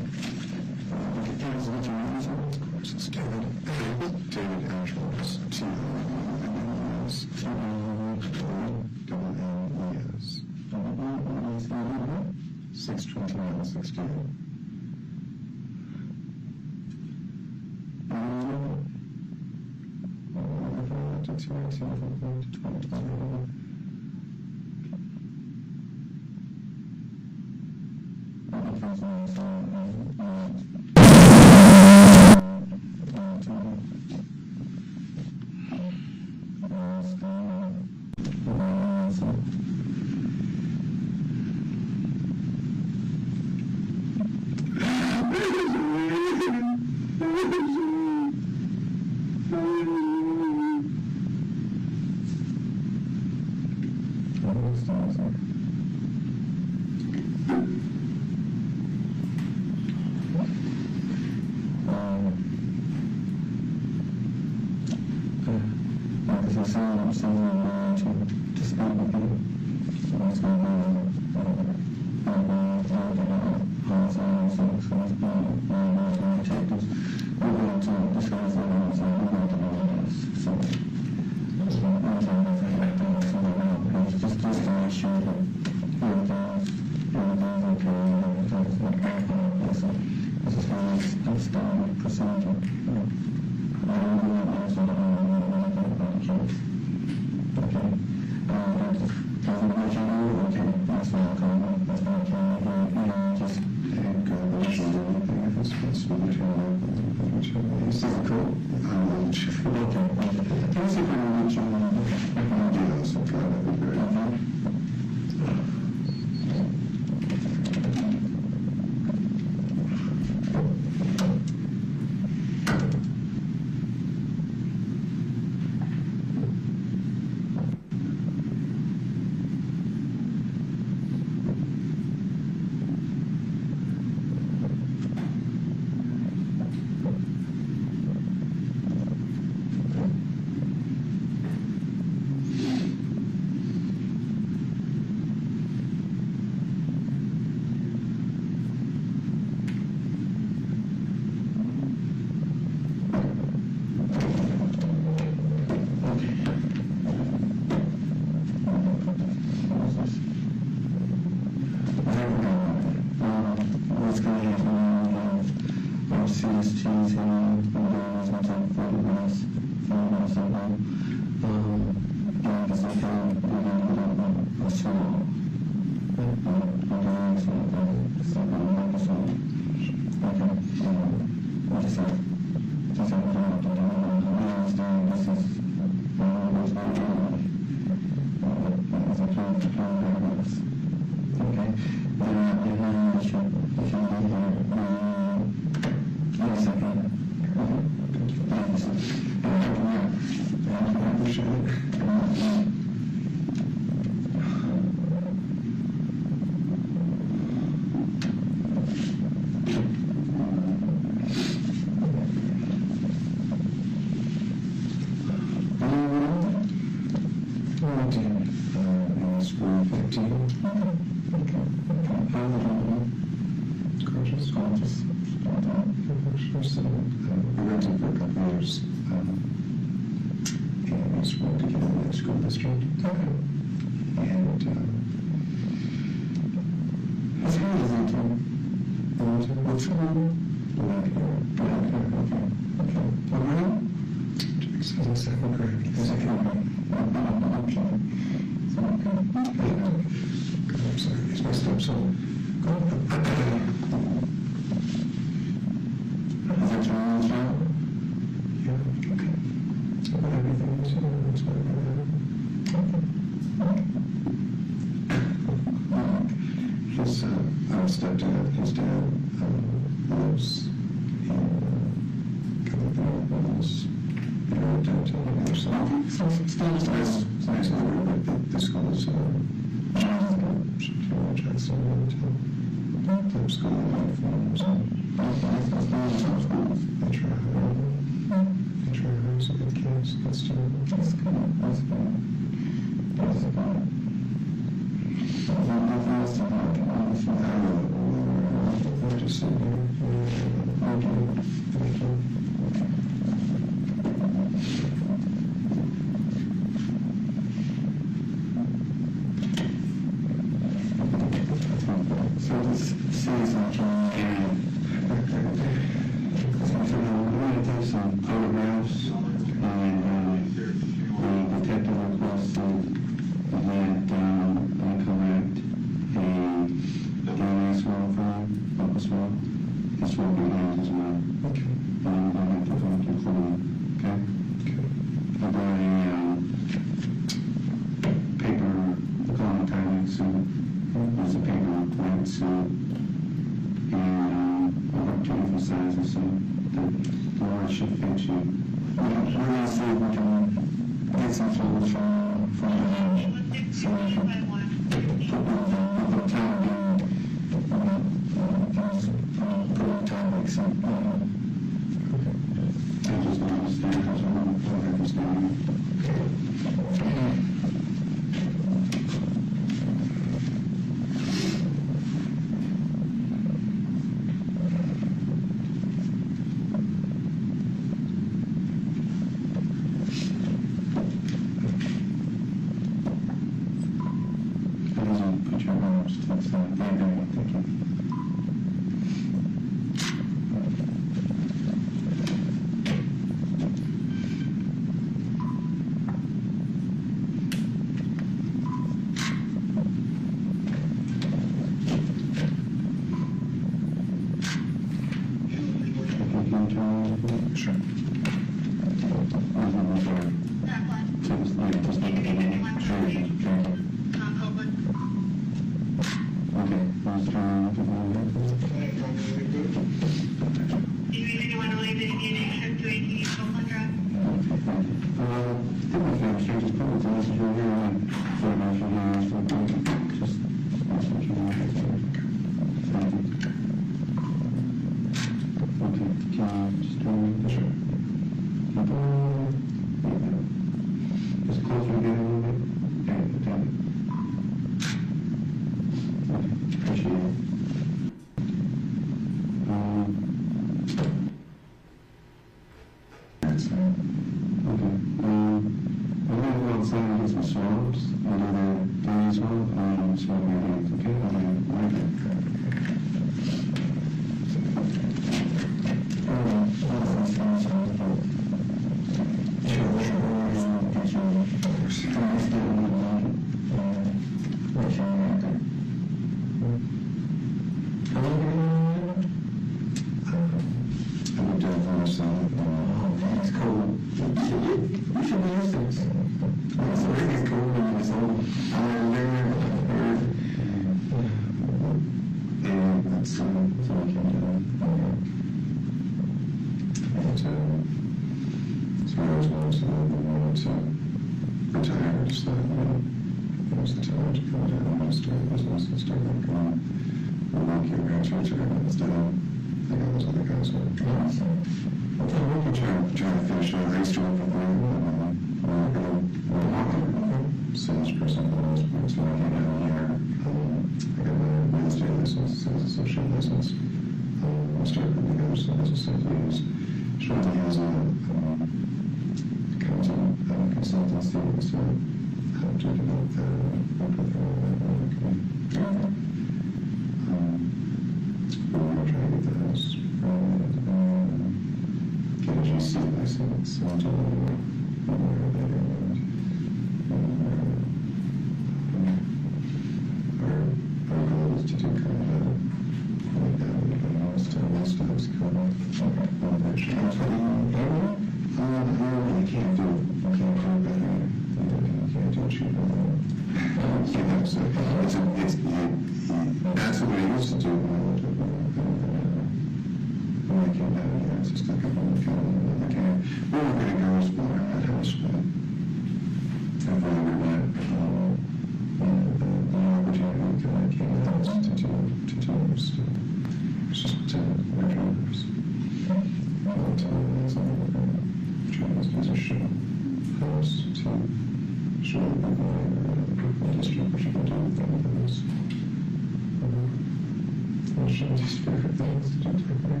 Thank Shanti Spirit things to do to her.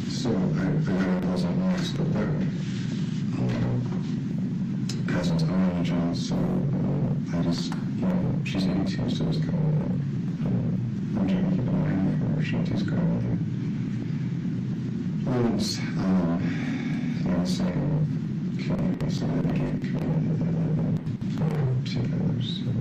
So I figured I wasn't next, but there cousins own John, so I just, she's 82, so it's kind of, I'm trying to keep an eye on her. Shanti's grandmother lives in the same community, so they became community that live in together, so.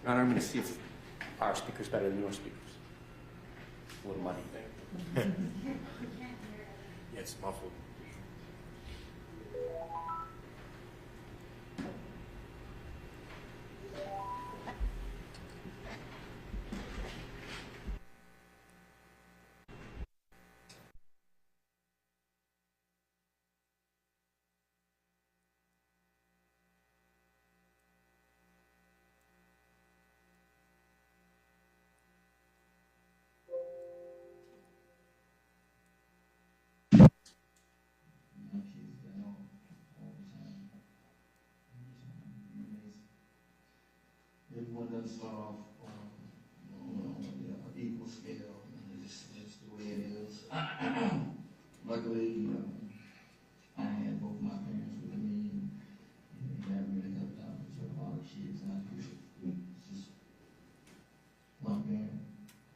Ron, I'm going to see if our speaker's better than your speakers. A little money. Yeah, it's muffled. Everyone doesn't start off on the equal scale, and it's just the way it is. Luckily, I had both my parents with me, and that really helped out because there are a lot of kids out here. It's just one parent,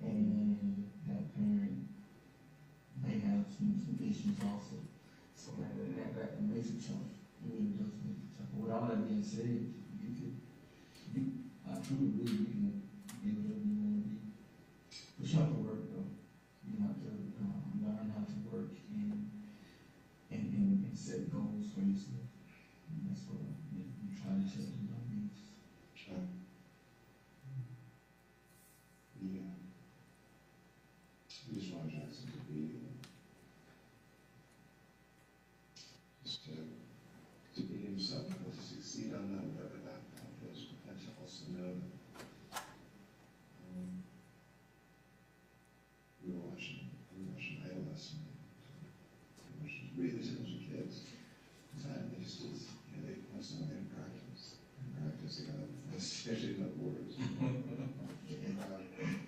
and that parent may have some issues also. So that makes it tough. It really does make it tough. But with all that being said, I truly believe you can be whatever you want to be. But you have to work though. You have to learn how to work and set goals for yourself. And that's what you try to set in my needs. Sure. Yeah. I just want Jackson to be to be himself, but to succeed on that whatever that path is, and to also know that we were watching Idol last night. We were watching really talented kids. And they just did, they must know they practice. And practice, they got especially in the borders.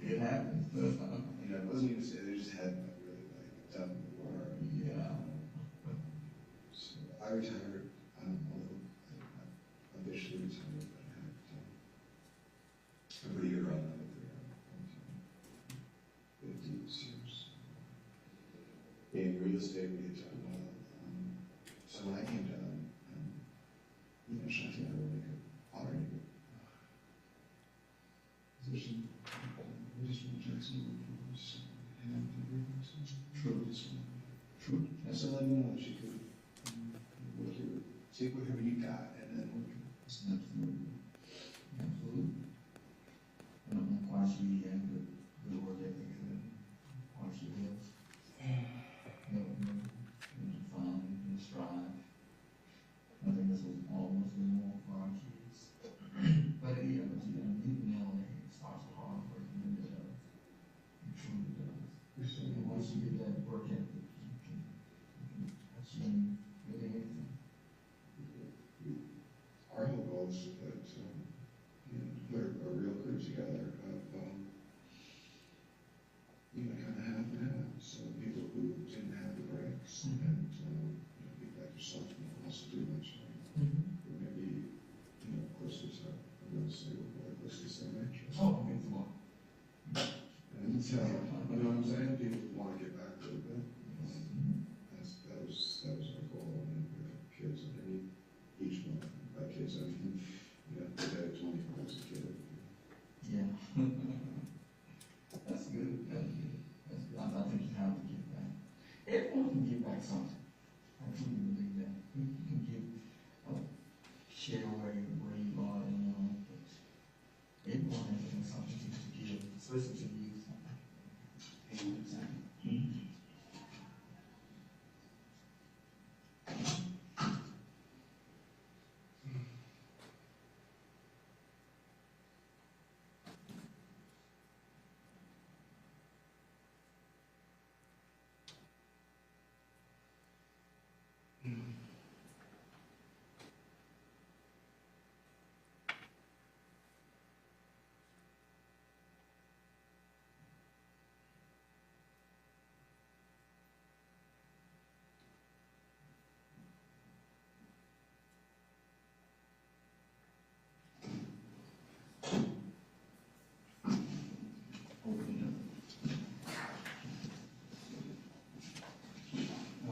It happens. It wasn't even, they just hadn't really done the work. Yeah. So I retired, officially retired, but I had a pretty good run on it there. 15 years. In real estate, we had done well. So when I came down, Shanti and I were like already good position. We just want Jackson to move forward, and everything. So truly just want to let me know that you could take whatever you got and then work it. Absolutely. Absolutely. And I'm quite sure you have good work ethic and quite sure you have fun and strive. I think this was almost more for our kids. But yeah, but you nail it. It starts with hard work and it does. It truly does. And once you get that work ethic, you can achieve really anything. Our whole goal is to put, a real group together of, kind of half and half. So people who didn't have the breaks and, people like yourself, also do mention, who maybe, closer to, I would say, closer to the same age. Oh, okay, come on. And so, you know what I'm saying? People want to get back a little bit. That was our goal. And we have kids underneath each one. By kids, I mean, they had 20 as a kid. Yeah. That's good. That's good. That's good. I think you have to give back. Everyone can give back something. I truly believe that. You can give, share where you are, but everyone has something to give, especially to youth.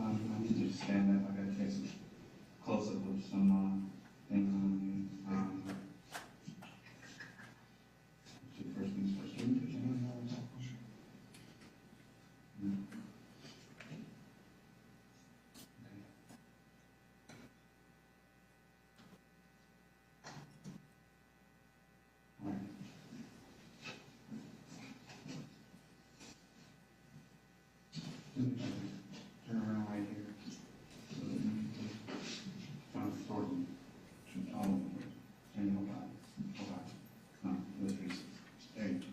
I need you to stand up. I gotta take some close up of some things on you. First things first. Can you put your hand on top? Turn around right here. So that you can kind of sort them. All of them. And hold on. Hold on. Come on. Let's face it. There you go.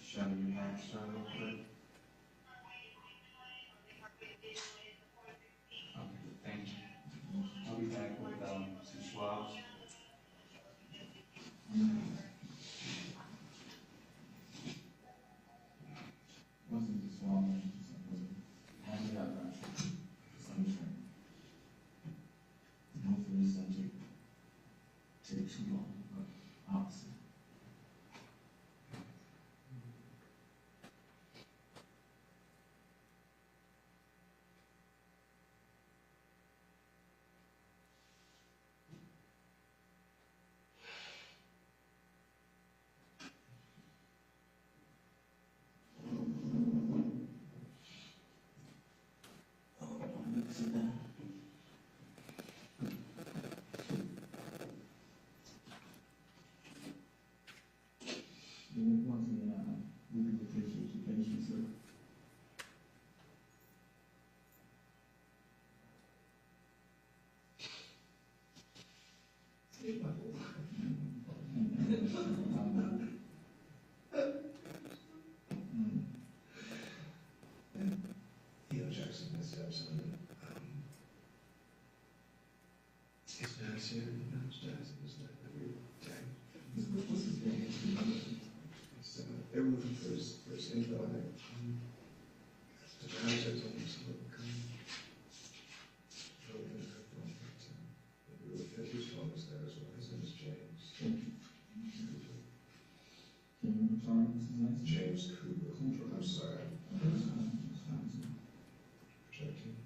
Shadow your heart, start real quick. Okay, thank you. I'll be back with some swabs. Wasn't the swab? Hand it out, right? Just understand. Hopefully this doesn't take too long, but opposite. stepson. His dad's here, you know, his dad's in his dad. What's his name? It's, everyone first info on it. The guy says almost a little come. Really good for him, but maybe really fit his phone was there as well. His name is James. James Cooper. I'm sorry. Projecting.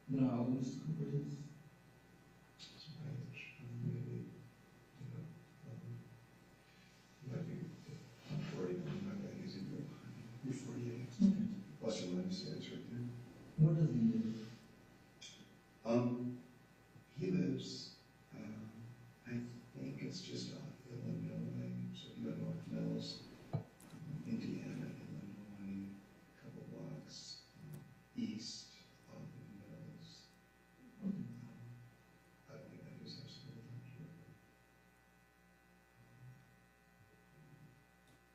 No, Mr. Cooper is. Maybe, you know, might be, I'm 40, but I'm not that easy to go. You're 48. Plus or minus, yeah, it's right there. Where does he live? He lives, I think it's just off Illinois, so you got North Mills, Indiana, Illinois, a couple blocks east of Mills. I don't think that is absolutely not true.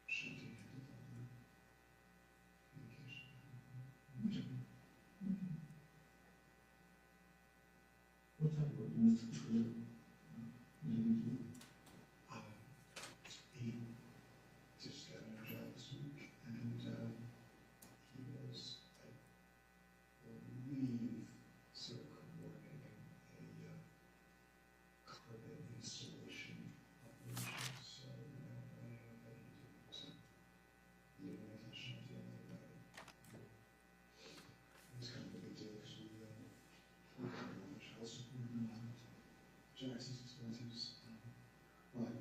Shanti handled all that communication. What type of work do Mr. Cooper do? He just got a new job this week, and he was, I believe, sort of coordinating a carpet installation operation. So now I don't know how he did it. You know, I shouldn't do anything about it. It's kind of a big deal because we pay a lot of child support and a lot of Jackson's expenses. But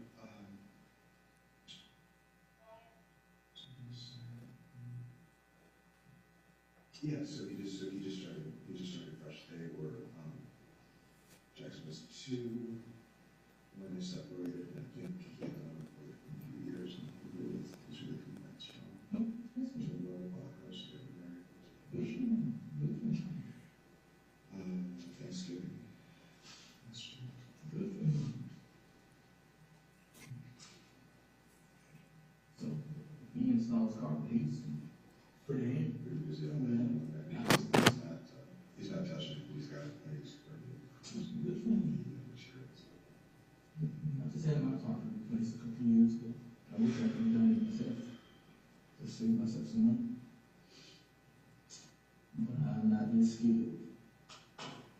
yeah, so he just started fresh. They were Jackson was 2 when they separated, and I think he had been on it for a few years, and he really was really coming back strong. He's a lot of blockers. They were married. Thanksgiving. That's true. Good for him. So, he installs carpet, he's pretty handy. Pretty busy on that. He's not touching it. He's got it. He's Good for him. I just had my carpet replaced a couple of years ago. I wish I could have done it myself to save myself some money. But I'm not yet skilled.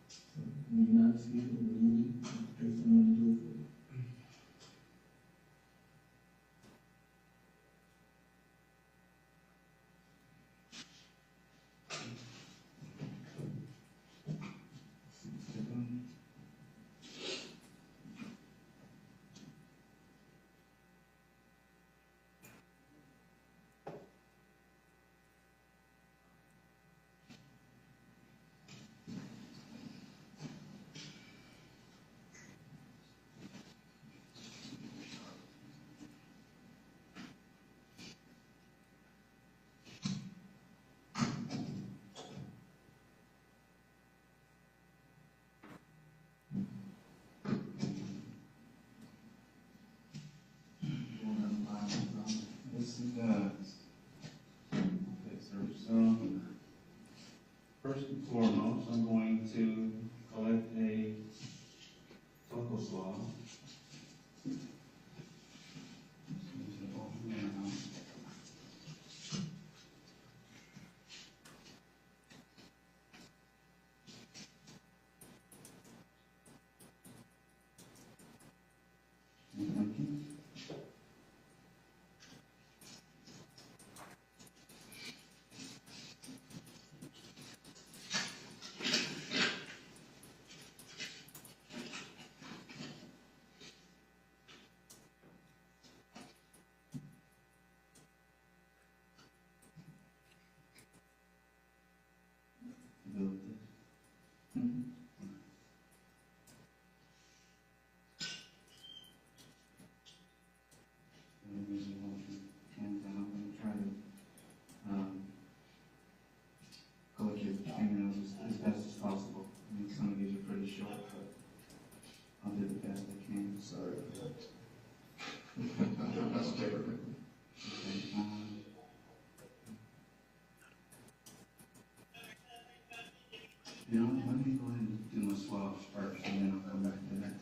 So when you're not skilled, what do? Pay someone to do it for you. Yes, it does. Okay, sir, so first and foremost, I'm going to collect a vocal swab. Thank you. 12 first, and then I'll come back to that.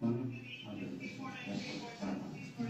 I'll do this one. That's what I'm talking about.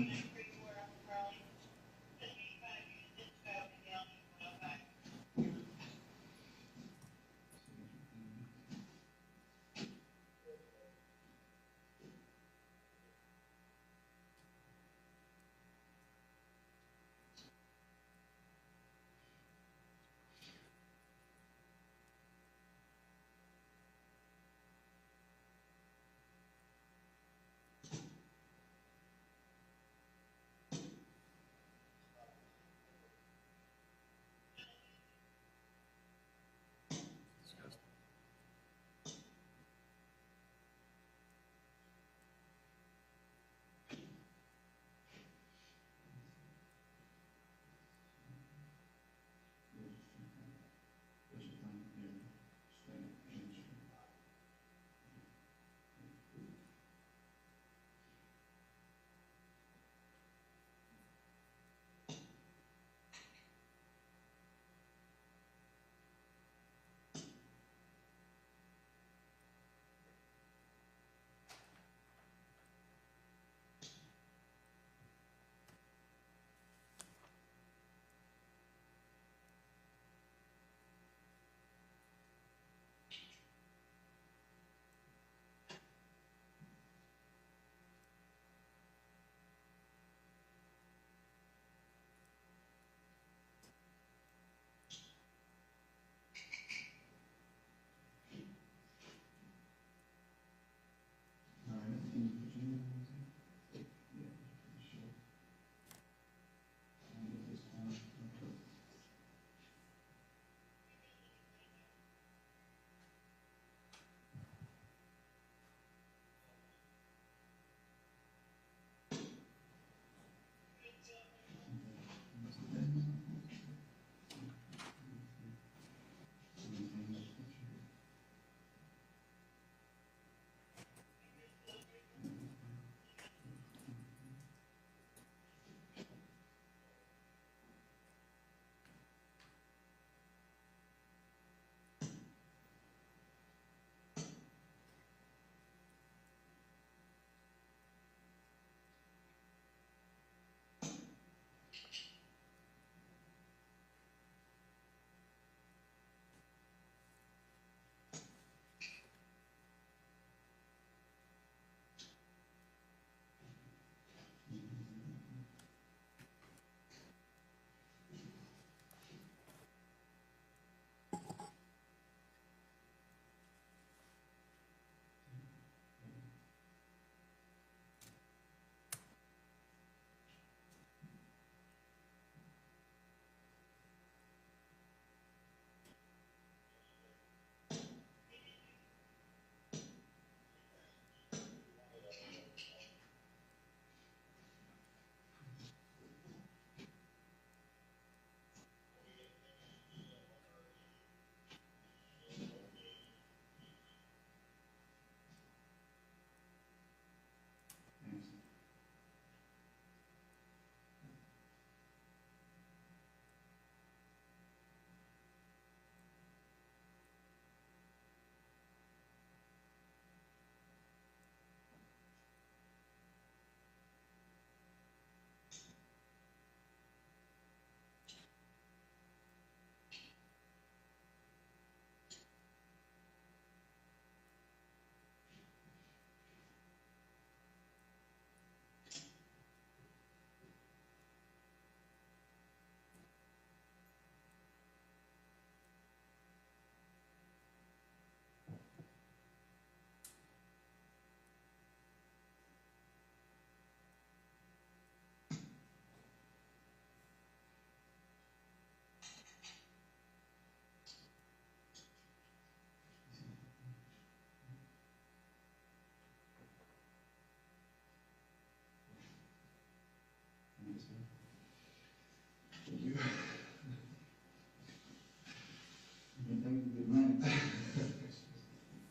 Good night.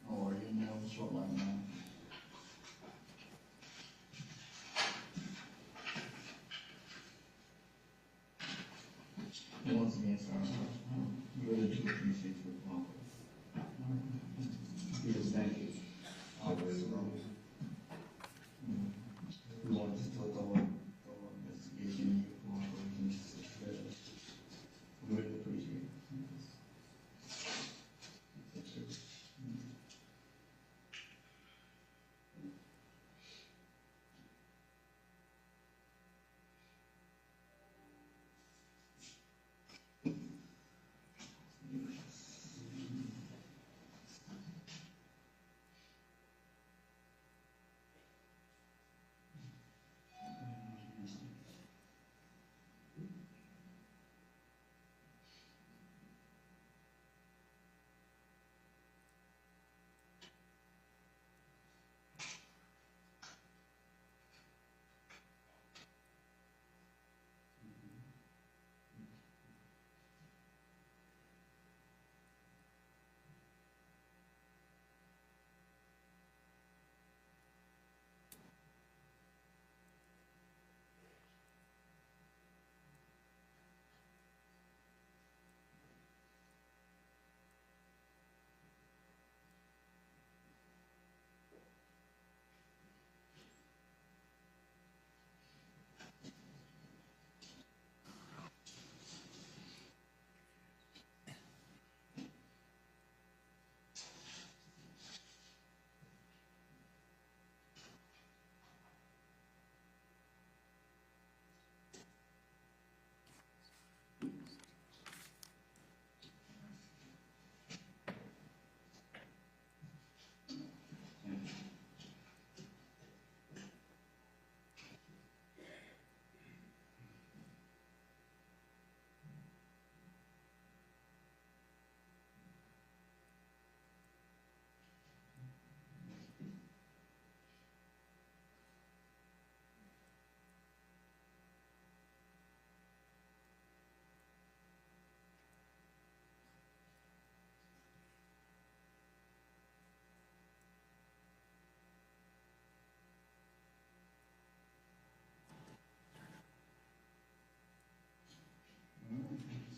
How are you now? Short line now. Once again, sir, I really do appreciate your offer. thank you. Always wrong. We want to do a thorough investigation for operations. We really appreciate it. Yes, sir.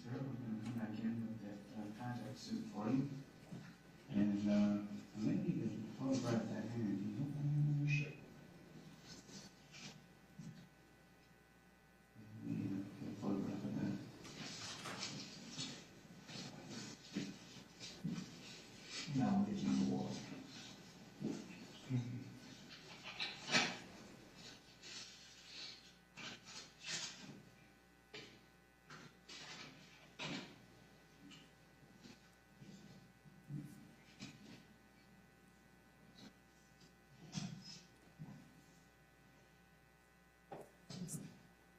Sir, we're going to come back in with that contact suit for you. And maybe you can photograph that hand. Can you hold that hand in there? Sure. Get a photograph of that. Now I'll get you on the wall.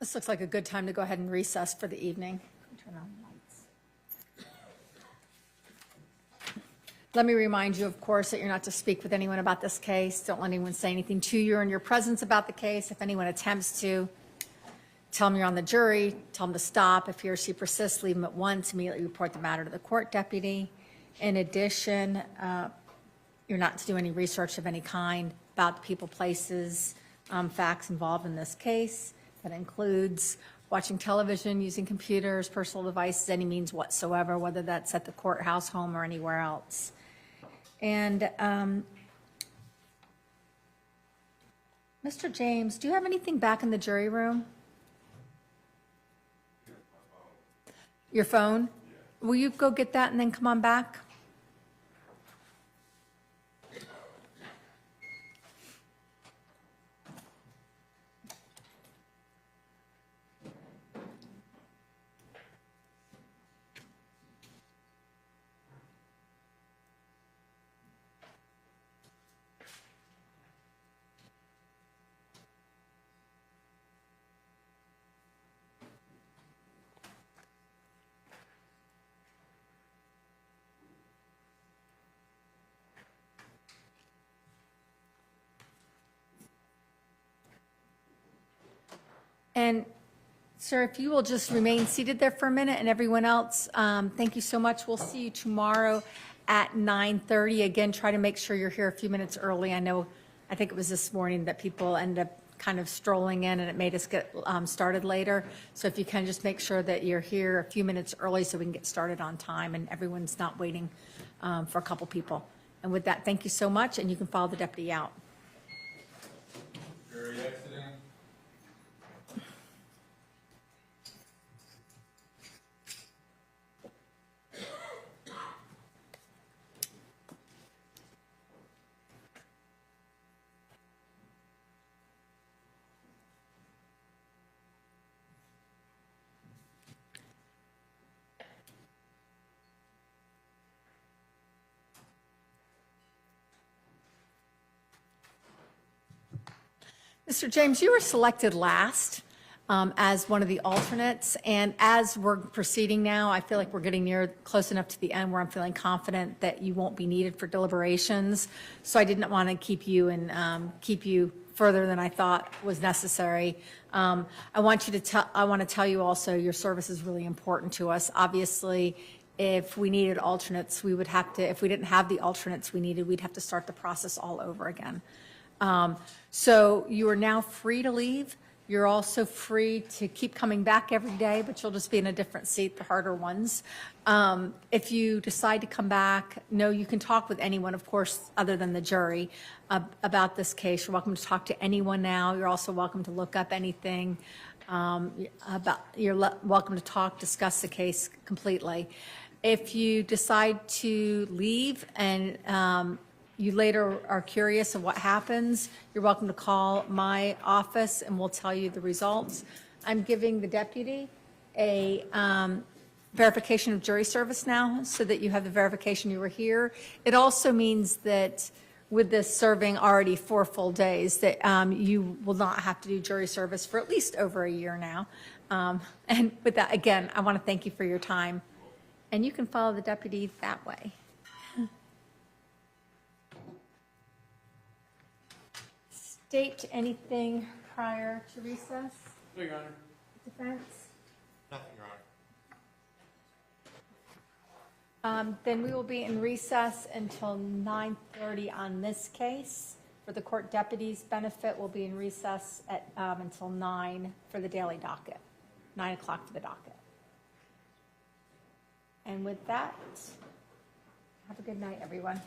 This looks like a good time to go ahead and recess for the evening. Turn on the lights. Let me remind you, of course, that you're not to speak with anyone about this case. Don't let anyone say anything to you or in your presence about the case. If anyone attempts to, tell them you're on the jury, tell them to stop. If he or she persists, leave them at once. Immediately report the matter to the court deputy. In addition, you're not to do any research of any kind about the people, places, facts involved in this case. That includes watching television, using computers, personal devices, any means whatsoever, whether that's at the courthouse, home, or anywhere else. And Mr. James, do you have anything back in the jury room? Your phone? Will you go get that and then come on back? And sir, if you will just remain seated there for a minute, and everyone else, thank you so much. We'll see you tomorrow at 9:30. Again, try to make sure you're here a few minutes early. I think it was this morning that people ended up kind of strolling in and it made us get started later. So if you can just make sure that you're here a few minutes early so we can get started on time and everyone's not waiting for a couple people. And with that, thank you so much, and you can follow the deputy out. Jury exiting. Mr. James, you were selected last as one of the alternates, and as we're proceeding now, I feel like we're getting close enough to the end where I'm feeling confident that you won't be needed for deliberations. So I didn't want to keep you further than I thought was necessary. I want to tell you also your service is really important to us. Obviously, if we needed alternates, we would have to. If we didn't have the alternates we needed, we'd have to start the process all over again. So you are now free to leave. You're also free to keep coming back every day, but you'll just be in a different seat, the harder ones. If you decide to come back, no, you can talk with anyone, of course, other than the jury about this case. You're welcome to talk to anyone now. You're also welcome to look up anything. You're welcome to discuss the case completely. If you decide to leave and you later are curious of what happens, you're welcome to call my office and we'll tell you the results. I'm giving the deputy a verification of jury service now so that you have the verification you were here. It also means that with this serving already 4 full days that you will not have to do jury service for at least over a year now. And with that, again, I want to thank you for your time. And you can follow the deputy that way. State anything prior to recess? No, Your Honor. Defense? Nothing, Your Honor. Then we will be in recess until 9:30 on this case. For the court deputy's benefit, we'll be in recess at until 9 for the daily docket, 9 o'clock for the docket. And with that, have a good night, everyone.